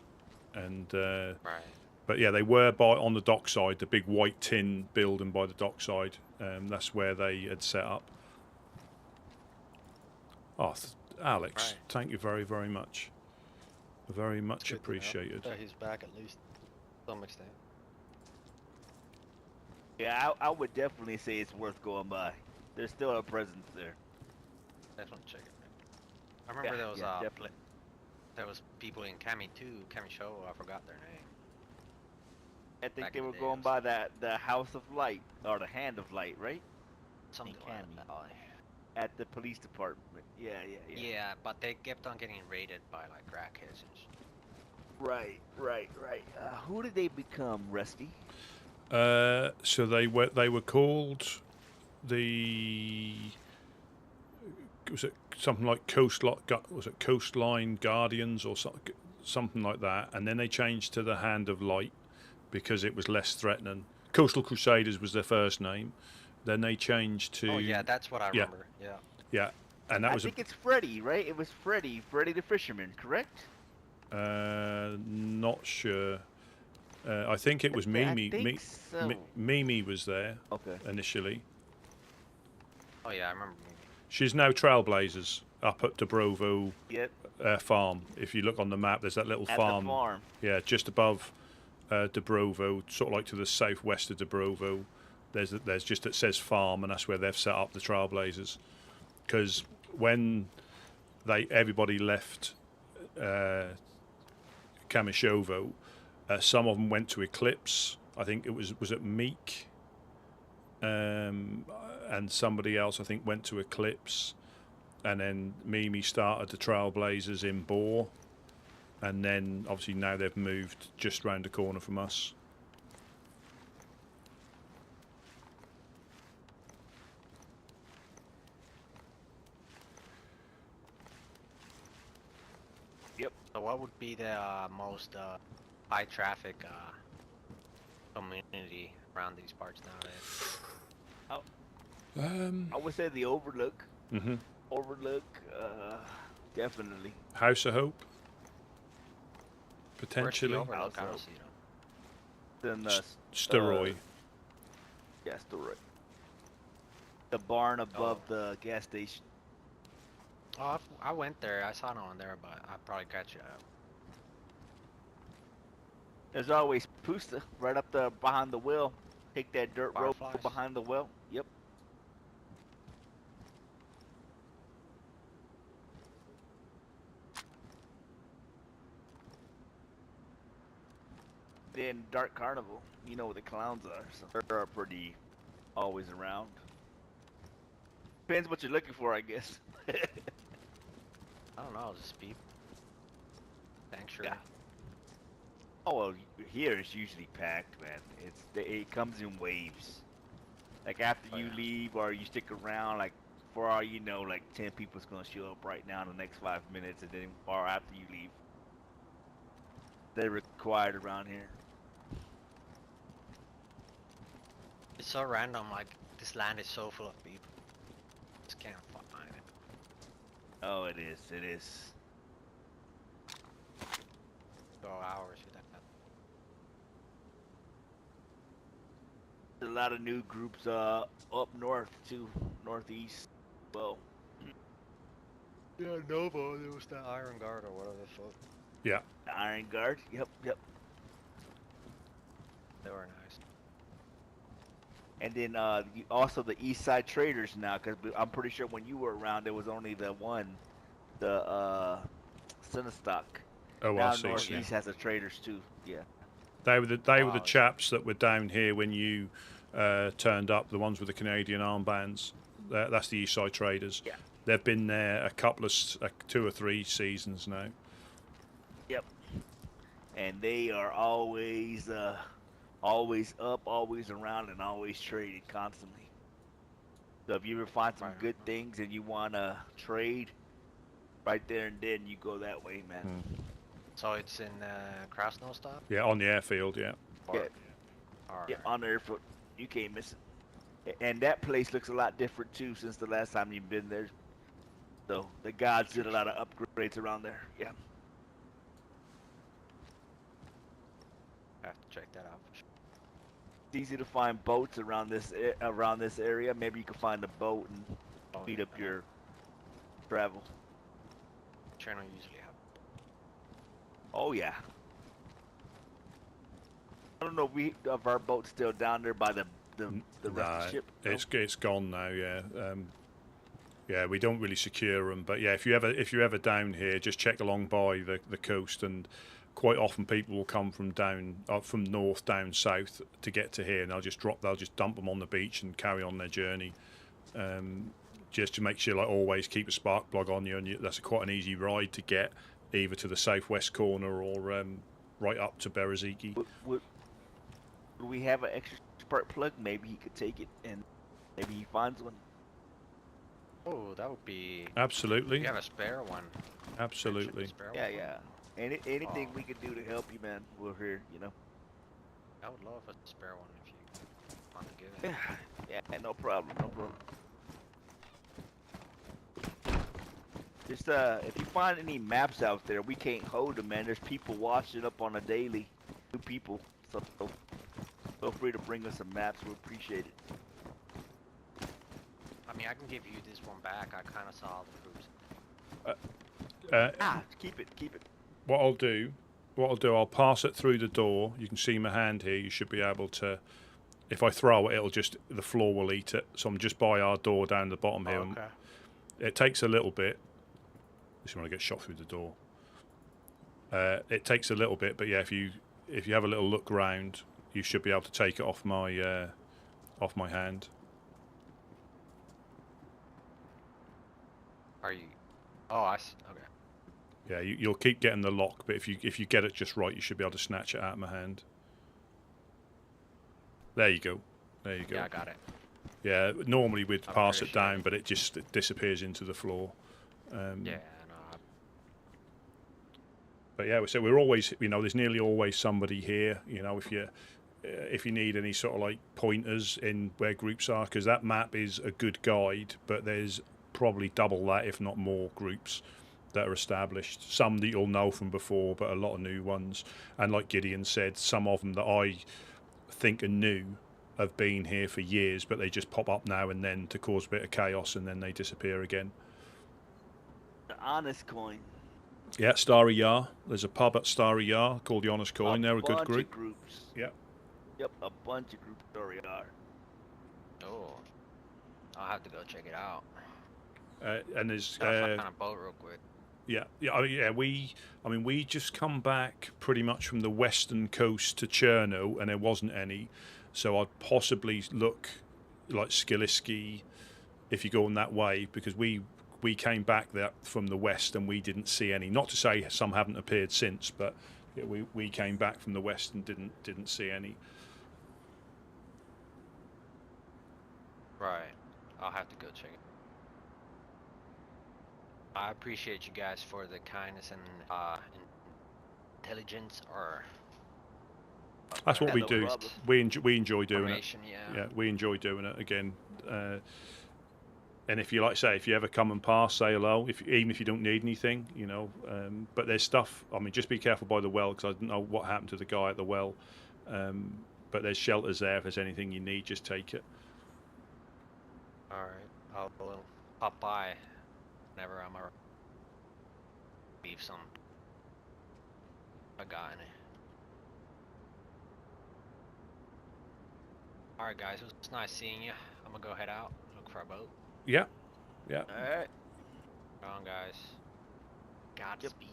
and. Right. But yeah, they were on the dockside, the big white tin building by the dockside. That's where they had set up. Oh, Alex, Thank you very, very much. Very much appreciated. He's back at least to some extent. Yeah, I would definitely say it's worth going by. There's still a presence there. Definitely check it. I remember there was people in Cami too. Cami Show. I forgot their name. I think they were going by the House of Light, or the Hand of Light, right? Something like that. At the police department. Yeah. Yeah, but they kept on getting raided by like crackheads and shit. Right. Who did they become, Rusty? So they were called was it something like Coastline Guardians or something like that, and then they changed to the Hand of Light, because it was less threatening. Coastal Crusaders was their first name. Then they changed to... Oh, yeah, that's what I remember. Yeah. And that I think it's Freddy, right? It was Freddy the Fisherman, correct? Not sure. I think it was Mimi. I think so. Mimi was there initially. Oh, yeah, I remember Mimi. She's now Trailblazers up at Dubrovo farm. If you look on the map, there's that little farm. The farm. Yeah, just above Dubrovo, sort of like to the southwest of Dubrovo. There's just, it says farm, and that's where they've set up the Trailblazers. Because when everybody left Kamishovo, some of them went to Eclipse. I think it was it Meek, and somebody else I think went to Eclipse, and then Mimi started the Trailblazers in Boar. And then, obviously, now they've moved just round the corner from us. Yep. So what would be the most high traffic community around these parts nowadays? I would say the Overlook. Mm-hmm. Overlook, definitely. House of Hope. Potentially. Overlook? I don't see them. Then Steroid. Yeah, Steroid. The barn above the gas station. Oh, I went there. I saw no one there, but I'll probably catch you up. There's always Pusta right up there behind the wheel. Take that dirt road Fireflies. behind the wheel. Yep. Then Dark Carnival, you know where the clowns are, so they're pretty always around. Depends what you're looking for, I guess. I don't know, just people. Thanks, sure. Yeah. Oh well, here it's usually packed, man. It comes in waves. Like after you leave or you stick around, like for all you know, like 10 people's gonna show up right now in the next 5 minutes, and then or after you leave, they're required around here. It's so random, like, this land is so full of people. Just can't find it. Oh, it is. It is. Go hours with that. There's a lot of new groups up north too, northeast. Well. Yeah, Novo, there was the Iron Guard or whatever the fuck. Yeah. The Iron Guard. Yep. They were nice. And then also the East Side Traders now, because I'm pretty sure when you were around, there was only the one, the Cinestock. Oh, now I see. Northeast has the Traders too. Yeah. They were the chaps that were down here when you turned up. The ones with the Canadian armbands. That's the East Side Traders. Yeah. They've been there a couple of 2 or 3 seasons now. Yep. And they are always always up, always around, and always trading constantly. So if you ever find some good things and you wanna trade, right there and then you go that way, man. So it's in Krasno stop? Yeah, on the airfield, yeah. Yeah. Yeah, on the airfield. You can't miss it. And that place looks a lot different too since the last time you've been there. So the gods did a lot of upgrades around there. Yeah. I have to check that out. It's easy to find boats around this area. Maybe you can find a boat and speed up your travel. Chernarus usually have. Oh yeah. I don't know if our boat's still down there by the rest of the ship. It's gone now. Yeah. Yeah, we don't really secure them, but yeah, if you're ever down here, just check along by the coast, and quite often people will come from from north down south to get to here, and they'll just dump them on the beach and carry on their journey. Just to make sure, like always, keep a spark plug on you, and that's quite an easy ride to get either to the southwest corner or right up to Bereziki. Would we have an extra spark plug? Maybe he could take it, and maybe he finds one. Oh, that would be... Absolutely. You have a spare one. Absolutely. Yeah. Anything we could do to help you, man, we're here, you know. I would love a spare one if you want to give it. Yeah, no problem. Just if you find any maps out there, we can't hold them, man. There's people washing up on a daily. New people, so feel free to bring us some maps. We appreciate it. I mean, I can give you this one back. I kind of saw all the groups. Keep it. What I'll do, I'll pass it through the door. You can see my hand here. You should be able to. If I throw it, the floor will eat it. So I'm just by our door down the bottom here. Okay. It takes a little bit. Just want to get shot through the door. It takes a little bit, but yeah, if you have a little look round, you should be able to take it off my hand. Are you? Oh, I see. Okay. Yeah, you'll keep getting the lock, but if you get it just right, you should be able to snatch it out of my hand. There you go. Yeah, I got it. Yeah, normally we'd pass it down, but it just disappears into the floor. Yeah, no. But yeah, so we're always, there's nearly always somebody here. If you need any sort of like pointers in where groups are, because that map is a good guide, but there's probably double that, if not more, groups that are established. Some that you'll know from before, but a lot of new ones. And like Gideon said, some of them that I think are new have been here for years, but they just pop up now and then to cause a bit of chaos, and then they disappear again. The honest coin. Yeah, Starry Yar. There's a pub at Starry Yar called the Honest Coin. They're a good group. Of groups. Yep. Yep, a bunch of groups Starry Yar. Oh, I'll have to go check it out. And there's Gotta find a boat real quick. Yeah. We just come back pretty much from the western coast to Cherno, and there wasn't any. So I'd possibly look like Skiliski if you're going that way, because we came back there from the west and we didn't see any. Not to say some haven't appeared since, but yeah, we came back from the west and didn't see any. Right. I'll have to go check it. I appreciate you guys for the kindness and intelligence, or that's what we no do. problem. We enjoy doing it. Yeah, we enjoy doing it again. And if you if you ever come and pass, say hello. Even if you don't need anything, you know. But there's stuff. I mean, just be careful by the well, because I don't know what happened to the guy at the well. But there's shelters there. If there's anything you need, just take it. All right, I'll pop by whenever I'm around. Leave some. I got any. All right, guys. It was nice seeing you. I'm gonna go head out. Look for a boat. Yeah. Yeah. All right. Go on, guys. Godspeed.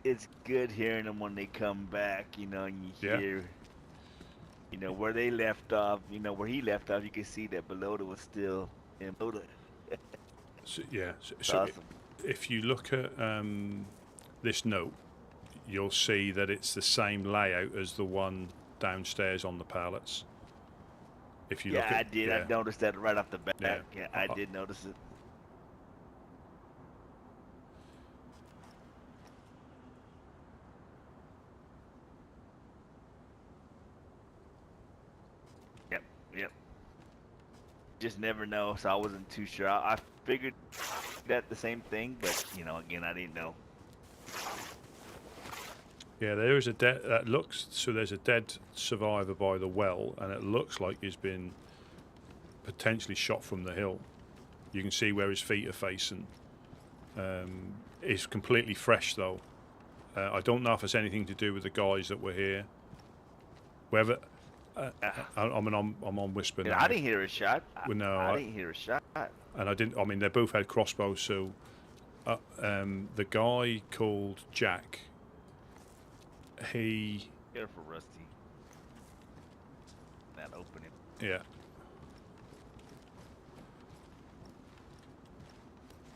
It's good hearing them when they come back, you know, and you hear, you know, where they left off, you know, where he left off, you can see that Belota was still in Belota. So awesome. If you look at this note, you'll see that it's the same layout as the one downstairs on the pallets. If you look at, I did. I noticed that right off the bat. Yeah, I did notice it. Yep. Just never know, so I wasn't too sure. I figured that the same thing, but you know, again, I didn't know. Yeah, there is a dead. There's a dead survivor by the well, and it looks like he's been potentially shot from the hill. You can see where his feet are facing. It's completely fresh though. I don't know if it's anything to do with the guys that were here. Whether. I'm on whisper now. I didn't hear a shot. No, I didn't hear a shot. And I didn't. I mean, they both had crossbows. So, the guy called Jack. He. Careful, Rusty. That opening. Yeah.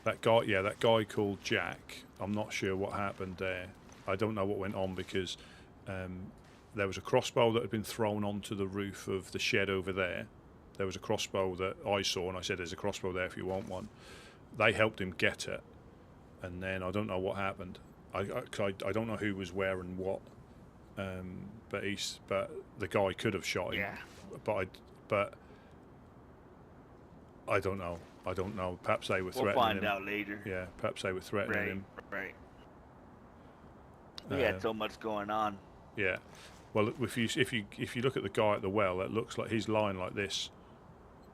That guy. Yeah, that guy called Jack. I'm not sure what happened there. I don't know what went on because. There was a crossbow that had been thrown onto the roof of the shed over there. There was a crossbow that I saw, and I said, "There's a crossbow there if you want one." They helped him get it, and then I don't know what happened. I don't know who was where and what. But the guy could have shot him. Yeah. But I don't know. I don't know. Perhaps they were threatening him. We'll find out later. Yeah. Perhaps they were threatening him. Right. We had so much going on. Yeah. Well, if you look at the guy at the well, it looks like he's lying like this.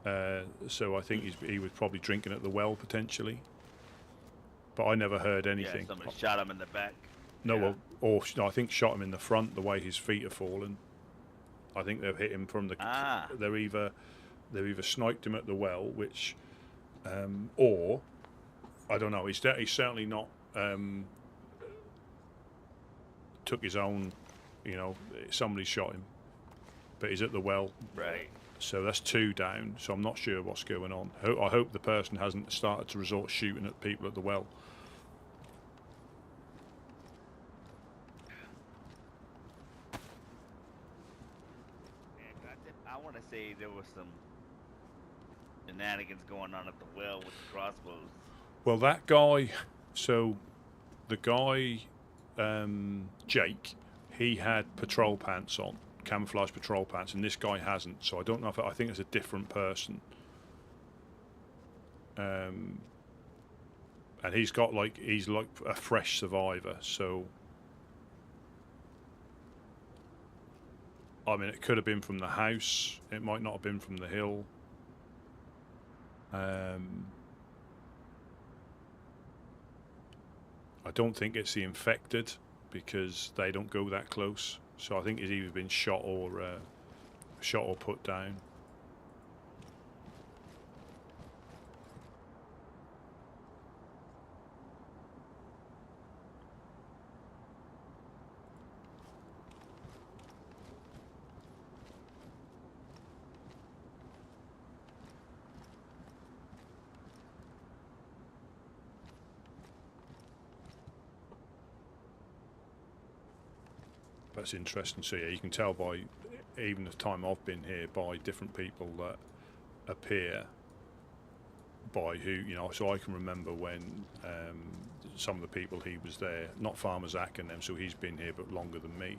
So I think he was probably drinking at the well potentially. But I never heard anything. Yeah, somebody shot him in the back. No, yeah. I think shot him in the front. The way his feet are fallen, I think they've hit him from the. They've either sniped him at the well, which, or I don't know. He's certainly not took his own. You know, somebody shot him, but he's at the well. Right. So that's 2 down. So I'm not sure what's going on. I hope the person hasn't started to resort shooting at people at the well. I want to say there was some shenanigans going on at the well with the crossbows. Well, that guy, so the guy, Jake, he had patrol pants on, camouflage patrol pants, and this guy hasn't. So I don't know if I think it's a different person. And he's like a fresh survivor. So I mean, it could have been from the house. It might not have been from the hill. I don't think it's the infected because they don't go that close. So I think he's either been shot or put down. That's interesting. So yeah, you can tell by even the time I've been here by different people that appear by who, you know. So I can remember when some of the people he was there, not Farmer Zach and them, so he's been here but longer than me.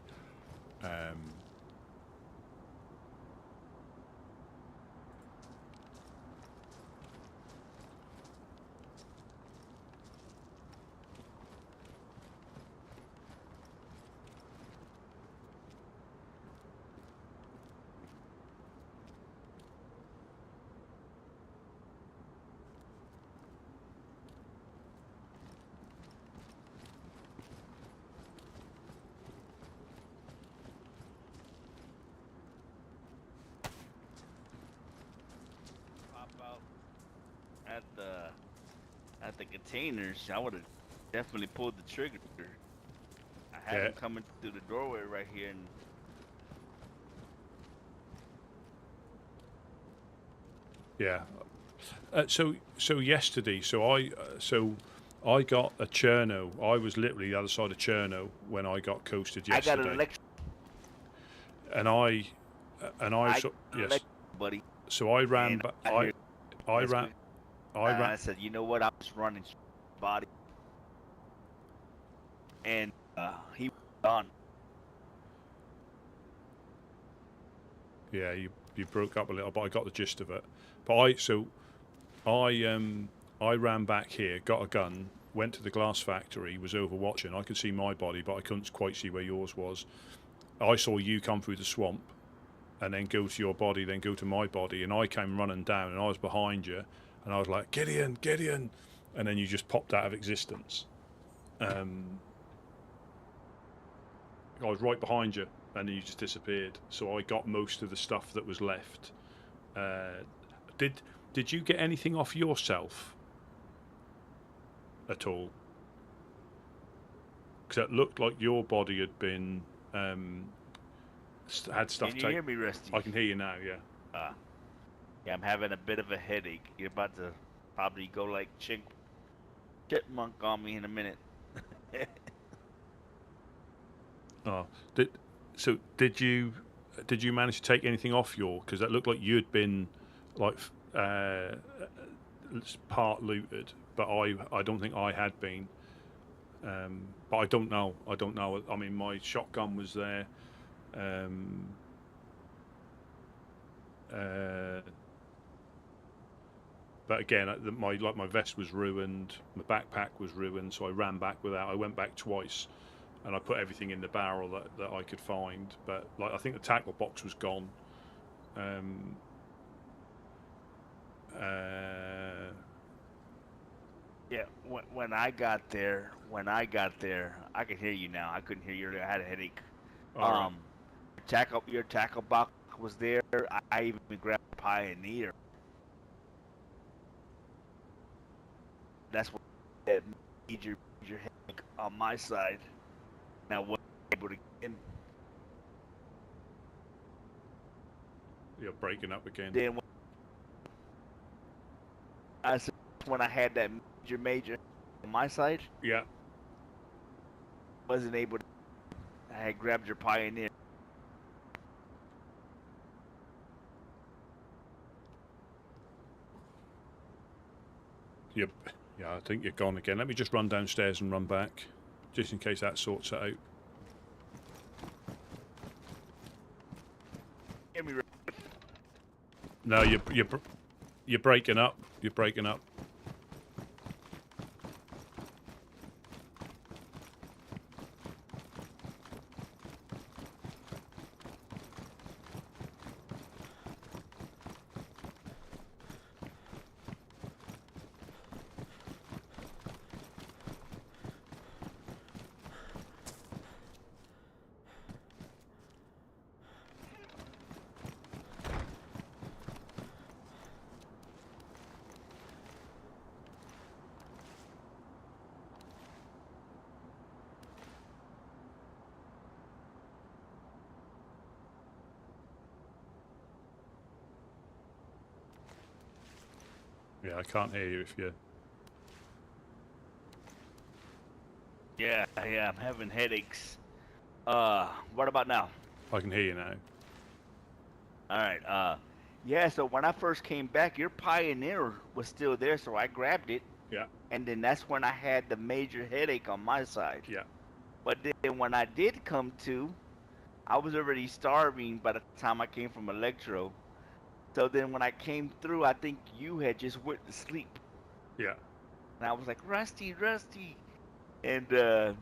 At the containers, I would have definitely pulled the trigger. I had him coming through the doorway right here, and so yesterday, I got a Cherno. I was literally the other side of Cherno when I got coasted yesterday. I got an yes, buddy. So I ran back. I said, you know what? I was running body, and he was gone. Yeah, you broke up a little, but I got the gist of it. But I ran back here, got a gun, went to the glass factory, was overwatching. I could see my body, but I couldn't quite see where yours was. I saw you come through the swamp, and then go to your body, then go to my body, and I came running down, and I was behind you. And I was like, Gideon, Gideon. And then you just popped out of existence. I was right behind you, and then you just disappeared. So I got most of the stuff that was left. Did you get anything off yourself at all? Because it looked like your body had been had stuff. Can you hear me, Rusty? I can hear you now. Yeah. Yeah, I'm having a bit of a headache. You're about to probably go like chipmunk on me in a minute. Oh, did you manage to take anything off your? Because it looked like you'd been like part looted, but I don't think I had been. But I don't know. I mean, my shotgun was there. But again, my vest was ruined, my backpack was ruined, so I ran back without. I went back twice, and I put everything in the barrel that I could find. But like, I think the tackle box was gone. Yeah, when I got there, I could hear you now. I couldn't hear you. I had a headache. Right. Your tackle box was there. I even grabbed Pioneer. That's what that major headache on my side. Now, what able to get in? You're breaking up again. Then I said when I had that major on my side. Yeah. Wasn't able to. I had grabbed your Pioneer. Yep. Yeah, I think you're gone again. Let me just run downstairs and run back, just in case that sorts it out. Hear me. No, you're breaking up. You're breaking up. Yeah, I can't hear you if you... Yeah, I'm having headaches. What about now? I can hear you now. Alright, yeah, so when I first came back, your Pioneer was still there, so I grabbed it. Yeah. And then that's when I had the major headache on my side. Yeah. But then when I did come to, I was already starving by the time I came from Electro. So then when I came through, I think you had just went to sleep. Yeah. And I was like, Rusty. And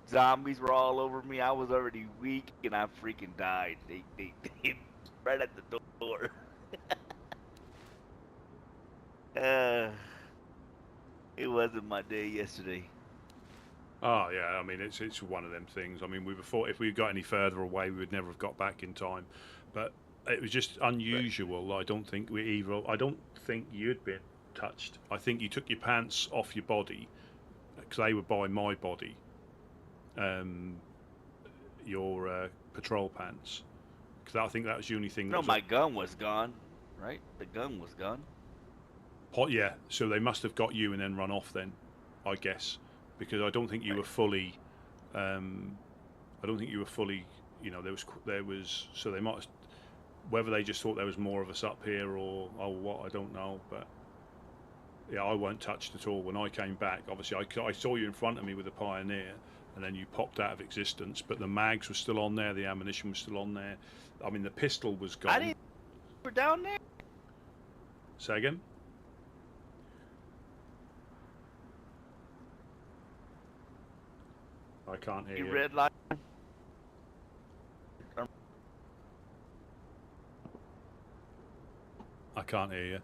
zombies were all over me. I was already weak, and I freaking died. They right at the door. It wasn't my day yesterday. Oh yeah, I mean it's one of them things. I mean we thought if we got any further away, we would never have got back in time, but it was just unusual. Right. I don't think you'd been touched. I think you took your pants off your body because they were by my body. Your patrol pants, because I think that was the only thing. No, my gun was gone. Right, the gun was gone. Yeah, so they must have got you and then run off then, I guess, because I don't think you were fully. I don't think you were fully. You know, there was. So they might. Whether they just thought there was more of us up here or what, I don't know. But yeah, I weren't touched at all when I came back. Obviously, I saw you in front of me with a Pioneer, and then you popped out of existence. But the mags were still on there. The ammunition was still on there. I mean, the pistol was gone. I didn't. We're down there. Say again. I can't hear you. Red light. I can't hear you.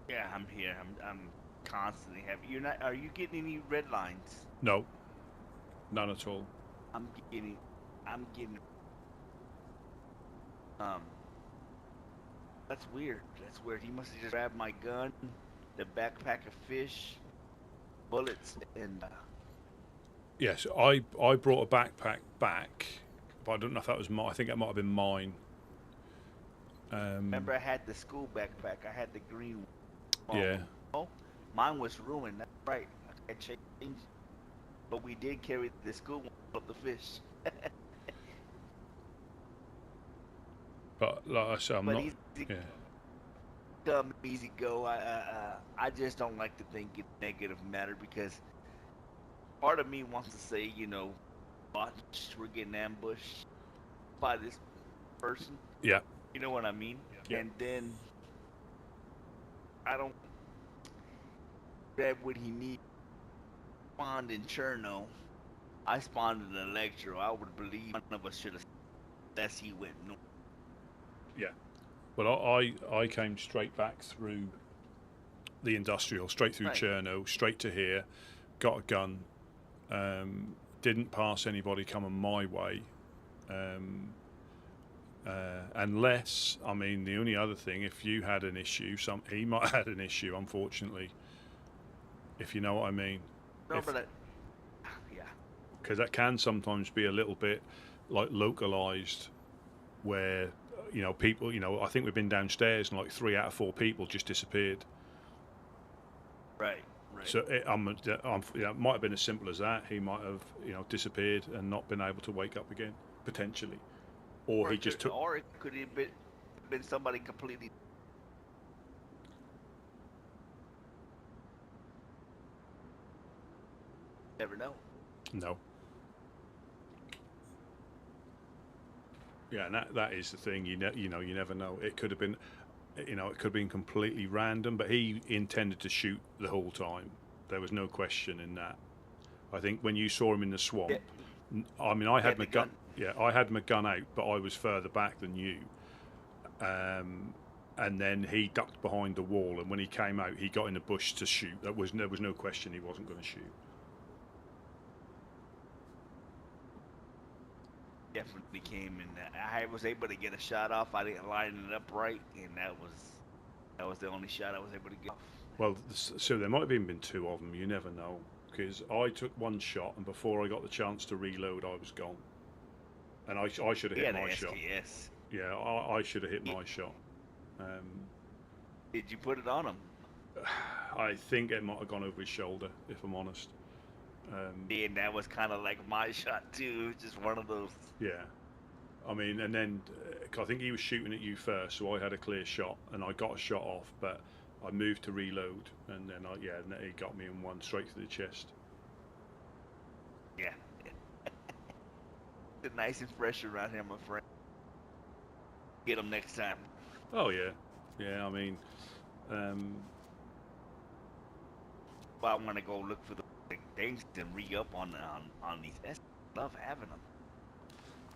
Yeah, I'm here. I'm constantly having. You're not. Are you getting any red lines? No, none at all. I'm getting. That's weird. That's weird. He must have just grabbed my gun, the backpack of fish, bullets, and. Yes, I brought a backpack back, but I don't know if that was mine. I think that might have been mine. Remember, I had the school backpack. I had the green one. Yeah. Oh, mine was ruined. That's right. I changed, but we did carry the school one of the fish. But like I said, I'm not. Yeah. Come easy go. I just don't like to think it's negative matter because part of me wants to say, you know, we're getting ambushed by this person. Yeah. You know what I mean? Yeah. And then I don't grab what he needs. Spawned in Cherno. I spawned in Electro. I would believe one of us should have. Unless he went north. Yeah. But I came straight back through the industrial, straight through Cherno, straight to here, got a gun, didn't pass anybody coming my way. Unless, I mean, the only other thing, if you had an issue, he might have had an issue, unfortunately, if you know what I mean. No, but yeah. Because that can sometimes be a little bit like localized, where, you know, people, you know, I think we've been downstairs and like 3 out of 4 people just disappeared. Right. So it might have been as simple as that. He might have, you know, disappeared and not been able to wake up again, potentially. Or he just took... Or it could have been somebody completely... Never know. No. Yeah, and that is the thing. You never know. It could have been, you know, it could have been completely random, but he intended to shoot the whole time. There was no question in that. I think when you saw him in the swamp, I mean, I had my gun. Yeah, I had my gun out, but I was further back than you. And then he ducked behind the wall, and when he came out, he got in the bush to shoot. There was no question he wasn't going to shoot. Definitely came in. I was able to get a shot off. I didn't line it up right, and that was the only shot I was able to get off. Well, so there might have even been 2 of them. You never know, because I took 1 shot, and before I got the chance to reload, I was gone. And I should have hit my shot. Yeah, I should have hit my shot. Did you put it on him? I think it might have gone over his shoulder, if I'm honest. And that was kind of like my shot too, just one of those. Yeah, I mean, and then I think he was shooting at you first, so I had a clear shot, and I got a shot off, but I moved to reload, and then he got me in one straight to the chest. Yeah. It's nice and fresh around here, my friend. Get him next time. Oh yeah, yeah. I mean, I want to go look for the things to re-up on these. I love having them.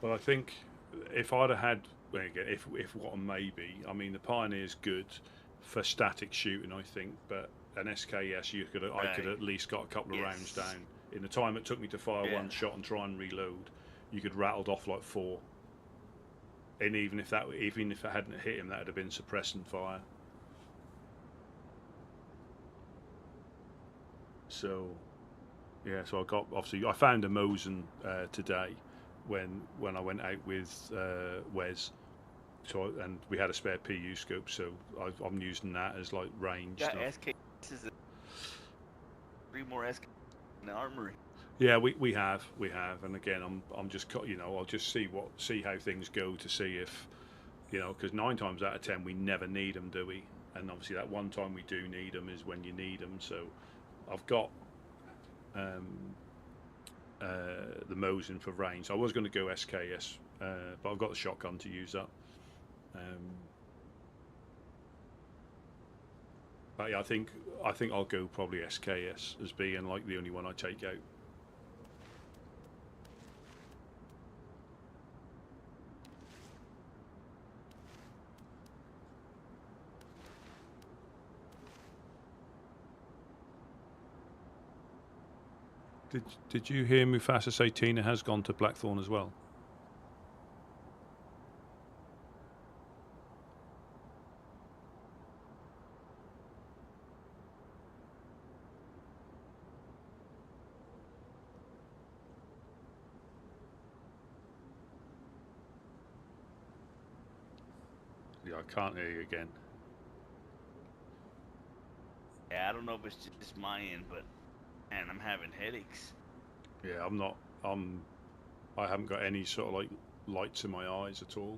Well, I think if I'd have had, if what a maybe, I mean, the Pioneer's good for static shooting, I think, but an SKS, I could at least got a couple of rounds down. In the time it took me to fire 1 shot and try and reload, you could rattled off like 4. And even if I hadn't hit him, that would have been suppressing fire. So, yeah. So I found a Mosin today when I went out with Wes. So and we had a spare PU scope, so I'm using that as like range stuff. SKS 3 more SK in the armory. Yeah, we have, and again, I'm just, you know, I'll just see how things go to see if, you know, because 9 times out of 10 we never need them, do we? And obviously that one time we do need them is when you need them. So I've got the Mosin for range. I was going to go SKS, but I've got the shotgun to use that. But yeah, I think I'll go probably SKS as being like the only one I take out. Did you hear Mufasa say Tina has gone to Blackthorn as well? Yeah, I can't hear you again. Yeah, I don't know if it's just my end, but man, I'm having headaches. Yeah, I haven't got any sort of like lights in my eyes at all.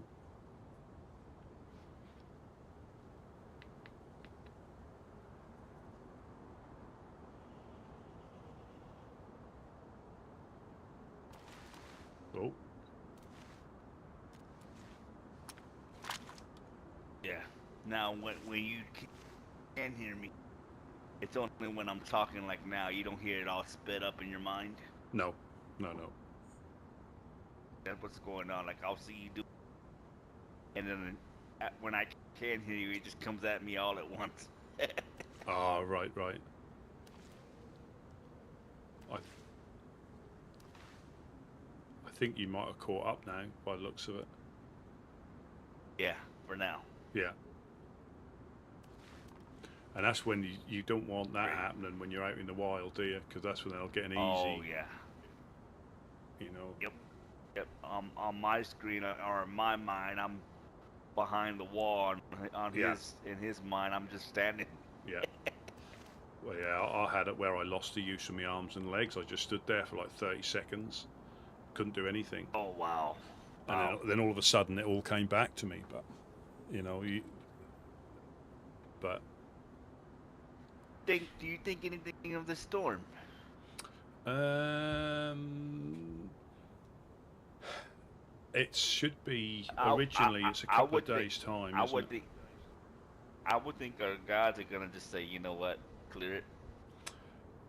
Oh. Yeah. Now when you can hear me. It's only when I'm talking like now, you don't hear it all sped up in your mind. No. That's what's going on. Like, I'll see you do, and then when I can hear you, it just comes at me all at once. Ah, right. I think you might have caught up now by the looks of it. Yeah, for now. Yeah. And that's when you don't want that happening when you're out in the wild, do you? Because that's when they'll get an easy. Oh, yeah. You know. Yep. On my screen or in my mind, I'm behind the wall. In his mind, I'm just standing. Yeah. Well, yeah, I had it where I lost the use of my arms and legs. I just stood there for like 30 seconds, couldn't do anything. Oh, wow. And then all of a sudden, it all came back to me. But, you know, do you think anything of the storm? It should be originally. It's a couple of days' time. I would think our guys are gonna just say, you know what, clear it.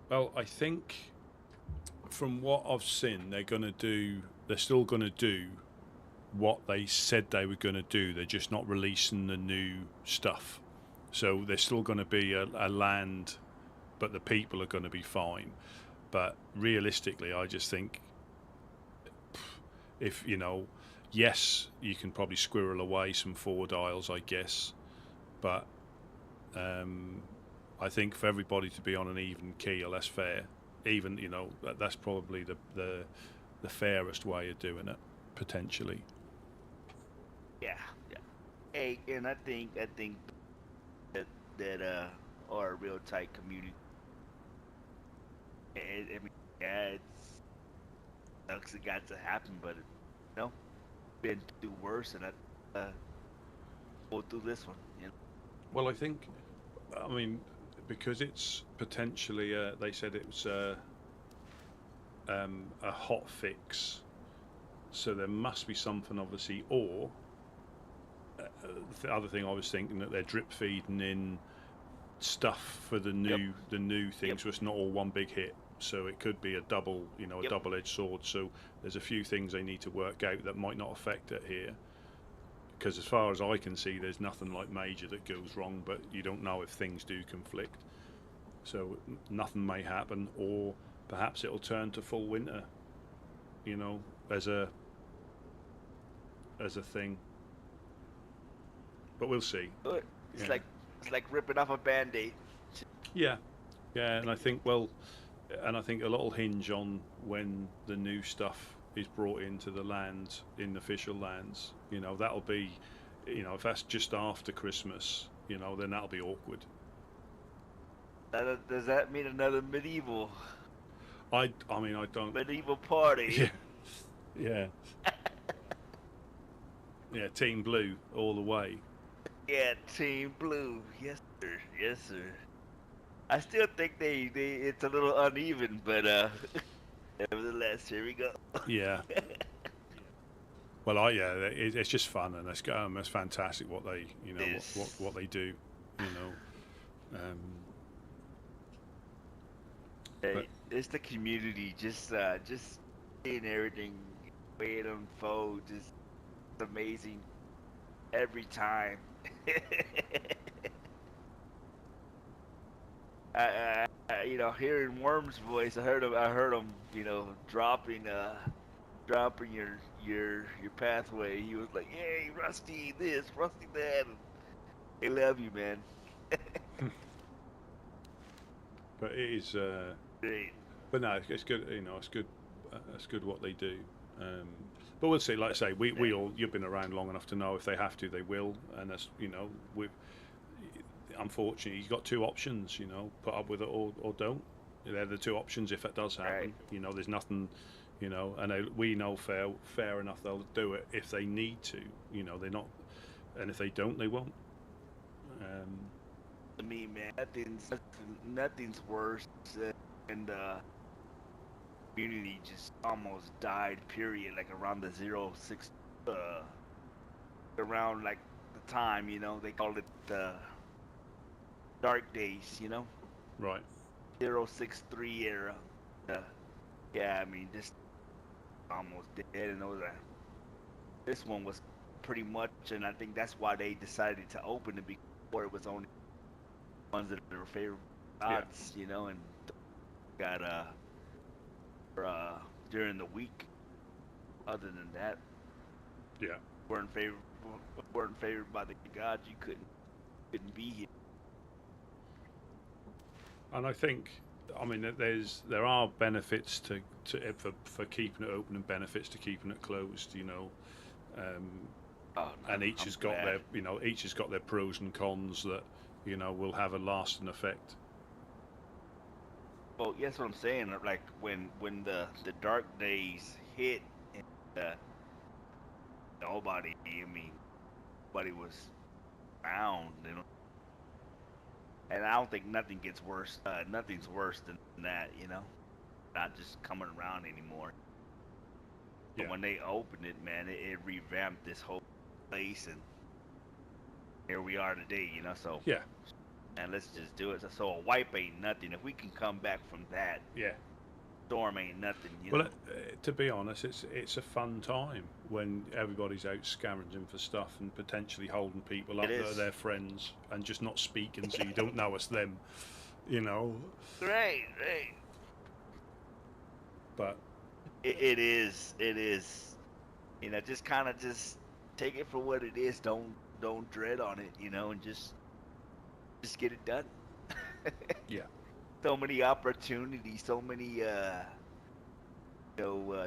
Well, I think from what I've seen, they're still gonna do what they said they were gonna do. They're just not releasing the new stuff. So there's still going to be a land, but the people are going to be fine. But realistically, I just think if, you know, yes, you can probably squirrel away some forward aisles, I guess. But I think for everybody to be on an even keel, that's fair. Even, you know, that's probably the fairest way of doing it, potentially. Yeah. Hey, and I think that are a real tight community. And, I mean, yeah, it sucks it got to happen, but you know, been through worse, and I go through this one. You know? Well, I think, I mean, because it's potentially, they said it was a hot fix, so there must be something, obviously, or the other thing I was thinking that they're drip feeding in stuff for the new things, so it's not all one big hit. So it could be a double, you know, a double-edged sword. So there's a few things they need to work out that might not affect it here. Because as far as I can see, there's nothing like major that goes wrong, but you don't know if things do conflict. So nothing may happen, or perhaps it'll turn to full winter, you know, as a thing. But we'll see. It's like ripping off a Band-Aid. Yeah, and I think a lot will hinge on when the new stuff is brought into the lands, in official lands. You know, that'll be, you know, if that's just after Christmas, you know, then that'll be awkward. Does that mean another medieval? I mean, I don't. Medieval party. Yeah. Yeah, Team Blue all the way. Yeah, Team Blue. Yes, sir. I still think it's a little uneven, but nevertheless, here we go. Yeah. Well, it's just fun, and it's fantastic what they, you know, what they do, you know. Hey, it's the community, just seeing everything, the way it unfolds, just amazing every time. You know, hearing Worm's voice, I heard him, you know, dropping your pathway. He was like, "Hey, Rusty, this, Rusty, that." They love you, man. But it is. Great. But no, it's good. You know, it's good. It's good what they do. But we'll see. Like I say, we all, you've been around long enough to know if they have to, they will. And that's, you know, unfortunately, you've got two options. You know, put up with it or don't. They're the two options if it does happen. Right. You know, there's nothing. You know, and we know fair enough. They'll do it if they need to. You know, they're not, and if they don't, they won't. I mean, man, nothing's worse than the community just almost died. Period. Like around the 06, around like the time, you know, they called it dark days, you know, Right. 063 era. Yeah, I mean, just almost dead, and this one was pretty much, and I think that's why they decided to open it before it was only ones that were favorable odds, you know, and got during the week. Other than that, weren't favored by the gods. You couldn't be here. And I think, I mean, there are benefits to for keeping it open and benefits to keeping it closed. You know, and each has got their pros and cons that will have a lasting effect. Well, that's what I'm saying. Like when the dark days hit, and nobody was found, you know. And I don't think nothing gets worse. Nothing's worse than that, you know. Not just coming around anymore. But when they opened it, man, it revamped this whole place, and here we are today, you know. So and let's just do it. So a wipe ain't nothing. If we can come back from that, storm ain't nothing. You know? To be honest, it's a fun time when everybody's out scavenging for stuff and potentially holding people up that are their friends and just not speaking, so you don't know it's them. You know. Right. But it is. You know, just kind of take it for what it is. Don't dread on it. You know, and just get it done. So many opportunities, so many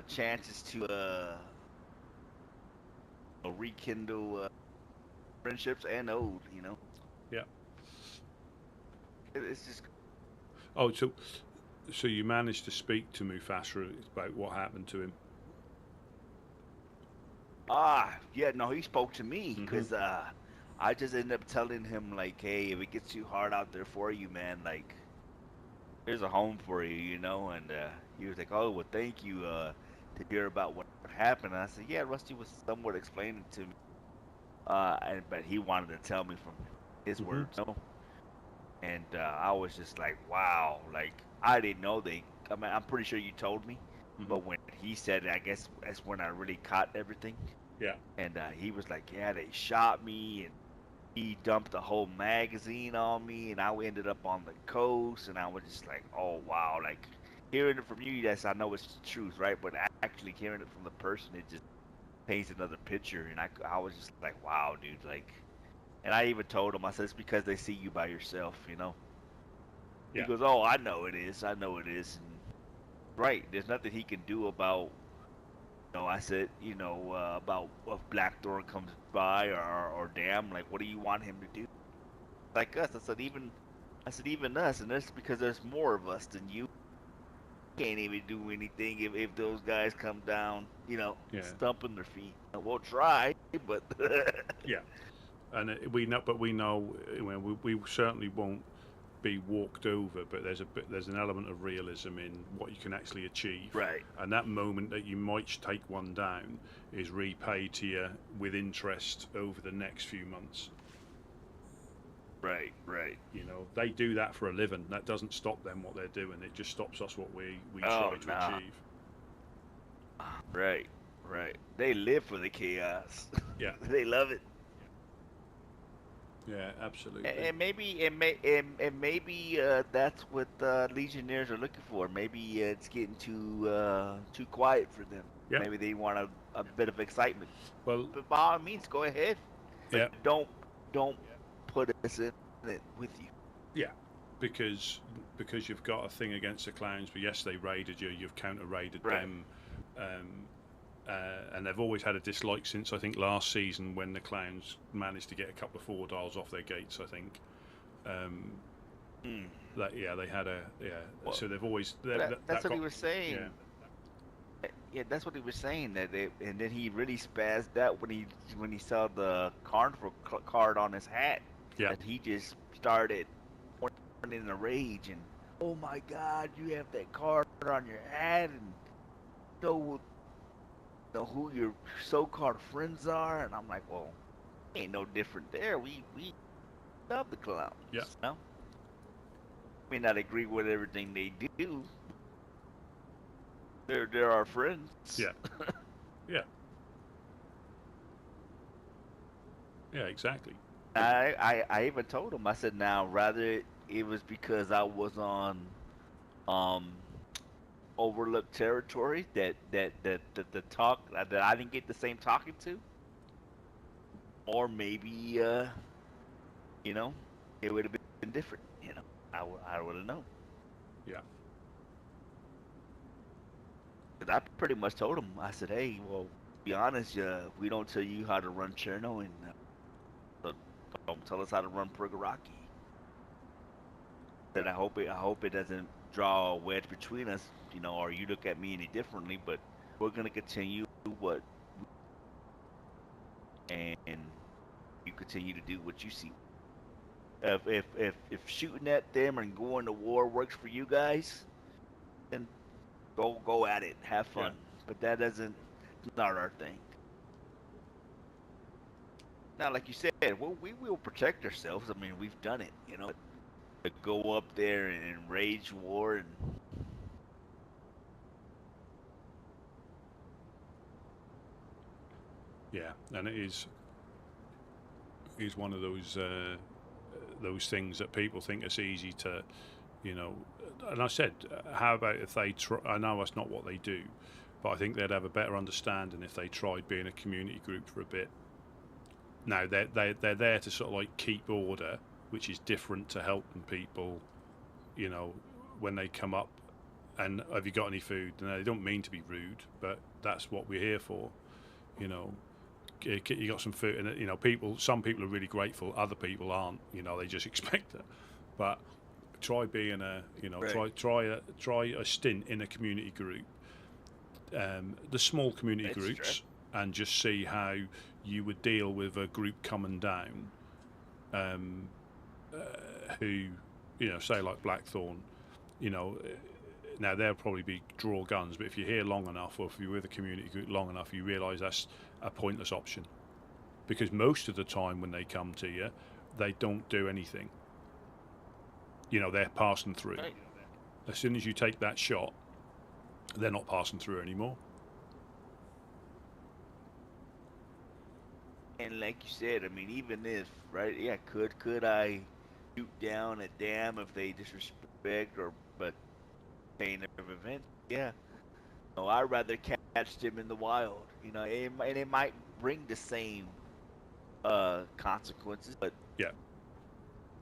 chances to rekindle friendships and old, you know. It's just. Oh, so you managed to speak to Mufasa about what happened to him? No, he spoke to me because I just ended up telling him, like, hey, if it gets too hard out there for you, man, like, there's a home for you, you know. And he was like, oh, well, thank you to hear about what happened. And I said, yeah, Rusty was somewhat explaining to me, but he wanted to tell me from his words, you know? And I was just like, wow, like, I didn't know I mean, I'm pretty sure you told me, but when he said it, I guess that's when I really caught everything. And he was like, yeah, they shot me, and he dumped a whole magazine on me, and I ended up on the coast, and I was just like, oh, wow. Like, hearing it from you, yes, I know it's the truth, right? But actually hearing it from the person, it just paints another picture, and I was just like, wow, dude, like, and I even told him, I said, it's because they see you by yourself, you know? He goes, oh, I know it is. And, right, there's nothing he can do about, I said, about if Blackthorn comes by or damn, like, what do you want him to do? Like us. I said, even us, and that's because there's more of us than you. Can't even do anything if those guys come down, stumping their feet. We'll try, but and we know we certainly won't be walked over, but there's an element of realism in what you can actually achieve, right? And that moment that you might take one down is repaid to you with interest over the next few months. Right. They do that for a living. That doesn't stop them what they're doing. It just stops us what we try to achieve. Right. They live for the chaos. Yeah. They love it. Yeah, absolutely. And maybe that's what Legionnaires are looking for. Maybe it's getting too quiet for them. Yeah. Maybe they want a bit of excitement. Well, but by all means, go ahead. But don't put us in it with you. Yeah, because you've got a thing against the clowns. But yes, they raided you. You've counter-raided them. And they've always had a dislike since, I think, last season when the clowns managed to get a couple of 4 dials off their gates, I think. They had well, so they've always... That's what he was saying. Yeah, that's what he was saying. And then he really spazzed out when he saw the carnival card on his hat. Yeah. That he just started in a rage and, oh my God, you have that card on your hat, and know who your so-called friends are. And I'm like, well, ain't no different there. We love the clowns. Yeah. No? may not agree with everything they do. They're our friends. Yeah. Yeah. Yeah, exactly. I even told him, I said, now rather it was because I was on overlooked territory that the talk that I didn't get the same talking to, or maybe you know, it would have been different. You know, I would have known. Yeah. Cause I pretty much told him, I said, hey, well, to be honest, we don't tell you how to run Cherno, and so don't tell us how to run Prigoraki. That I hope it doesn't draw a wedge between us, you know, or you look at me any differently. But we're gonna continue what, and you continue to do what you see. If shooting at them and going to war works for you guys, then go at it, have fun. Yeah. But that doesn't, not our thing. Now, like you said, well, we will protect ourselves. I mean, we've done it, you know. To go up there and rage war and yeah, and it is one of those things that people think it's easy to, you know. And I said, how about if they try? I know that's not what they do, but I think they'd have a better understanding if they tried being a community group for a bit. Now they're there to sort of like keep order, which is different to helping people, you know, when they come up and have you got any food? And they don't mean to be rude, but that's what we're here for, you know. You got some food, and you know, some people are really grateful, other people aren't, you know, they just expect it. But try being a, you know, right. try a stint in a community group, the small community That's groups, true. and just see how you would deal with a group coming down, who, you know, say like Blackthorn, you know, now they'll probably be draw guns, but if you're here long enough, or if you're with a community group long enough, you realise that's a pointless option, because most of the time when they come to you, they don't do anything. You know, they're passing through. Right. As soon as you take that shot, they're not passing through anymore. And like you said, I mean, even if, right, yeah, could I shoot down a dam if they disrespect, but pain of event? Yeah. No, I'd rather catch them in the wild, you know, and it might bring the same consequences, but yeah,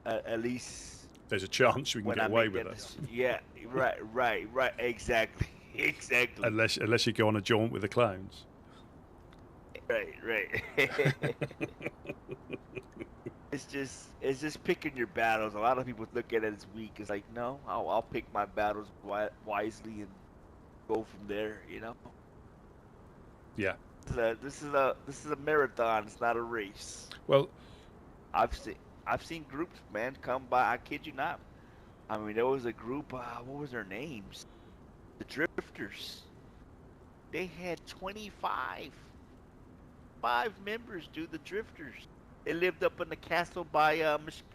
at least there's a chance we can get away with it. Yeah, right, exactly. Unless you go on a jaunt with the clowns. Right. It's just picking your battles. A lot of people look at it as weak. It's like, no, I'll pick my battles wisely and go from there. You know. Yeah. This is a marathon. It's not a race. Well, I've seen groups, man, come by. I kid you not. I mean, there was a group. What was their names? The Drifters. They had 25 members. Do the Drifters. They lived up in the castle by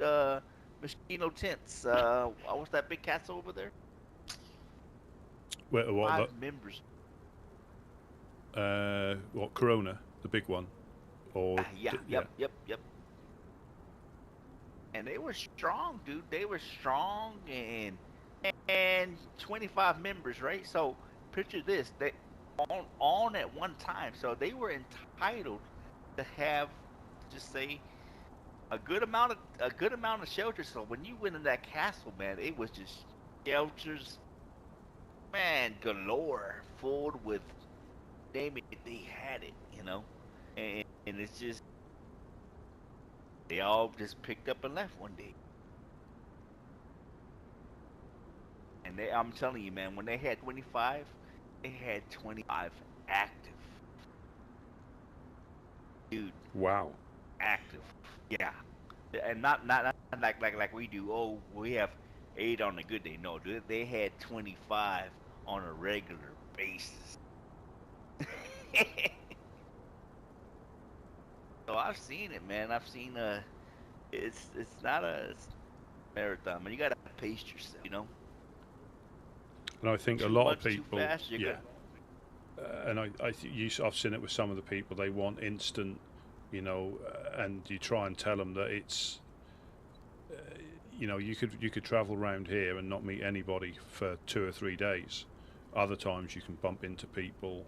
Moschino Tents. What's that big castle over there? What? 5 members. What, Corona, the big one, or Yep. And they were strong, dude. They were strong, and 25 members, right? So picture this: they on at one time. So they were entitled to have, just say, a good amount of shelters. So when you went in that castle, man, it was just shelters, man, galore, filled with. They had it, you know, and it's just they all just picked up and left one day. And I'm telling you, man, when they had 25, they had 25 active. Dude. Wow. Active. Yeah. And not like we do. Oh, we have 8 on a good day. No, dude, they had 25 on a regular basis. So I've seen it, man. I've seen it's not a marathon, man. You gotta pace yourself, you know. And I think Too a lot much, of too people, fast, you're yeah. And I've seen it with some of the people. They want instant, you know, and you try and tell them that it's, you know, you could travel around here and not meet anybody for 2 or 3 days. Other times you can bump into people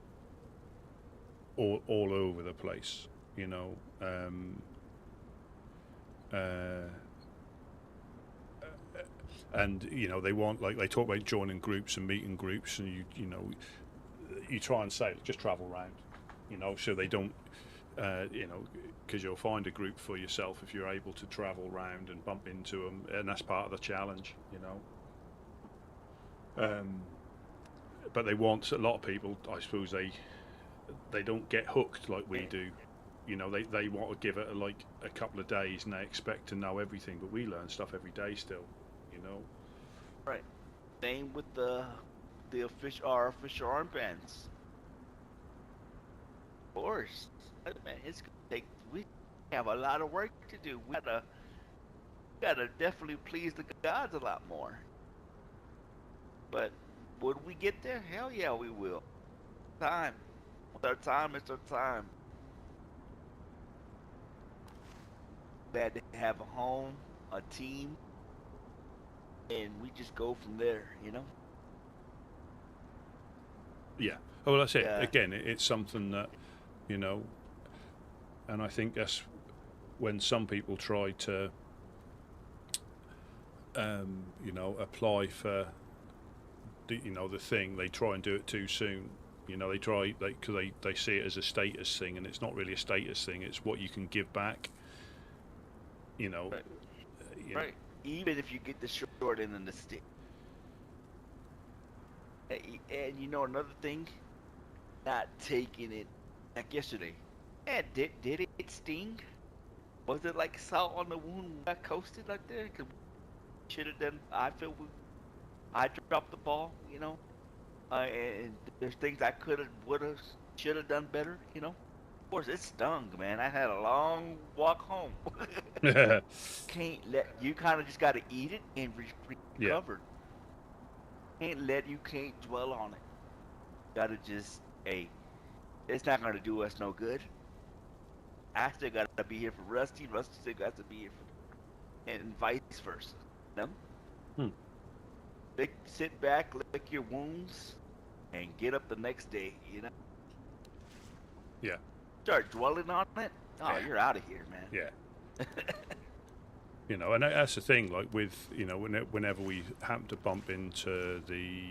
all over the place, you know. And you know, they want, like, they talk about joining groups and meeting groups, and you know, you try and say just travel around, you know, so they don't, you know, because you'll find a group for yourself if you're able to travel around and bump into them, and that's part of the challenge, you know. But they want, a lot of people, I suppose, they don't get hooked like we do. You know, they want to give it like a couple of days and they expect to know everything, but we learn stuff every day still, you know. Right. Same with our official armbands. Of course, man, it's gonna take. We have a lot of work to do. We gotta definitely please the gods a lot more. But would we get there? Hell yeah, we will. Time. With our time, it's our time. Glad to have a home, a team, and we just go from there, you know? Yeah. Oh, well, that's it. Yeah. Again, it's something that, you know, and I think that's when some people try to, you know, apply for, you know, the thing, they try and do it too soon. You know, they try, because they see it as a status thing, and it's not really a status thing. It's what you can give back. You know. Right. You Right. Even if you get the short end of the stick. And you know another thing, not taking it like yesterday. Yeah, did it sting? Was it like salt on the wound? I coasted like there. Cause should have done. I dropped the ball. You know. And there's things I could have, would have, should have done better. You know. Of course, it stung, man. I had a long walk home. Can't let you kind of just got to eat it and recover. Yeah. Can't dwell on it. Gotta just, hey, it's not gonna do us no good. I still gotta be here for Rusty. Rusty still got to be here for, and vice versa. You know? Sit back, lick your wounds, and get up the next day. You know. Yeah. Start dwelling on it. Oh, you're out of here, man. Yeah. You know, and that's the thing. Like with, you know, whenever we happen to bump into the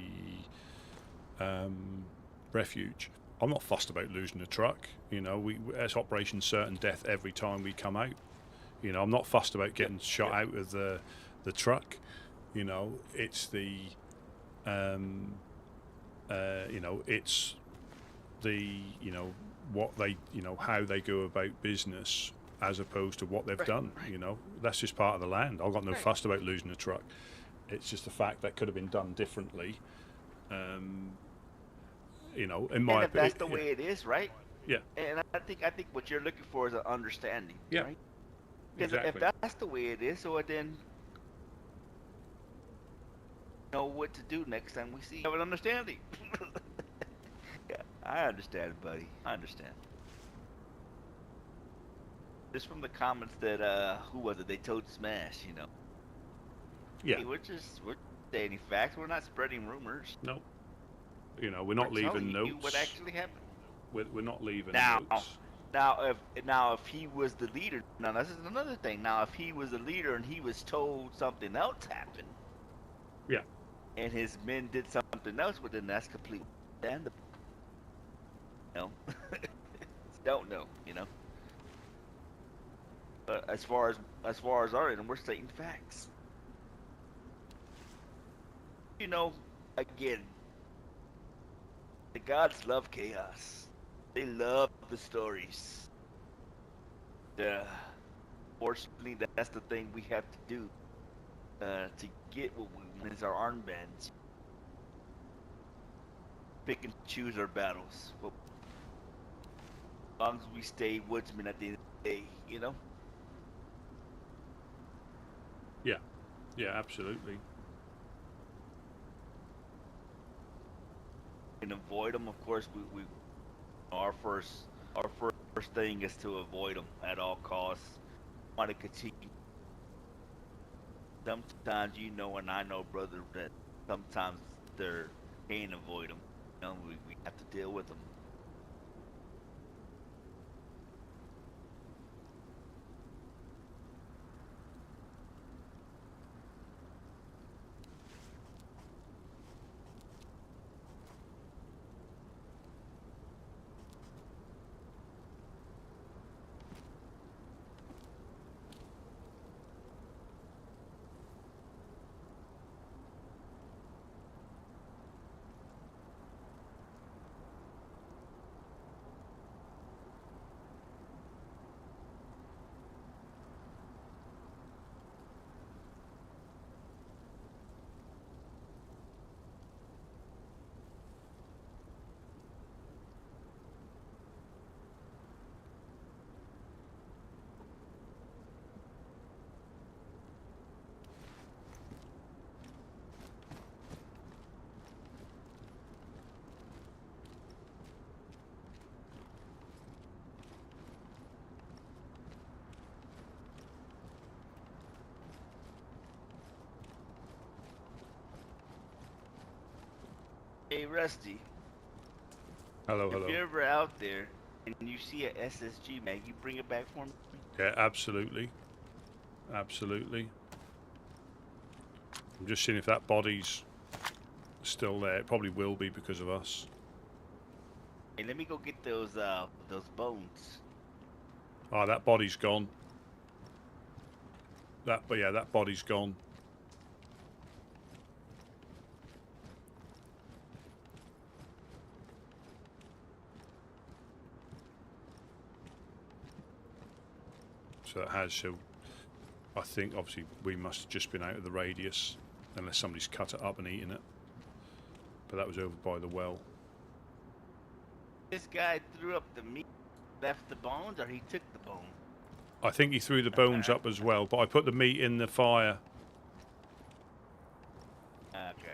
refuge, I'm not fussed about losing the truck. You know, it's Operation Certain Death every time we come out. You know, I'm not fussed about getting shot out of the truck. You know, it's the, you know, it's the, you know, what they, you know, how they go about business as opposed to what they've done. You know, that's just part of the land. I've got no fuss about losing a truck. It's just the fact that could have been done differently. You know, in my opinion, that's the way it is, right? Yeah. And I think what you're looking for is an understanding. Yeah. Right? Because if that's the way it is, so then know what to do next time we see. Have an understanding. Yeah, I understand, buddy. I understand. Just from the comments that who was it? They told Smash, you know. Yeah. Hey, we're stating facts. We're not spreading rumors. No. You know, we're not leaving notes. What actually happened? We're not leaving notes. Now, if he was the leader, now this is another thing. Now, if he was the leader and he was told something else happened, yeah, and his men did something else, well, then that's completely understandable. You know, don't know, you know. But as far as our end, we're stating facts. You know, again, the gods love chaos. They love the stories. Fortunately, that's the thing we have to do to get what we want is our armbands. Pick and choose our battles. But as long as we stay woodsmen at the end of the day, you know? Yeah. Yeah, absolutely. can avoid them, of course, we our first thing is to avoid them at all costs. Want to continue. Sometimes you know, and I know, brother, that sometimes they're can't avoid them. You know, we have to deal with them. Hey, Rusty. Hello, hello. If you're ever out there and you see a SSG, man, you bring it back for me? Yeah, absolutely. Absolutely. I'm just seeing if that body's still there. It probably will be because of us. Hey, let me go get those bones. Oh, that body's gone. But yeah, that body's gone. So it has, so I think obviously we must have just been out of the radius, unless somebody's cut it up and eaten it. But that was over by the well. This guy threw up the meat, left the bones, or he took the bone? I think he threw the bones up as well, but I put the meat in the fire. Okay.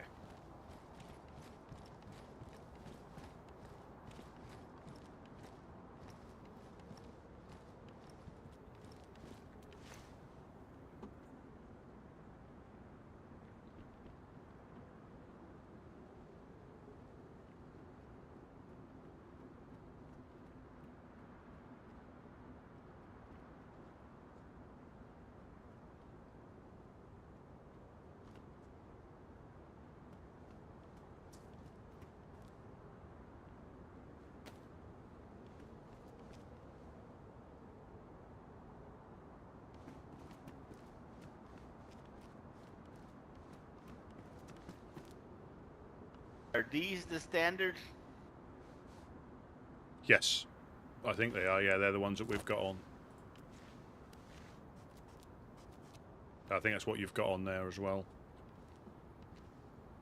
Are these the standard? Yes, I think they are. Yeah, they're the ones that we've got on. I think that's what you've got on there as well.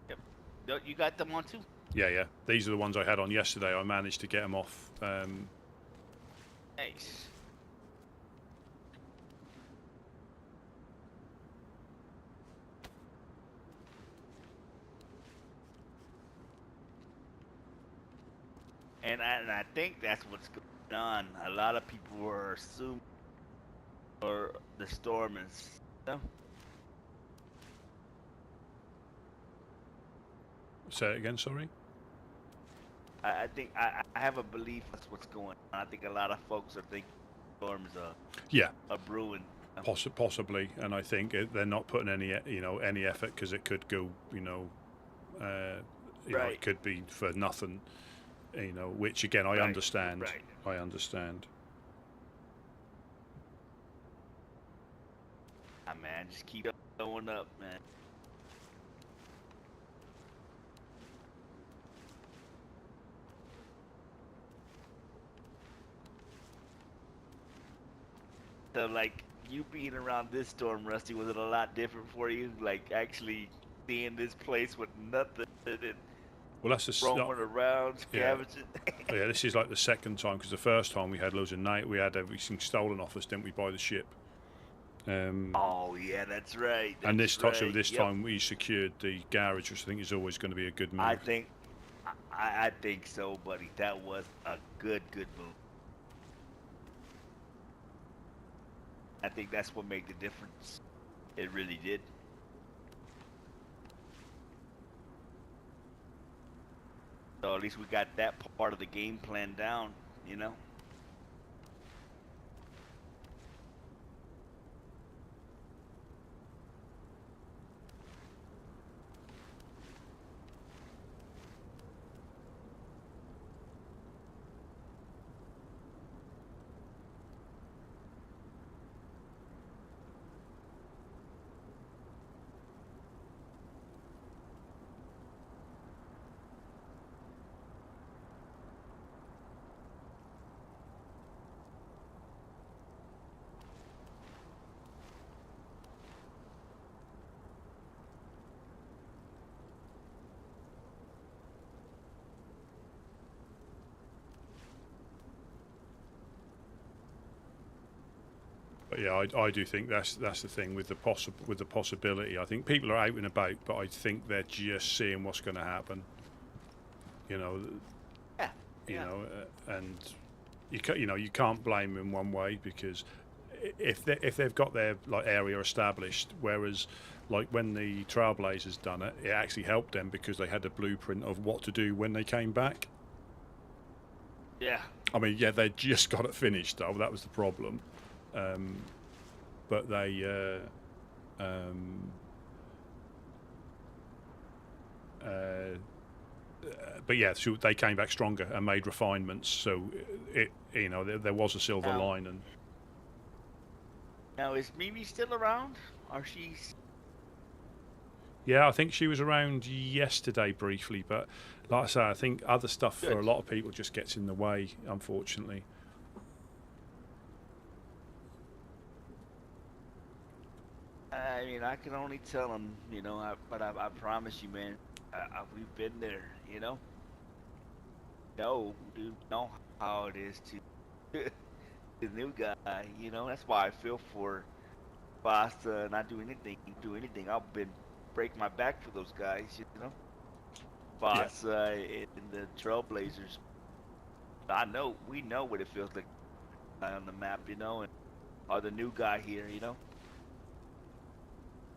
Yep. You got them on too? Yeah, yeah. These are the ones I had on yesterday. I managed to get them off. Nice. And I think that's what's going on. A lot of people were assuming, or the storm is. Say it again, sorry. I think I have a belief that's what's going on. I think a lot of folks are thinking the storm is a brewing. Possibly, and I think they're not putting any any effort because it could go it could be for nothing. Which again I understand. Right. I understand. Ah, man, just keep going up, man. So, like, you being around this storm, Rusty, was it a lot different for you? Like, actually seeing this place with nothing and well, that's the roaming around, scavenging. Yeah, this is like the second time, because the first time we had loads of night, we had everything stolen off us, didn't we, by the ship? Oh yeah, that's right. This time we secured the garage, which I think is always going to be a good move. I think I think so, buddy. That was a good move. I think that's what made the difference. It really did. So at least we got that part of the game plan down, you know? But yeah, I do think that's the thing with the possibility. I think people are out and about, but I think they're just seeing what's going to happen. You know, you know, and you can't blame them one way, because if they've got their like area established, whereas like when the Trailblazers done it, it actually helped them because they had a blueprint of what to do when they came back. Yeah. I mean, yeah, they just got it finished though. That was the problem. But they but yeah, so they came back stronger and made refinements. So there was a silver lining. Now is Mimi still around? Or she's? Yeah, I think she was around yesterday briefly, but like I say, I think other stuff for a lot of people just gets in the way, unfortunately. I mean, I can only tell them, but I promise you, man, we've been there, No, dude, know how it is to the new guy, That's why I feel for Basta not do anything. I'll break my back for those guys, Basta and the Trailblazers. We know what it feels like on the map, and or the new guy here,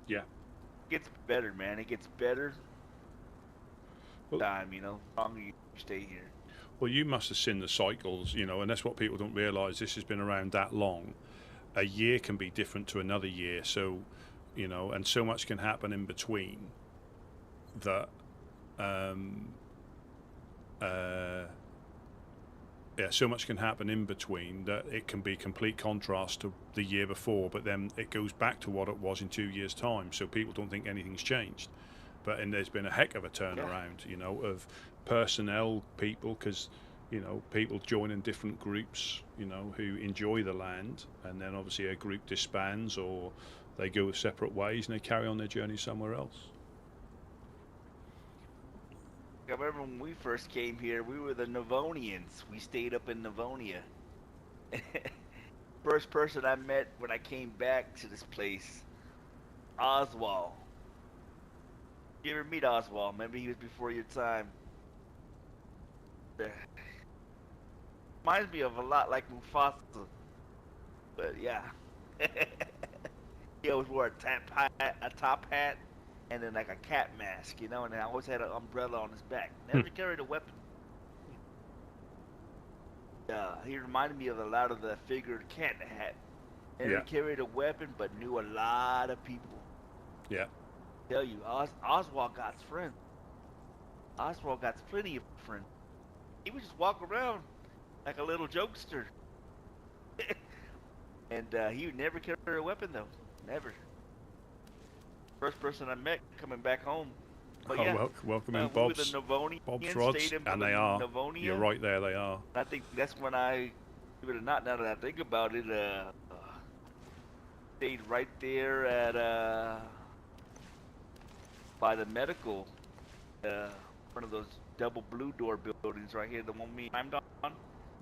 Yeah. It gets better, man. It gets better. Well, time, the longer you stay here. Well, you must have seen the cycles, and that's what people don't realise. This has been around that long. A year can be different to another year, so, and so much can happen in between that, so much can happen in between that it can be complete contrast to the year before, but then it goes back to what it was in 2 years' time, so people don't think anything's changed. And there's been a heck of a turnaround, of personnel, people, because, people join in different groups, who enjoy the land, and then obviously a group disbands or they go separate ways and they carry on their journey somewhere else. I remember when we first came here, we were the Novonians. We stayed up in Novonia. First person I met when I came back to this place, Oswald. You ever meet Oswald? Maybe he was before your time. Reminds me of a lot like Mufasa. But yeah. He always wore a top hat, and then like a cat mask, and then I always had an umbrella on his back. Never carried a weapon. He reminded me of a lot of the figured cat hat. Never carried a weapon, but knew a lot of people. Yeah. Tell you, Oswald got friends. Oswald got plenty of friends. He would just walk around like a little jokester. And he would never carry a weapon, though. Never. First person I met coming back home. But welcome in, Bob's. Bob's Rods, and they are. Novonia. You're right there, they are. I think that's when I, believe it or not, now that I think about it, stayed right there at by the medical, one of those double blue door buildings right here, the one we climbed on.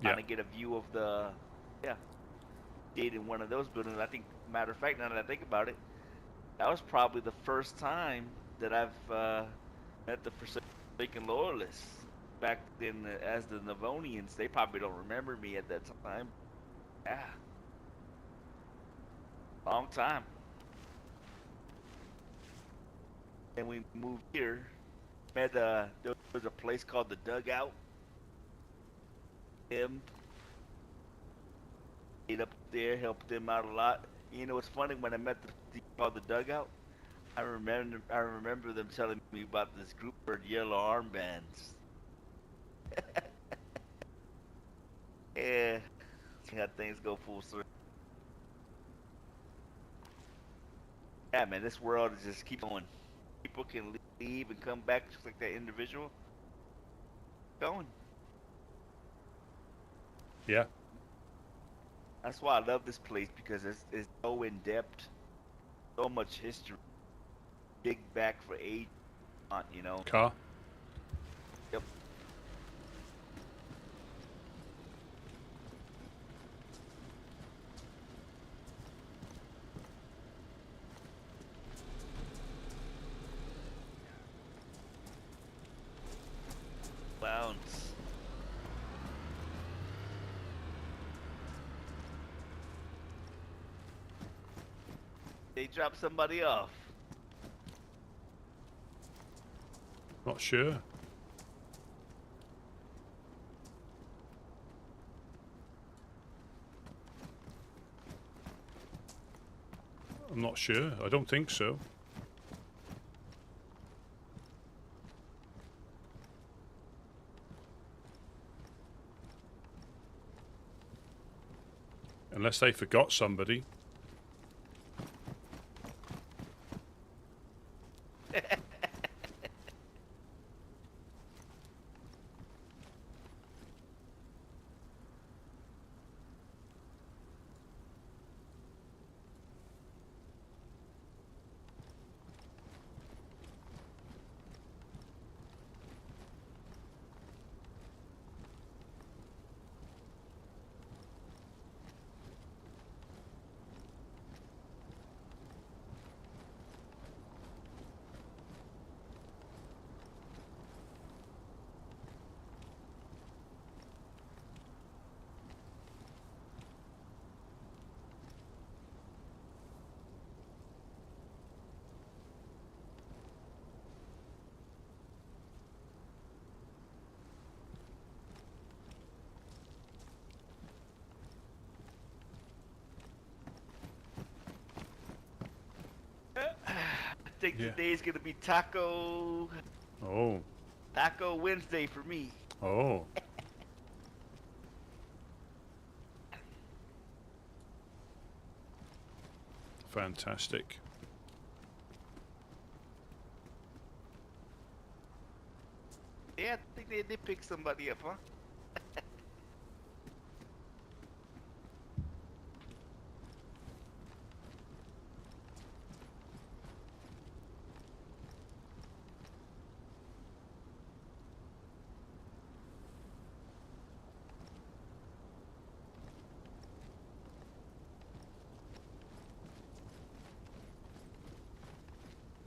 Trying to get a view of the, stayed in one of those buildings. I think, matter of fact, now that I think about it, that was probably the first time that I've met the Forsaken Loyalists. back then as the Navonians. They probably don't remember me at that time. Yeah. Long time. Then we moved here. Met there was a place called the Dugout. Him. Stayed up there, helped them out a lot. You know, it's funny when I met the called the Dugout. I remember them telling me about this group for yellow armbands. Yeah, see how things go full circle. Yeah, man, this world is just keep going. People can leave and come back just like that individual. Going. Yeah. That's why I love this place, because it's so in depth, so much history. Dig back for age, you know. Car. Yep. Bounce. They dropped somebody off. Not sure. I'm not sure. I don't think so. Unless they forgot somebody. I think today's gonna be Taco Wednesday for me. Oh. Fantastic. Yeah, I think they did pick somebody up, huh?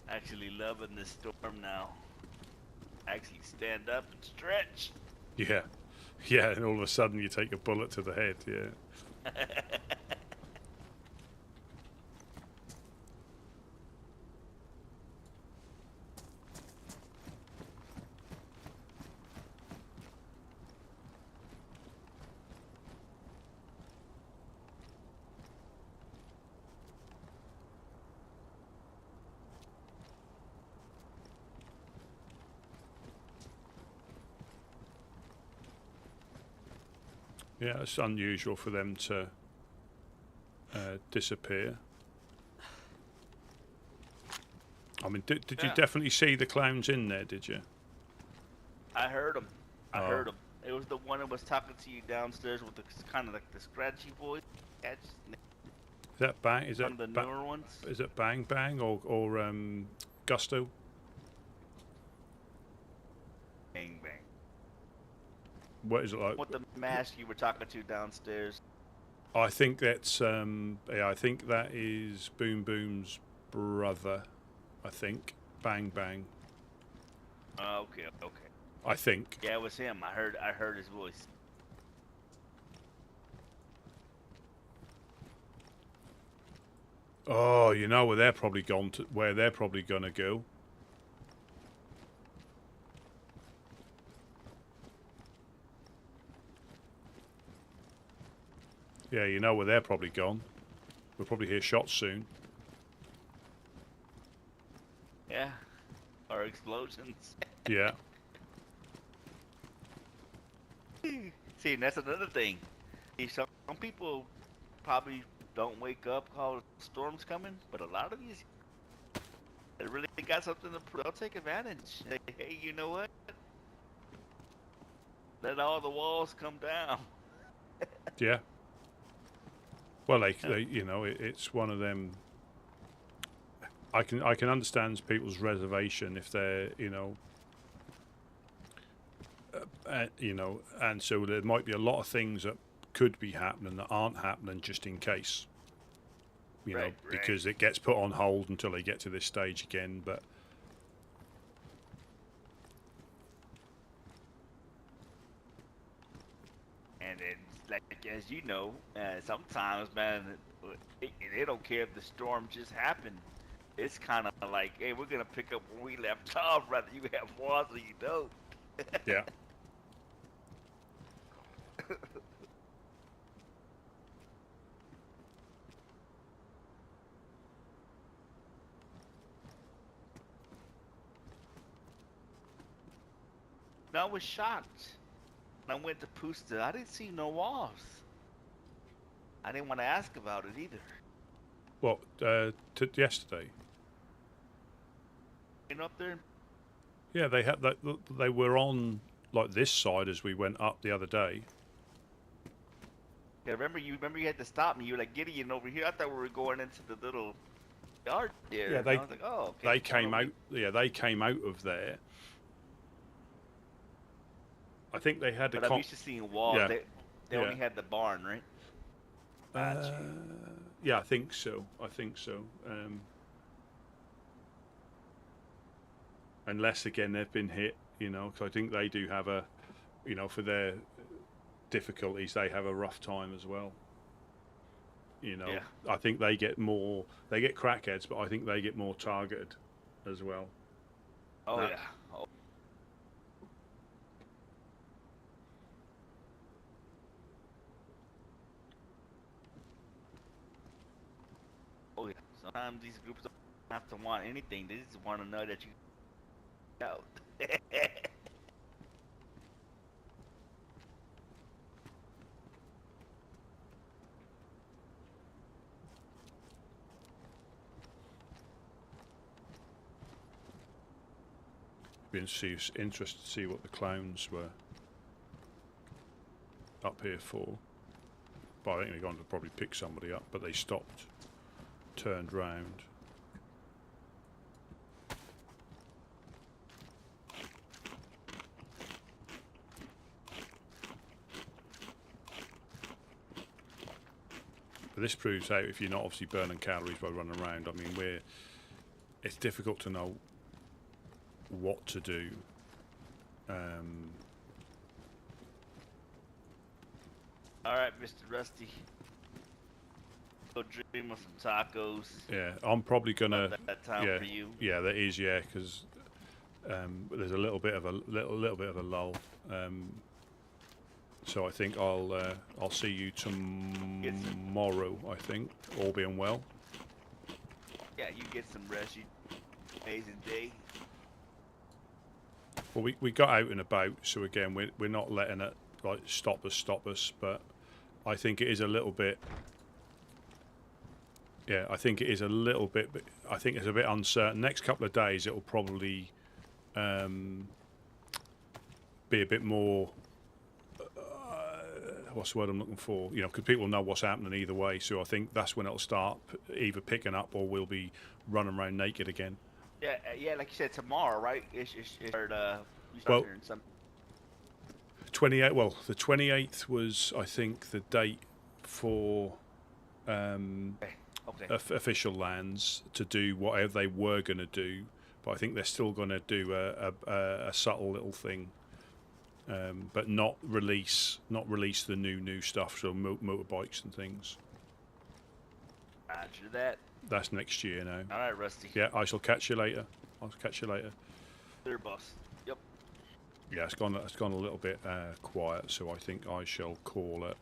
Actually loving this storm now. Actually stand up and stretch. Yeah. Yeah, and all of a sudden you take a bullet to the head, yeah. Yeah, it's unusual for them to disappear. I mean, did you definitely see the clowns in there, did you? I heard them. I heard them. It was the one that was talking to you downstairs with the kind of like the scratchy voice. Is that Bang? Is that one of the newer ones? Is it Bang Bang or Gusto? Bang Bang. What is it like? What the mask you were talking to downstairs? I think that's yeah, I think that is Boom Boom's brother. I think Bang Bang. Okay. I think. Yeah, it was him. I heard his voice. Oh, you know where they're probably gone to, where they're probably gonna go. Yeah, you know where they're probably gone. We'll probably hear shots soon. Yeah, or explosions. Yeah. See, and that's another thing. See, some people probably don't wake up call storms coming, but a lot of these, they really got something to they'll take advantage. Say, hey, you know what? Let all the walls come down. Yeah. Well, they you know, it's one of them. I can understand people's reservation if they're, you know, and so there might be a lot of things that could be happening that aren't happening just in case. You know, because it gets put on hold until they get to this stage again, but. And then, like as you know, sometimes, man, they don't care if the storm just happened. It's kind of like, hey, we're gonna pick up where we left off, rather you have walls or you don't. Yeah. I was shocked. When I went to Pusta, I didn't see no walls. I didn't want to ask about it either. What, yesterday? Been up there? Yeah, they had that. They were on like this side as we went up the other day. Yeah, remember you had to stop me. You were like, Gideon over here. I thought we were going into the little yard there. Yeah, I was like, oh, okay. They came out. Yeah, they came out of there. I think they had. But I'm used to seeing walls. Yeah. They only had the barn, right? Yeah, I think so. Unless again they've been hit, you know, because I think they do have a, you know, for their difficulties, they have a rough time as well. You know, yeah. I think they get crackheads, but I think they get more targeted as well. Oh yeah. Oh yeah. Sometimes these groups don't have to want anything; they just want to know that you out. Been interested to see what the clowns were up here for. But I think they're going to probably pick somebody up, but they stopped, turned round. But this proves out if you're not obviously burning calories by running around. I mean, it's difficult to know what to do. All right, Mr. Rusty. Go dream of some tacos. Yeah, I'm probably gonna. That time for you. Yeah, that is. Yeah, because there's a little bit of a lull. So I think I'll see you tomorrow. I think, all being well. Yeah, you get some rest. Amazing day. Well, we got out and about, so again we're not letting it like stop us. But I think it is a little bit. Yeah, I think it is a little bit. I think it's a bit uncertain. Next couple of days, it will probably be a bit more. What's the word I'm looking for? You know, because people know what's happening either way. So I think that's when it'll start either picking up or we'll be running around naked again. Yeah, like you said, tomorrow, right? You start hearing some. 28. Well, the 28th was, I think, the date for official lands to do whatever they were going to do. But I think they're still going to do a subtle little thing but not release the new stuff. So motorbikes and things. Roger that. That's next year now. All right, Rusty. Yeah, I shall catch you later. I'll catch you later. Clear, boss. Yep. Yeah, it's gone a little bit quiet, so I think I shall call it.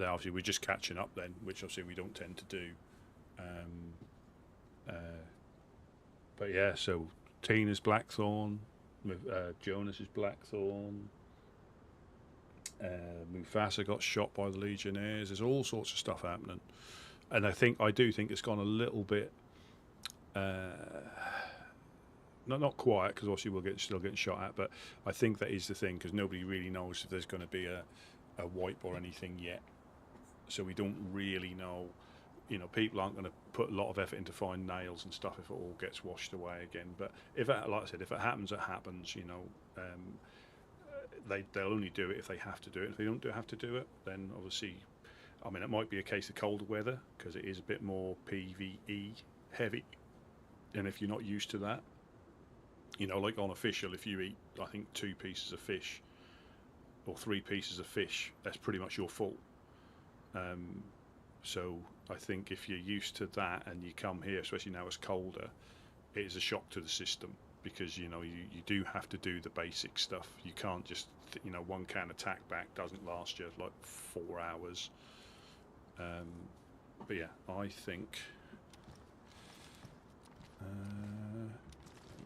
Obviously, we're just catching up then, which obviously we don't tend to do. But yeah, so Tina's Blackthorn, Jonas is Blackthorn. Mufasa got shot by the Legionnaires. There's all sorts of stuff happening, and I do think it's gone a little bit. Not quiet, because obviously we'll still getting shot at, but I think that is the thing, because nobody really knows if there's going to be a wipe or anything yet. So we don't really know. People aren't going to put a lot of effort into find nails and stuff if it all gets washed away again. But like I said, if it happens, it happens. They'll only do it if they have to do it. If they don't have to do it, then obviously, it might be a case of colder weather, because it is a bit more PVE heavy, and if you're not used to that, like on official, if you eat, I think 2 pieces of fish or 3 pieces of fish, that's pretty much your full. So I think if you're used to that and you come here, especially now it's colder, it is a shock to the system, because you do have to do the basic stuff. You can't just 1 can attack back doesn't last you like 4 hours. But yeah, I think let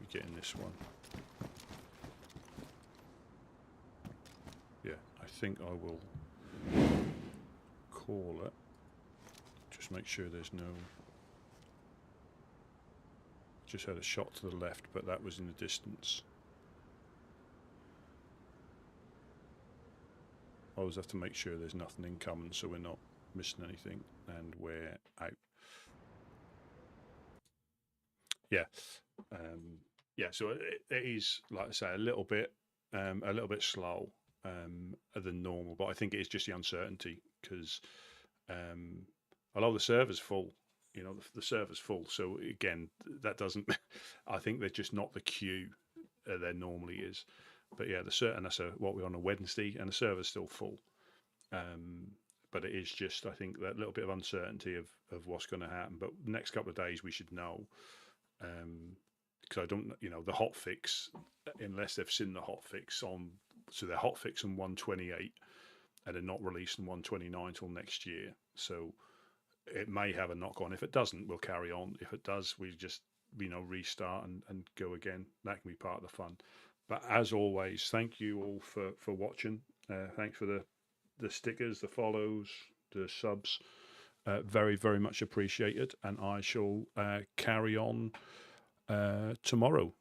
me get in this one. Yeah, I think I will call it. Just make sure there's no. Just had a shot to the left, but that was in the distance. I always have to make sure there's nothing incoming, so we're not missing anything, and we're out. Yeah, yeah. So it is, like I say, a little bit slow than normal, but I think it is just the uncertainty, because a lot of the server's full. The server's full. So again, that doesn't. I think they're just not the queue there normally is. But yeah, and that's what we're on a Wednesday, and the server's still full. But it is just, I think, that little bit of uncertainty of what's going to happen. But the next couple of days we should know. Because I don't, the hotfix, unless they've seen the hotfix on, so they're hotfix on 128, and they're not releasing 129 till next year. So it may have a knock on. If it doesn't, we'll carry on. If it does, we just restart and go again. That can be part of the fun. But as always, thank you all for watching. Thanks for the stickers, the follows, the subs. Very, very much appreciated. And I shall carry on tomorrow.